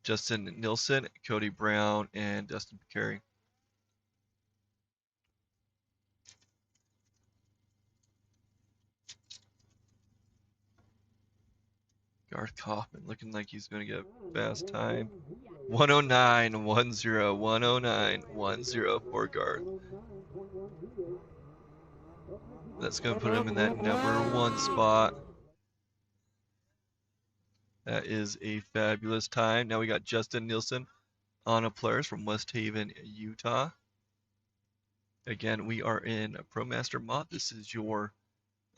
Justin Nilsson, Cody Brown, and Dustin Pancheri. Garth Kaufman looking like he's going to get fast time. 109.10, 109.10 for Garth. That's going to put him in that number 1 spot. That is a fabulous time. Now we got Justin Nilsson on a Polaris from West Haven, Utah. Again, we are in a ProMaster mod. This is your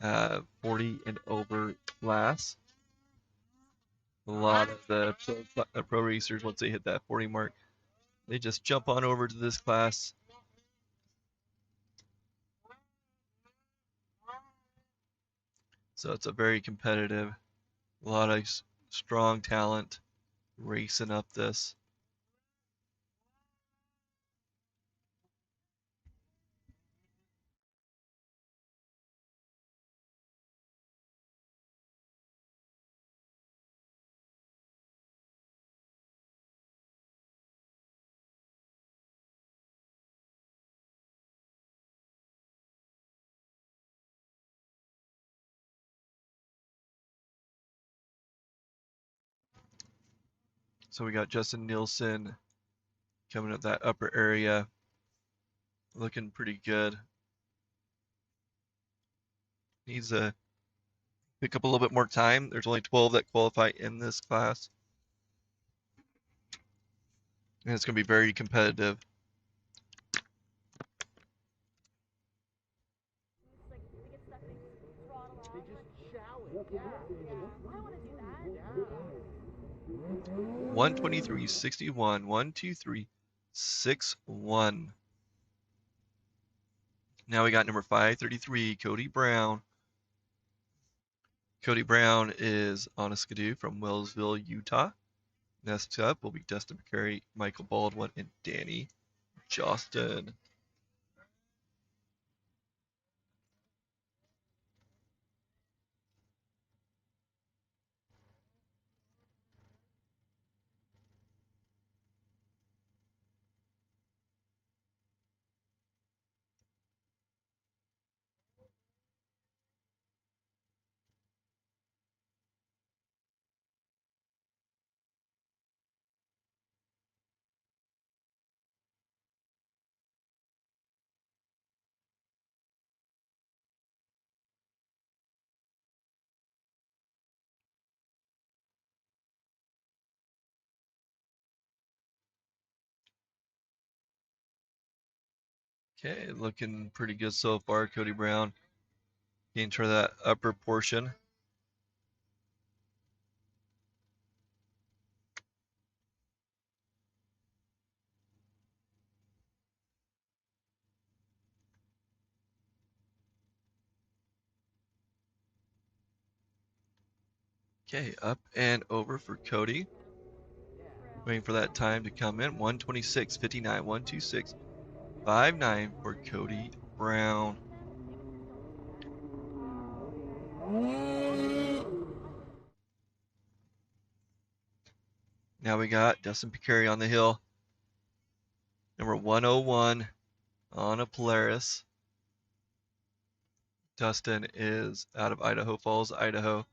40 and over class. A lot of the pro racers, once they hit that 40 mark, they just jump on over to this class. So it's a very competitive, a lot of strong talent racing up this. So we got Justin Nilsson coming up that upper area, looking pretty good. Needs to pick up a little bit more time. There's only 12 that qualify in this class. And it's going to be very competitive. Yeah. 123.61, 123.61. Now we got number 533, Cody Brown. Cody Brown is on a skidoo from Wellsville, Utah. Next up will be Dustin Pancheri, Michael Baldwin, and Danny Johnston. Okay, looking pretty good so far, Cody Brown. Getting to that upper portion. Okay, up and over for Cody. Waiting for that time to come in. 126.59, 126.59 for Cody Brown. Now we got Dustin Pancheri on the hill. Number 101 on a Polaris. Dustin is out of Idaho Falls, Idaho.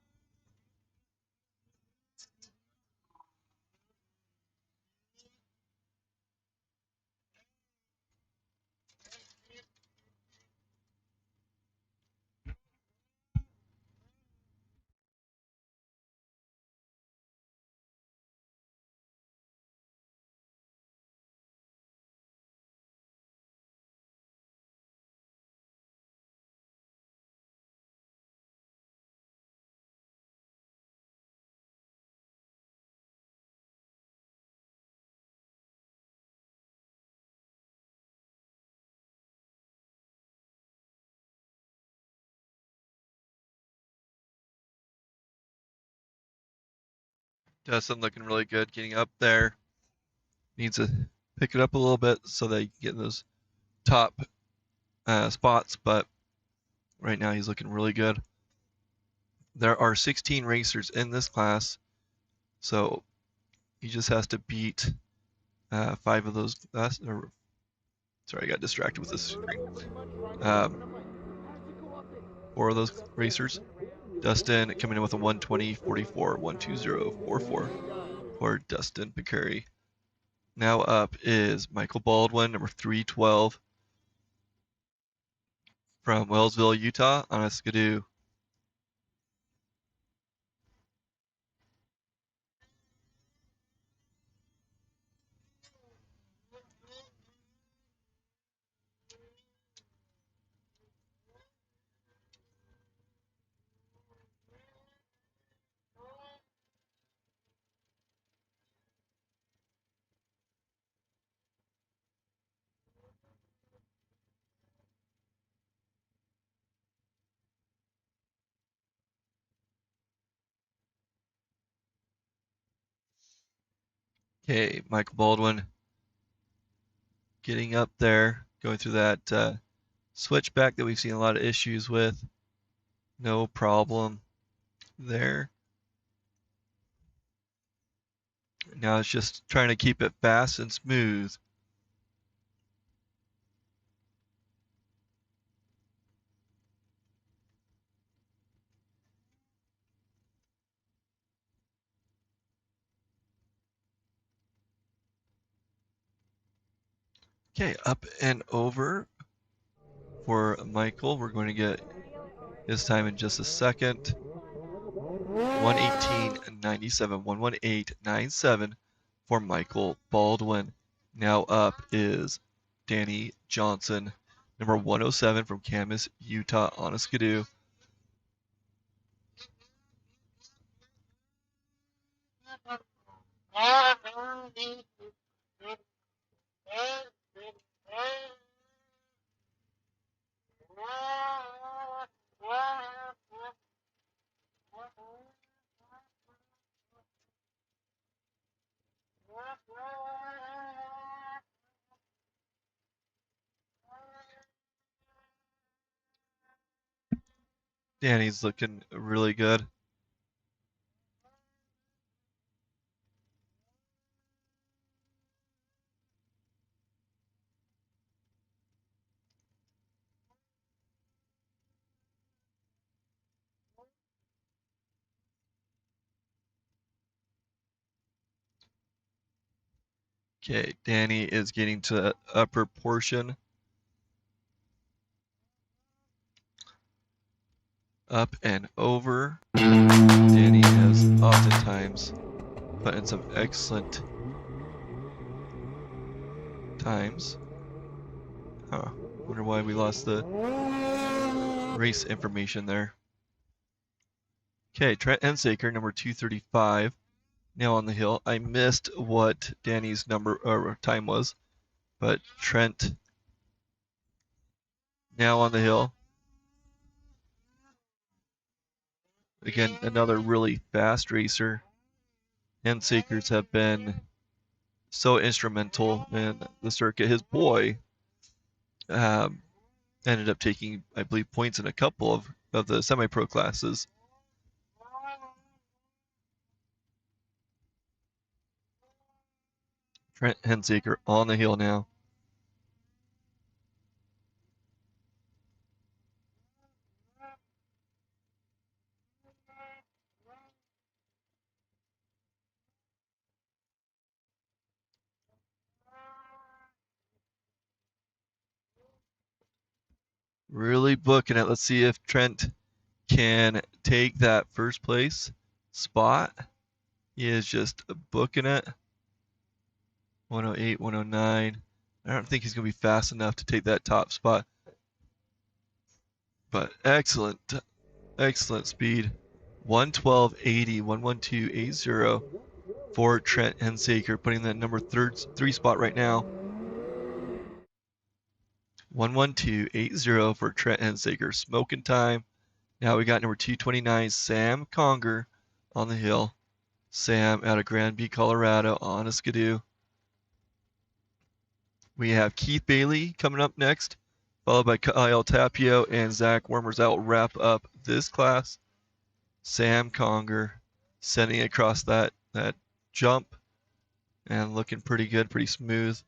Dustin looking really good, getting up there. Needs to pick it up a little bit so that you can get in those top spots, but right now he's looking really good. There are 16 racers in this class, so he just has to beat 5 of those. Sorry, I got distracted with this screen. 4 of those racers. Dustin coming in with a 120.44, 120.44 for Dustin Pancheri. Now up is Michael Baldwin, number 312 from Wellsville, Utah on a skidoo. Okay, Michael Baldwin getting up there, going through that switchback that we've seen a lot of issues with. No problem there. Now it's just trying to keep it fast and smooth. Okay, up and over for Michael. We're going to get his time in just a second. 118.97, 118.97 for Michael Baldwin. Now up is Danny Johnson, number 107 from Ames, Utah on a skidoo. Danny's looking really good. Okay, Danny is getting to the upper portion. Up and over. Danny has oftentimes put in some excellent times. Huh. Wonder why we lost the race information there. Okay, Trent Hensaker, number 235, now on the hill. I missed what Danny's number or time was, but Trent now on the hill. Again, another really fast racer. Hensakers have been so instrumental in the circuit. His boy ended up taking, I believe, points in a couple of the semi-pro classes. Trent Hensaker on the hill now. Really booking it. Let's see if Trent can take that first place spot. He is just booking it. 108, 109. I don't think he's going to be fast enough to take that top spot. But excellent, excellent speed. 112.80, 112.80 for Trent Hensaker, putting that number three spot right now. 112.80 for Trent Hensaker. Smoking time. Now we got number 229, Sam Conger on the hill. Sam out of Granby, Colorado on a Skidoo. We have Keith Bailey coming up next, followed by Kyle Tapio and Zach Wormers. That will wrap up this class. Sam Conger sending across that jump and looking pretty good, pretty smooth.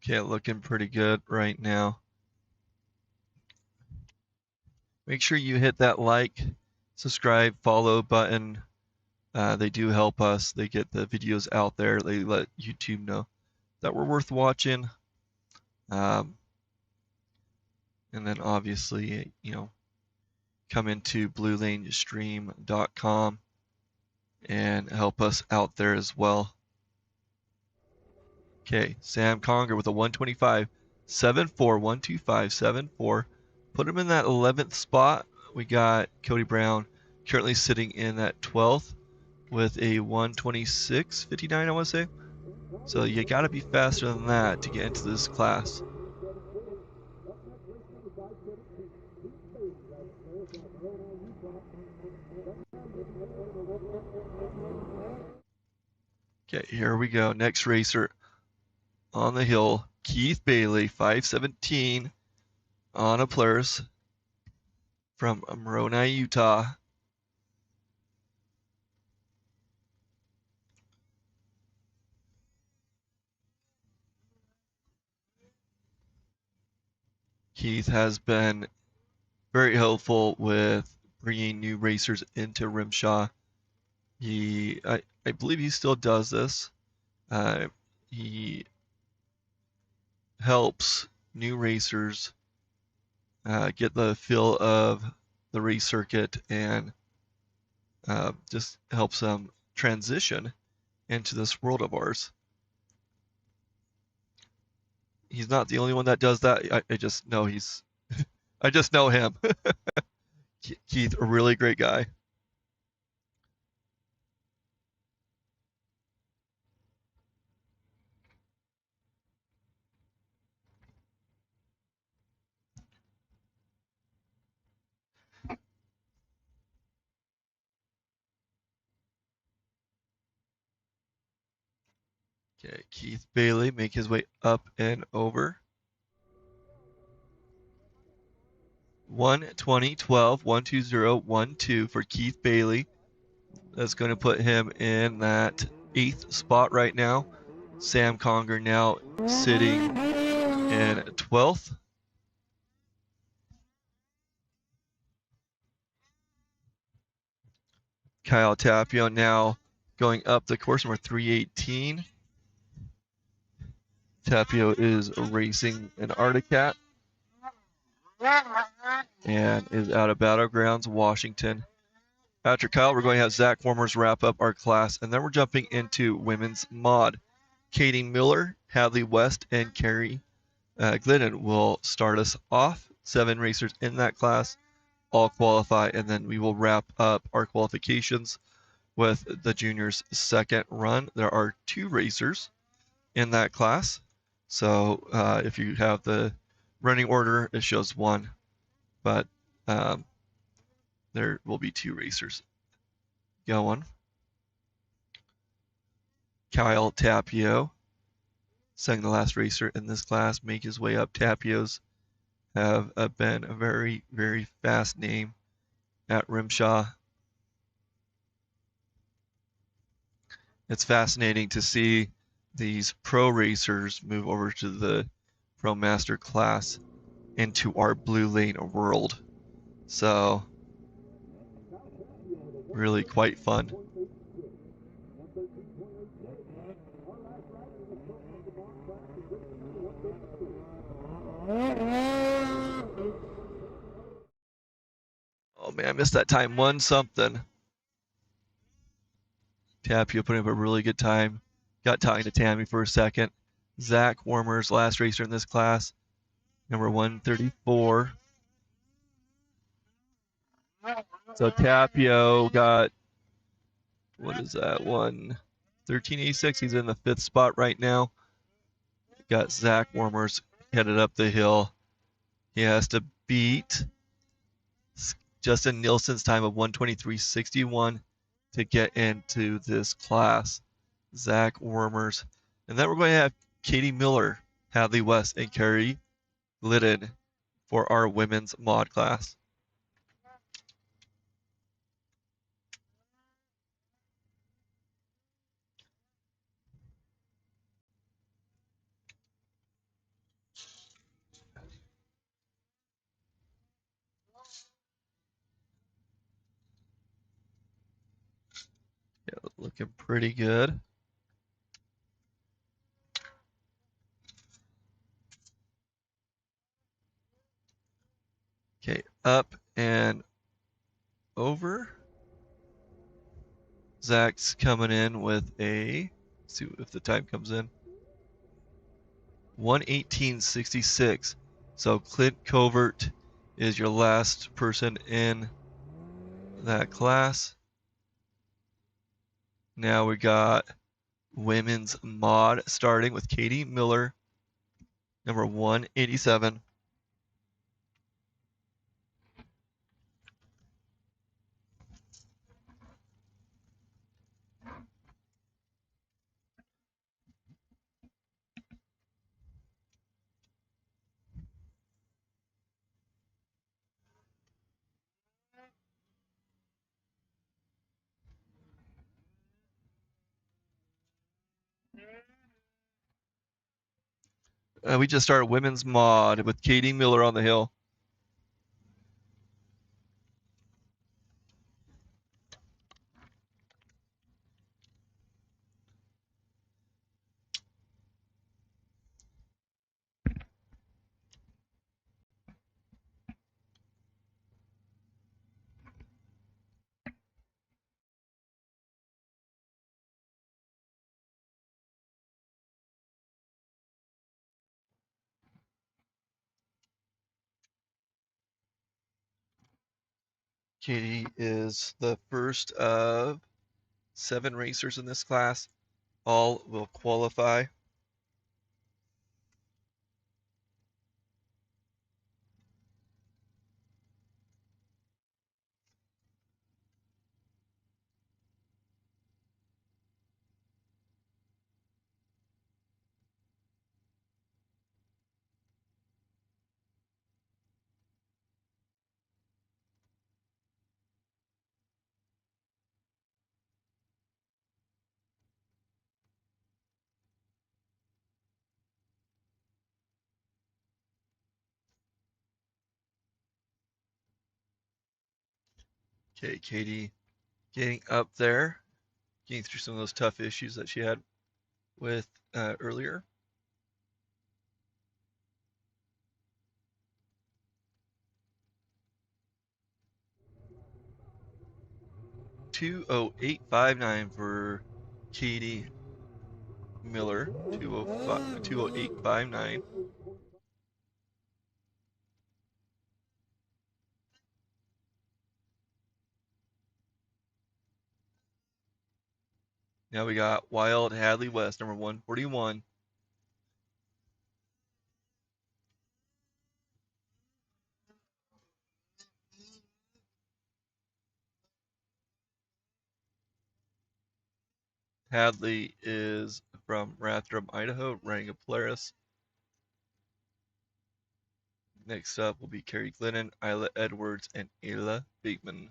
Okay, looking pretty good right now. Make sure you hit that like, subscribe, follow button. They do help us. They get the videos out there. They let YouTube know that we're worth watching. And then obviously, come into bluelanestream.com and help us out there as well. Okay, Sam Conger with a 125.74, 125.74. Put him in that 11th spot. We got Cody Brown currently sitting in that 12th with a 126.59, I want to say. So you got to be faster than that to get into this class. Okay, here we go. Next racer on the hill, Keith Bailey, 517 on a Polaris from Moroni, Utah. Keith has been very helpful with bringing new racers into RMSHA. I believe he still does this. He helps new racers get the feel of the race circuit and just helps them transition into this world of ours. He's not the only one that does that. I just know he's I just know him. Keith, a really great guy. Okay, Keith Bailey make his way up and over. 1:20:12, 1:20:12 for Keith Bailey. That's going to put him in that 8th spot right now. Sam Conger now sitting in 12th. Kyle Tapio now going up the course, number 318. Tapio is racing an Arctic and is out of Battlegrounds, Washington. After Kyle, we're going to have Zach Warmers wrap up our class, and then we're jumping into women's mod. Katie Miller, Hadley West, and Carrie Glidden will start us off. 7 racers in that class all qualify, and then we will wrap up our qualifications with the juniors' second run. There are 2 racers in that class, so if you have the running order, it shows 1, but there will be 2 racers going. Kyle Tapio, second to last racer in this class, make his way up. Tapios have been a very, very fast name at RMSHA. It's fascinating to see these pro racers move over to the Pro Master class into our blue lane world. So really quite fun. Oh man, I missed that time. 1 something. Tapio putting up a really good time. Got talking to Tammy for a second. Zach Warmers, last racer in this class, number 134. So Tapio got, what is that, 1386. He's in the 5th spot right now. Got Zach Warmers headed up the hill. He has to beat Justin Nielsen's time of 1:23:61 to get into this class. Zach Warmers. And then we're going to have Katie Miller, Hadley West, and Carrie Glidden for our women's mod class. Yeah, looking pretty good. Okay, up and over. Zach's coming in with a, let's see if the time comes in, 1:18:66. So Clint Covert is your last person in that class. Now we got women's mod starting with Katie Miller, number 187. We just started women's mod with Katie Miller on the hill. Katie is the first of 7 racers in this class. All will qualify. Okay, Katie getting up there, getting through some of those tough issues that she had with earlier. .20859 for Katie Miller. 20859. Now we got Wild Hadley West, number 141. Hadley is from Rathdrum, Idaho, running a Polaris. Next up will be Carrie Glennon, Ayla Edwards, and Ayla Baitman.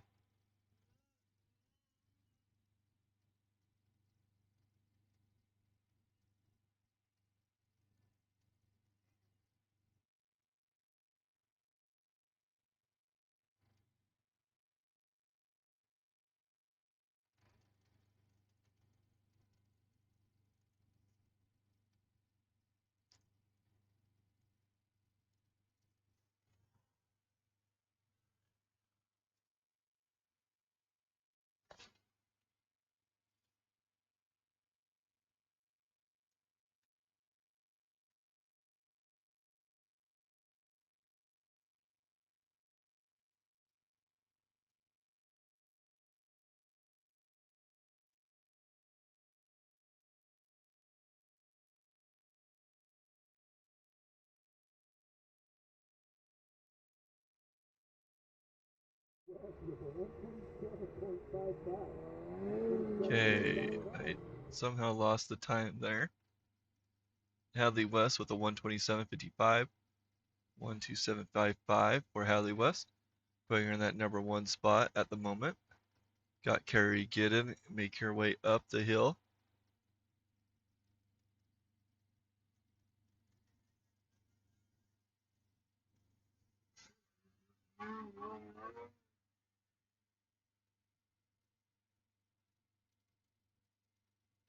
Okay, I somehow lost the time there. Hadley West with a 127.55. 127.55 for Hadley West. Putting her in that number 1 spot at the moment. Got Carrie Giddon, make her way up the hill.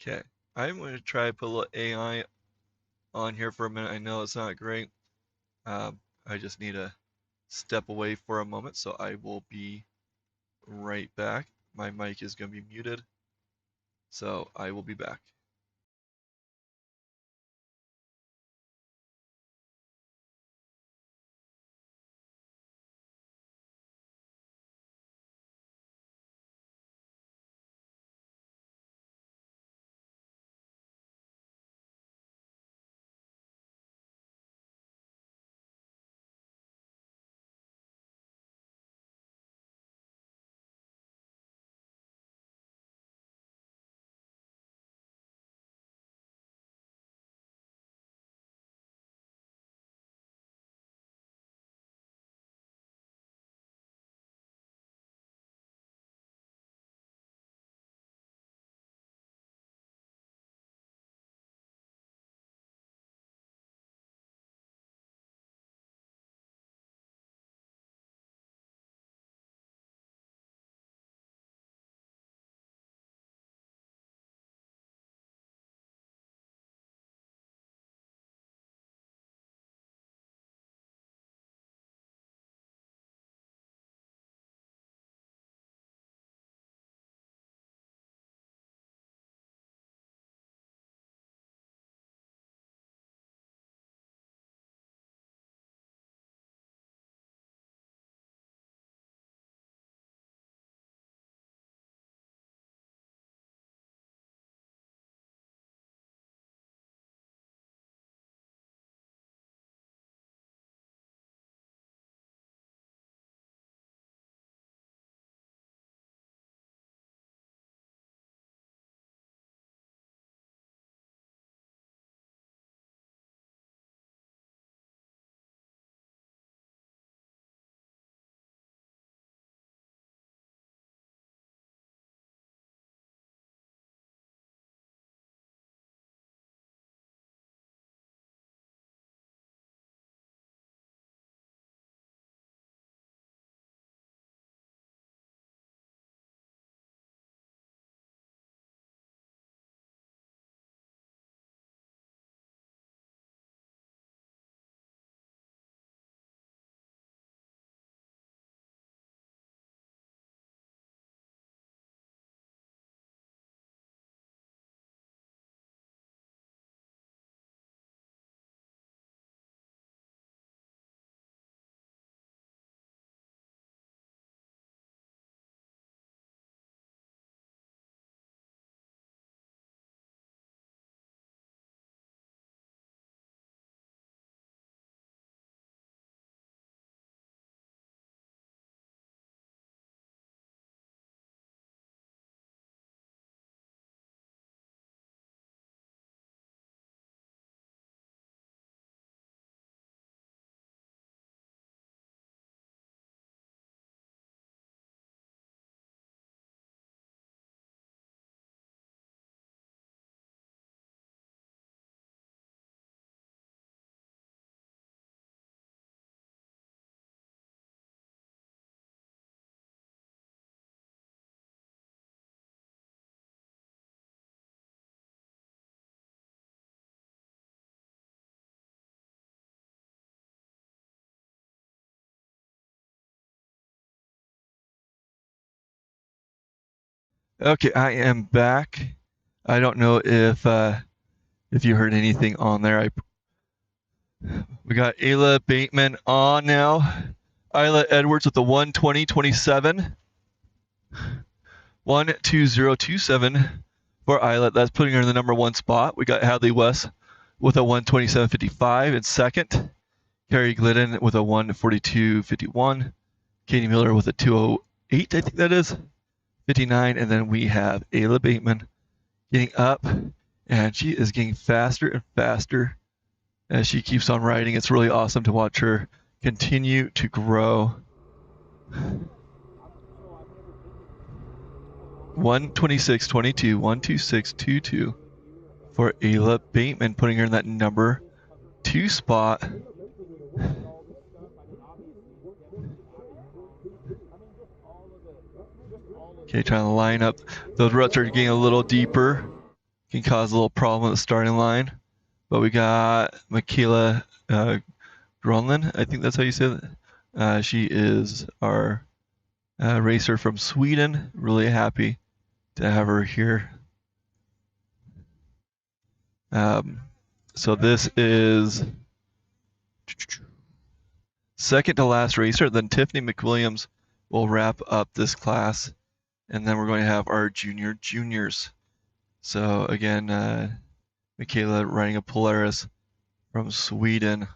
Okay, I'm going to try to put a little AI on here for a minute. I know it's not great. I just need to step away for a moment, so I will be right back. My mic is going to be muted, so I will be back. Okay, I am back. I don't know if you heard anything on there. We got Ayla Baitman on now. Ayla Edwards with the 1:20.27. 1:20.27 for Ayla. That's putting her in the number 1 spot. We got Hadley West with a 1:27.55 in second. Carrie Glidden with a 1:42.51. Katie Miller with a 2:08, I think that is, 59. And then we have Ayla Baitman getting up, and she is getting faster and faster as she keeps on riding. It's really awesome to watch her continue to grow. 1:26.22, 1:26.22 for Ayla Baitman, putting her in that number 2 spot. Okay, trying to line up. Those ruts are getting a little deeper. Can cause a little problem at the starting line. But we got Michaela Gronlund, I think that's how you say it. She is our racer from Sweden. Really happy to have her here. So this is second to last racer. Then Tiffany McWilliams will wrap up this class. And then we're going to have our juniors. So again, Michaela riding a Polaris from Sweden.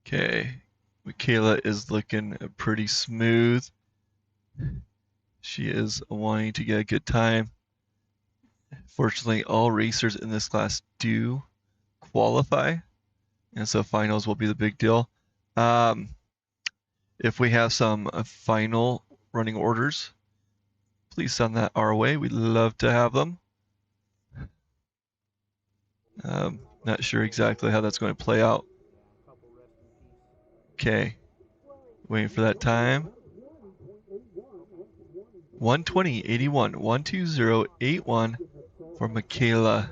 Okay, Michaela is looking pretty smooth. She is wanting to get a good time. Fortunately, all racers in this class do qualify, and so finals will be the big deal. If we have some final running orders, please send that our way. We'd love to have them. Not sure exactly how that's going to play out. Okay, waiting for that time. 1:20.81, 1:20.81 for Michaela.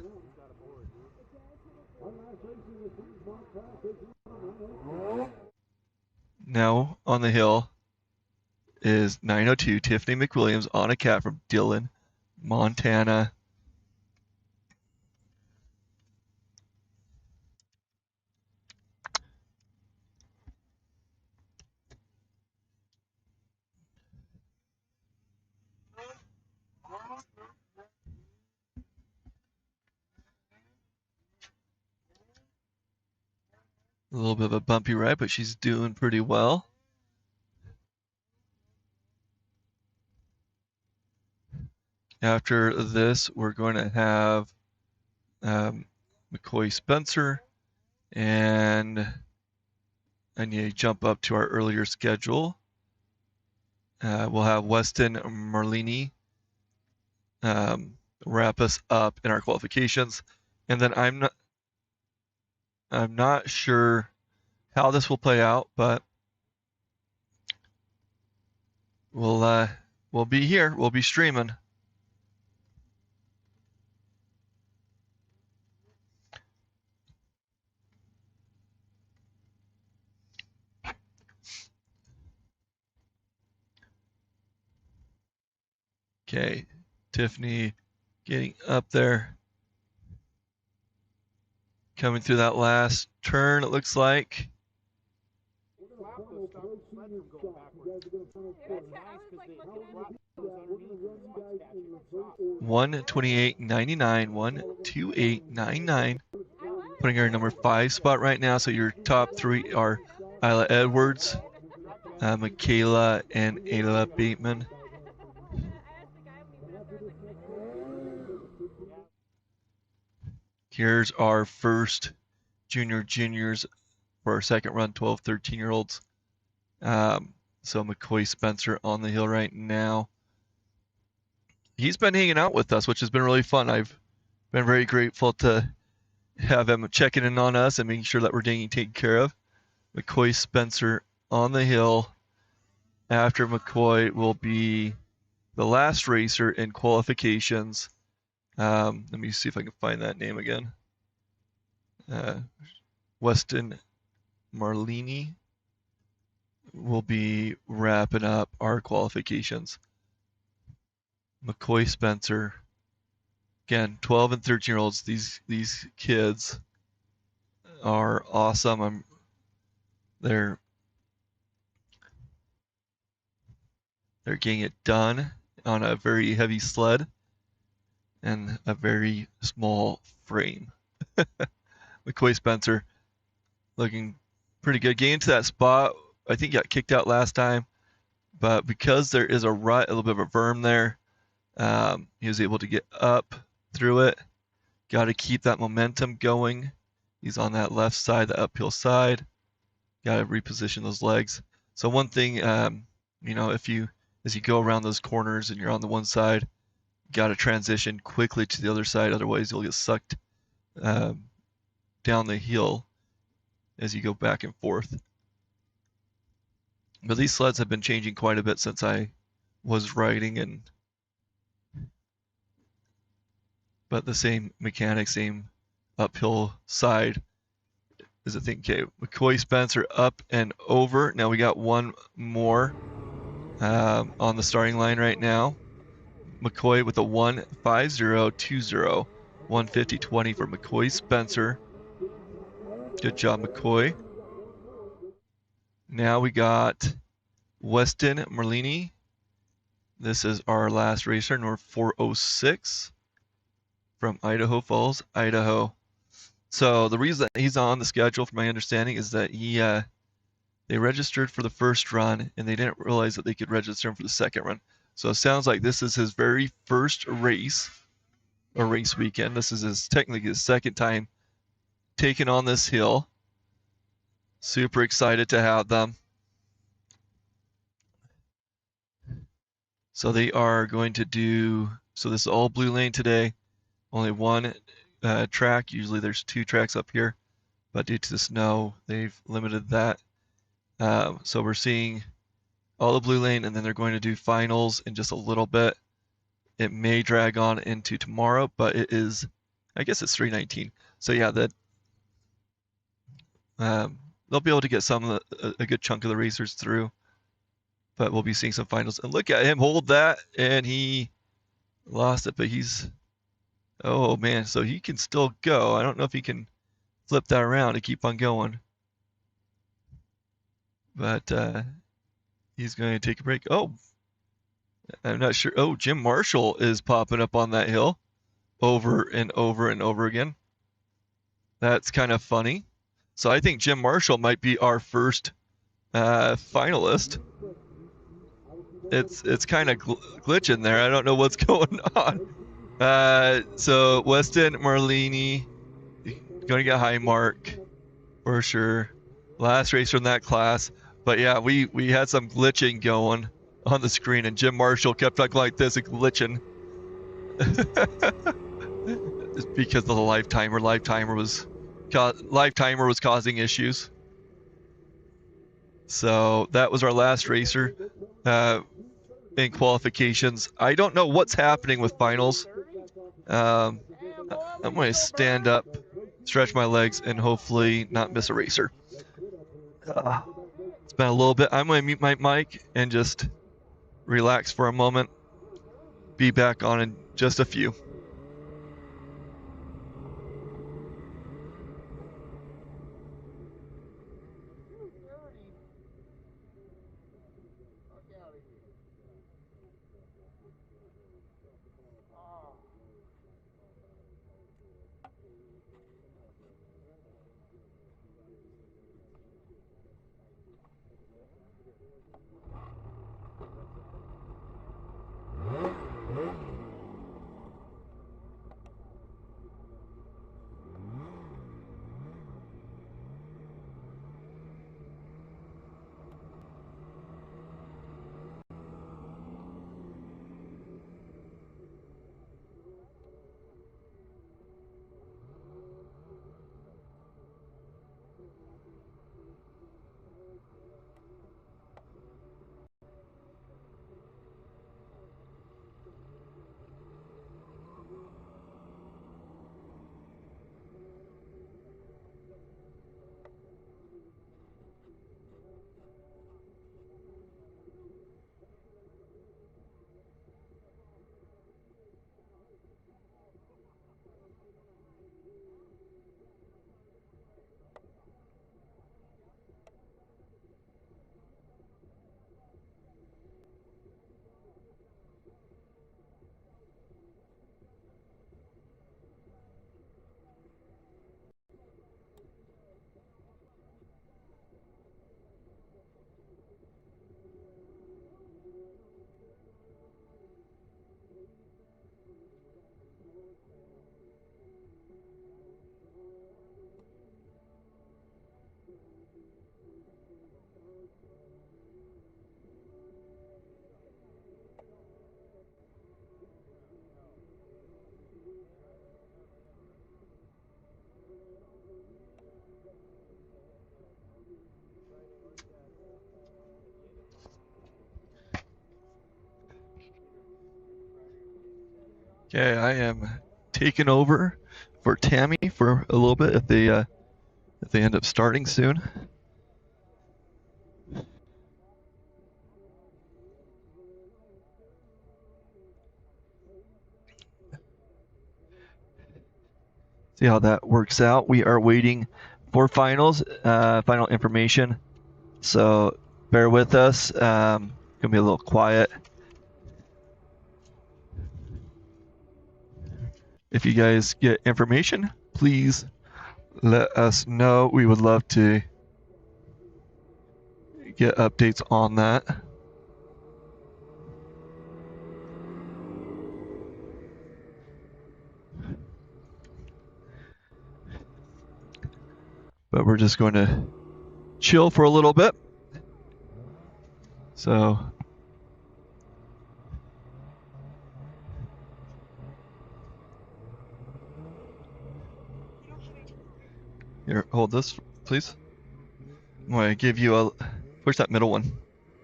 Now on the hill is 9:02 Tiffany McWilliams on a cat from Dillon, Montana. A little bit of a bumpy ride, but she's doing pretty well. After this, we're going to have McCoy Spencer, and I need to jump up to our earlier schedule. We'll have Weston Merlini wrap us up in our qualifications, and then I'm not sure how this will play out, but we'll be here. We'll be streaming. Okay, Tiffany getting up there. Coming through that last turn, it looks like. 1:28.99, 1:28.99. Putting her in number 5 spot right now. So your top 3 are Ayla Edwards, Michaela, and Ayla Baitman. Here's our first juniors for our second run, 12, 13-year-olds. So McCoy Spencer on the hill right now. He's been hanging out with us, which has been really fun. I've been very grateful to have him checking in on us and making sure that we're getting taken care of. McCoy Spencer on the hill. after McCoy will be the last racer in qualifications. Let me see if I can find that name again. Weston Marlini will be wrapping up our qualifications. McCoy Spencer, again, 12 and 13-year-olds. These kids are awesome. They're getting it done on a very heavy sled and a very small frame. McCoy Spencer looking pretty good. Getting into that spot, I think got kicked out last time, but because there is a rut, a little bit of a berm there, he was able to get up through it. Got to keep that momentum going. He's on that left side, the uphill side. Got to reposition those legs. So one thing, you know, as you go around those corners and you're on the one side, got to transition quickly to the other side. Otherwise, you'll get sucked down the hill as you go back and forth. But these sleds have been changing quite a bit since I was riding, but the same mechanics, same uphill side is a thing. Okay, McCoy Spencer up and over. Now we got one more on the starting line right now. McCoy with a 1:50:20, 1:50:20 for McCoy Spencer. Good job, McCoy. Now we got Weston Merlini. This is our last racer, number 406 from Idaho Falls, Idaho. So the reason that he's on the schedule, from my understanding, is that they registered for the first run and they didn't realize that they could register him for the second run. So it sounds like this is his very first race or race weekend. This is technically his second time taking on this hill. Super excited to have them. So they are going to do, so this is all blue lane today. Only one track. Usually there's two tracks up here, but due to the snow, they've limited that. So we're seeing all the blue lane, and then they're going to do finals in just a little bit. It may drag on into tomorrow, but it is, I guess it's 3:19. So yeah, that they'll be able to get a good chunk of the racers through, but we'll be seeing some finals. And look at him hold that, and he lost it, but he's, oh man, so he can still go. I don't know if he can flip that around and keep on going, but he's going to take a break. Oh, I'm not sure. Oh, Jim Marshall is popping up on that hill over and over and over again. That's kind of funny. So I think Jim Marshall might be our first finalist. It's kind of glitching there. I don't know what's going on. So Weston Marlini going to get high mark for sure. Last race from that class. But yeah, we had some glitching going on the screen, and Jim Marshall kept up like this and glitching. Just because of the live timer. Live timer was causing issues. So that was our last racer in qualifications. I don't know what's happening with finals. I'm going to stand up, stretch my legs, and hopefully not miss a racer. It's been a little bit. I'm going to mute my mic and just relax for a moment. Be back on in just a few. Okay, I am taking over for Tammy for a little bit if they end up starting soon. See how that works out. We are waiting for finals, final information. So bear with us. Gonna be a little quiet. If you guys get information, please let us know. We would love to get updates on that. But we're just going to chill for a little bit. So here, hold this, please. I'm going to give you a push that middle one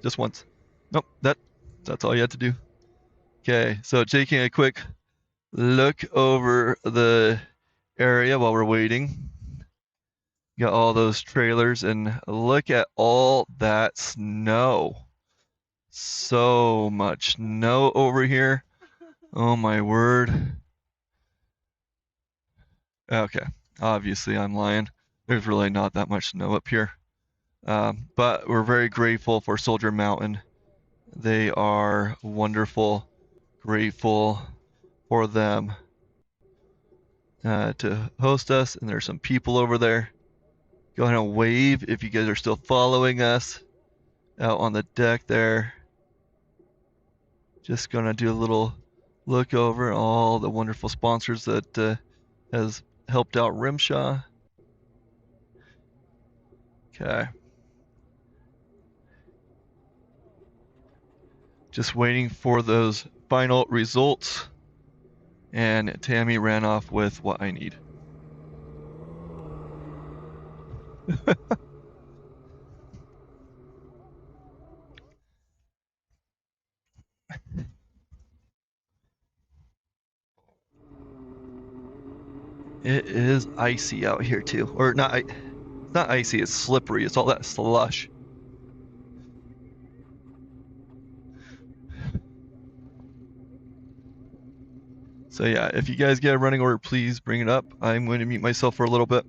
just once. Nope, that's all you had to do. Okay, so taking a quick look over the area while we're waiting. Got all those trailers and look at all that snow. So much snow over here. Oh my word. Okay, obviously I'm lying. There's really not that much snow up here. But we're very grateful for Soldier Mountain. They are wonderful. Grateful for them to host us. And there's some people over there. Go ahead and wave if you guys are still following us out on the deck there. Just gonna do a little look over all the wonderful sponsors that has helped out RMSHA. Okay. Just waiting for those final results. And Tammy ran off with what I need. It is icy out here too. Or not, it's not icy, it's slippery. It's all that slush. So yeah, if you guys get a running order, please bring it up. I'm going to mute myself for a little bit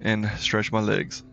and stretch my legs.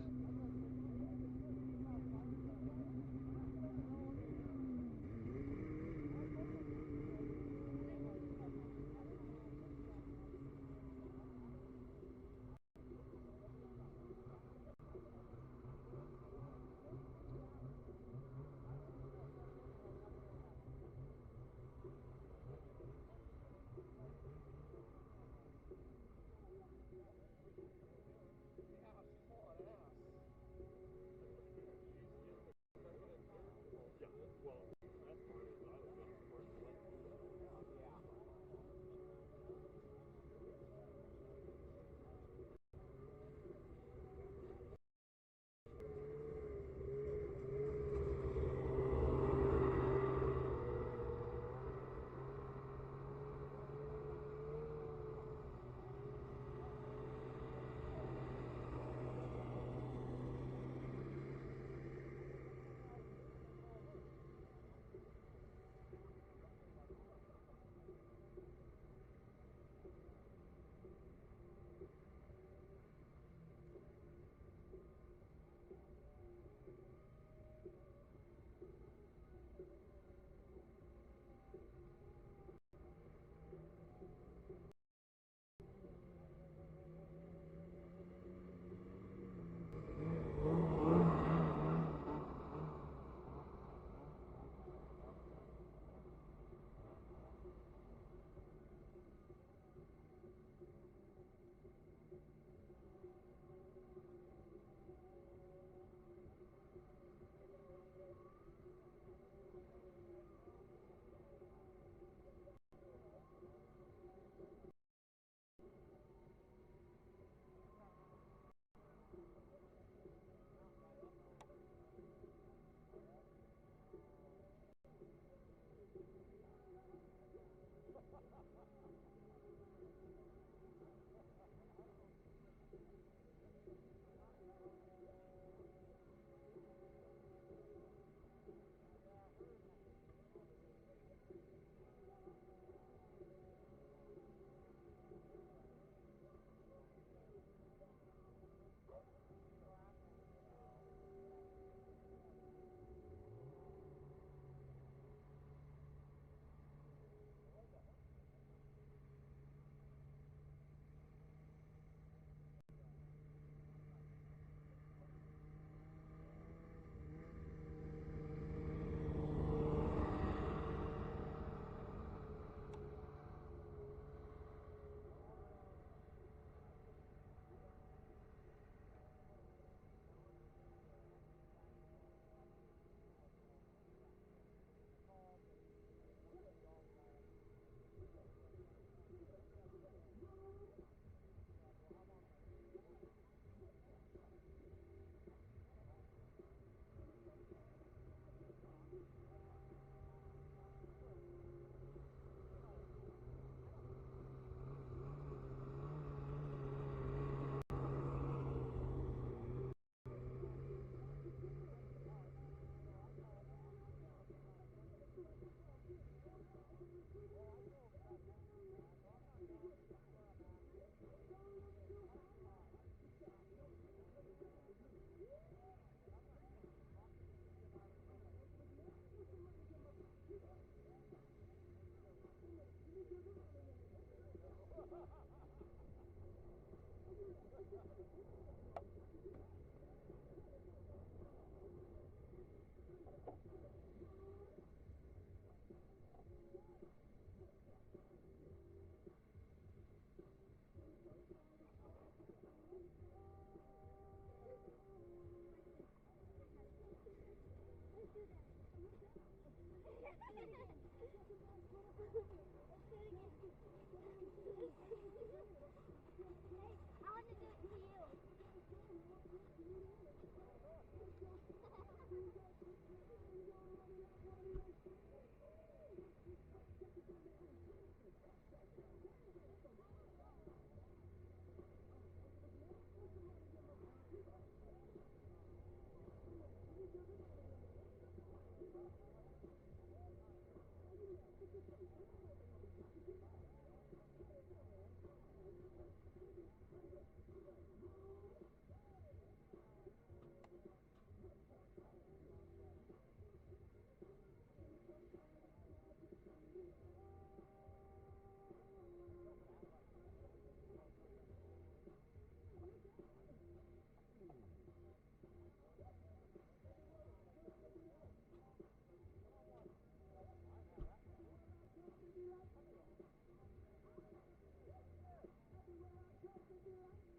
Thank you.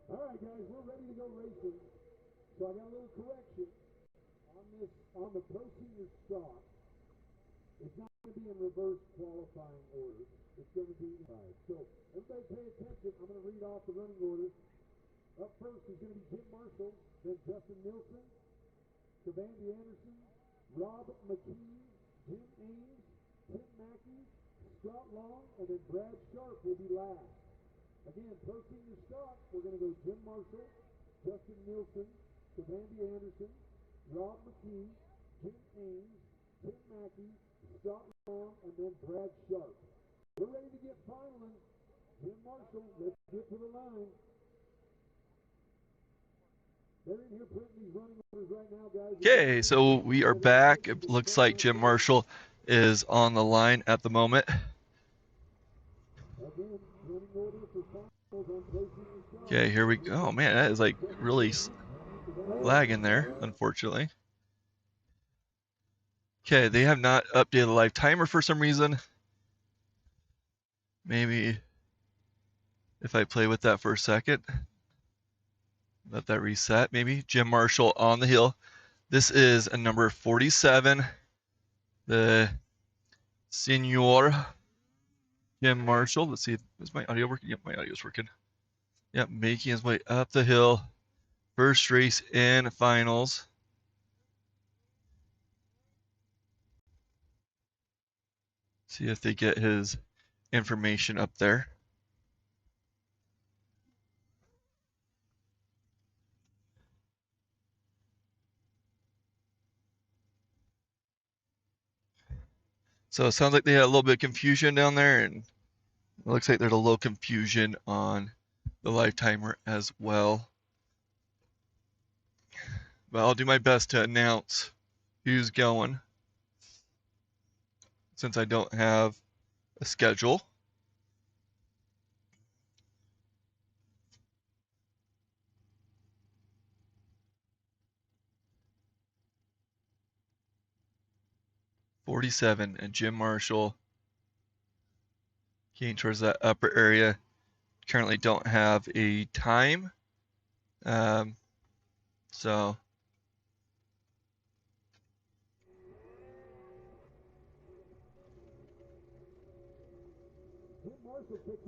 All right, guys, we're ready to go racing. So I got a little correction on the Pro Senior stock. It's not going to be in reverse qualifying order. It's going to be right. So everybody pay attention. I'm going to read off the running order. Up first is going to be Jim Marshall, then Justin Nilsson, Cavandy Anderson, Rob McKee, Jim Ames, Tim Mackey, Scott Long, and then Brad Sharp will be last. Again, Pro Senior stock, we're going to go Jim Marshall, Justin Nilsson, Cavandy Anderson, Rob McKee, Jim Ames, Tim Mackey, Scott Long, and then Brad Sharp. We're ready to get finaling. Jim Marshall, let's get to the line. They're in here putting these running orders right now, guys. Okay, so we are back. It looks like Jim Marshall is on the line at the moment. Again, running order for finals on Pro Senior stock. Okay, here we go. Oh man, that is like really lagging there, unfortunately. Okay, they have not updated the live timer for some reason. Maybe if I play with that for a second, let that reset maybe. Jim Marshall on the hill. This is a number 47. The Senior Jim Marshall. Let's see, is my audio working? Yep, my audio is working. Yep, making his way up the hill. First race in finals. See if they get his information up there. So it sounds like they had a little bit of confusion down there, and it looks like there's a little confusion on the live timer as well. But I'll do my best to announce who's going, since I don't have a schedule. 47, and Jim Marshall getting towards that upper area. Currently don't have a time. So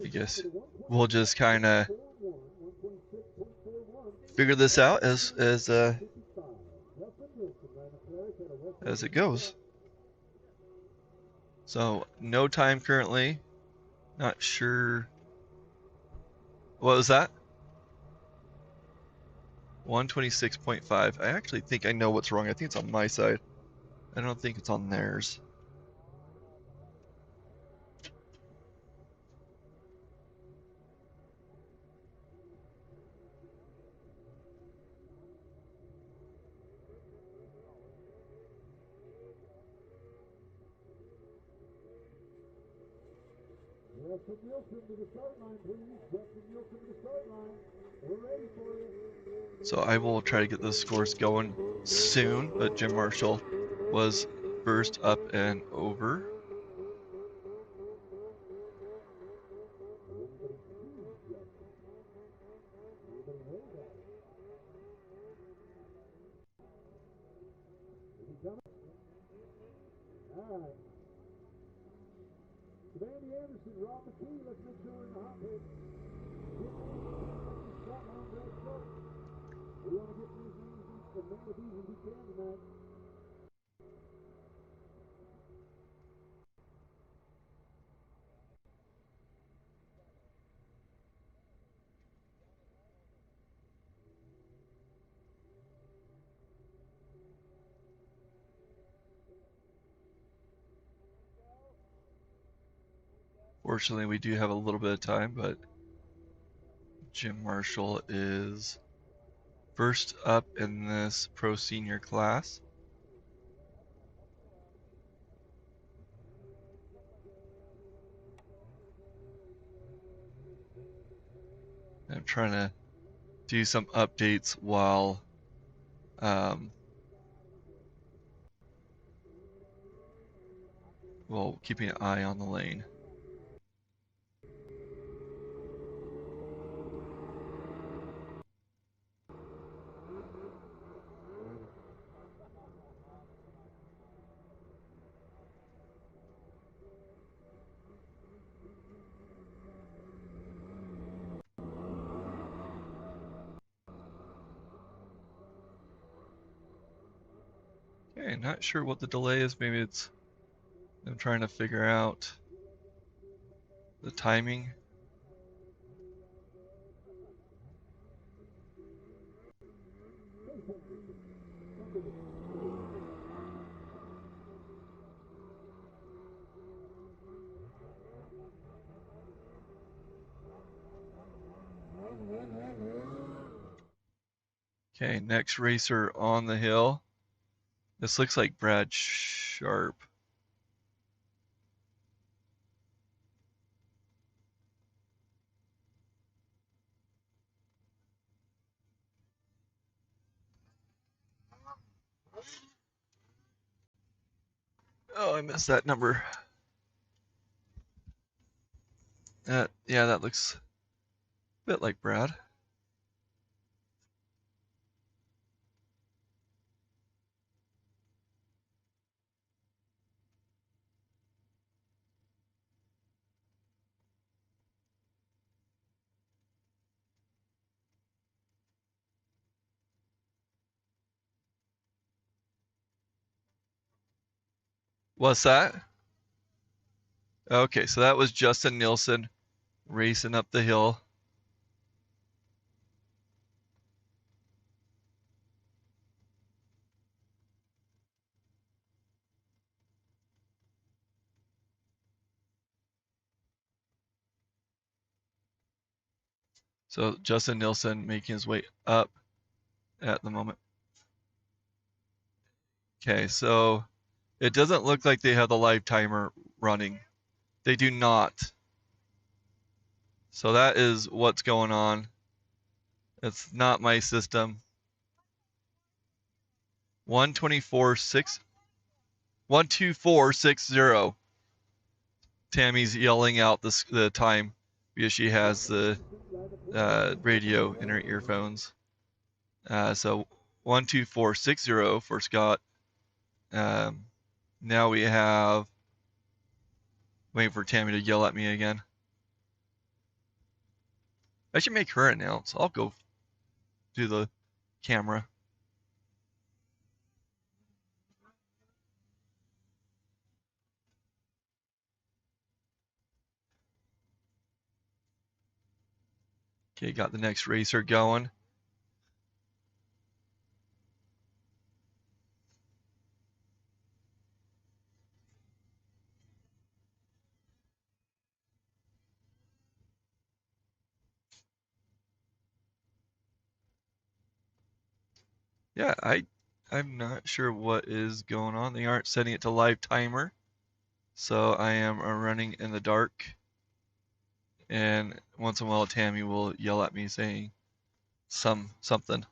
I guess we'll just kind of figure this out as it goes. So no time currently. Not sure. What was that? 126.5. I actually think I know what's wrong. I think it's on my side. I don't think it's on theirs. Justin Nielsen to the start line, please. Justin Nielsen to the start line. We're ready for you. So I will try to get those scores going soon, but Jim Marshall was first up and over. All right. Vandy Anderson, Rob McKee, let's make sure we're in the hot pit. We want to get these names as many of these as we can tonight. Fortunately, we do have a little bit of time, but Jim Marshall is first up in this pro senior class. I'm trying to do some updates while keeping an eye on the lane. Okay, not sure what the delay is. Maybe it's I'm trying to figure out the timing. Okay, next racer on the hill. This looks like Brad Sharp. Oh, I missed that number. Yeah, that looks a bit like Brad. What's that? Okay, so that was Justin Nielsen racing up the hill. So Justin Nielsen making his way up at the moment. Okay, so it doesn't look like they have the live timer running. They do not. So that is what's going on. It's not my system. 124.6. 12460. Tammy's yelling out the time because she has the radio in her earphones. So 12460 for Scott. Now we have, waiting for Tammy to yell at me again. I should make her announce. I'll go do the camera. Okay, got the next racer going. Yeah, I'm not sure what is going on. They aren't setting it to live timer. So I am running in the dark. And once in a while Tammy will yell at me saying something.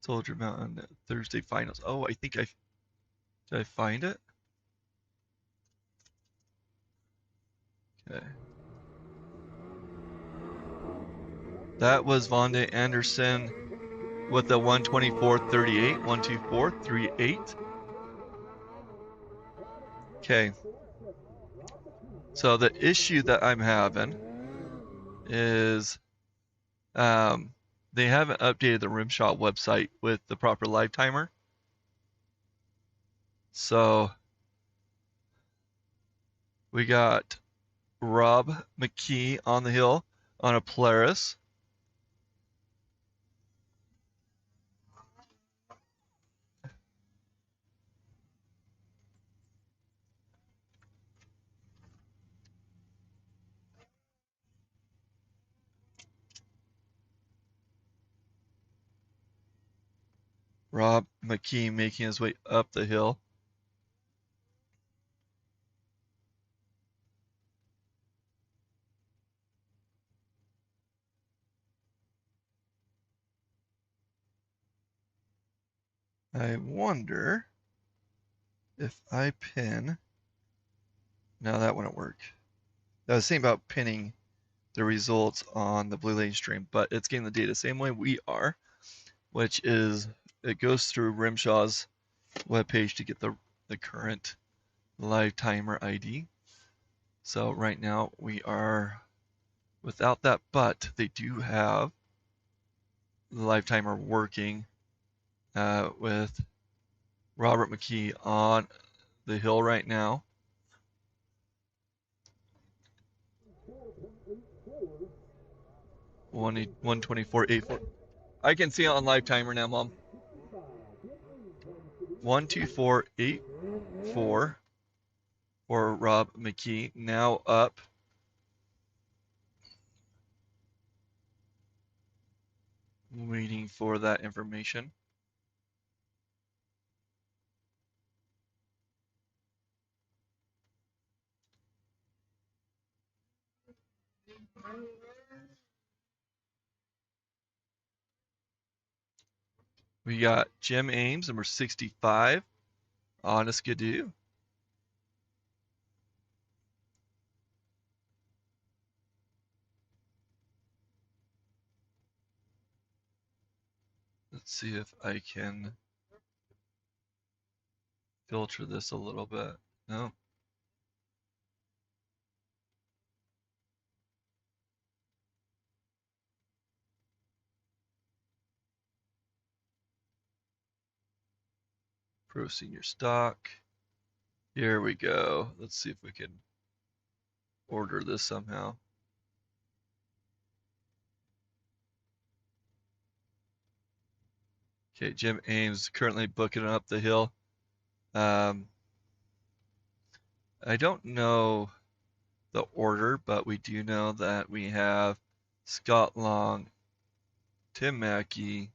Soldier Mountain Thursday finals. Oh, I think did I find it? Okay. That was Vonda Anderson with the 124.38, 124.38. Okay. So the issue that I'm having is they haven't updated the RimShot website with the proper live timer. So we got Rob McKee on the hill on a Polaris. Rob McKee making his way up the hill. I wonder if I pin. No, that wouldn't work. I was thinking about pinning the results on the Blue Lane stream, but it's getting the data same way we are, which is it goes through RimShaw's webpage to get the current live timer ID. So right now we are without that, but they do have the live timer working with Robert McKee on the hill right now. 124.84. I can see it on live timer now, Mom. 124.84 for Rob McKee. Now up. Waiting for that information. We got Jim Ames, number 65, on a skidoo. Let's see if I can filter this a little bit. No. Pro Senior Stock. Here we go. Let's see if we can order this somehow. Okay, Jim Ames currently booking up the hill. I don't know the order, but we do know that we have Scott Long, Tim Mackey,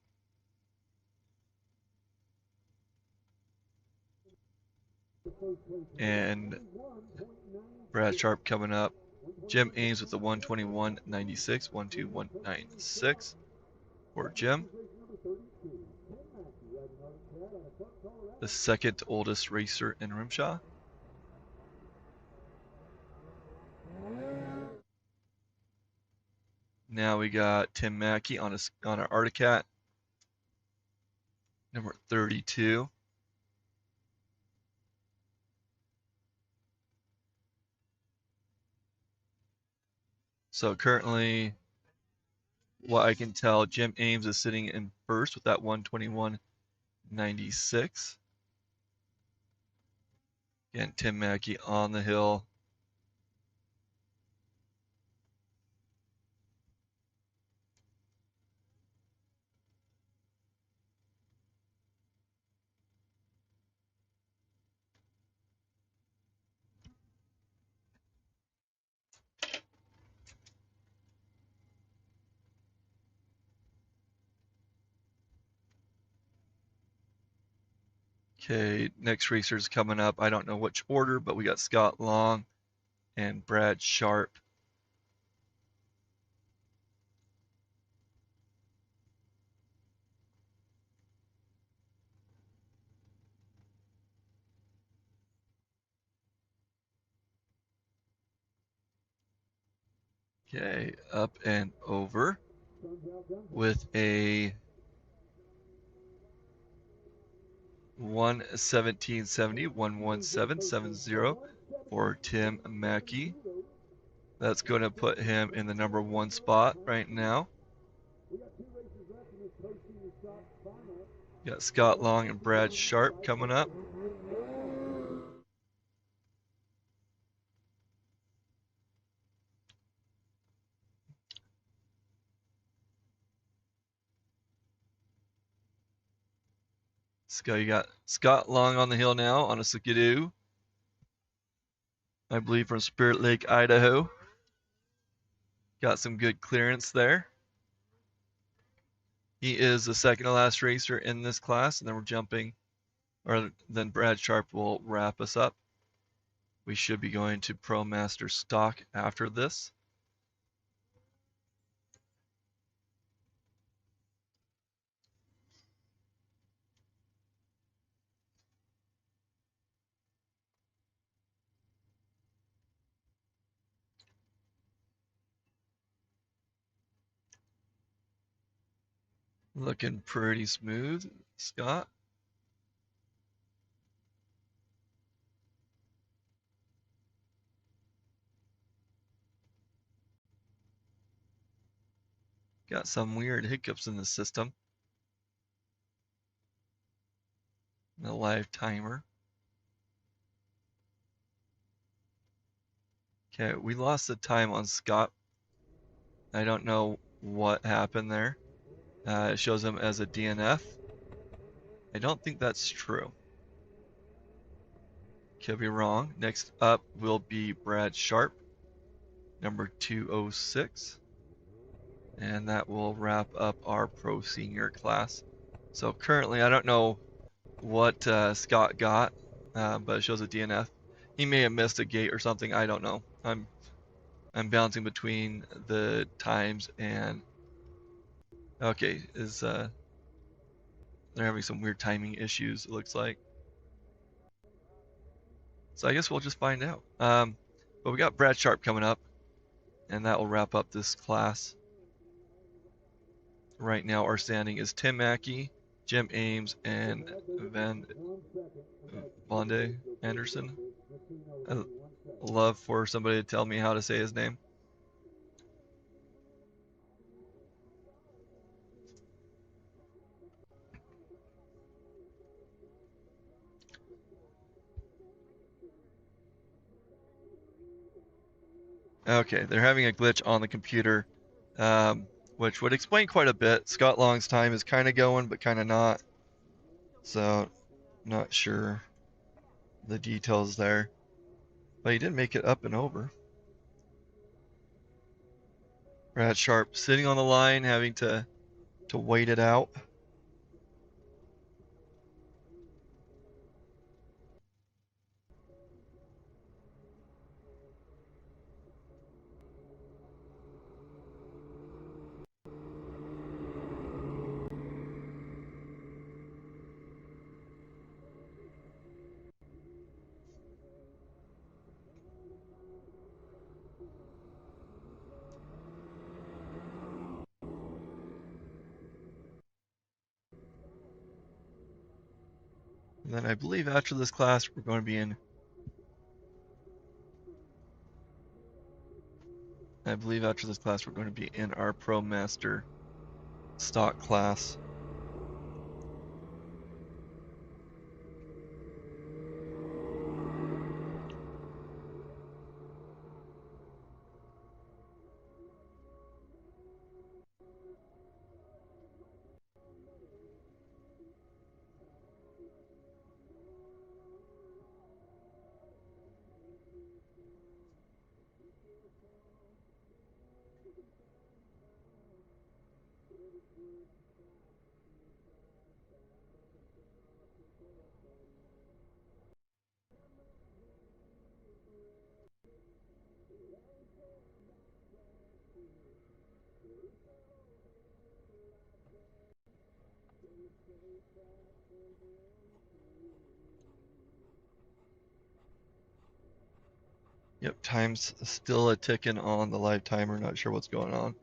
And Brad Sharp coming up. Jim Ames with the 121.96, 121.96 for Jim. The second oldest racer in RMSHA. Now we got Tim Mackey on our Articat, number 32. So currently, what I can tell, Jim Ames is sitting in first with that 121.96. Again, Tim Mackey on the hill. Okay, next racer's coming up. I don't know which order, but we got Scott Long and Brad Sharp. Okay, up and over with a 117.70, 117.70 for Tim Mackey. That's going to put him in the number 1 spot right now. Got Scott Long and Brad Sharp coming up. So you got Scott Long on the hill now on a Skidoo, I believe from Spirit Lake, Idaho. Got some good clearance there. He is the second to last racer in this class, and then we're jumping, or then Brad Sharp will wrap us up. We should be going to Pro Master Stock after this. Looking pretty smooth, Scott. Got some weird hiccups in the system. The live timer. Okay, we lost the time on Scott. I don't know what happened there. It shows him as a DNF. I don't think that's true. Could be wrong. Next up will be Brad Sharp, number 206. And that will wrap up our Pro Senior class. So currently, I don't know what Scott got, but it shows a DNF. He may have missed a gate or something. I don't know. I'm bouncing between the times and okay, they're having some weird timing issues, it looks like. So I guess we'll just find out. But we got Brad Sharp coming up, and that will wrap up this class. Right now, our standing is Tim Mackey, Jim Ames, and Van Bonde Anderson. I'd love for somebody to tell me how to say his name. Okay, they're having a glitch on the computer, which would explain quite a bit. Scott Long's time is kind of going, but kind of not. So, not sure the details there. But he did make it up and over. Brad Sharp sitting on the line, having to wait it out. And then I believe after this class, we're going to be in. I believe after this class, we're going to be in our Pro Master stock class. Yep, time's still a ticking on the live timer. Not sure what's going on.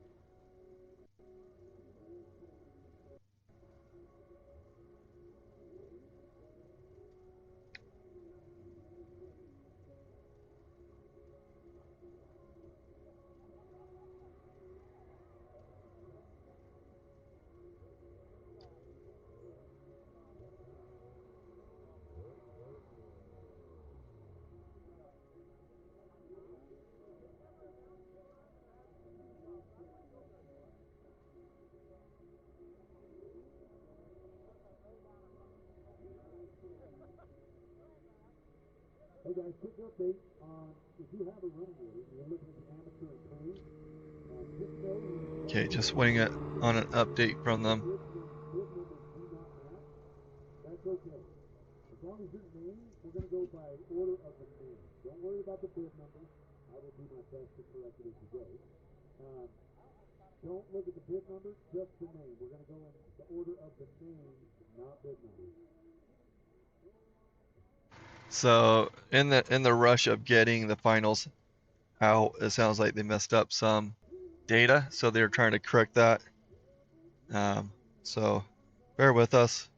Hey guys, quick update on if you have a running order, you're looking at the amateur and pro. Just know Okay, just waiting on an update from them. bid numbers do not match. That's okay. As long as your name, we're going to go by order of the name. Don't worry about the bid numbers. I will do my best to correct it as you go. Don't look at the bid numbers, just the name. We're going to go in the order of the name, not bid numbers. So in the rush of getting the finals out, it sounds like they messed up some data, so they're trying to correct that. So bear with us.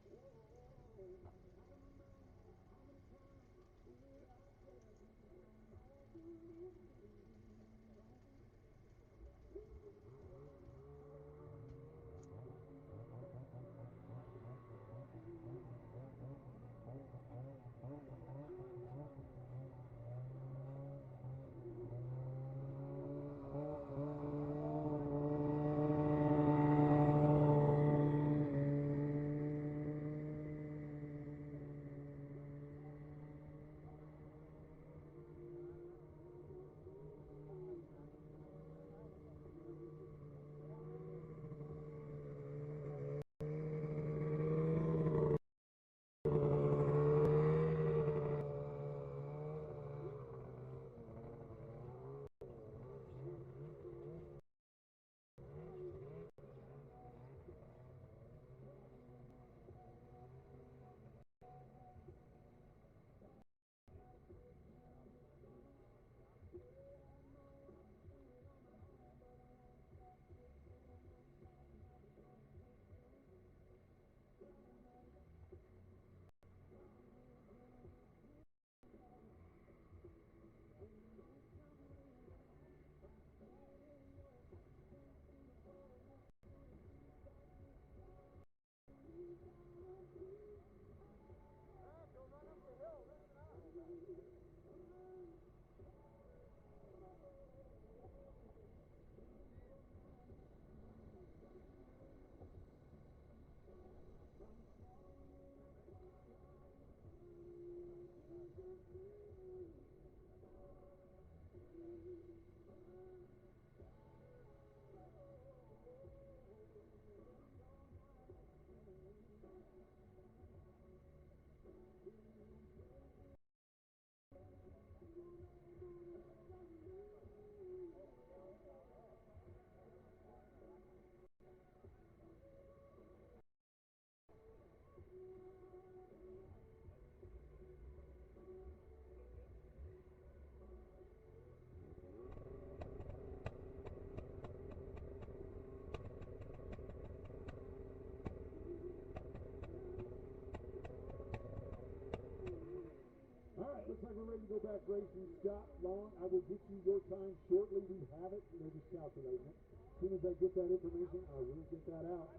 ready to go back racing. Scott Long, I will get you your time shortly. We have it. They're just calculating it. As soon as I get that information, I will get that out.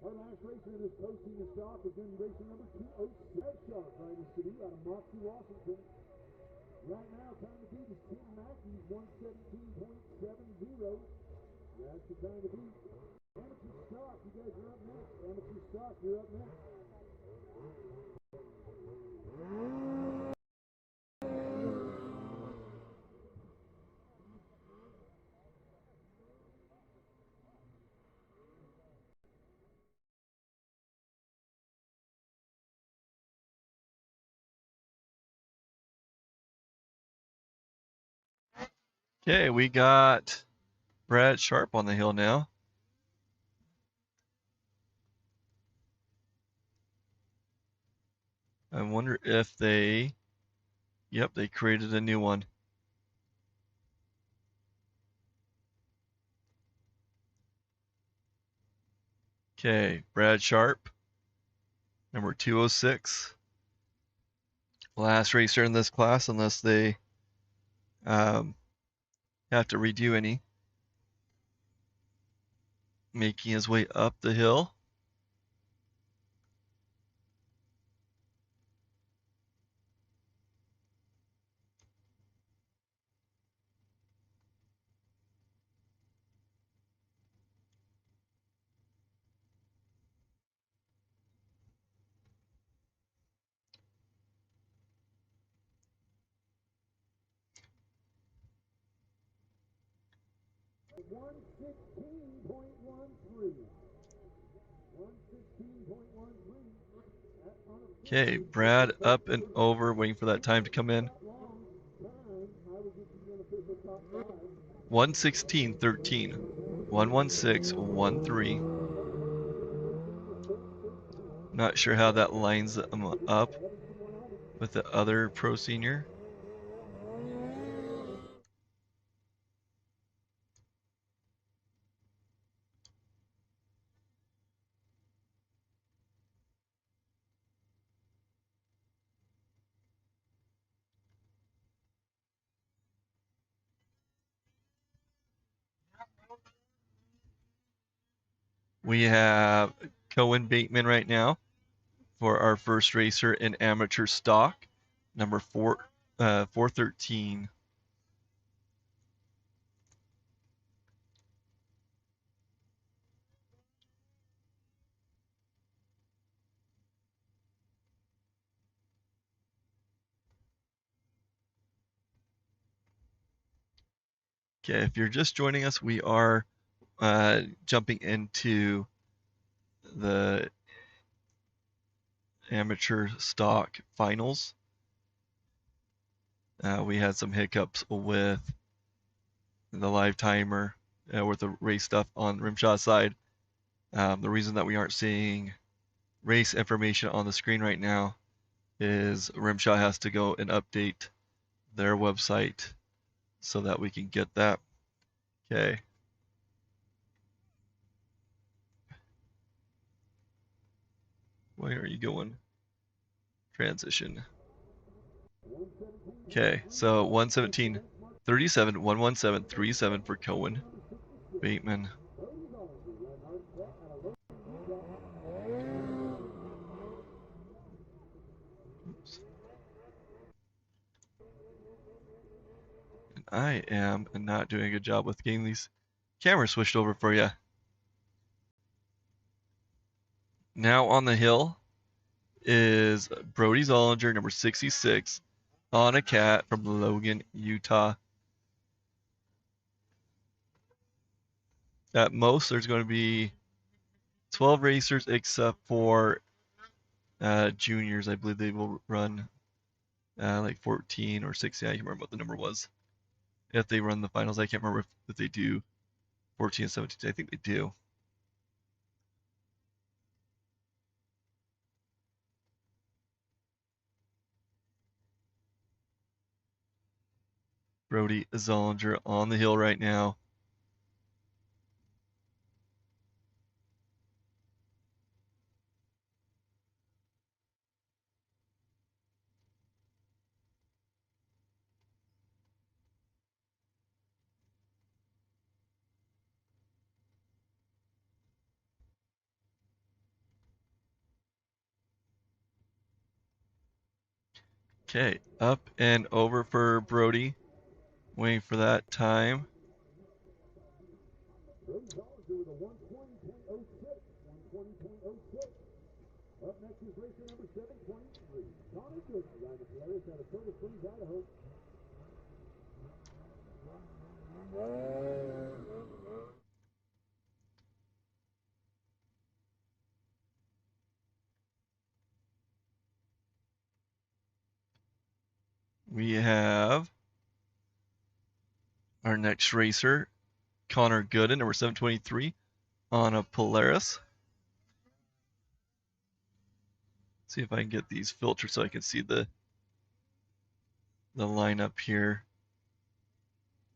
Our last racer in this posting of stock is going to be racer number 206. Sharp riders to be out of Moxie, Washington. Right now, time to beat is Tim Mackey's 117.70. That's the time to beat. Amateur stock, you guys are up next. Amateur stock, you're up next. Okay, we got Brad Sharp on the hill now. I wonder if they, yep, they created a new one. Okay, Brad Sharp, number 206. Last racer in this class, unless they have to redo any. Making his way up the hill. Okay, Brad up and over, waiting for that time to come in. 1:16:13. 1:16:13. Not sure how that lines them up with the other pro senior. We have Cohen Bateman right now for our first racer in amateur stock, number 413. Okay, if you're just joining us, we are jumping into the amateur stock finals. We had some hiccups with the live timer with the race stuff on RMSHA side. The reason that we aren't seeing race information on the screen right now is RMSHA has to go and update their website so that we can get that. Okay. Where are you going? Transition. Okay, so 1:17:37, 1:17:37 for Cohen Bateman. Oops. And I am not doing a good job with getting these cameras switched over for you. Now on the hill is Brody Zollinger, number 66, on a cat from Logan, Utah. At most, there's going to be 12 racers except for juniors. I believe they will run like 14 or 16. I can't remember what the number was. If they run the finals, I can't remember if they do 14 and 17. I think they do. Brody Zollinger on the hill right now. Okay, up and over for Brody. Waiting for that time. Brody's also with a 120.06. 120.06. Up next is racer number 723. Connor Good driving the Polaris out of Fairfield Idaho. We have our next racer, Connor Gooden, number 723, on a Polaris. See if I can get these filtered so I can see the lineup here.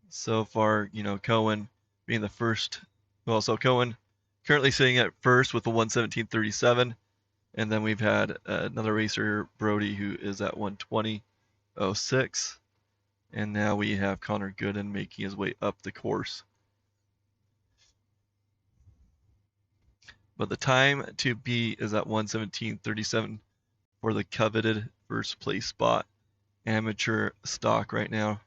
So far, you know, Cohen being the first. Well, so Cohen currently sitting at first with a 117.37. And then we've had another racer, Brody, who is at 120.06. And now we have Connor Gooden making his way up the course. But the time to beat is at 117.37 for the coveted first place spot. Amateur stock right now.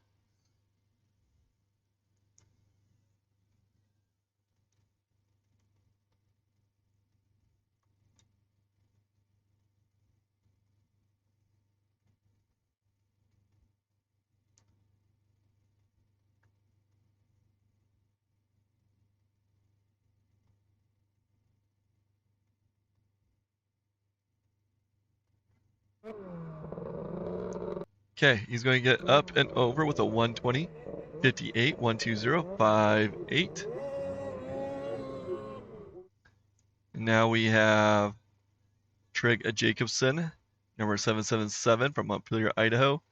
Okay, he's going to get up and over with a 120.58, 120.58. Now we have Trig Jacobson, number 777 from Montpelier, Idaho,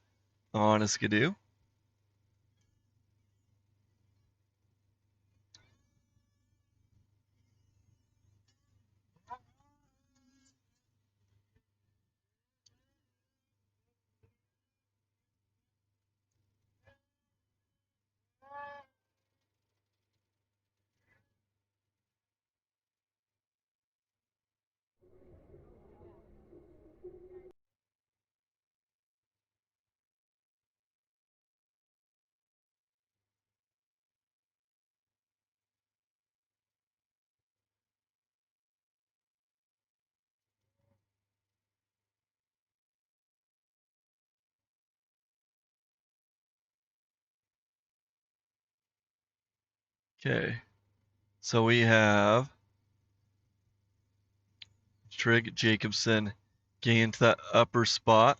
on a Skidoo. Okay, so we have Trig Jacobson getting into that upper spot.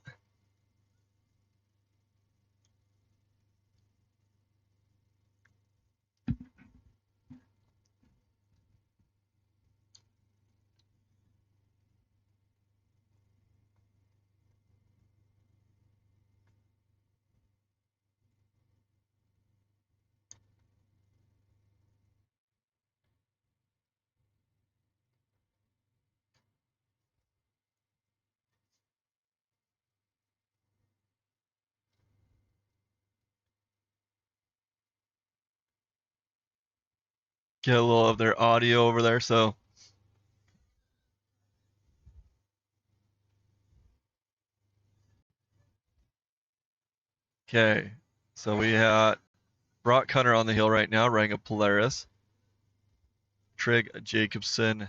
Get a little of their audio over there, so. Okay, so we have Brock Hunter on the hill right now, riding a Polaris. Trig Jacobson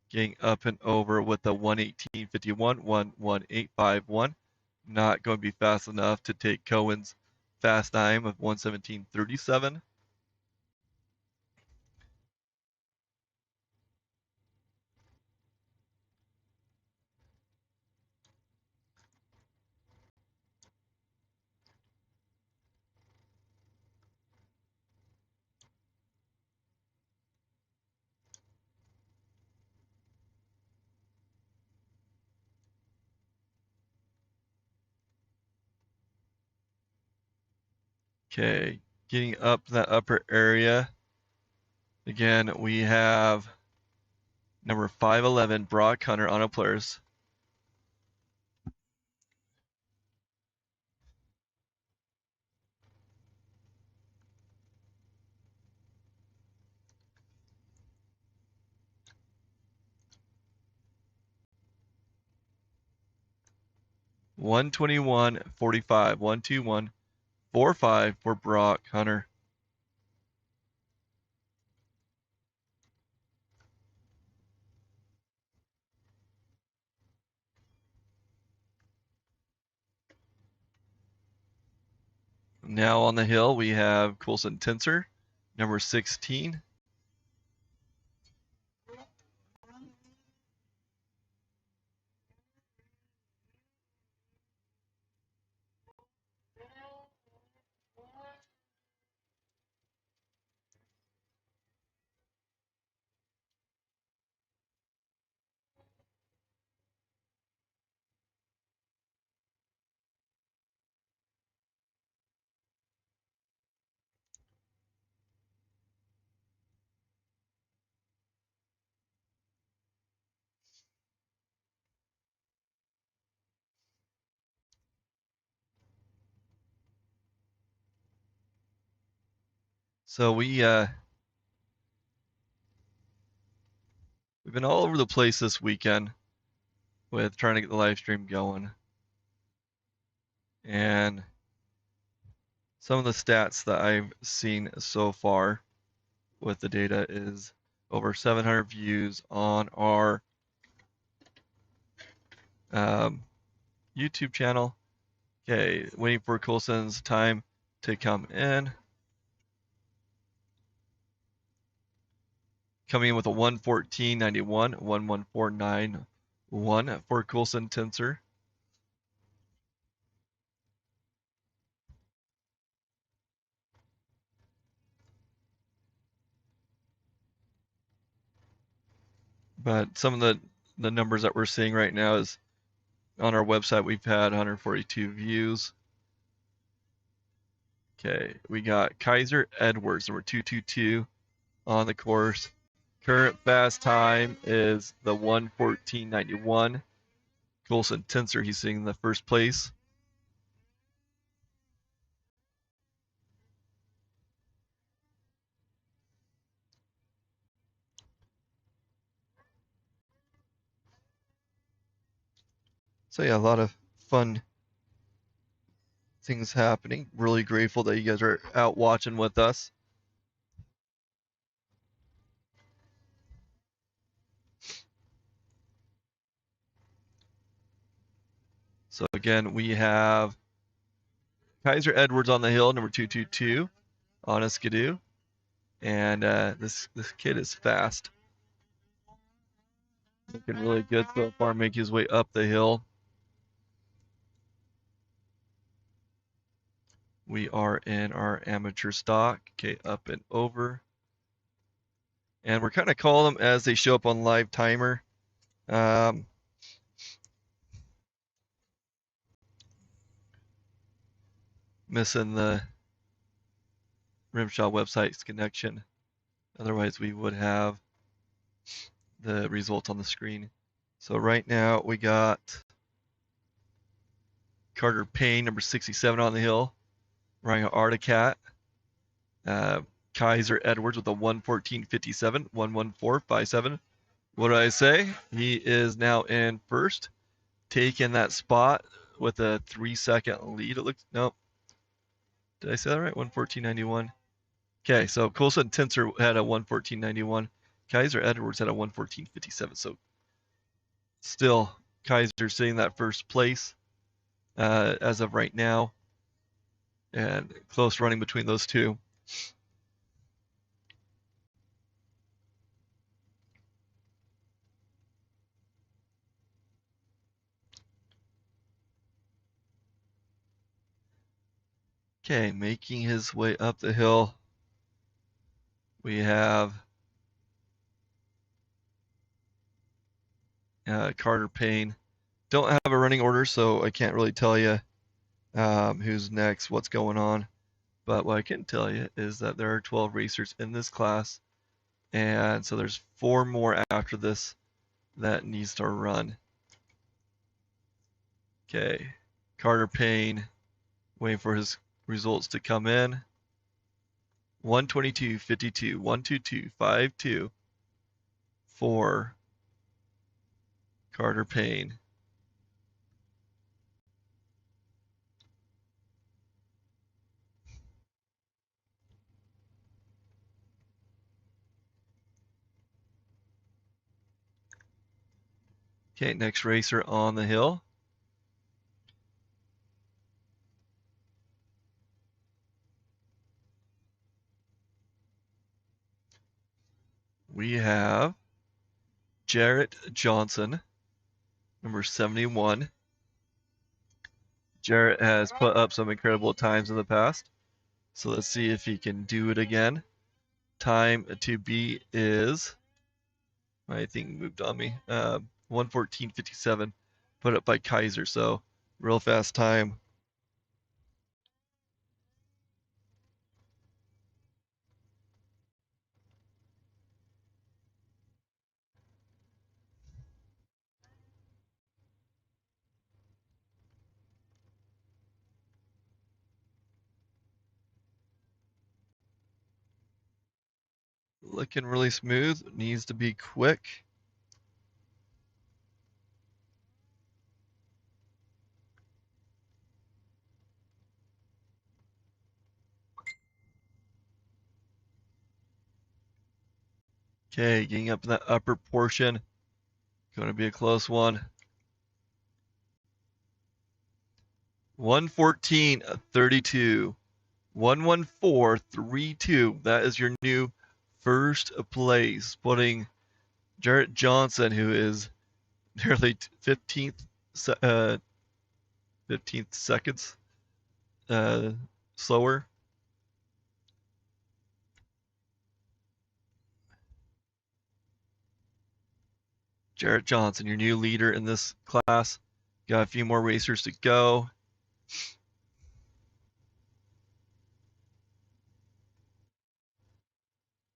getting up and over with a 118.51, 118.51. Not going to be fast enough to take Cohen's fast time of 117.37. Okay, getting up that upper area. Again, we have number 511, Brock Hunter on a Polaris. 121.45. 121.45 for Brock Hunter. Now on the hill, we have Coulson Tinser, number 16. So we've been all over the place this weekend with trying to get the live stream going. And some of the stats that I've seen so far with the data is over 700 views on our YouTube channel. Okay, waiting for Coulson's time to come in. Coming in with a 114.91, 114.91 for Coulson Tinser. But some of the numbers that we're seeing right now is on our website, we've had 142 views. Okay, we got Kaiser Edwards, number 222 on the course. Current fast time is the 114.91. Coulson Tinser, he's sitting in the first place. So yeah, a lot of fun things happening. Really grateful that you guys are out watching with us. So again, we have Kaiser Edwards on the hill, number 222 on a skidoo. And this kid is fast. Looking really good so far, making his way up the hill. We are in our amateur stock. Okay, up and over. And we're kind of calling them as they show up on live timer. Missing the RMSHA website's connection. Otherwise, we would have the results on the screen. So right now we got Carter Payne, number 67 on the hill, Ryan Articat. Kaiser Edwards with a 114.57, 114.57. What did I say? He is now in first, taking that spot with a 3-second lead. It looks, nope. Did I say that right? 114.91. Okay, so Coulson Tinser had a 114.91. Kaiser Edwards had a 114.57. So still Kaiser sitting that first place as of right now. And close running between those two. Okay, making his way up the hill. We have Carter Payne. Don't have a running order, so I can't really tell you who's next, what's going on. But what I can tell you is that there are 12 racers in this class. And so there's 4 more after this that needs to run. Okay, Carter Payne, waiting for his results to come in. 122.52, 122.52 for Carter Payne. Okay, next racer on the hill. We have Jarrett Johnson, number 71. Jarrett has put up some incredible times in the past, so let's see if he can do it again. Time to beat is, my thing moved on me, 1:14:57, put up by Kaiser, so real fast time. Looking really smooth, needs to be quick. Okay, getting up in that upper portion. Going to be a close one. 1:14:32. 1:14:32. That is your new first place, putting Jarrett Johnson, who is nearly 15th 15th seconds slower. Jarrett Johnson, your new leader in this class. Got a few more racers to go.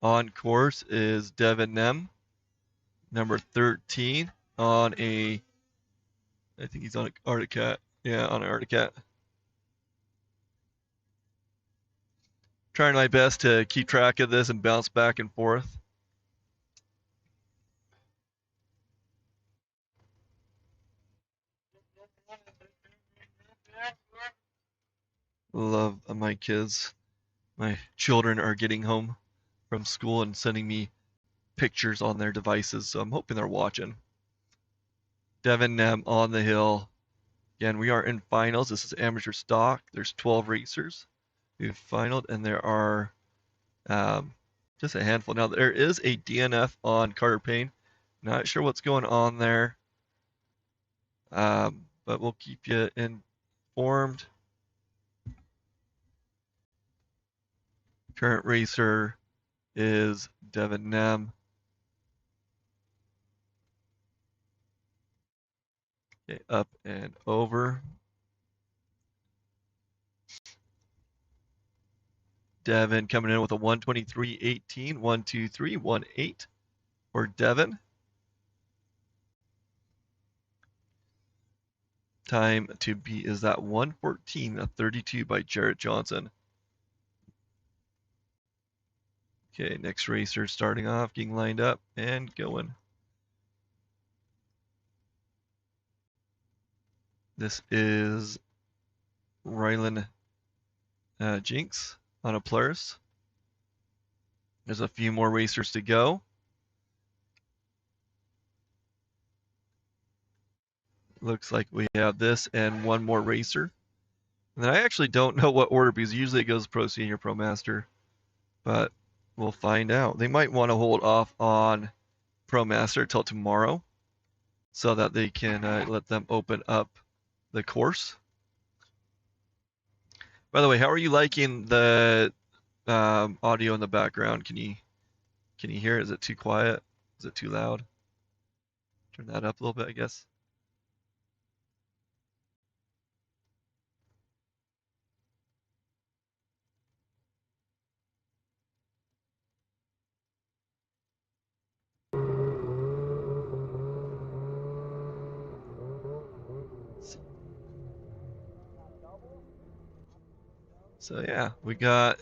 On course is Devin Nem, number 13, on a, I think he's on an Arctic Cat. Yeah, on an Arctic Cat. Trying my best to keep track of this and bounce back and forth. Love my kids. My children are getting home from school and sending me pictures on their devices, so I'm hoping they're watching. Devin Nem on the hill. Again, we are in finals. This is amateur stock. There's 12 racers who've finaled, and there are just a handful. Now, there is a DNF on Carter Payne. Not sure what's going on there, but we'll keep you informed. Current racer is Devin Nem. Okay, up and over. Devin coming in with a 1:23:18, 1:23:18 for Devin. Time to beat is that 1:14:32 by Jarrett Johnson. Okay, next racer starting off, getting lined up and going. This is Rylan Jinx on a Polaris. There's a few more racers to go. Looks like we have this and one more racer. And then I actually don't know what order, because usually it goes Pro Senior, Pro Master, but we'll find out. They might want to hold off on Pro Master till tomorrow so that they can let them open up the course. By the way, how are you liking the audio in the background? Can you hear it? Is it too quiet? Is it too loud? Turn that up a little bit, I guess. So yeah, we got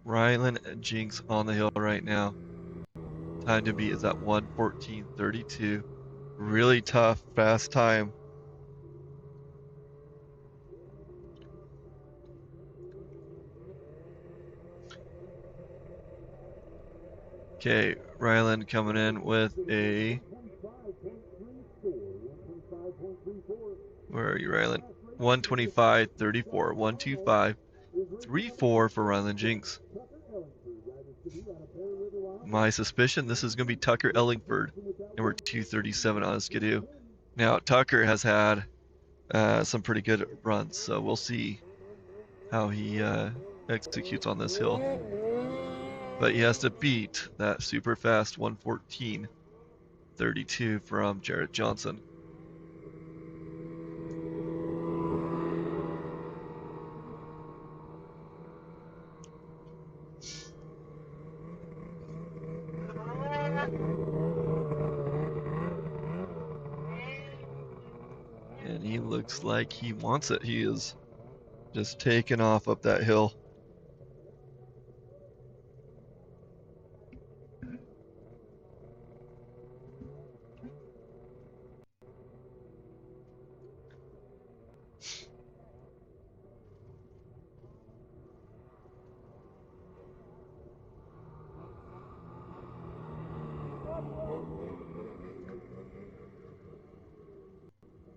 Rylan Jinx on the hill right now. Time to beat is at 1:14:32. Really tough, fast time. Okay, Ryland coming in with a. Where are you, Ryland? 125.34. 125.34 for Ryland Jinx. My suspicion, this is going to be Tucker Ellingford, and we're 237 on Skidoo. Now, Tucker has had some pretty good runs, so we'll see how he executes on this hill. But he has to beat that super fast 114.32 from Jarrett Johnson. And he looks like he wants it. He is just taking off up that hill.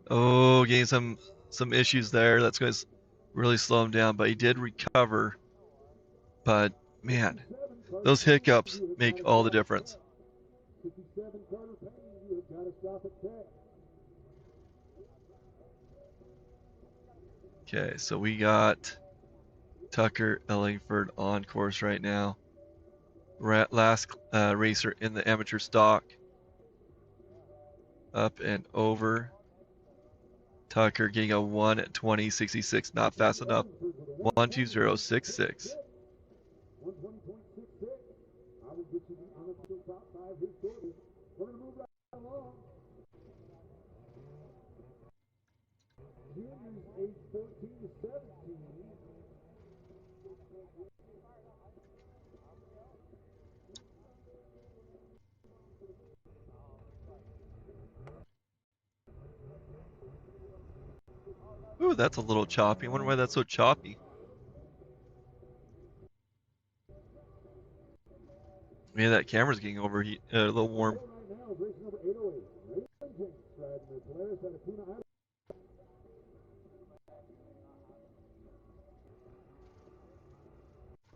Oh, getting some issues there. That's going to really slow him down, but he did recover. But man, those hiccups make all the difference. Okay, so we got Tucker Ellingford on course right now. Last racer in the amateur stock. Up and over. Tucker getting a 1:20.66, not fast enough. 1:20.66. Ooh, that's a little choppy. I wonder why that's so choppy. Maybe that camera's getting overheat, a little warm.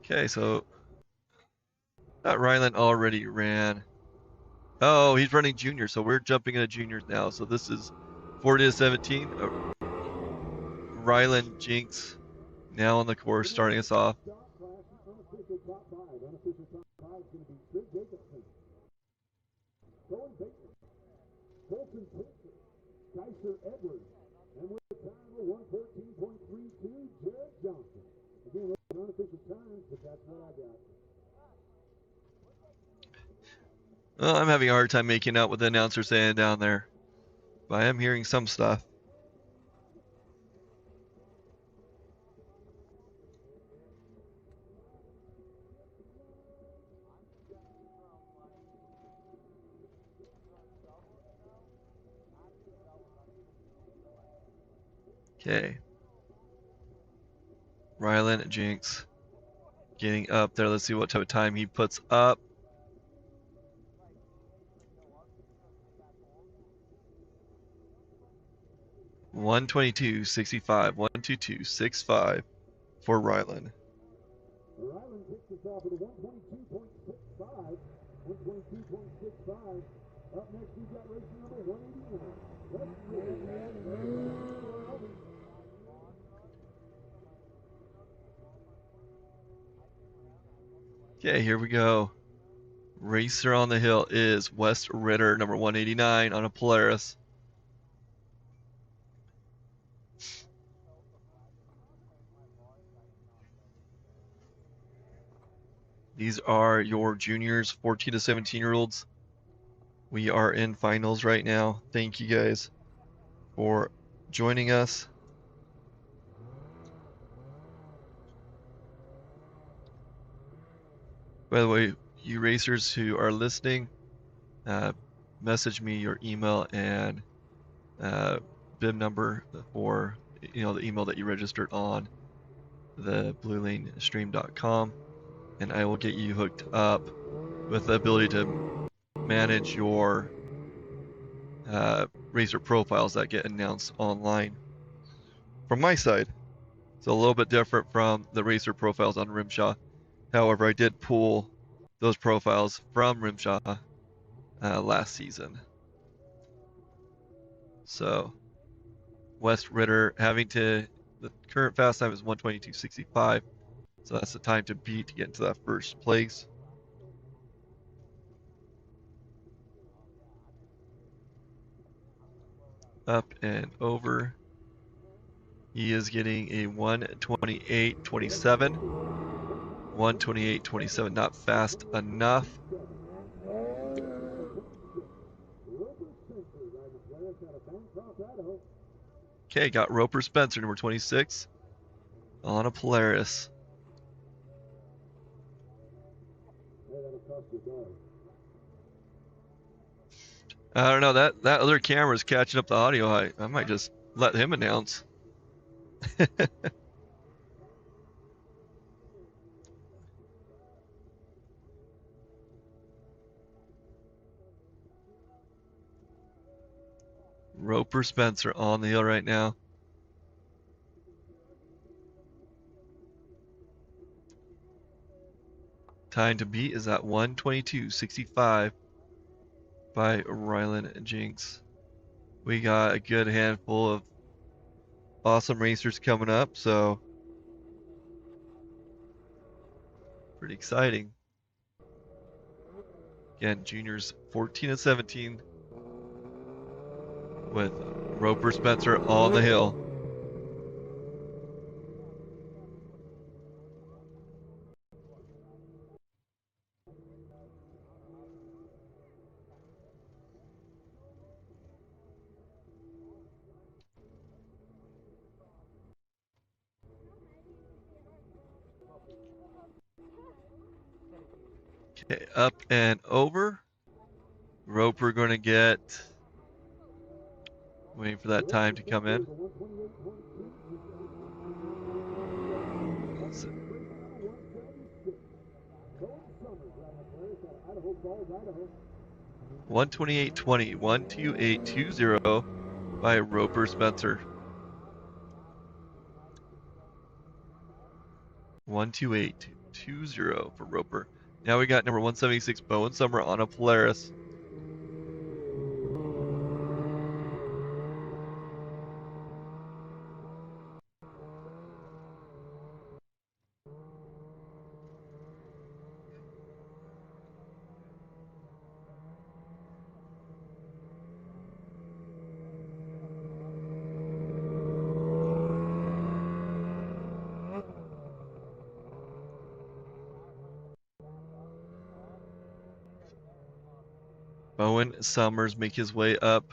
Okay, so that Ryland already ran. Oh, he's running junior, so we're jumping into juniors now. So this is 40-17. Ryland Jinx now on the course, starting us off. Well, I'm having a hard time making out what the announcer's saying down there, but I am hearing some stuff. Okay. Ryland Jinx getting up there. Let's see what type of time he puts up. $1:22.65. 1:22.65 for Ryland. Ryland kicks us off at a 1:22.65. 1:22.65. Up next, we've got race number 189. Okay, here we go. Racer on the hill is West Ritter, number 189 on a Polaris. These are your juniors, 14 to 17-year-olds. We are in finals right now. Thank you guys for joining us. By the way, you racers who are listening, message me your email and BIM number for the email that you registered on the bluelanestream.com, and I will get you hooked up with the ability to manage your racer profiles that get announced online. From my side, it's a little bit different from the racer profiles on RMSHA. However, I did pull those profiles from RMSHA last season. So West Ritter the current fast time is 1:22.65. So that's the time to beat to get into that first place. Up and over. He is getting a 1:28.27. 1:28.27, not fast enough. Okay, got Roper Spencer, number 26, on a Polaris. I don't know, that other camera is catching up the audio. I might just let him announce. Roper Spencer on the hill right now. Time to beat is at 1:22.65 by Rylan Jinks. We got a good handful of awesome racers coming up, so pretty exciting. Again, juniors 14 and 17 with Roper Spencer on the hill. Okay, up and over. Roper going to get, waiting for that time to come in. 1:28.20, 1:28.20 by Roper Spencer. 1:28.20 for Roper. Now we got number 176 Bowen Summer on a Polaris. Bowen Summers make his way up.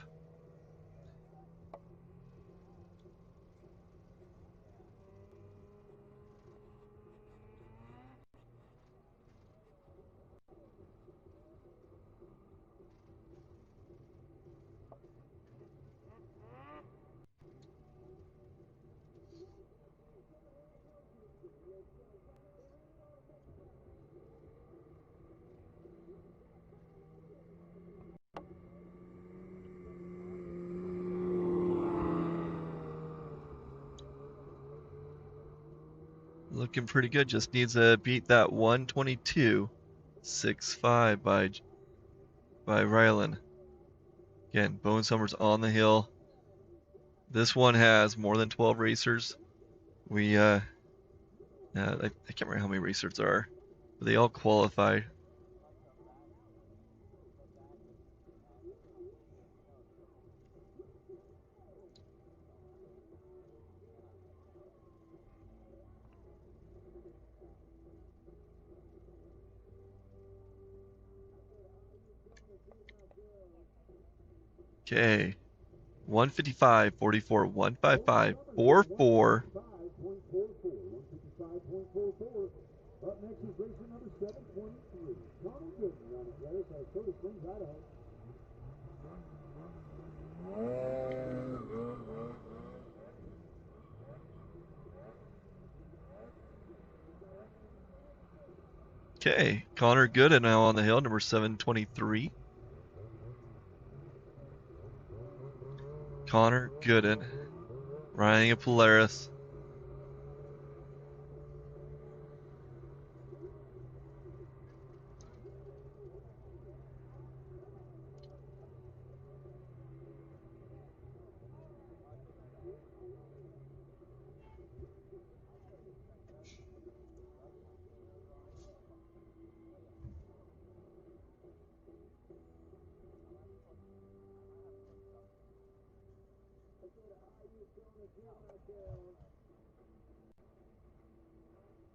Looking pretty good. Just needs to beat that 1:22.65 by Rylan. Again, Bowen Summers on the hill. This one has more than 12 racers. I can't remember how many racers there are, but they all qualified. Okay, 1:55.44, 1:55.44. Up next is racer number 723. Tommy Gooden on the Polaris out of Soda Springs, Idaho. Okay, Connor Gooden now on the hill, number 723. Connor Gooden, riding a Polaris.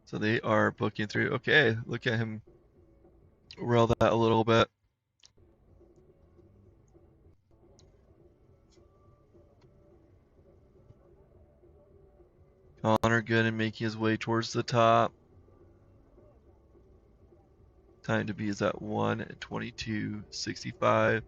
So they are booking through. Okay, look at him rail that a little bit. Connor Gooden making his way towards the top. Time to be is at 1:22:65.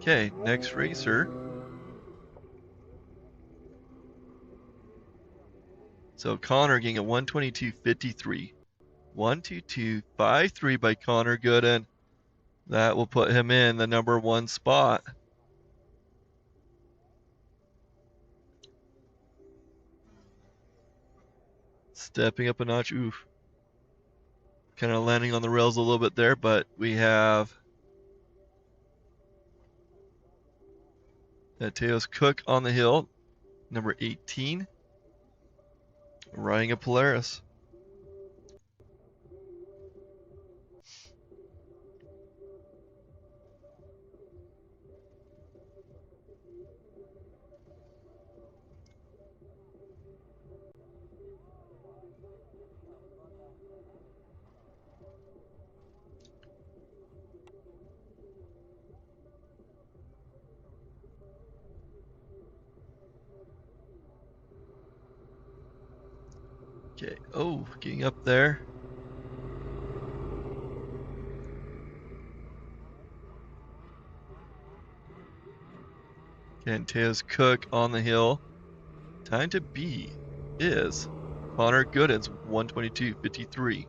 Okay, next racer. So Connor getting a 1:22:53. 1:22:53 by Connor Gooden. That will put him in the number 1 spot. Stepping up a notch. Oof. Kind of landing on the rails a little bit there, but we have Teos Cook on the hill, number 18, riding a Polaris. Okay, oh, getting up there. And Teos Cook on the hill. Time to beat is Connor Gooden's 1:22:53.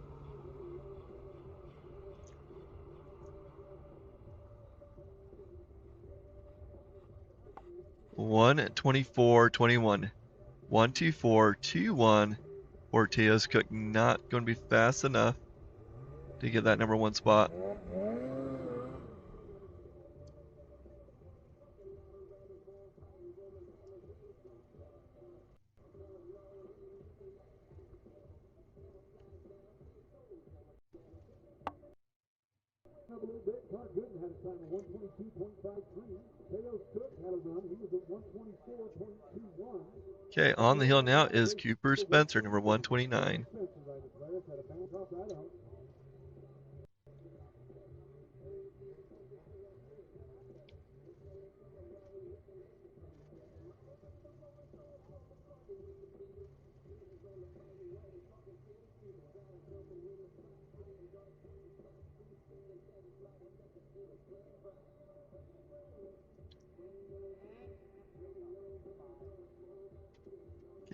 One 24:21. 1:24:21. Or Teos Cook not going to be fast enough to get that number 1 spot. A little bit. Connor Gooden had a time of 1:22:53. Teos Cook had a run. He was at 1:24:21. Okay, on the hill now is Cooper Spencer, number 129. Spencer riding the Polaris out of Fairfield, Idaho.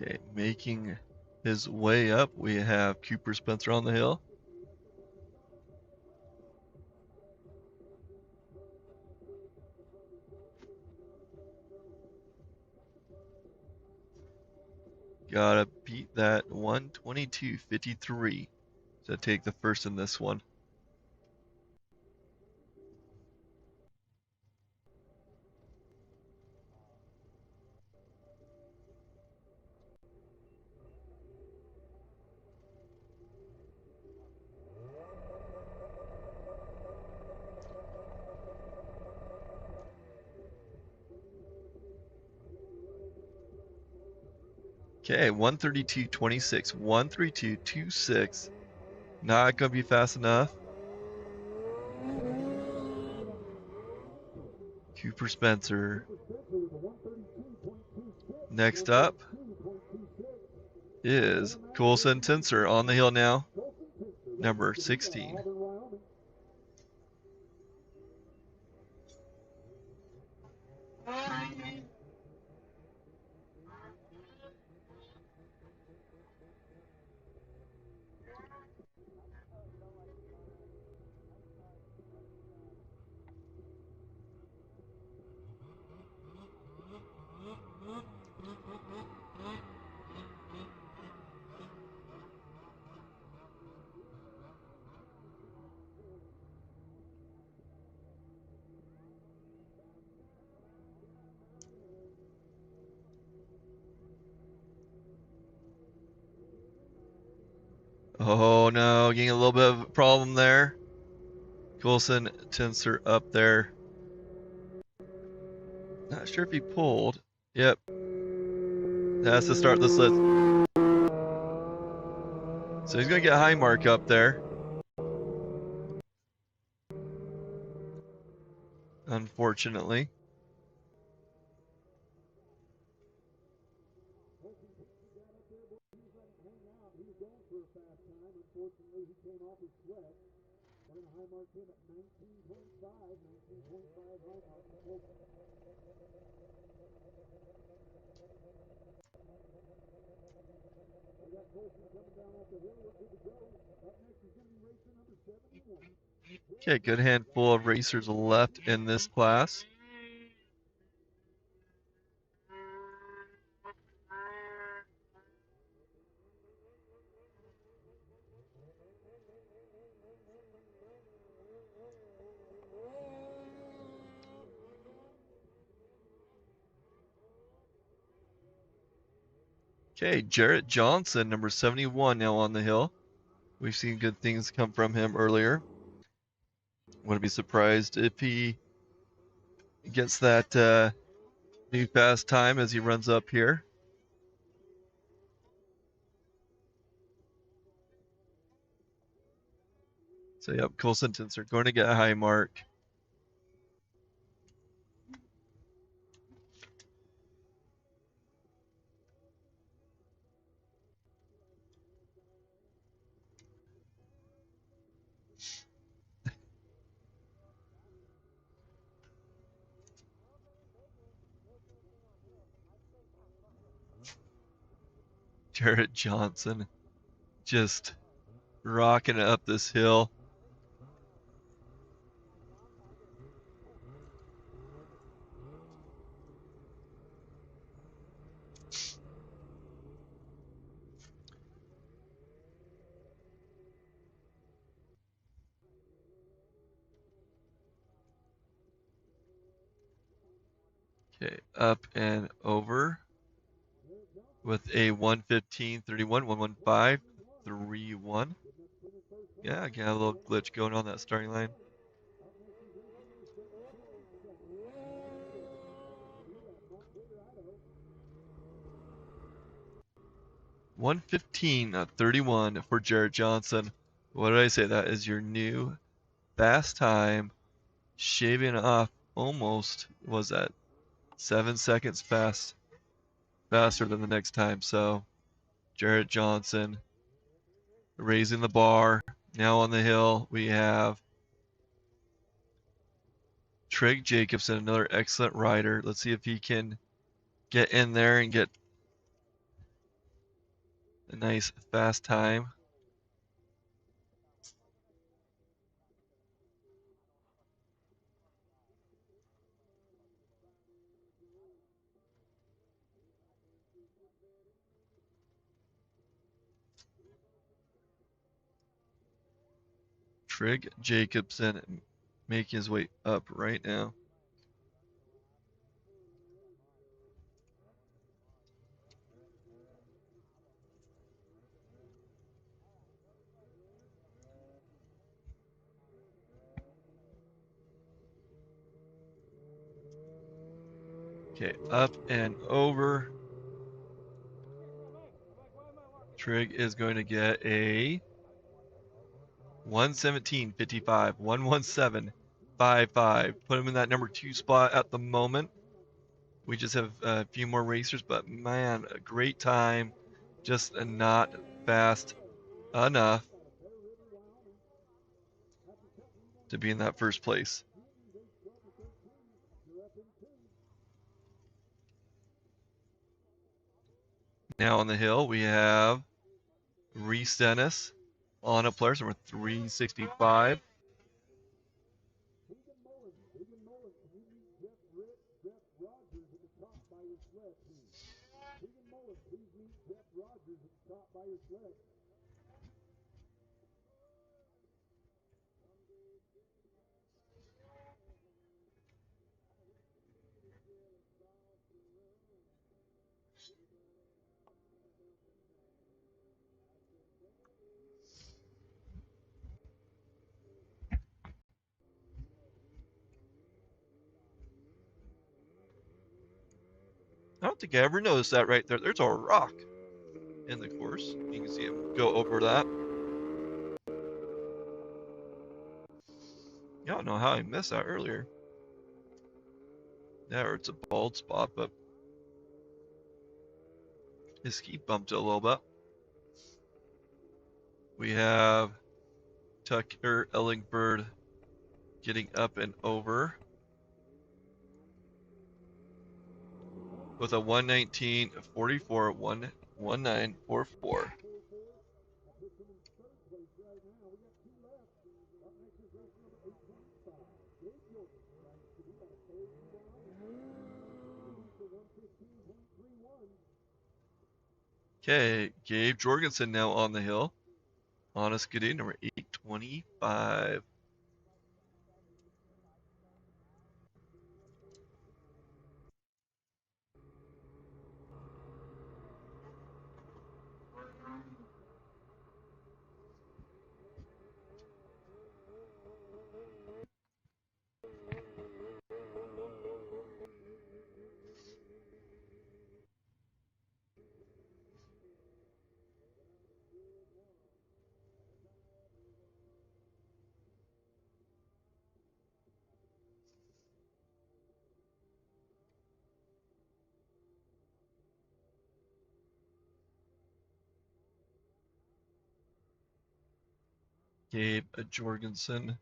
Okay, making his way up, we have Cooper Spencer on the hill. Gotta beat that 1:22:53 to take the first in this one. Okay, 1:32:26, 1:32:26. Not gonna be fast enough. Cooper Spencer. Spencer with a 132.26. Next up 132.26. is Coulson Tinser on the hill now, Colson Tinser, number City, 16. Auburn, Wyoming. Oh no, getting a little bit of a problem there. Coulson Tinser up there. Not sure if he pulled. Yep. Has to start the sled. So he's going to get a high mark up there. Unfortunately. Colson Tinser got up there, but he was letting hang out. He was going for a fast time. Unfortunately, he came off his sled. We're going to high mark him at 19.5. 19.5 high mark for Colson. We got Colson coming down off the hill. We're good to go. Up next is going to be racer number 71. Okay, good handful of racers left in this class. Okay, Jarrett Johnson, number 71, now on the hill. We've seen good things come from him earlier. Wouldn't be surprised if he gets that new fast time as he runs up here. So yep, Coulson Tinser going to get a high mark. Jarrett Johnson just rocking it up this hill. Okay, up and over with a 1:15:31, 1:15:31. Yeah, got a little glitch going on that starting line. 1:15:31 for Jarrett Johnson. What did I say? That is your new fast time, shaving off almost, was that 7 seconds faster than the next time. So Jarrett Johnson raising the bar. Now on the hill we have Trig Jacobson, another excellent rider. Let's see if he can get in there and get a nice fast time. Trig Jacobson making his way up right now. Okay, up and over. Trig is going to get a 1:17:55, 1:17 5-5. Put him in that number 2 spot at the moment. We just have a few more racers, but man, a great time. Just not fast enough to be in that first place. Now on the hill, we have Reese Dennis on up players, number 365. I don't think I ever noticed that right there. There's a rock in the course. You can see him go over that. I don't know how I missed that earlier. Yeah, or it's a bald spot, but his ski bumped it a little bit. We have Tucker Ellingberg getting up and over with a 119.44, 119.44. Okay, Gabe Jorgensen now on the hill. Honest Goody, number 825. Gabe Jorgensen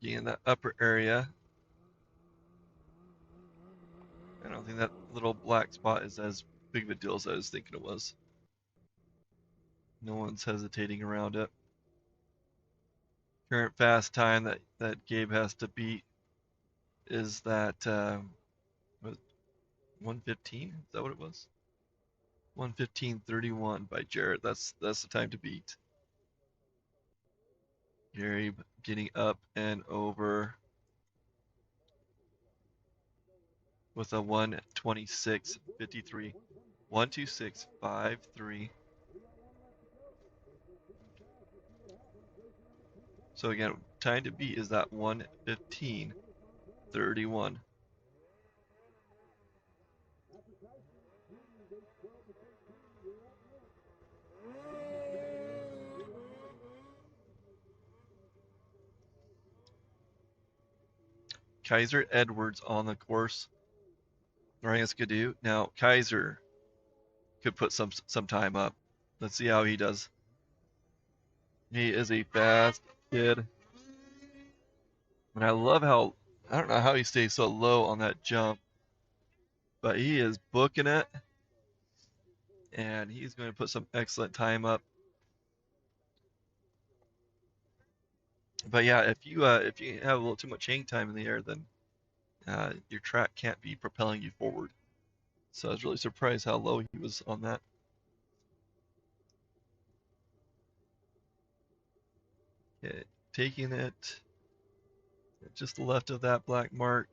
getting in that upper area. I don't think that little black spot is as big of a deal as I was thinking it was. No one's hesitating around it. Current fast time that Gabe has to beat is that 115? Is that what it was? 115.31 by Jarrett. That's the time to beat. Gabe getting up and over with a 126.53. 126.53. So again, time to beat is that 115.31. Kaiser Edwards on the course. Ryan Skidoo. Now Kaiser could put some time up. Let's see how he does. He is a fast kid. And I love how, I don't know how he stays so low on that jump, but he is booking it. And he's going to put some excellent time up. But yeah, if you have a little too much hang time in the air, then your track can't be propelling you forward. So I was really surprised how low he was on that. Okay, taking it just left of that black mark.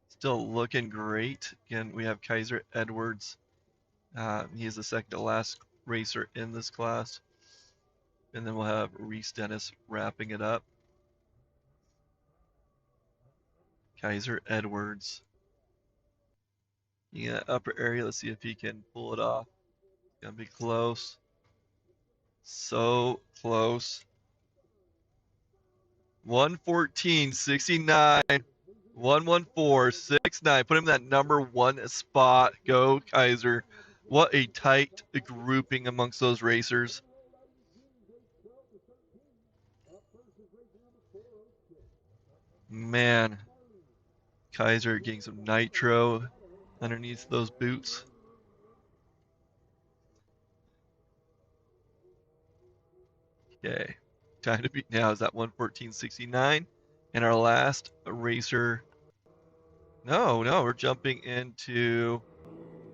Still looking great. Again, we have Kaiser Edwards. He is the second to last racer in this class. And then we'll have Reese Dennis wrapping it up. Kaiser Edwards. Yeah, upper area. Let's see if he can pull it off. Gonna be close. So close. 114.69. 114.69. Put him in that number one spot. Go, Kaiser. What a tight grouping amongst those racers. Man, Kaiser getting some nitro underneath those boots. Okay, time to beat now is that 114.69. And our last racer. No, we're jumping into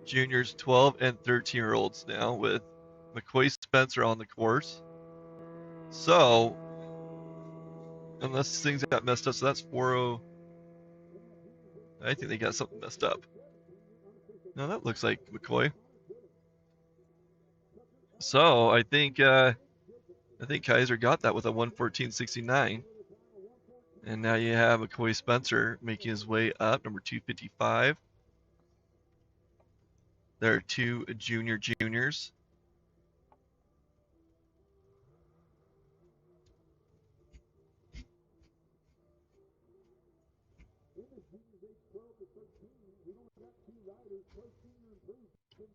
juniors 12 and 13-year-olds now with McCoy Spencer on the course. So, unless things got messed up, so that's 40. I think they got something messed up. No, that looks like McCoy. So I think Kaiser got that with a 114.69. And now you have McCoy Spencer making his way up, number 255. There are two juniors.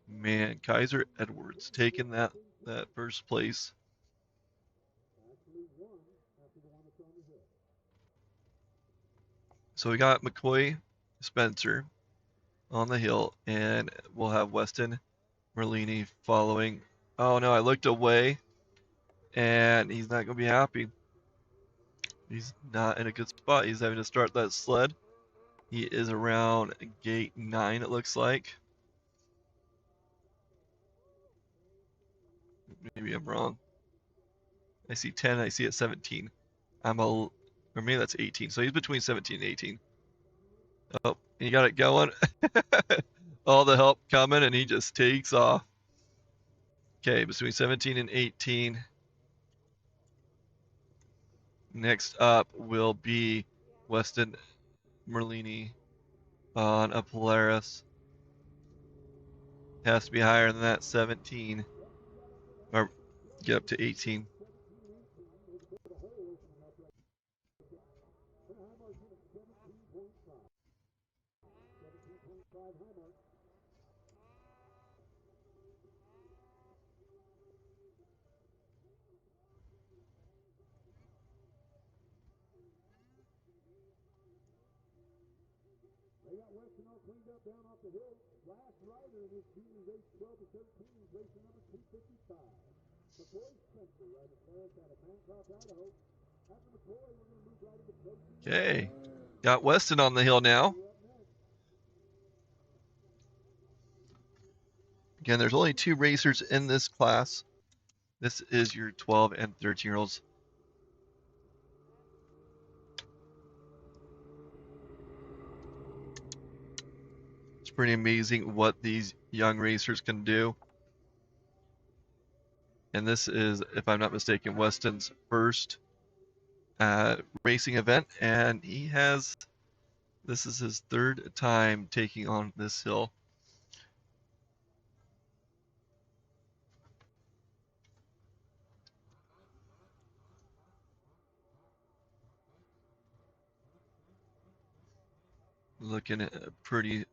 Man, Kaiser Edwards taking that first place. So we got McCoy Spencer on the hill, and we'll have Weston Merlini following. Oh no, I looked away, and he's not going to be happy. He's not in a good spot. He's having to start that sled. He is around gate 9, it looks like. Maybe I'm wrong. I see 10, I see it 17. Or maybe that's 18. So he's between 17 and 18. Oh, he got it going. All the help coming, and he just takes off. Okay, between 17 and 18. Next up will be Weston Merlini on a Polaris. Has to be higher than that, 17. Or get up to 18. They got Weston all cleaned up down off the hill. Last rider in this juniors age 12 to 13 is racing number 255. McCoy Spencer riding fast out of Fairfield, Idaho. After McCoy, we're going to move right into coaching. Okay, got Weston on the hill now. Again, there's only 2 racers in this class. This is your 12 and 13-year-olds. It's pretty amazing what these young racers can do. And this is, if I'm not mistaken, Weston's first racing event, and this is his 3rd time taking on this hill. Looking at pretty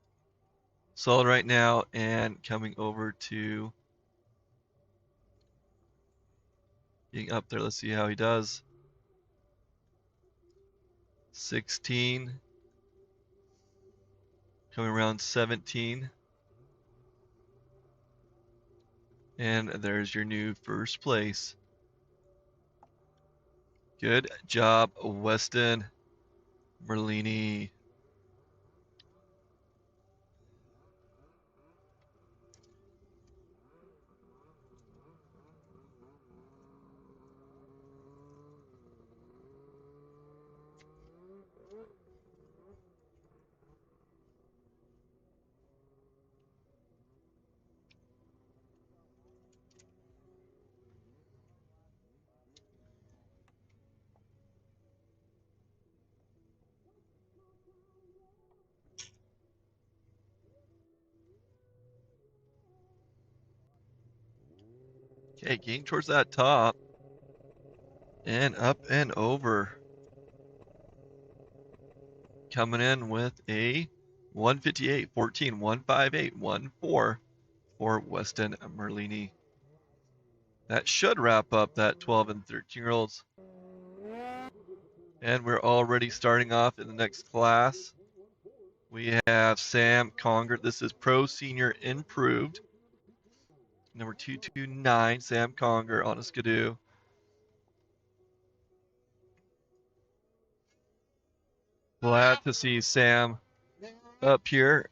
solid right now, and coming over to getting up there. Let's see how he does. 16, coming around 17. And there's your new first place. Good job, Weston Merlini. Okay, getting towards that top. And up and over. coming in with a 158, 14, 158, 14 for Weston Merlini. That should wrap up that 12 and 13-year-olds. And we're already starting off in the next class. We have Sam Conger. This is Pro Senior Improved. Number 229, Sam Conger on a Skidoo. Glad to see Sam up here.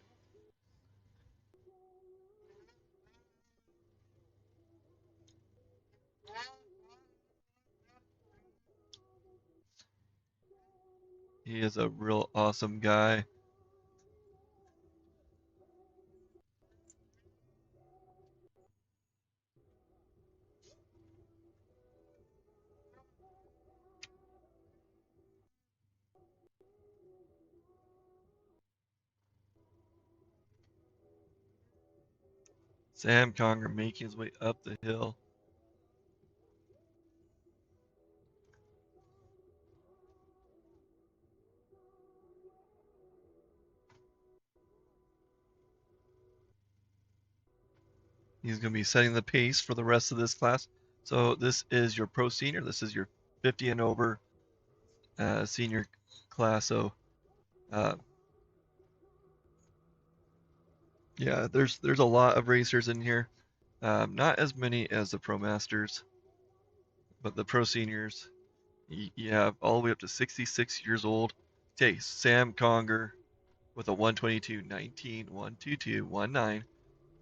He is a real awesome guy. Sam Conger making his way up the hill. He's going to be setting the pace for the rest of this class. So this is your Pro Senior. This is your 50 and over senior class. So yeah, there's a lot of racers in here. Not as many as the Pro Masters, but the Pro Seniors, you have all the way up to 66 years old. Okay, Sam Conger with a 122.19, 122.19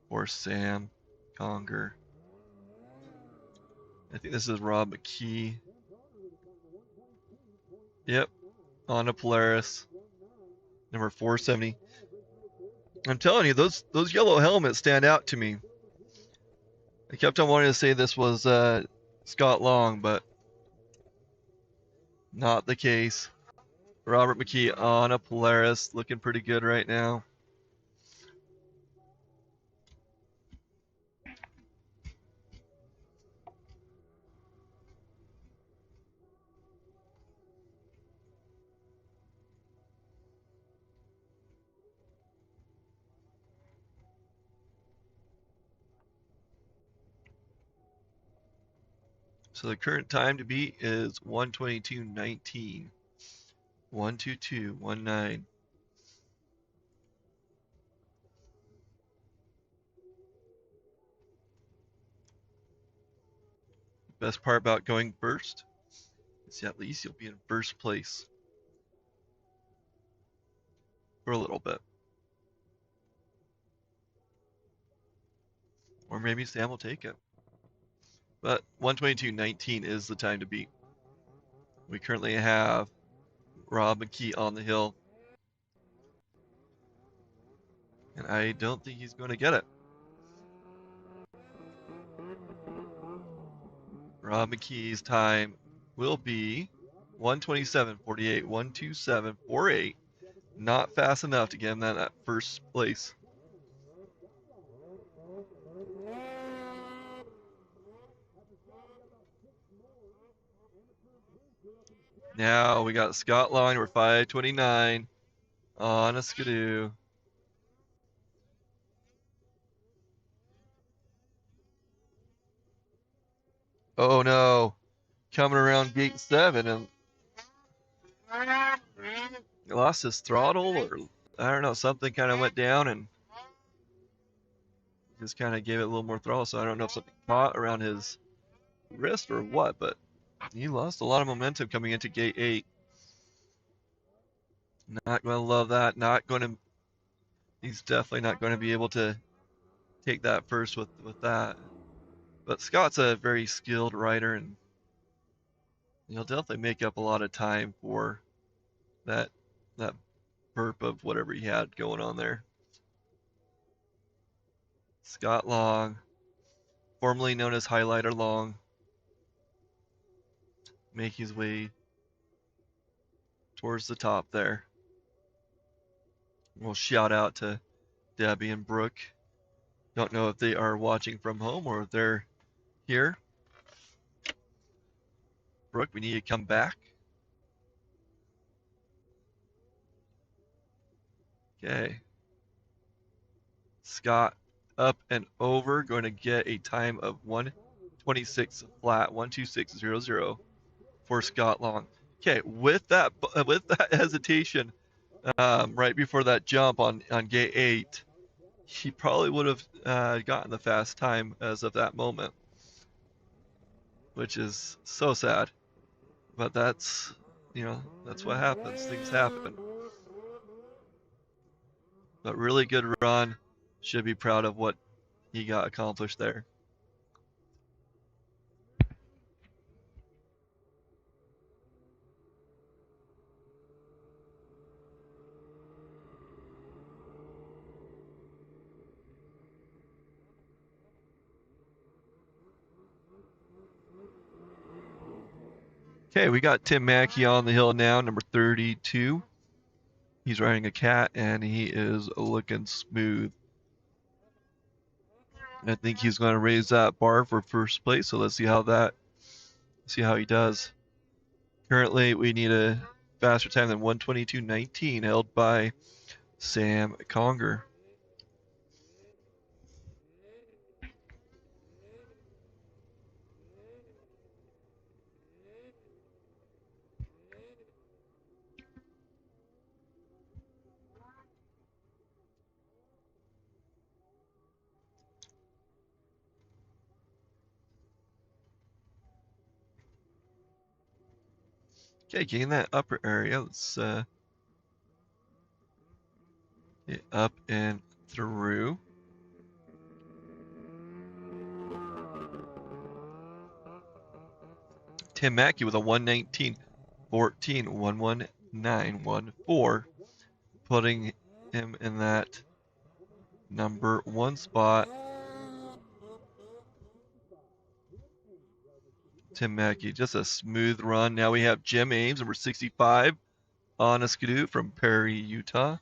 for Sam Conger. I think this is Rob McKee. Yep, on a Polaris, number 470. I'm telling you, those yellow helmets stand out to me. I kept on wanting to say this was Scott Long, but not the case. Robert McKee on a Polaris, looking pretty good right now. So the current time to beat is 122.19. 122.19. Best part about going first is at least you'll be in first place for a little bit. Or maybe Sam will take it. But 122.19 is the time to beat. We currently have Rob McKee on the hill. And I don't think he's going to get it. Rob McKee's time will be 127.48, 127.48. Not fast enough to get him that first place. Now we got Scott Long, number 529 on a Skidoo. Oh no, coming around gate 7 and he lost his throttle, or I don't know, something kind of went down and just kind of gave it a little more throttle. So I don't know if something caught around his wrist or what, but he lost a lot of momentum coming into gate 8. Not going to love that. He's definitely not going to be able to take that first with that. But Scott's a very skilled rider, and he'll definitely make up a lot of time for that burp of whatever he had going on there. Scott Long, formerly known as Highlighter Long, making his way towards the top there. We'll shout out to Debbie and Brooke. Don't know if they are watching from home or if they're here. Brooke, we need you to come back. Okay. Scott up and over, going to get a time of 1:26 flat, 1:26.00 for Scott Long. Okay, with that hesitation, right before that jump on gate 8, he probably would have gotten the fast time as of that moment, which is so sad. But that's, that's what happens. Things happen. But really good run. Should be proud of what he got accomplished there. Okay, we got Tim Mackey on the hill now, number 32. He's riding a cat, and he is looking smooth. I think he's going to raise that bar for first place, so let's see how he does. Currently, we need a faster time than 1:22.19, held by Sam Conger. Okay, getting that upper area. Let's get up and through. Tim Mackey with a 1:19.14, 1:19.14, putting him in that number 1 spot. Tim Mackey, just a smooth run. Now we have Jim Ames, number 65, on a skidoo from Perry, Utah.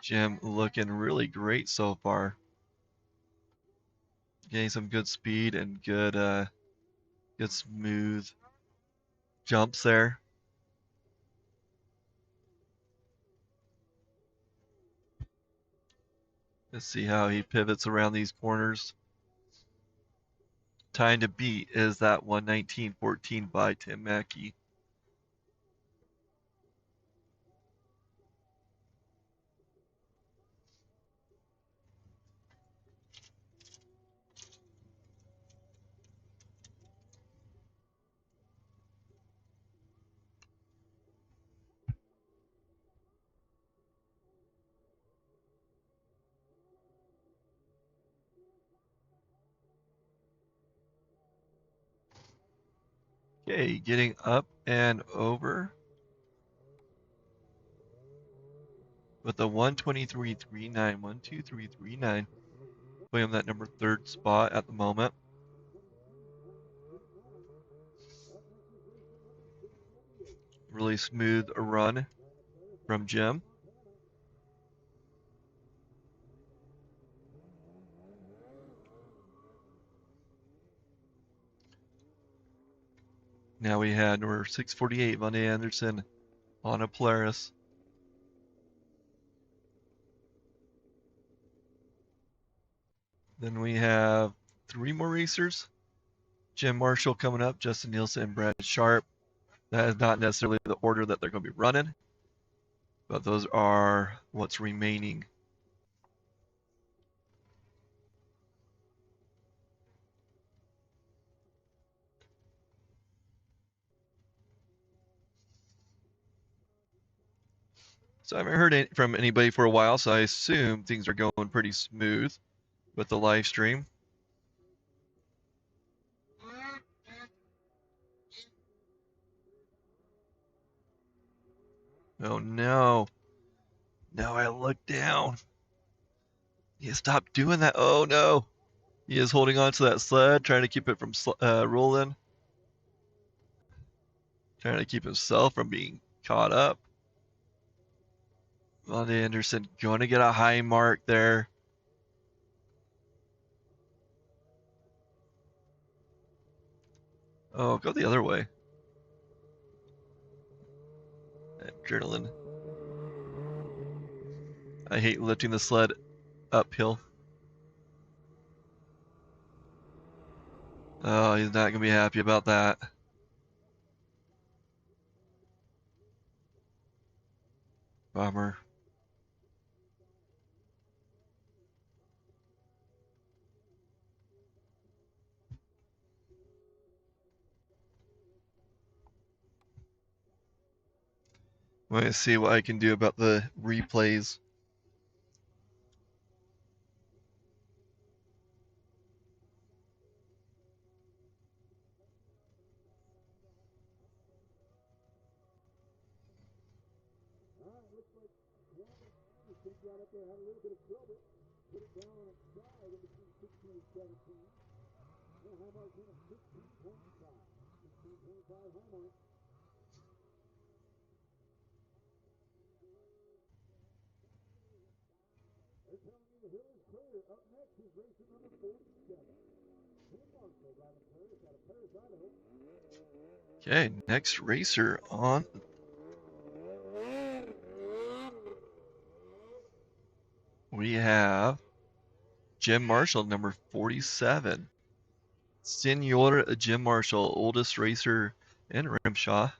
Jim looking really great so far. Getting some good speed and good smooth jumps there. Let's see how he pivots around these corners. Time to beat is that 1:19.14 by Tim Mackey. Okay, getting up and over with a 1:23.39, 1:23.39, putting him that number 3rd spot at the moment. Really smooth run from Jim. Now we had number 648, Von Anderson on a Polaris. Then we have 3 more racers. Jim Marshall coming up, Justin Nielsen, and Brad Sharp. That is not necessarily the order that they're going to be running, but those are what's remaining. So I haven't heard from anybody for a while, so I assume things are going pretty smooth with the live stream. Oh no. Now I look down. You stop doing that. Oh no. He is holding on to that sled, trying to keep it from rolling. Trying to keep himself from being caught up. Lonnie Anderson going to get a high mark there. Oh, go the other way. Adrenaline. I hate lifting the sled uphill. Oh, he's not going to be happy about that. Bummer. I'm going to see what I can do about the replays. All right, looks like Anderson got up there, had a little bit of trouble. Put it down on its side in between 16 and 17. Well, high mark in at 16.5. 16.5 high mark. They're telling me the hill is clear. Up next is racer number 47. Tim Marshall driving Paris out of Fairfield Idaho. Okay, next racer on. We have Jim Marshall, number 47. Senor Jim Marshall, oldest racer in RMSHA.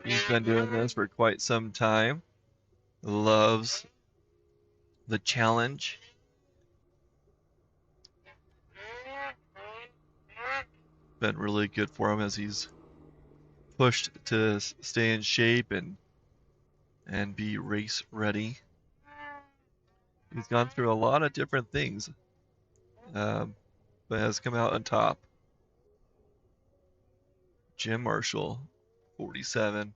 He's been doing this for quite some time. Loves the challenge. Been really good for him as he's pushed to stay in shape and be race ready. He's gone through a lot of different things, but has come out on top. Jim Marshall, 47.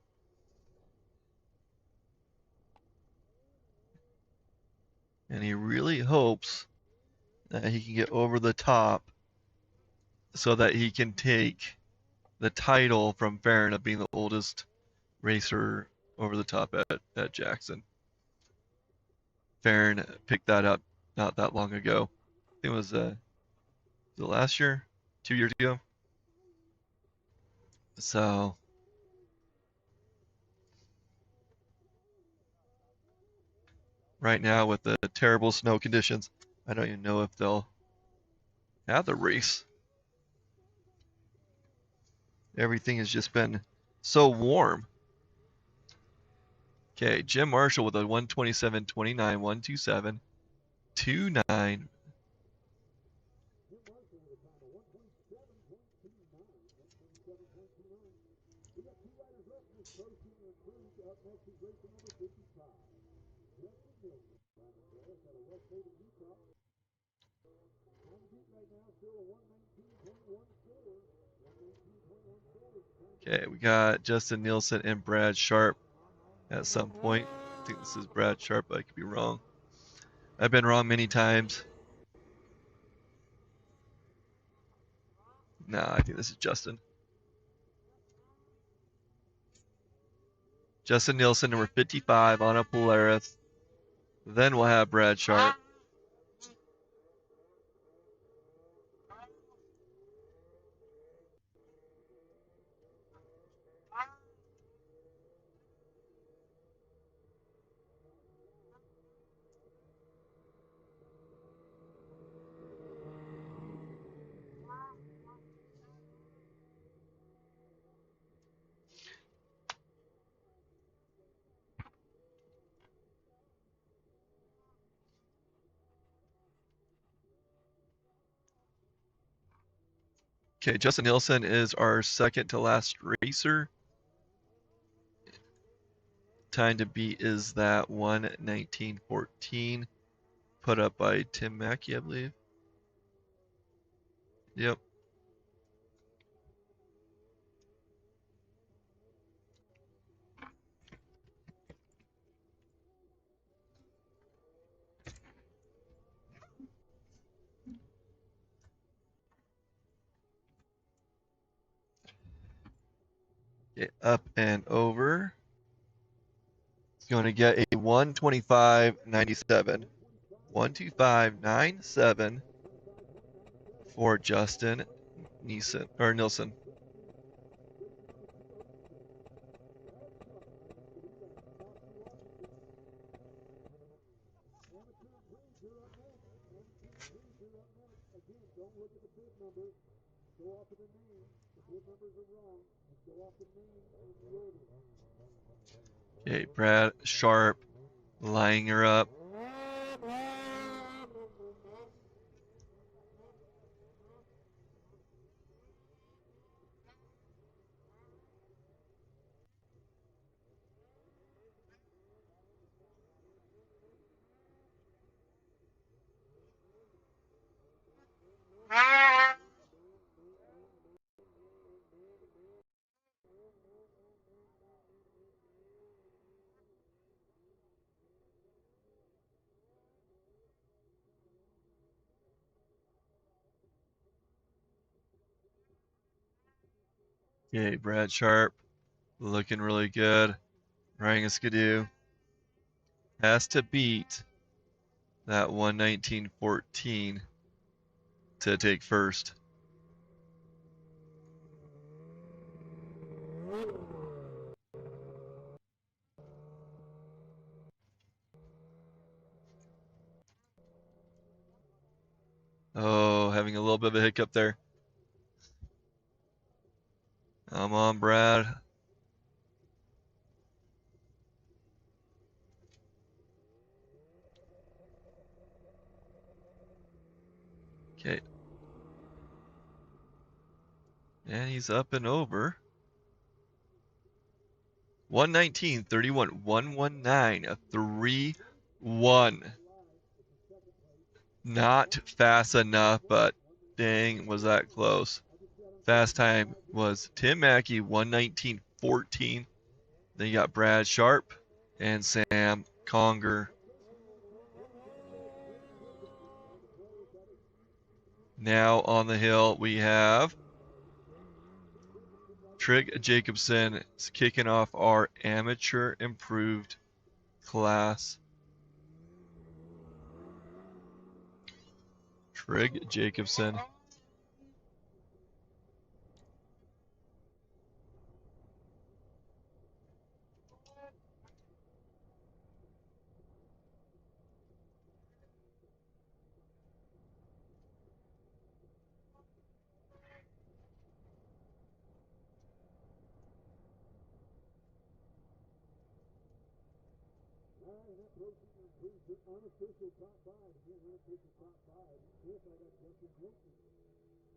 And he really hopes that he can get over the top so that he can take the title from Farron of being the oldest racer over the top at Jackson. Farron picked that up not that long ago. I think it was the last year, 2 years ago. So right now with the terrible snow conditions, I don't even know if they'll have the race. Everything has just been so warm. Okay, Jim Marshall with a 127.29, 127, 29. Tim Marshall with a time of 127.29. 127.29. We got two riders left in this pro senior improved. Up next is racer number 55. Dustin Pancheri driving Paris out of West Haven, Utah. Time to beat right now, still a 119.14. 119.14 is the time. Okay, we got Justin Nielsen and Brad Sharp at some point. I think this is Brad Sharp, but I could be wrong. I've been wrong many times. No, I think this is Justin. Justin Nielsen, number 55 on a Polaris. Then we'll have Brad Sharp. Okay, Justin Nielsen is our second to last racer. Time to beat is that 1:19.14 put up by Tim Mackey, I believe. Yep. Okay, up and over. It's going to get a 125.97. 125.97 for Justin Nilsson. Okay, Brad Sharp lining her up. Okay, Brad Sharp looking really good. Riding a skidoo. Has to beat that 119.14 to take first. Oh, having a little bit of a hiccup there. Come on, Brad. Okay. And he's up and over. 119.31. 119. A 3-1. Not fast enough, but dang, was that close. Fast time was Tim Mackey, 119.14. Then you got Brad Sharp and Sam Conger. Now on the hill, we have Trig Jacobson kicking off our amateur improved class. Trig Jacobson.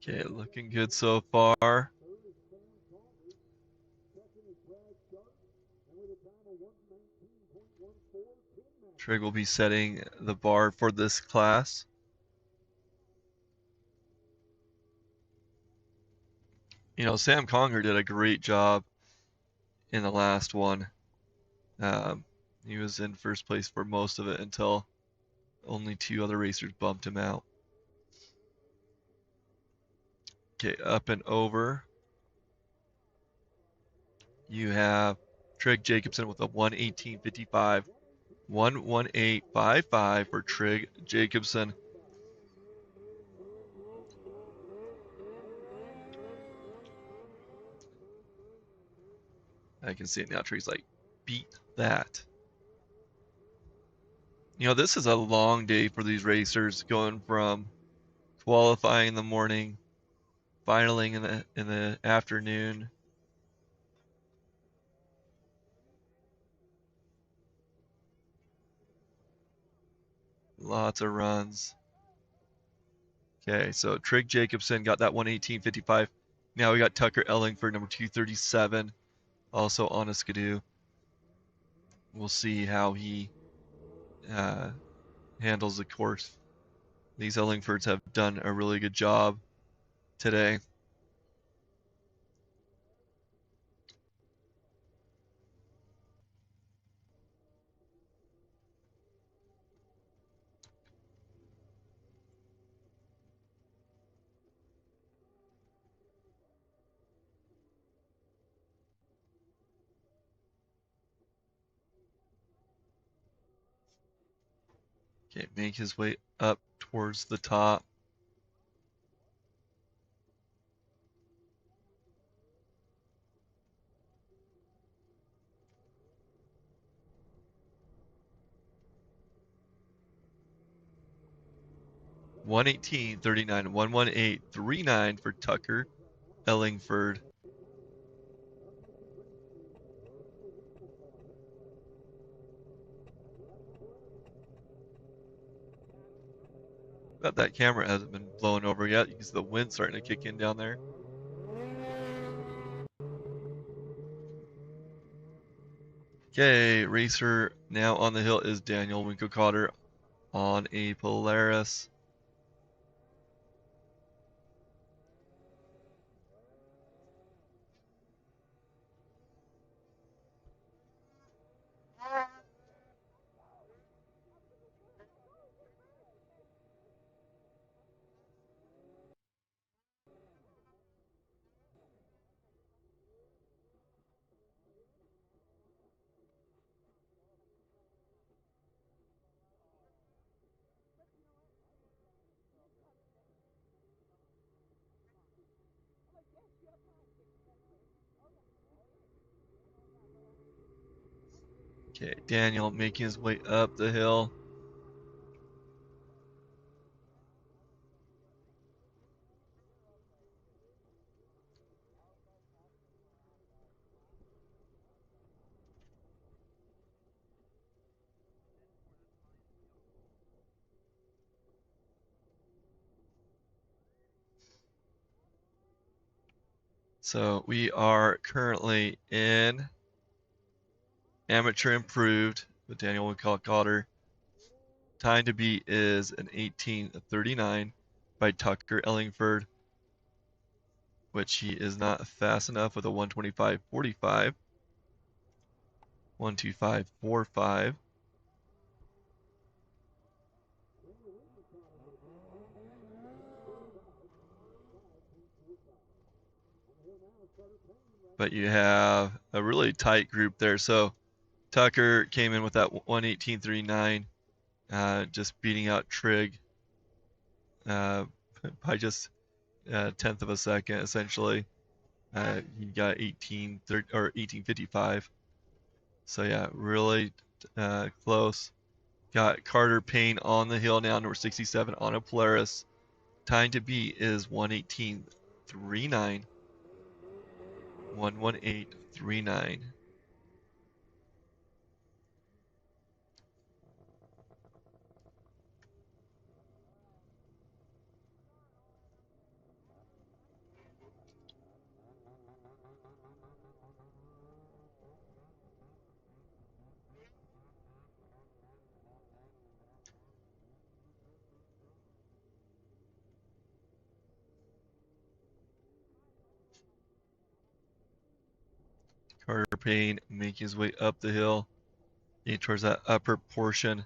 Okay, looking good so far. Trig will be setting the bar for this class. You know, Sam Conger did a great job in the last one. He was in first place for most of it until only 2 other racers bumped him out. Okay, up and over. You have Trig Jacobson with a 118.55. 118.55 for Trig Jacobson. I can see it now. Trig's like, beat that. You know, this is a long day for these racers, going from qualifying in the morning, finaling in the afternoon. Lots of runs. Okay, so Trig Jacobson got that 118.55. Now we got Tucker Ellingford, number 237, also on a skidoo. We'll see how he handles the course. These Ellingfords have done a really good job today. Okay, make his way up towards the top. $118.39, 118.39 for Tucker Ellingford. But that camera hasn't been blown over yet. You can see the wind starting to kick in down there. Okay, racer now on the hill is Daniel Winkelcotter on a Polaris. Okay, Daniel making his way up the hill. So we are currently in amateur improved with Daniel Winkelcotter. Time to beat is an 18:39 by Tucker Ellingford, which he is not fast enough with a 125.45. 125.45. But you have a really tight group there. So Tucker came in with that 118.39, just beating out Trigg by just a tenth of a second, essentially. He got 18.55. So yeah, really close. Got Carter Payne on the hill now, number 67 on a Polaris. Time to beat is 118.39. 118.39. Carter Payne making his way up the hill, towards that upper portion.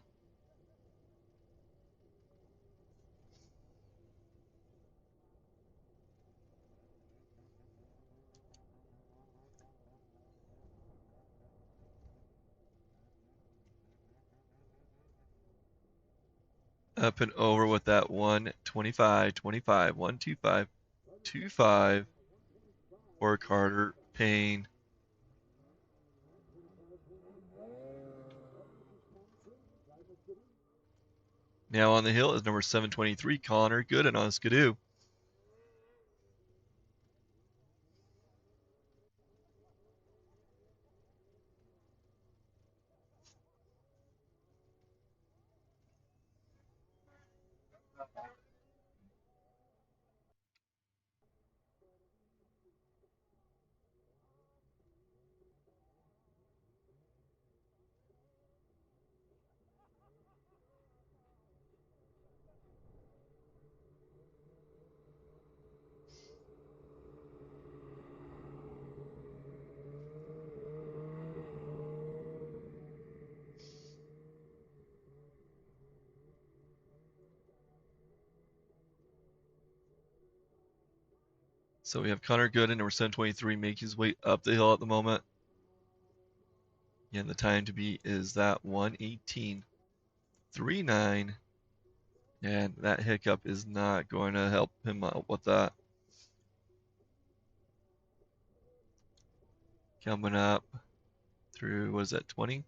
Up and over with that 125.25, 125.25 for Carter Payne. Now on the hill is number 723, Connor Gooden on Skidoo. So we have Connor Gooden, number 723, making his way up the hill at the moment. And the time to beat is that 118.39. And that hiccup is not going to help him out with that. Coming up through, what is that, 20?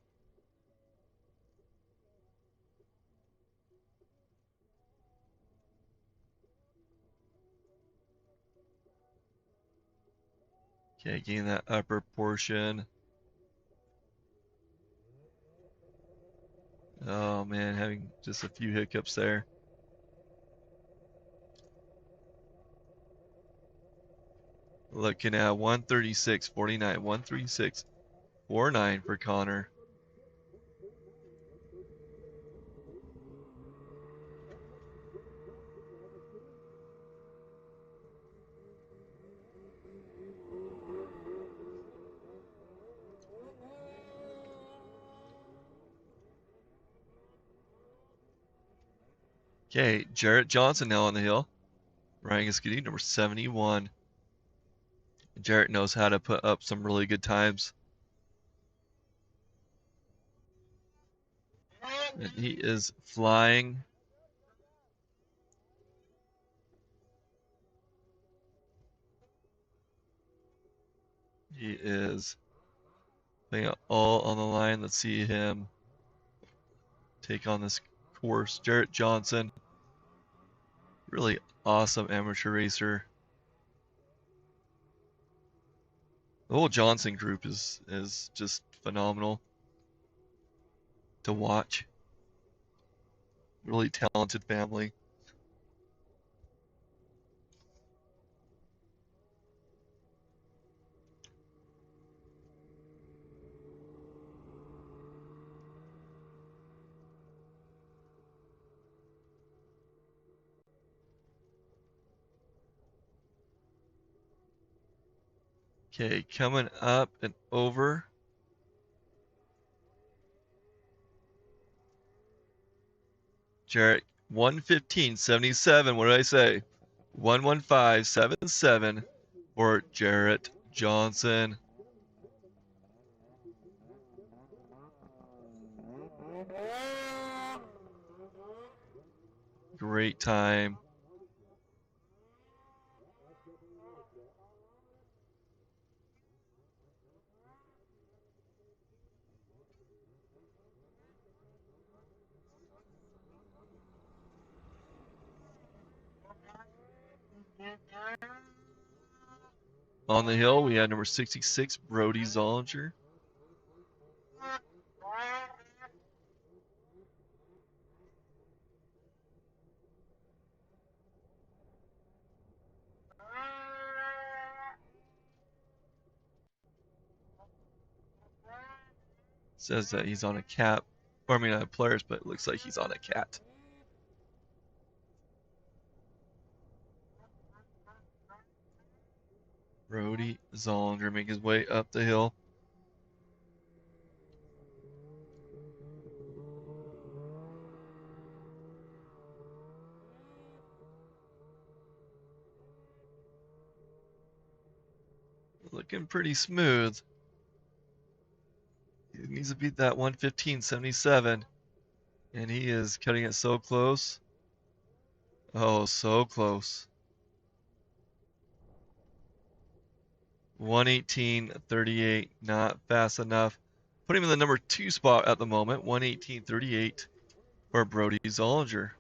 Okay, getting that upper portion. Oh man, having just a few hiccups there. Looking at 136.49, 136.49 for Connor. Okay, Jarrett Johnson now on the hill. Ryan Gaskity, number 71. Jarrett knows how to put up some really good times. And he is flying. He is putting it all on the line. Let's see him take on this course. Jarrett Johnson, really awesome amateur racer. The whole Johnson group is just phenomenal to watch. Really talented family. Okay, coming up and over. Jarrett, 115.77. What did I say? 115.77 for Jarrett Johnson. Great time. On the hill, we had number 66, Brody Zollinger. Says that he's on a cap, or I mean a Polaris, but it looks like he's on a cat. Brody Zollinger making his way up the hill. Looking pretty smooth. He needs to beat that 115.77. And he is cutting it so close. Oh, so close. 118.38, not fast enough. Put him in the number 2 spot at the moment, 118.38 for Brody Zollinger.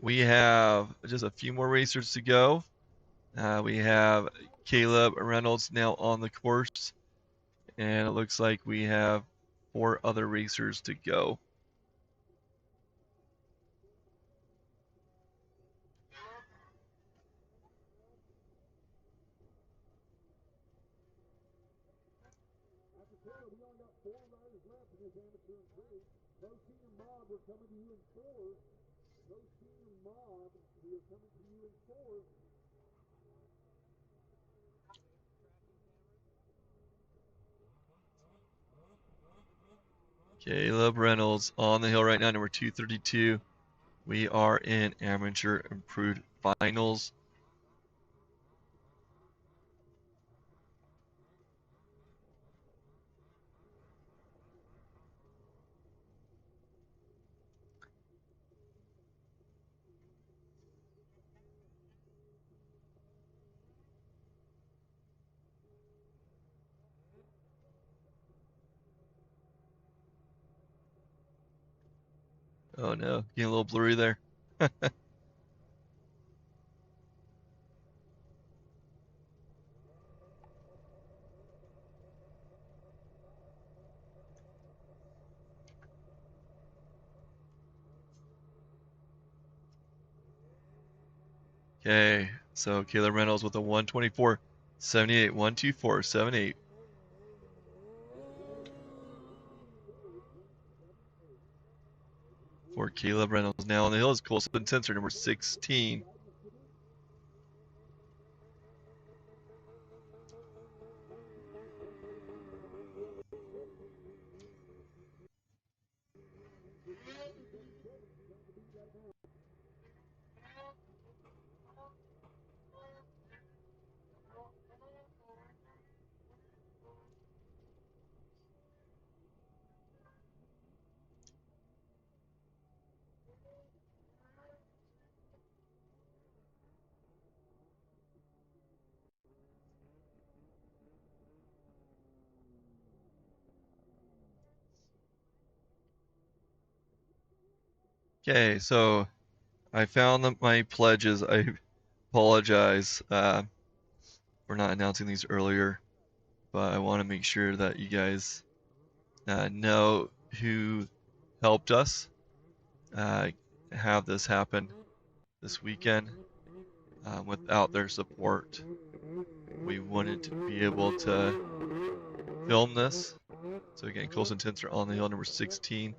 We have just a few more racers to go. We have Caleb Reynolds now on the course, and it looks like we have 4 other racers to go. Caleb Reynolds on the hill right now, number 232. We are in amateur improved finals. Oh no, getting a little blurry there. Okay, so Caleb Reynolds with a 124.78, 124.78. For Caleb Reynolds. Now on the hill is Colson Tensor, number 16. Okay, so I found my pledges. I apologize for not announcing these earlier, but I want to make sure that you guys know who helped us have this happen this weekend. Without their support, we wouldn't be able to film this. So again, Colson Tensor on the hill, number 16.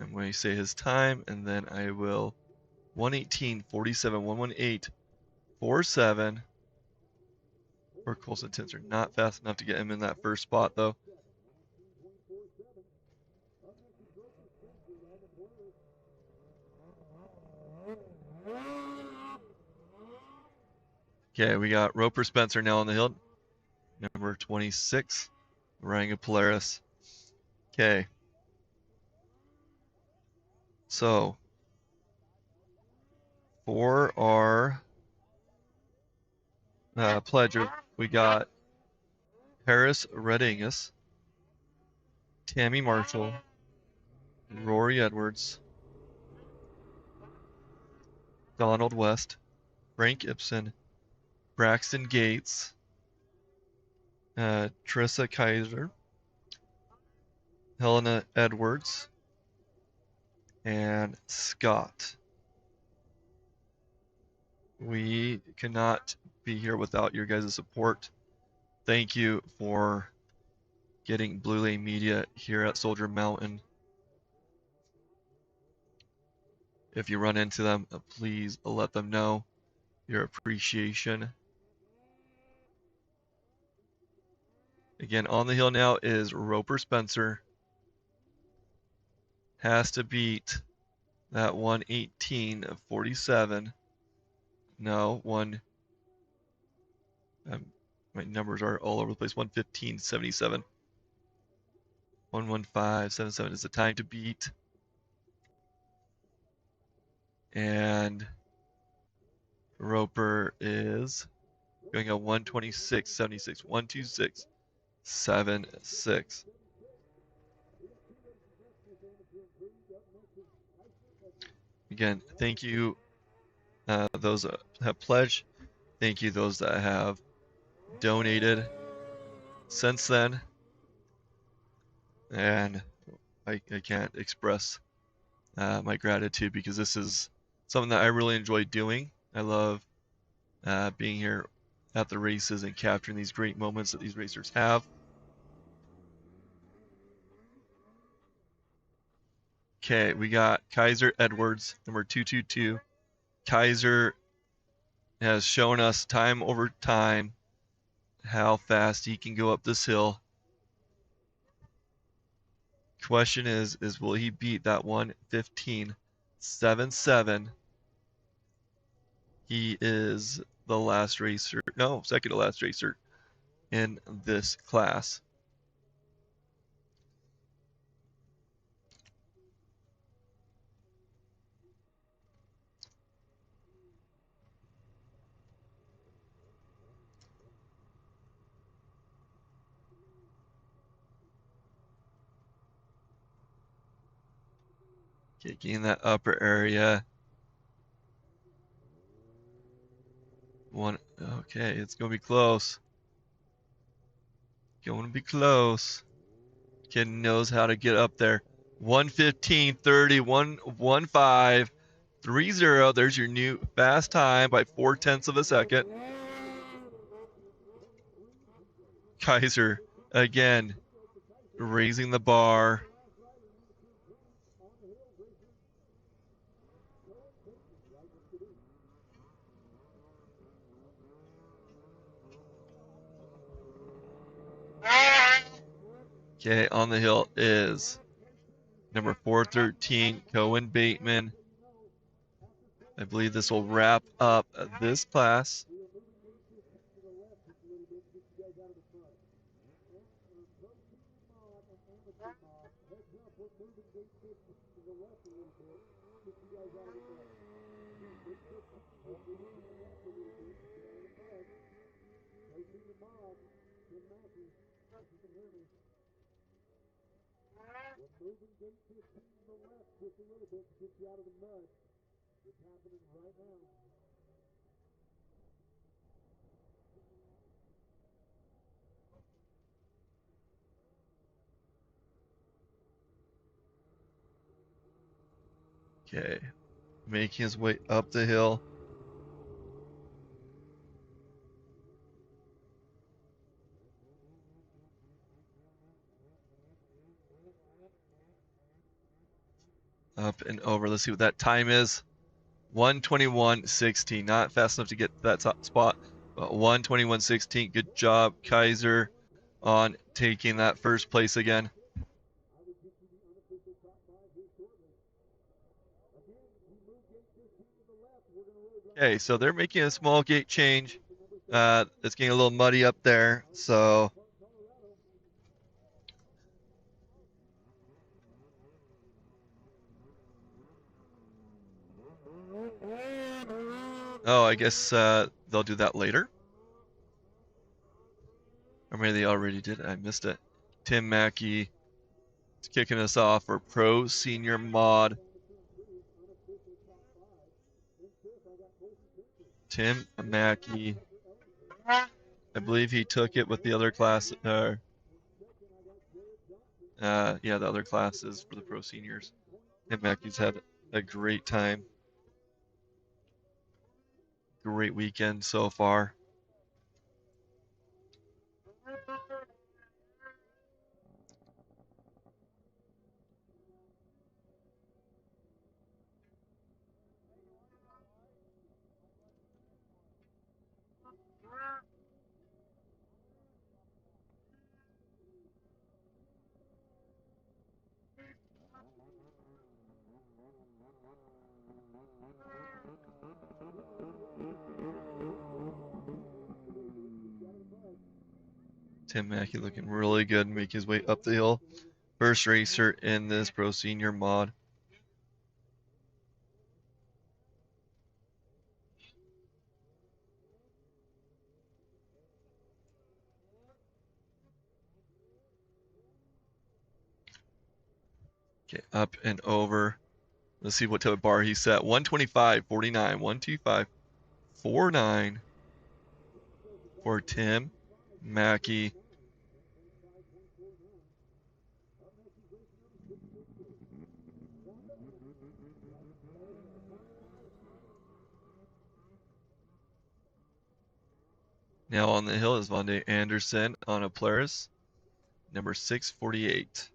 I'm going to say his time, and then I will 118.47, 118.47 for Colson Tensor. Not fast enough to get him in that first spot, though. Okay, we got Roper Spencer now on the hill, number 26, Ranga Polaris. Okay. So, for our pledger, we got Paris Reddingus, Tammy Marshall, Rory Edwards, Donald West, Frank Ibsen, Braxton Gates, Trissa Kaiser, Helena Edwards, and Scott. We cannot be here without your guys' support. Thank you for getting Blue Lane Media here at Soldier Mountain. If you run into them, please let them know your appreciation. Again, on the hill now is Roper Spencer. Has to beat that 118.47. No, my numbers are all over the place. 115.77. 115.77 is the time to beat. And Roper is going a 126.76. 126.76. Again, thank you those that have pledged. Thank you those that have donated since then. And I can't express my gratitude because this is something that I really enjoy doing. I love being here at the races and capturing these great moments that these racers have. Okay, we got Kaiser Edwards, number 222. Kaiser has shown us time over time how fast he can go up this hill. Question is will he beat that 115.77? He is the last racer, no, second to last racer in this class. Okay, getting that upper area. Okay, it's gonna be close. Going to be close. Kid knows how to get up there. 1:15:30, 1:15:30. There's your new fast time by 0.4 of a second. Kaiser again raising the bar. Okay, on the hill is number 413, Cohen Bateman. I believe this will wrap up this class. Moving gate 15 to the left just a little bit to get you out of the mud. It's happening right now. Okay, making his way up the hill. Up and over. Let's see what that time is. 1:21:16. Not fast enough to get to that top spot, but 1:21:16. Good job, Kaiser, on taking that first place again. Okay, so they're making a small gate change. It's getting a little muddy up there, so I guess they'll do that later. Or maybe they already did. I missed it. Tim Mackey is kicking us off for Pro Senior Mod. Tim Mackey. I believe he took it with the other class. Yeah, the other classes for the Pro Seniors. Tim Mackey's had a great time. Great weekend so far. Tim Mackey looking really good, making his way up the hill. First racer in this Pro Senior Mod. Okay, up and over. Let's see what type of bar he set. 1:25:49. 1:25:49 for Tim Mackey. Now on the hill is Vonde Anderson on a Polaris, number 648.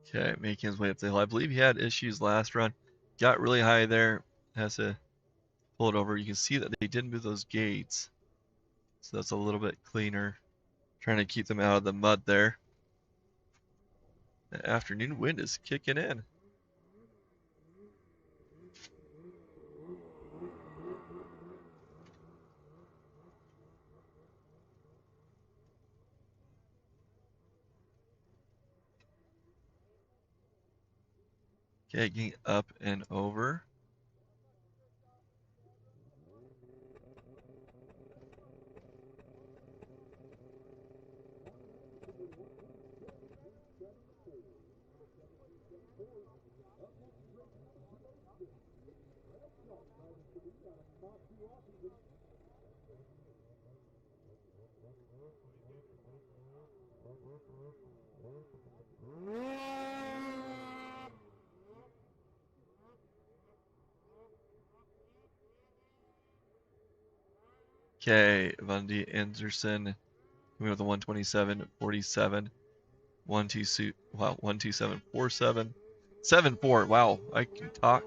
Okay, making his way up the hill. I believe he had issues last run. got really high there. Has to pull it over. You can see that they did move those gates. So that's a little bit cleaner. Trying to keep them out of the mud there. The afternoon wind is kicking in. Okay, getting up and over. Okay, Bundy Anderson coming with a 127.47. 127.47. 7.4. Wow, I can talk.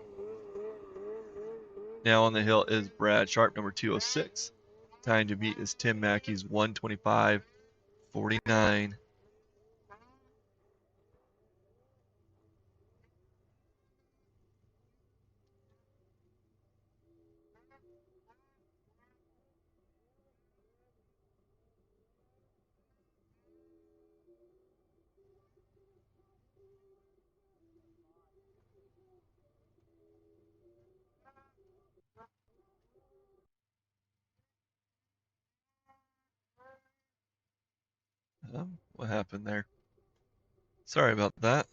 Now on the hill is Brad Sharp, number 206. Time to beat is Tim Mackey's 125.49. What happened there? Sorry about that.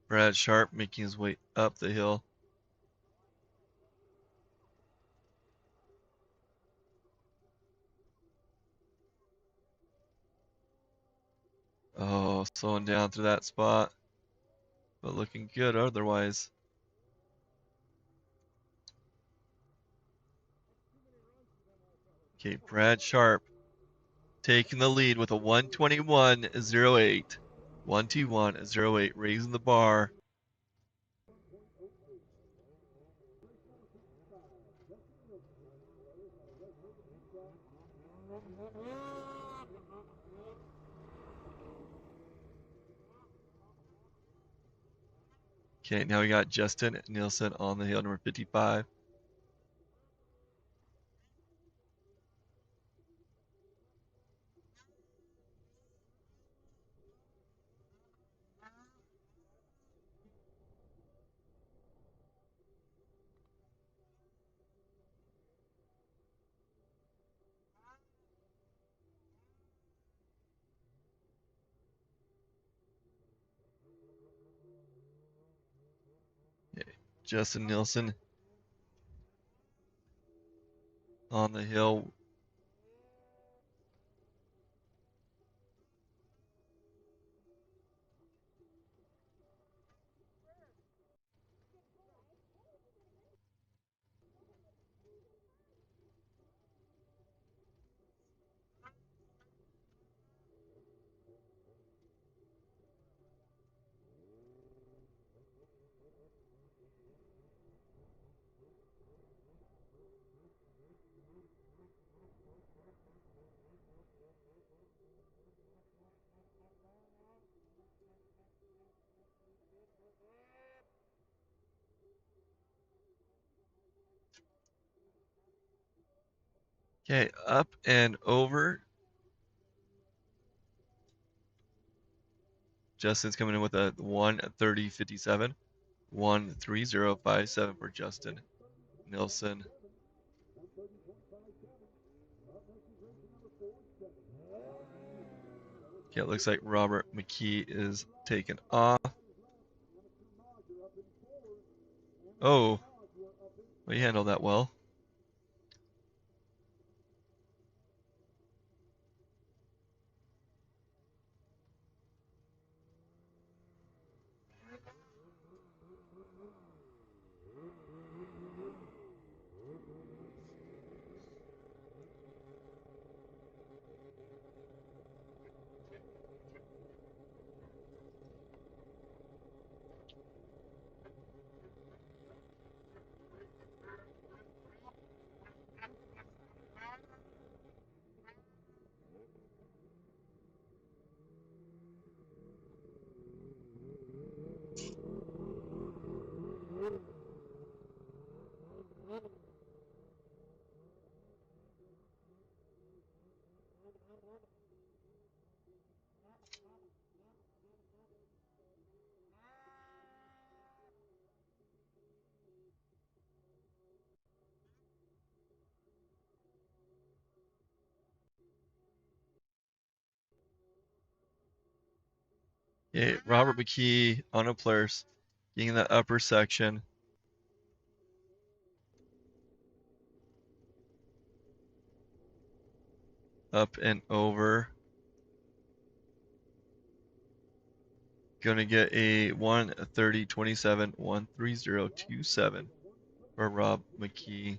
Brad Sharp making his way up the hill. Oh, slowing down through that spot, but looking good otherwise. Okay, Brad Sharp taking the lead with a 121.08. 121.08, raising the bar. Okay, now we got Justin Nielsen on the hill, number 55. Okay, Justin Nielsen on the hill. Okay, up and over. Justin's coming in with a 130.57. 130.57 for Justin Nielsen. Okay, it looks like Robert McKee is taken off. Oh, we handled that well. Okay, Robert McKee on a Polaris, getting that upper section. Up and over. Gonna get a 1:30.27, 1:30.27 for Rob McKee.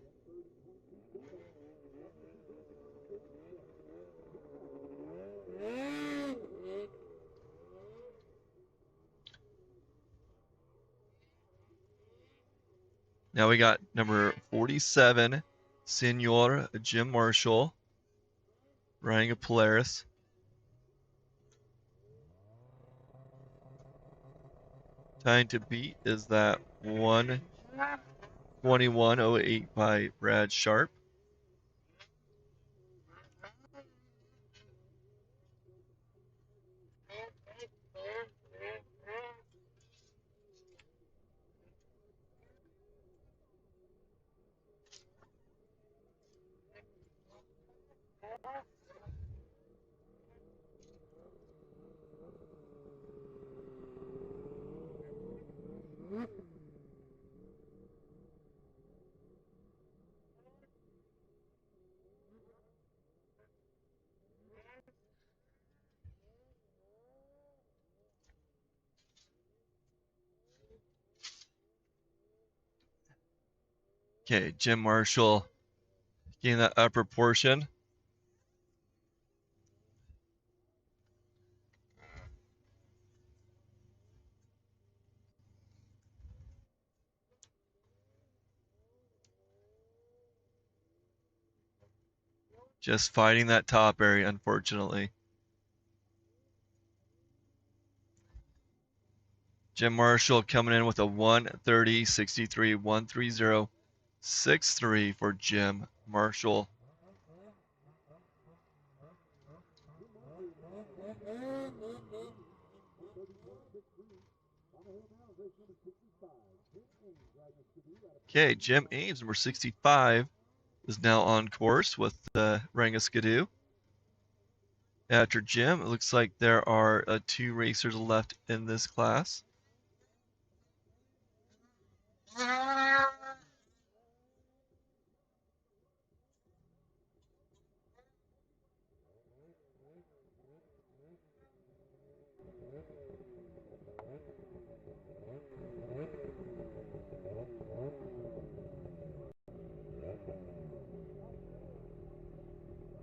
Now we got number 47, Senor Jim Marshall, riding a Polaris. Time to beat is that 1:21.08 by Brad Sharp. Okay, Jim Marshall getting that upper portion. Just fighting that top area, unfortunately. Jim Marshall coming in with a 1:30.63, 1:30.63 for Jim Marshall. Okay, Jim Ames, number 65, is now on course with Ranga Skidoo. After Jim, it looks like there are 2 racers left in this class.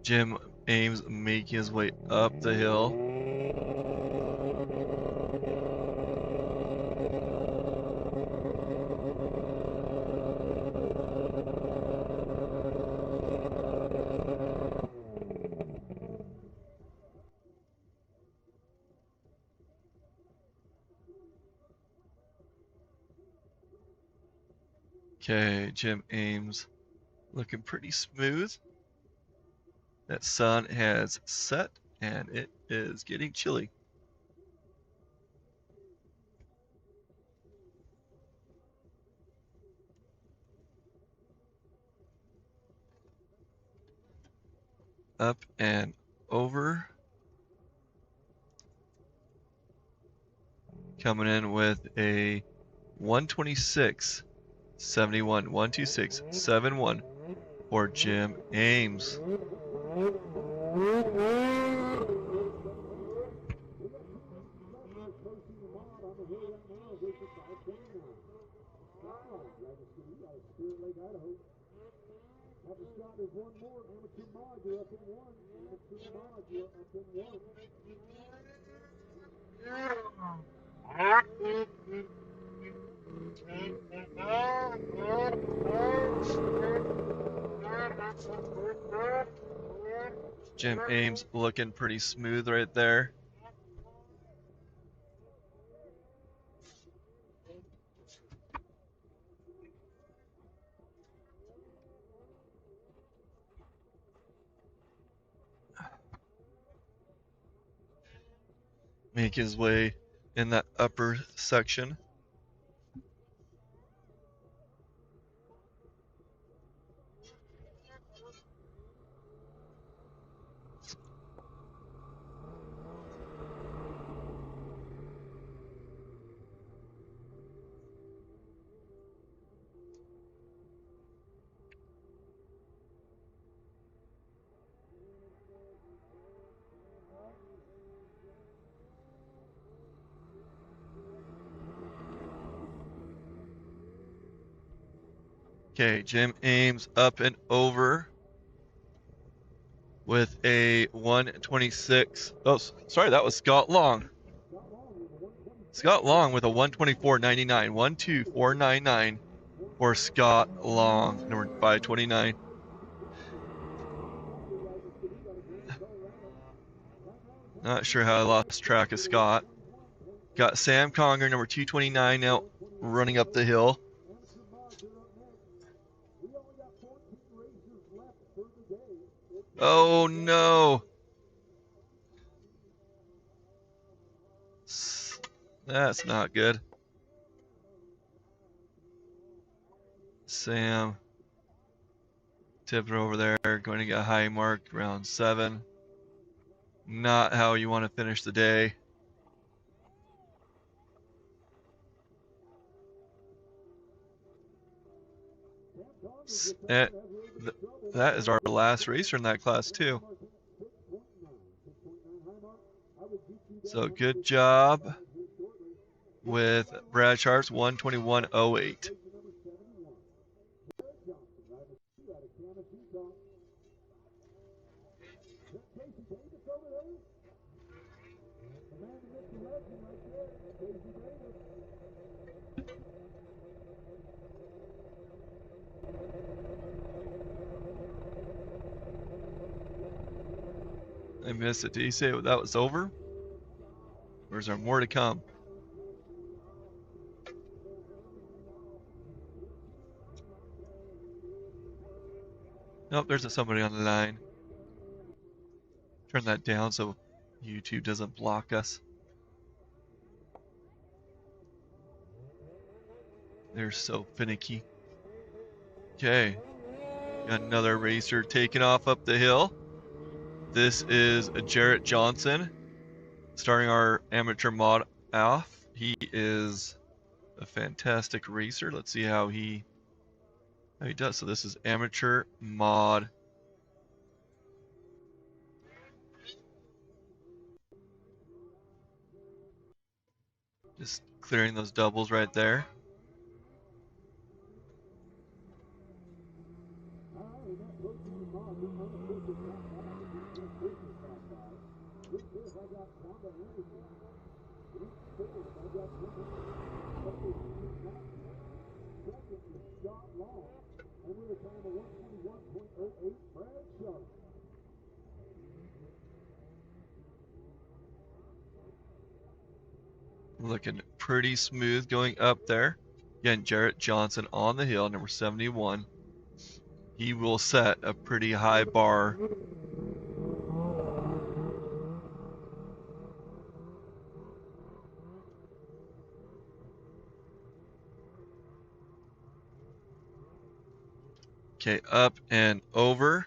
Jim Ames making his way up the hill. Okay, Jim Ames looking pretty smooth. That sun has set and it is getting chilly. Up and over. Coming in with a 1:26.71, 1:26.71 for Jim Ames. After Scott, there's one more. Amateur Mod, you're up in one. Amateur Mod, you're up in one. Jim Ames looking pretty smooth right there. Make his way in that upper section. Okay, Jim Ames up and over with a 126. Oh, sorry, that was Scott Long. Scott Long with a 124.99. 124.99 for Scott Long, number 529. Not sure how I lost track of Scott. Got Sam Conger, number 229, now running up the hill. Oh no! That's not good. Sam tipped it over there, going to get a high mark, round 7. Not how you want to finish the day. That is our last racer in that class too. So good job with Brad Sharp's 121.08. I missed it. Did he say that was over? Or is there more to come? Nope, there's somebody on the line. Turn that down so YouTube doesn't block us. They're so finicky. Okay. Got another racer taking off up the hill. This is Jarrett Johnson, starting our amateur mod off. He is a fantastic racer. Let's see how he does. So this is amateur mod. Just clearing those doubles right there. Looking pretty smooth going up there. Again, Jarrett Johnson on the hill, number 71. He will set a pretty high bar. Okay, up and over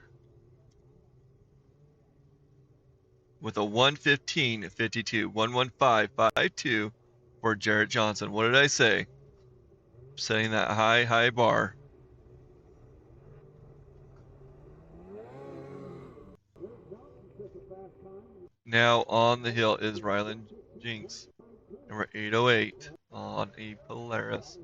with a 115.52, 115.52 for Jarrett Johnson. What did I say? Setting that high bar. Now on the hill is Rylan Jinks, number 808 on a Polaris.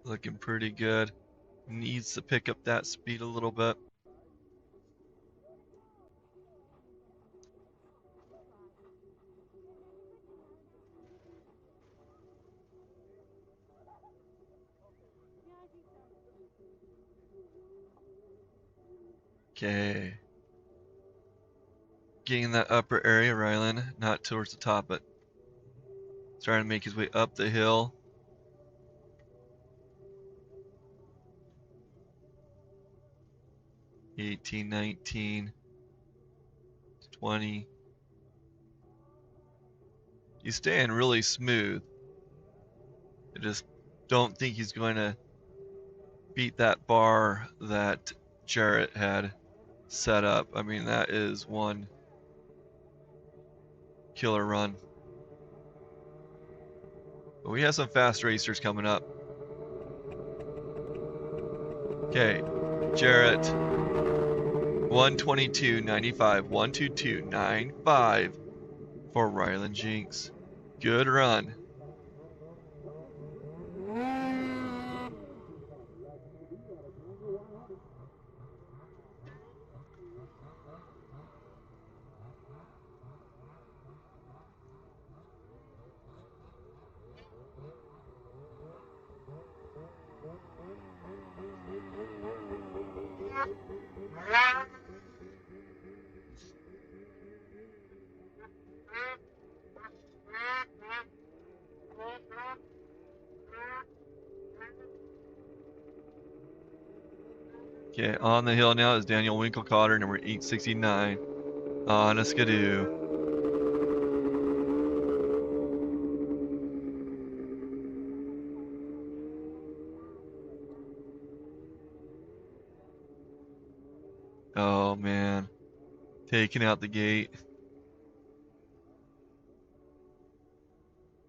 Looking pretty good. Needs to pick up that speed a little bit. Okay. Getting that upper area, Rylan, not towards the top, but trying to make his way up the hill. $18, $19, $20. He's staying really smooth. I just don't think he's going to beat that bar that Jarrett had set up. I mean, that is one killer run. But we have some fast racers coming up. Okay, Jarrett, 122.95, 122.95 for Ryland Jinx. Good run. Okay, on the hill now is Daniel Winkelcotter, number 869, on a skidoo. Oh man, taking out the gate.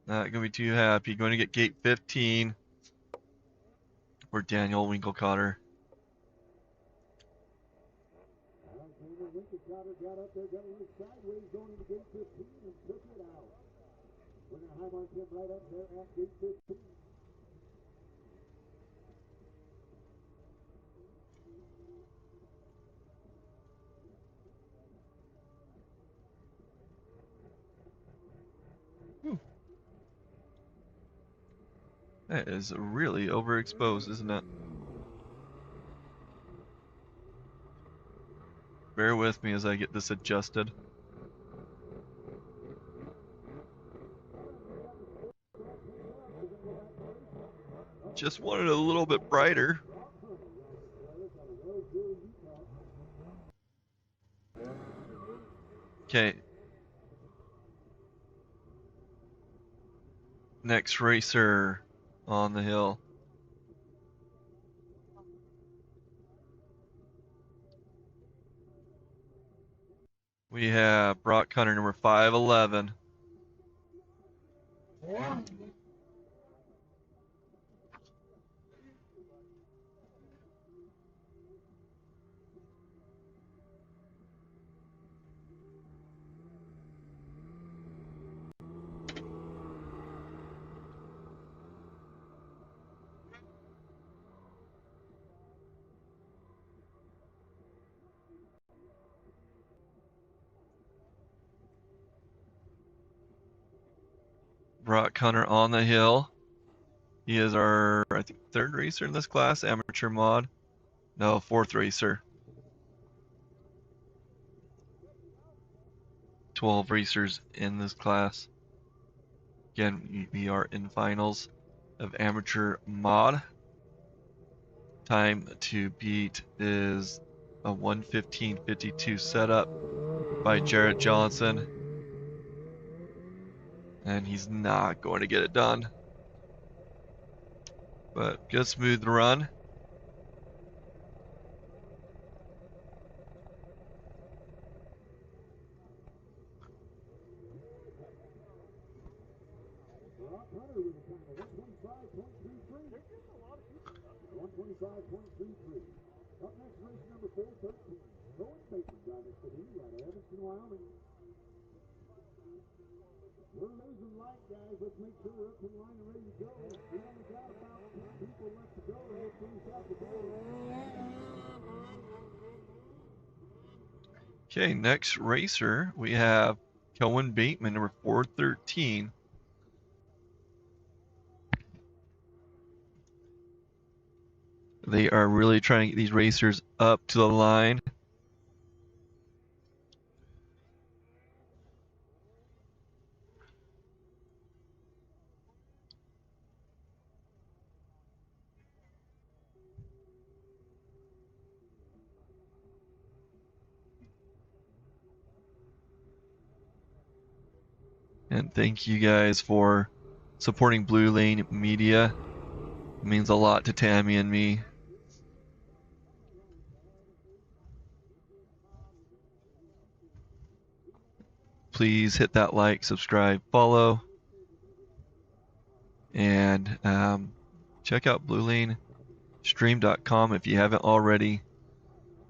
Not gonna be too happy. Going to get gate 15 for Daniel Winkelcotter. Winkelcotter got up there, got a little sideways going into gate 15 and took it out. We're going to high mark him right up there at gate 15. That is really overexposed, isn't it? Bear with me as I get this adjusted. Just wanted a little bit brighter. Okay. Next racer on the hill. We have Brock Hunter, number 511. Brock Hunter on the hill. He is our, I think, third racer in this class, amateur mod. No, fourth racer. 12 racers in this class. Again, we are in finals of amateur mod. Time to beat is a 1:15:52 setup by Jarrett Johnson. And he's not going to get it done. But good smooth run. Brock Hunter with a time of 125.33. 125.33. Up next, race number 413. Ayla Baitman driving for the out of Evanston, Wyoming. We're losing light, guys. Let's make sure we're up in line and ready to go. We only got about 10 people left to go, and we'll finish out the day. Okay, next racer, we have Ayla Baitman, number 413. They are really trying to get these racers up to the line. And thank you guys for supporting Blue Lane Media. It means a lot to Tammy and me. Please hit that like, subscribe, follow, and check out Blue Lane livestream.com if you haven't already.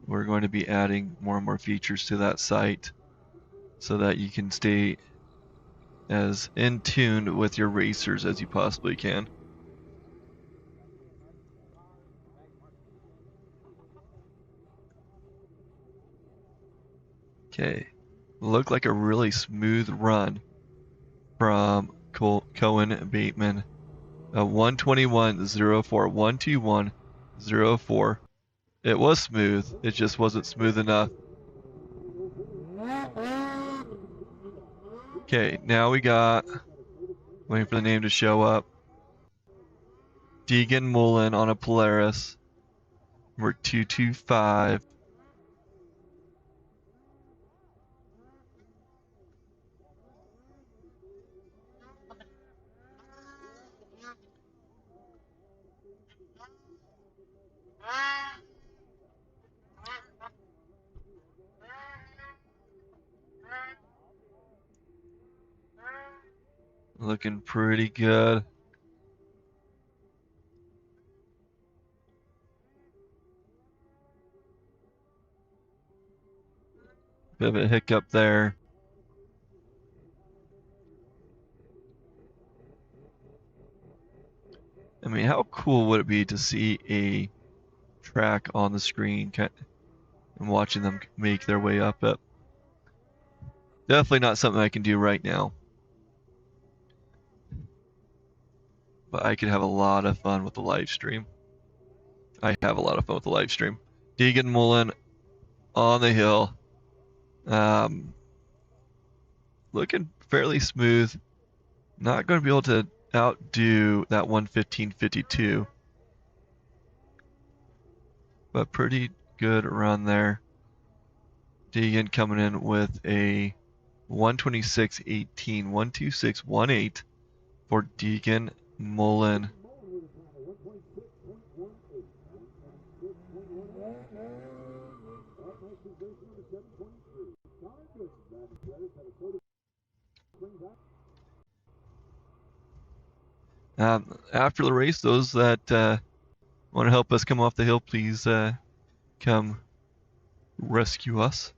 We're going to be adding more and more features to that site so that you can stay as in tune with your racers as you possibly can. Okay, looked like a really smooth run from Cohen Bateman. 121.04, 121.04. It was smooth, it just wasn't smooth enough. Okay, now we got, waiting for the name to show up, Deegan Mullen on a Polaris, number 225. Looking pretty good. Bit of a hiccup there. I mean, how cool would it be to see a track on the screen and watching them make their way up it? Definitely not something I can do right now. But I could have a lot of fun with the live stream. I have a lot of fun with the live stream. Deegan Mullen on the hill. Looking fairly smooth. Not going to be able to outdo that 115.52. But pretty good run there. Deegan coming in with a 126.18, 126.18 for Deegan Mullen. After the race, those that want to help us come off the hill, please come rescue us.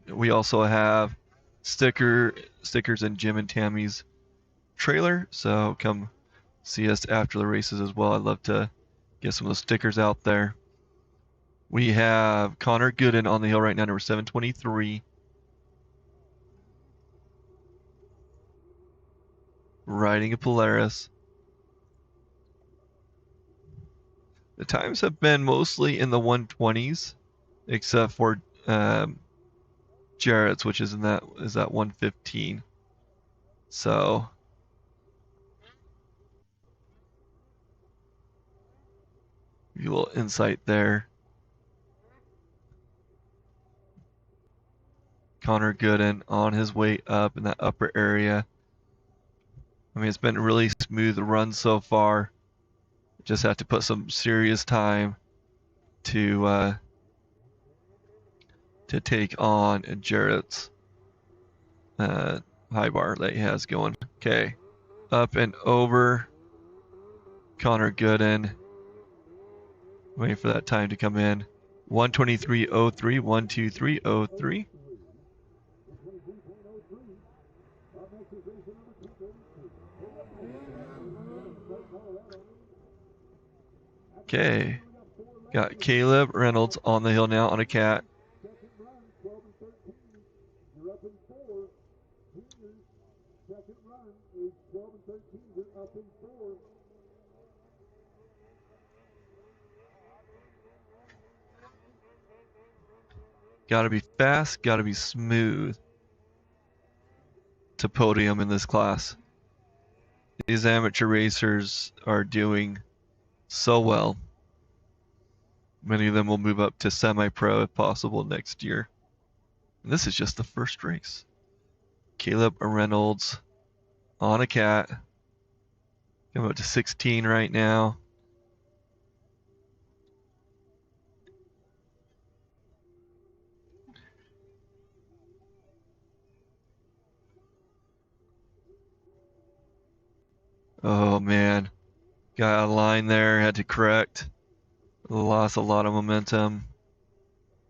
We also have stickers in Jim and Tammy's trailer, so come see us after the races as well. I'd love to get some of those stickers out there. We have Connor Gooden on the hill right now, number 723. Riding a Polaris. The times have been mostly in the 120s, except for Jarrett's, which is that 115. So a little insight there. Connor Gooden on his way up in that upper area. I mean, it's been a really smooth run so far. Just have to put some serious time to take on Jarrett's high bar that he has going. Okay, up and over. Connor Gooden. Waiting for that time to come in. 123.03, 123.03. Okay, got Caleb Reynolds on the hill now on a cat. Got to be fast, got to be smooth to podium in this class. These amateur racers are doing so well. Many of them will move up to semi-pro if possible next year. And this is just the first race. Caleb Reynolds on a cat. Coming up to 16 right now. Oh man, Got out of line there, had to correct. Lost a lot of momentum.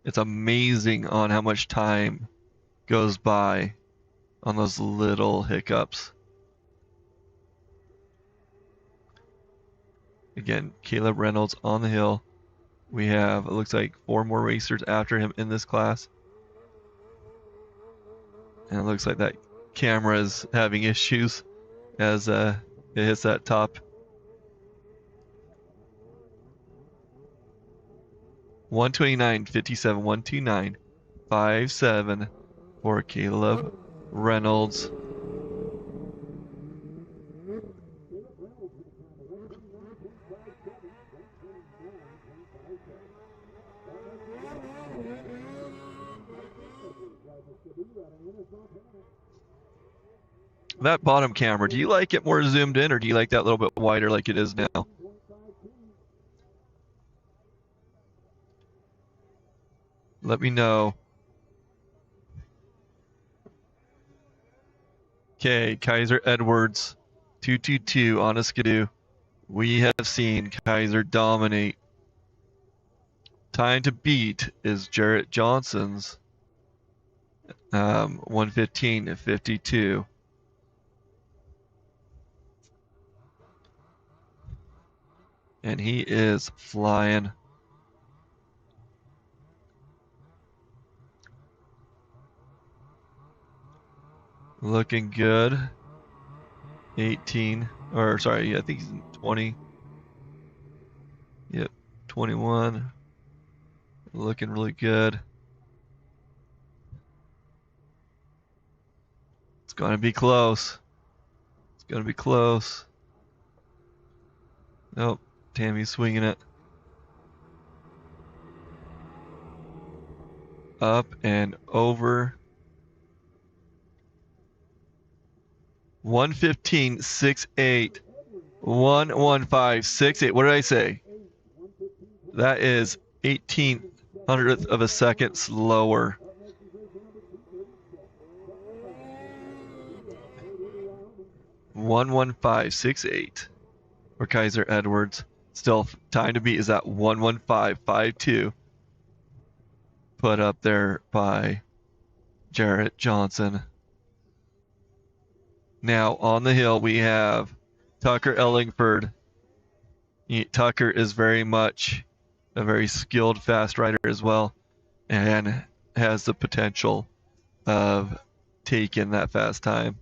It's amazing on how much time goes by on those little hiccups. Again, Caleb Reynolds on the hill. We have, it looks like, 4 more racers after him in this class. And it looks like that camera is having issues as it hits that top. 129.57, 129.57 for Caleb Reynolds. That bottom camera, do you like it more zoomed in or do you like that a little bit wider like it is now? Let me know. Okay, Kaiser Edwards, 222 on a skidoo. We have seen Kaiser dominate. Time to beat is Jarrett Johnson's 115.52. And he is flying. Looking good. 18, or sorry, I think he's 20. Yep, 21. Looking really good. It's going to be close. It's going to be close. Nope, Tammy's swinging it. Up and over. 115.68. 115.68. What did I say? That is 1800th of a second slower. (115.68) for Kaiser Edwards. Still time to beat is at 115.52. Put up there by Jarrett Johnson. Now on the hill we have Tucker Ellingford. Tucker is very much a very skilled fast rider as well and has the potential of taking that fast time.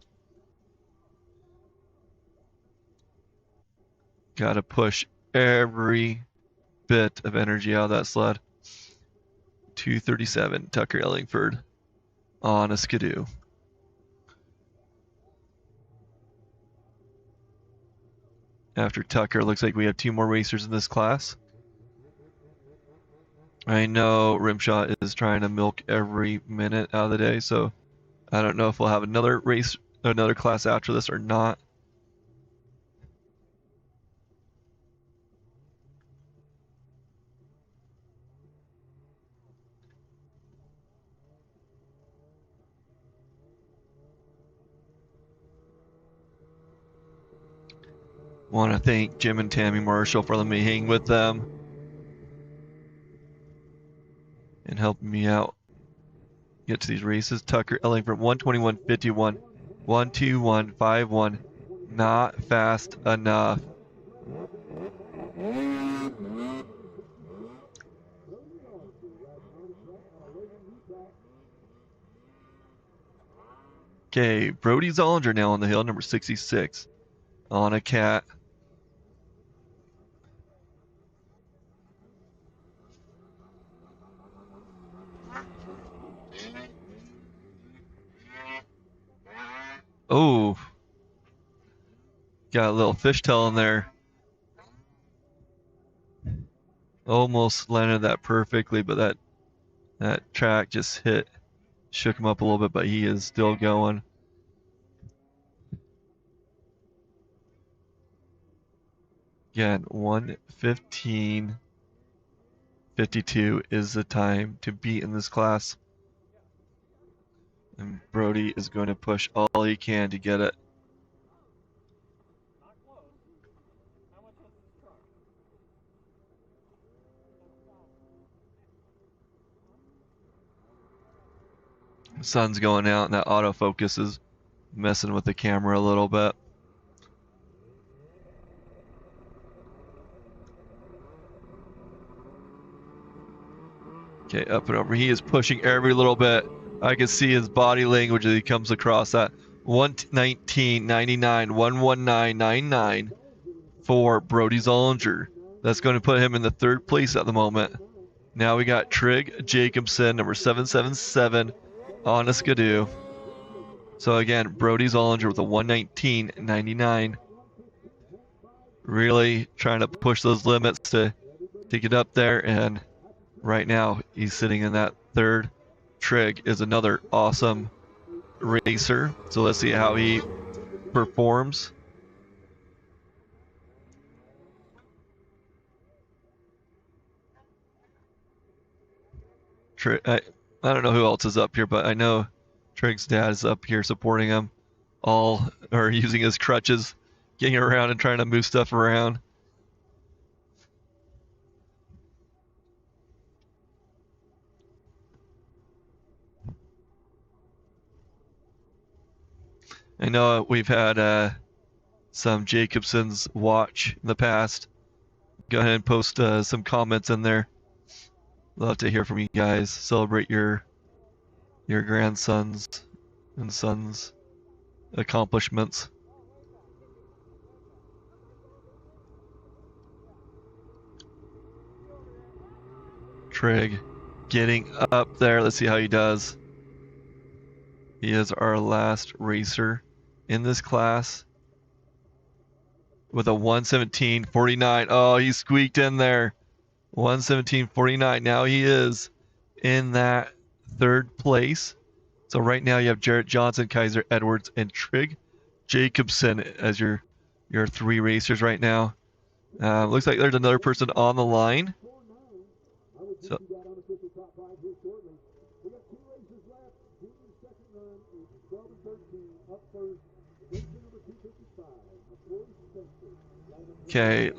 Got to push every bit of energy out of that sled. 237, Tucker Ellingford on a skidoo. After Tucker, looks like we have 2 more racers in this class. I know RMSHA is trying to milk every minute out of the day, so I don't know if we'll have another race, another class after this or not. Want to thank Jim and Tammy Marshall for letting me hang with them and helping me out get to these races. Tucker Ellingford 121.51, 121.51, not fast enough. Okay, Brody Zollinger now on the hill, number 66, on a cat. Oh, got a little fishtail in there. Almost landed that perfectly, but that track just shook him up a little bit, but he is still going. Again, 1:15:52 is the time to beat in this class. And Brody is going to push all he can to get it. Sun's going out and that autofocus is messing with the camera a little bit. Okay, up and over. He is pushing every little bit. I can see his body language as he comes across that. 119.99, 119.99 for Brody Zollinger. That's going to put him in the third place at the moment. Now we got Trig Jacobson, number 777 on a Skidoo. So again, Brody Zollinger with a 119.99. Really trying to push those limits to get up there, and right now he's sitting in that third. Trig is another awesome racer, so let's see how he performs. I don't know who else is up here, but I know Trig's dad is up here supporting him. All are using his crutches, getting around and trying to move stuff around. I know we've had some Jacobsons watch in the past. Go ahead and post some comments in there. Love to hear from you guys. Celebrate your grandsons and sons' accomplishments. Trig getting up there. Let's see how he does. He is our last racer in this class with a 117.49. Oh, he squeaked in there. 117.49. Now he is in that third place. So right now you have Jarrett Johnson, Kaiser Edwards, and Trig Jacobson as your three racers right now. Looks like there's another person on the line. So okay,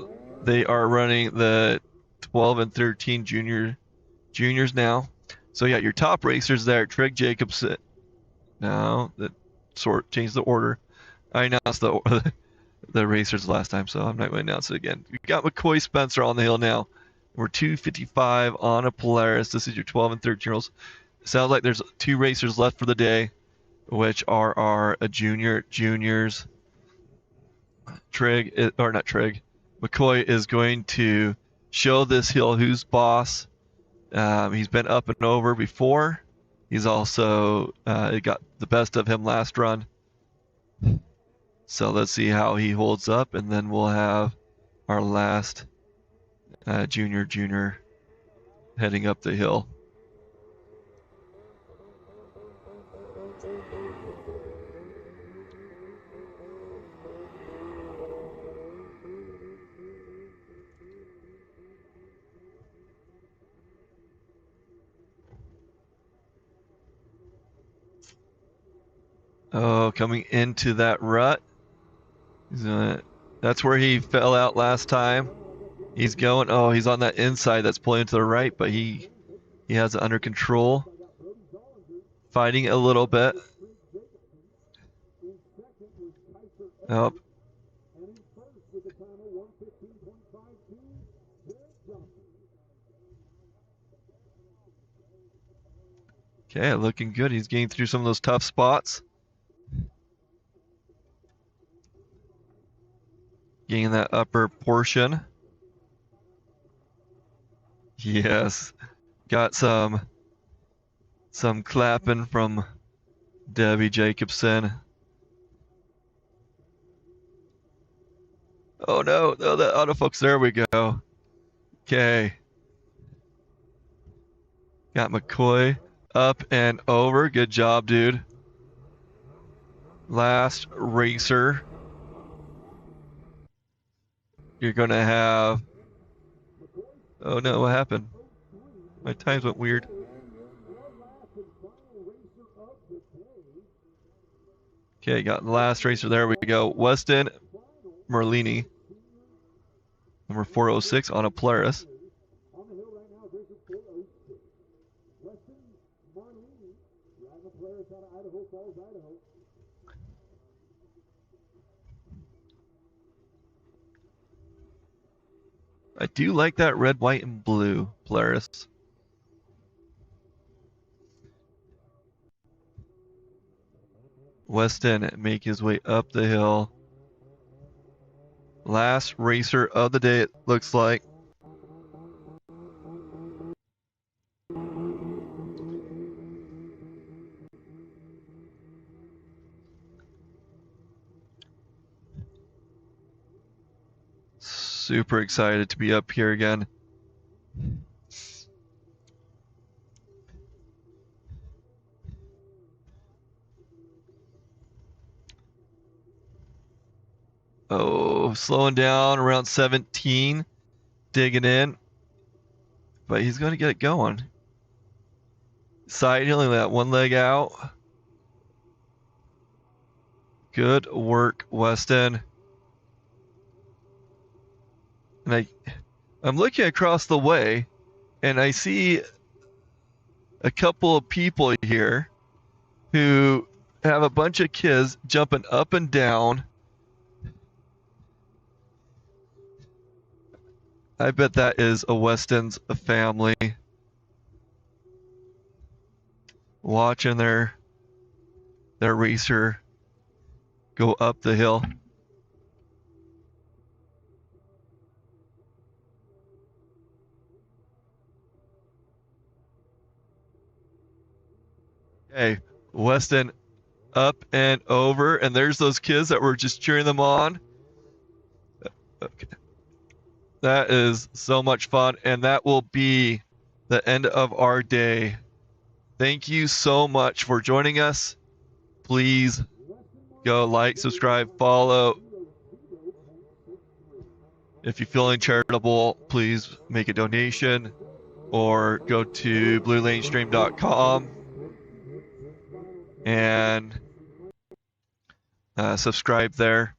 they are running the 12 and 13 juniors now. So yeah, your top racers there, Trig Jacobson. No, that changed the order. I announced the racers last time, so I'm not going to announce it again. We got McCoy Spencer on the hill now. We're 255 on a Polaris. This is your 12 and 13-year-olds. Sounds like there's two racers left for the day, which are our juniors. McCoy is going to show this hill who's boss. He's been up and over before. He's also it got the best of him last run. So let's see how he holds up, and then we'll have our last junior heading up the hill. Oh, coming into that rut. That's where he fell out last time. He's going, oh, he's on that inside that's pulling to the right, but he has it under control. Fighting a little bit. Oh. Okay, looking good. He's getting through some of those tough spots. Getting that upper portion. Yes. Got some clapping from Debbie Jacobson. Oh no, oh, the autofocus, there we go. Okay. Got McCoy up and over. Good job, dude. Last racer. You're gonna have, oh no, what happened? My times went weird. Okay, got the last racer. There we go. Weston Merlini, number 406 on a Polaris. Harris out of Idaho Falls, Idaho. I do like that red, white, and blue Polaris. Weston make his way up the hill. Last racer of the day, it looks like. Super excited to be up here again. Oh, slowing down around 17, digging in, but he's going to get it going. Side hilling that one leg out. Good work, Weston. And I'm looking across the way, and I see a couple of people here who have a bunch of kids jumping up and down. I bet that is a Weston's family watching their racer go up the hill. Okay, Weston up and over, and there's those kids that were just cheering them on. Okay. That is so much fun, and that will be the end of our day. Thank you so much for joining us. Please go like, subscribe, follow. If you're feeling charitable, please make a donation or go to bluelanestream.com and subscribe there.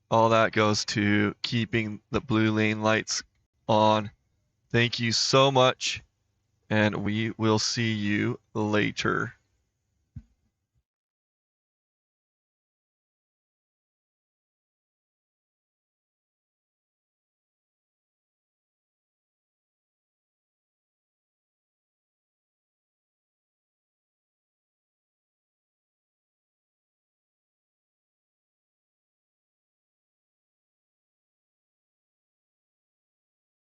All that goes to keeping the Blue Lane lights on. Thank you so much, and we will see you later.